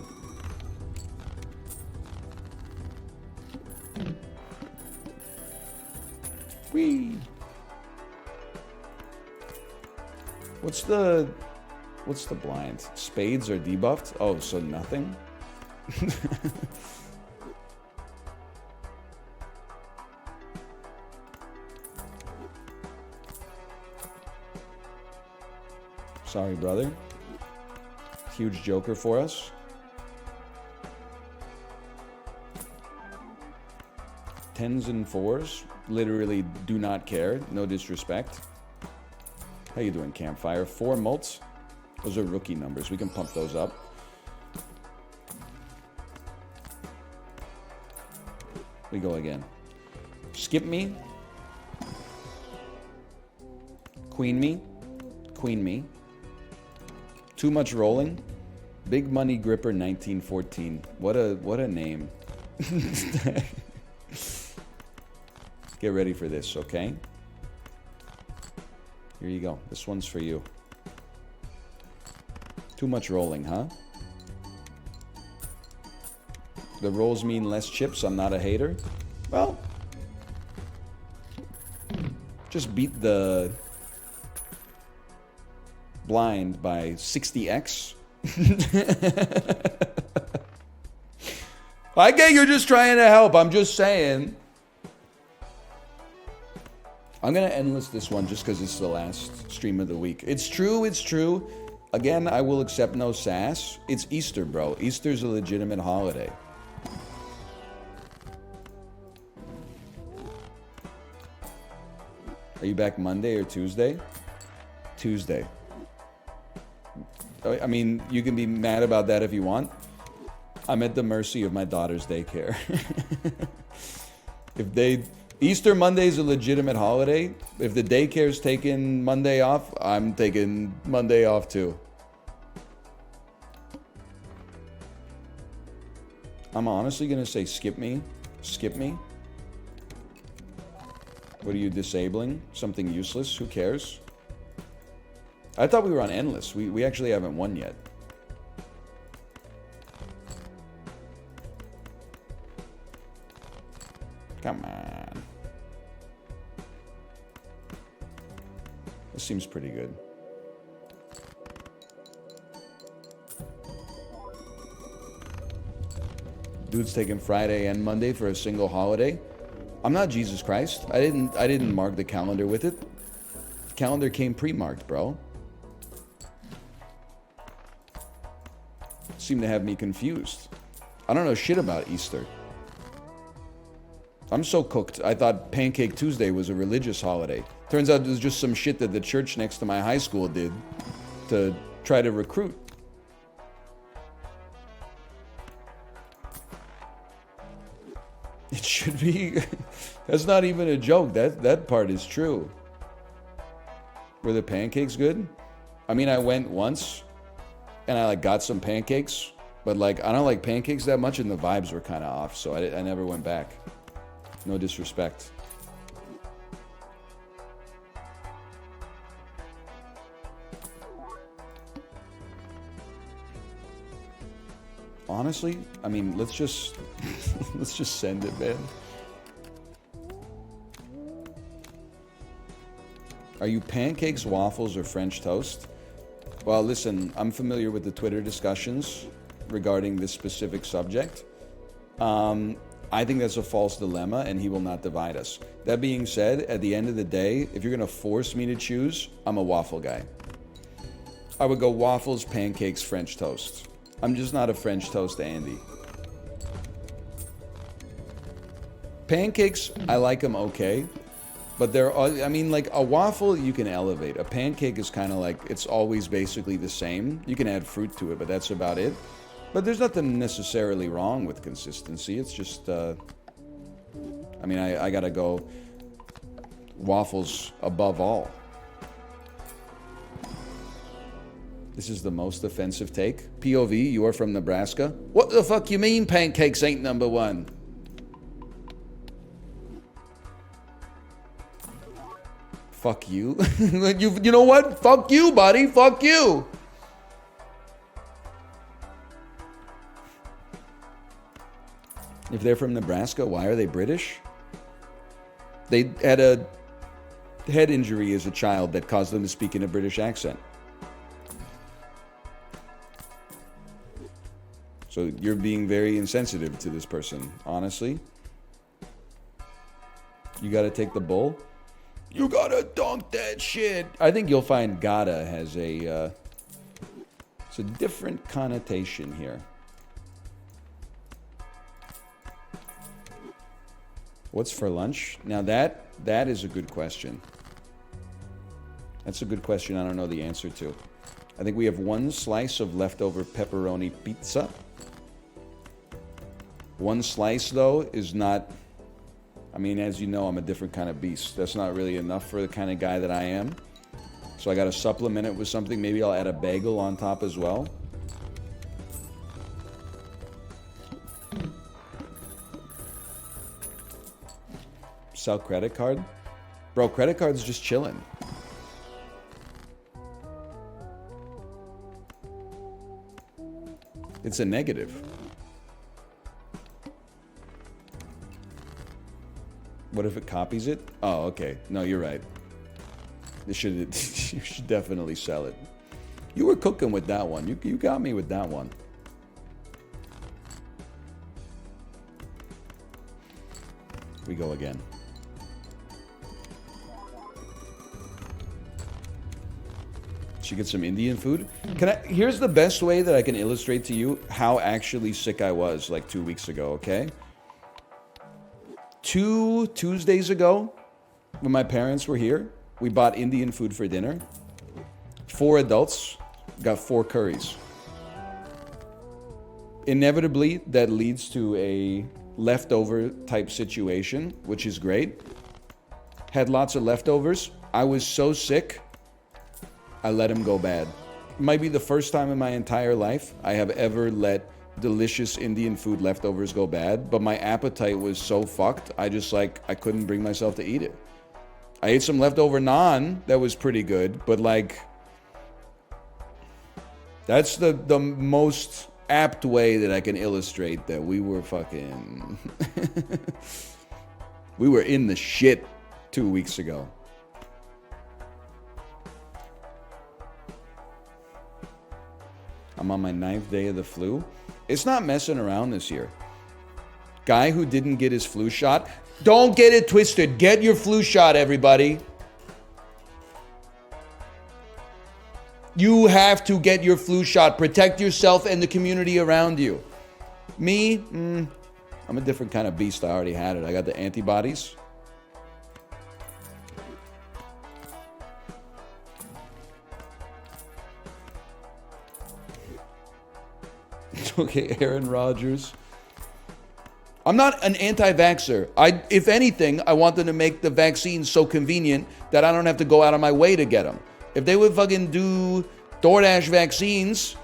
Whee! What's the blind? Spades are debuffed? Oh, so nothing? Sorry, brother. Huge joker for us. Tens and fours. Literally do not care. No disrespect. How you doing, Campfire? 4 mults. Those are rookie numbers. We can pump those up. We go again. Skip me. Queen me. Queen me. Too much rolling. Big Money Gripper 1914. What a name. Get ready for this, okay? Here you go. This one's for you. Too much rolling, huh? The rolls mean less chips. I'm not a hater. Well, just beat the blind by 60x. I get you're just trying to help. I'm just saying. I'm going to endless this one just because it's the last stream of the week. It's true, it's true. Again, I will accept no sass. It's Easter, bro. Easter's a legitimate holiday. Are you back Monday or Tuesday? Tuesday. I mean, you can be mad about that if you want. I'm at the mercy of my daughter's daycare. Easter Monday is a legitimate holiday. If the daycare's taking Monday off, I'm taking Monday off too. I'm honestly gonna say skip me. Skip me. What are you disabling? Something useless? Who cares? I thought we were on endless. We actually haven't won yet. Come on. This seems pretty good. Dude's taking Friday and Monday for a single holiday. I'm not Jesus Christ. I didn't mark the calendar with it. The calendar came pre-marked, bro. Seem to have me confused. I don't know shit about Easter. I'm so cooked. I thought Pancake Tuesday was a religious holiday. Turns out it was just some shit that the church next to my high school did to try to recruit. It should be. That's not even a joke. That part is true. Were the pancakes good? I mean, I went once and I got some pancakes, but I don't like pancakes that much and the vibes were kind of off, so I never went back. No disrespect. Honestly, I mean, let's just send it, man. Are you pancakes, waffles, or French toast? Well, listen, I'm familiar with the Twitter discussions regarding this specific subject. I think that's a false dilemma, and he will not divide us. That being said, at the end of the day, if you're going to force me to choose, I'm a waffle guy. I would go waffles, pancakes, French toast. I'm just not a French toast Andy. Pancakes, I like them okay. But I mean, a waffle, you can elevate. A pancake is kind of it's always basically the same. You can add fruit to it, but that's about it. But there's nothing necessarily wrong with consistency. It's just, I mean, I gotta go waffles above all. This is the most offensive take. POV, you are from Nebraska? What the fuck you mean pancakes ain't number one? Fuck you. You know what? Fuck you, buddy. Fuck you. If they're from Nebraska, why are they British? They had a head injury as a child that caused them to speak in a British accent. So you're being very insensitive to this person, honestly. You gotta take the bull. You gotta dunk that shit. I think you'll find gotta has a, it's a different connotation here. What's for lunch? Now that is a good question. That's a good question I don't know the answer to. I think we have one slice of leftover pepperoni pizza. One slice, though, is not... I mean, as you know, I'm a different kind of beast. That's not really enough for the kind of guy that I am. So I got to supplement it with something. Maybe I'll add a bagel on top as well. Sell credit card? Bro, credit card's just chilling. It's a negative. What if it copies it? Oh, okay. No, you're right. You should definitely sell it. You were cooking with that one. You got me with that one. We go again. She gets some Indian food. Here's the best way that I can illustrate to you how actually sick I was like 2 weeks ago, okay? 2 Tuesdays ago, when my parents were here, we bought Indian food for dinner. 4 adults got 4 curries. Inevitably, that leads to a leftover type situation, which is great. Had lots of leftovers. I was so sick, I let them go bad. It might be the first time in my entire life I have ever let delicious Indian food leftovers go bad, but my appetite was so fucked, I couldn't bring myself to eat it. I ate some leftover naan that was pretty good, but like, that's the most apt way that I can illustrate that we were fucking... we were in the shit 2 weeks ago. I'm on my 9th day of the flu. It's not messing around this year. Guy who didn't get his flu shot. Don't get it twisted. Get your flu shot, everybody. You have to get your flu shot. Protect yourself and the community around you. Me, I'm a different kind of beast. I already had it. I got the antibodies. Okay, Aaron Rodgers. I'm not an anti-vaxxer. If anything, I want them to make the vaccines so convenient that I don't have to go out of my way to get them. If they would fucking do DoorDash vaccines,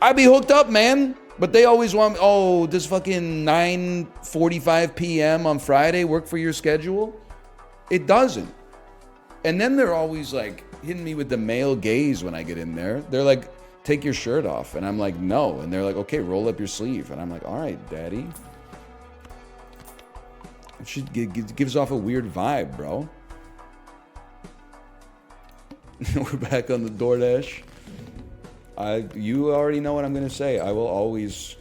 I'd be hooked up, man. But they always want, oh, does fucking 9:45 p.m. on Friday work for your schedule? It doesn't. And then they're always like hitting me with the male gaze when I get in there. They're like, take your shirt off. And I'm like, no. And they're like, okay, roll up your sleeve. And I'm like, all right, daddy. It gives off a weird vibe, bro. We're back on the DoorDash. You already know what I'm going to say. I will always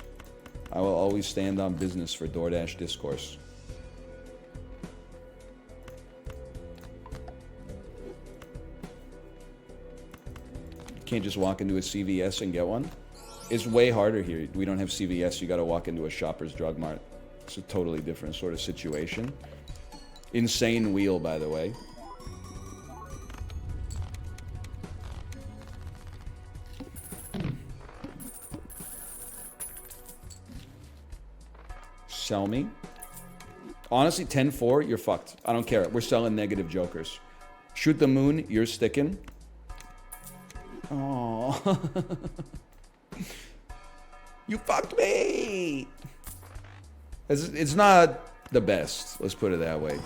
stand on business for DoorDash discourse. Can't just walk into a CVS and get one. It's way harder here. We don't have CVS. You got to walk into a Shoppers Drug Mart. It's a totally different sort of situation. Insane wheel, by the way. Sell me. Honestly, 10-4, you're fucked. I don't care. We're selling negative jokers. Shoot the moon, you're sticking. Oh, you fucked me. It's not the best. Let's put it that way.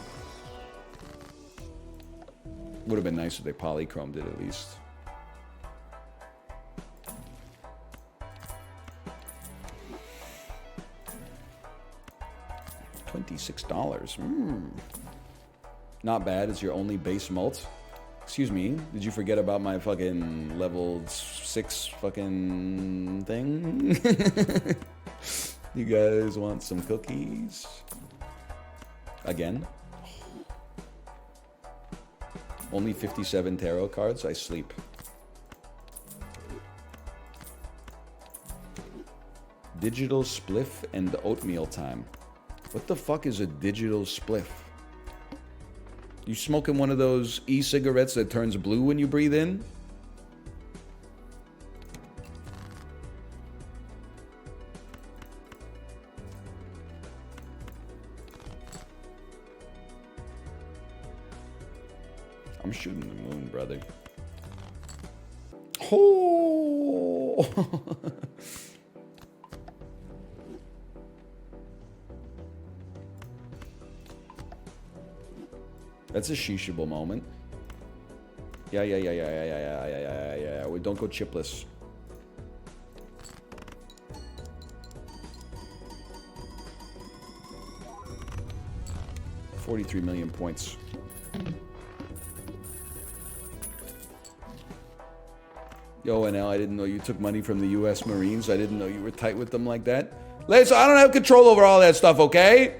Would have been nice if they polychromed it at least. $26. Not bad. It's your only base malt. Excuse me, did you forget about my fucking level 6 fucking thing? You guys want some cookies? Again? Only 57 tarot cards. I sleep. Digital spliff and oatmeal time. What the fuck is a digital spliff? You smoking one of those e-cigarettes that turns blue when you breathe in? I'm shooting the moon, brother. Oh! That's a sheeshable moment. Yeah. We don't go chipless. $43 million points. Yo, NL, I didn't know you took money from the U.S. Marines. I didn't know you were tight with them like that. Listen, I don't have control over all that stuff, okay?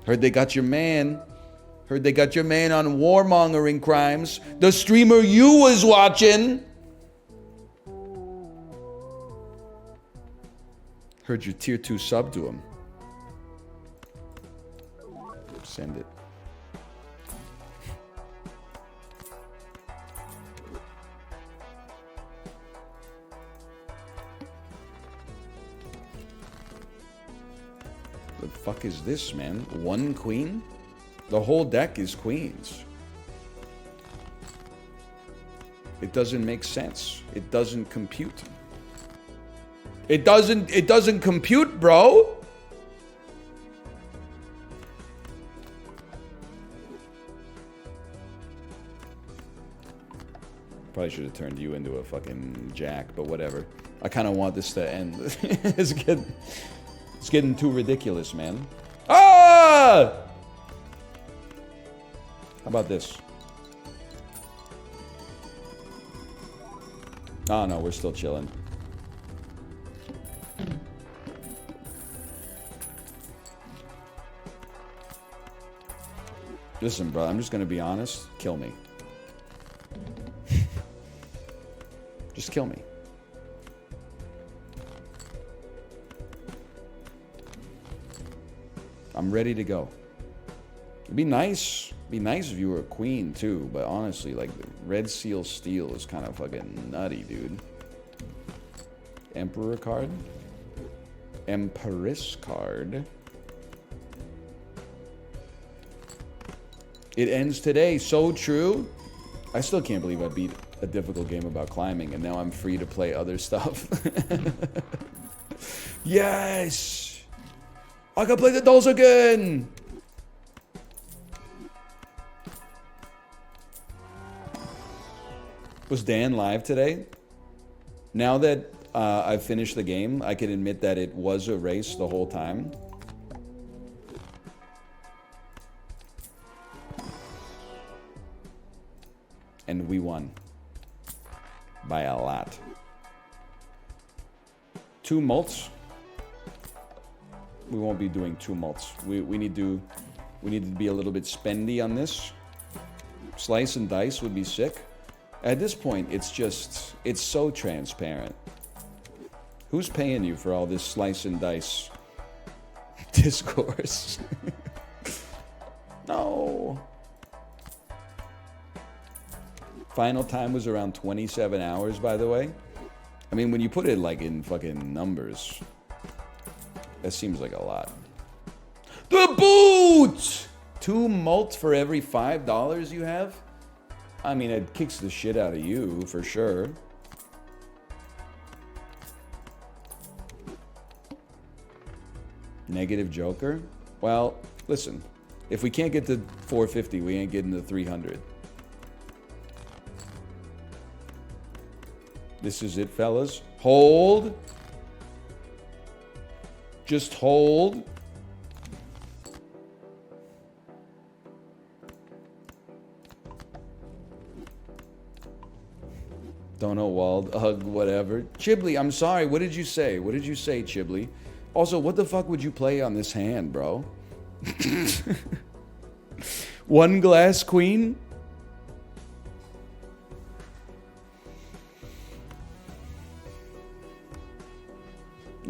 Heard they got your man. Heard they got your man on warmongering crimes. The streamer you was watching. Heard your tier 2 sub to him. Send it. The fuck is this, man? One queen? The whole deck is queens. It doesn't make sense. It doesn't compute. It doesn't compute, bro. Probably should have turned you into a fucking jack, but whatever. I kind of want this to end. It's getting too ridiculous, man. Ah! How about this? Oh, no, we're still chilling. Listen, bro, I'm just gonna be honest. Kill me. Just kill me. I'm ready to go. It'd be nice. Be nice if you were a queen too, but honestly, like the Red Seal Steel is kind of fucking nutty, dude. Emperor card, Empress card. It ends today. So true. I still can't believe I beat a difficult game about climbing, and now I'm free to play other stuff. Yes, I can play the dolls again. Was Dan live today? Now that I've finished the game, I can admit that it was a race the whole time. And we won. By a lot. 2 mults. We won't be doing 2 mults. We need to be a little bit spendy on this. Slice and dice would be sick. At this point, it's so transparent. Who's paying you for all this slice and dice discourse? No. Final time was around 27 hours, by the way. I mean, when you put it like in fucking numbers, that seems like a lot. The boot! 2 mult for every $5 you have? I mean, it kicks the shit out of you, for sure. Negative Joker? Well, listen. If we can't get to 450, we ain't getting to 300. This is it, fellas. Hold. Just hold. Don't know, Wald. Ugh, whatever. Chiblee, I'm sorry. What did you say? What did you say, Chiblee? Also, what the fuck would you play on this hand, bro? 1 glass queen?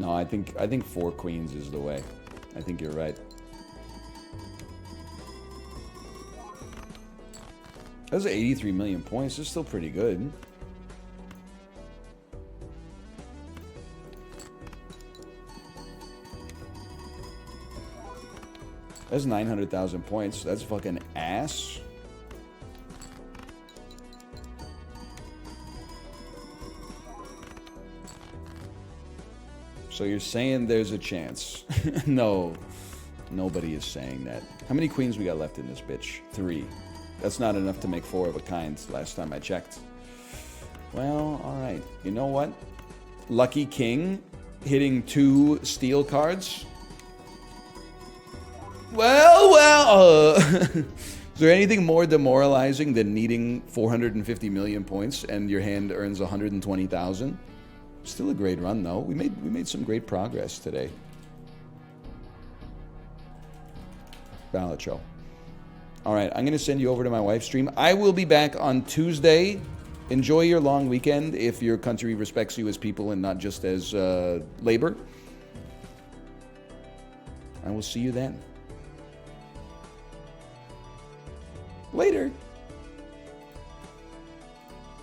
No, I think 4 queens is the way. I think you're right. That's 83 million points. It's still pretty good. That's 900,000 points. That's fucking ass. So you're saying there's a chance? No. Nobody is saying that. How many queens we got left in this bitch? 3. That's not enough to make 4 of a kind last time I checked. Well, alright. You know what? Lucky King hitting 2 steel cards. Well, is there anything more demoralizing than needing 450 million points and your hand earns 120,000? Still a great run, though. We made some great progress today. Ballot show. All right, I'm going to send you over to my wife's stream. I will be back on Tuesday. Enjoy your long weekend if your country respects you as people and not just as labor. I will see you then. Later.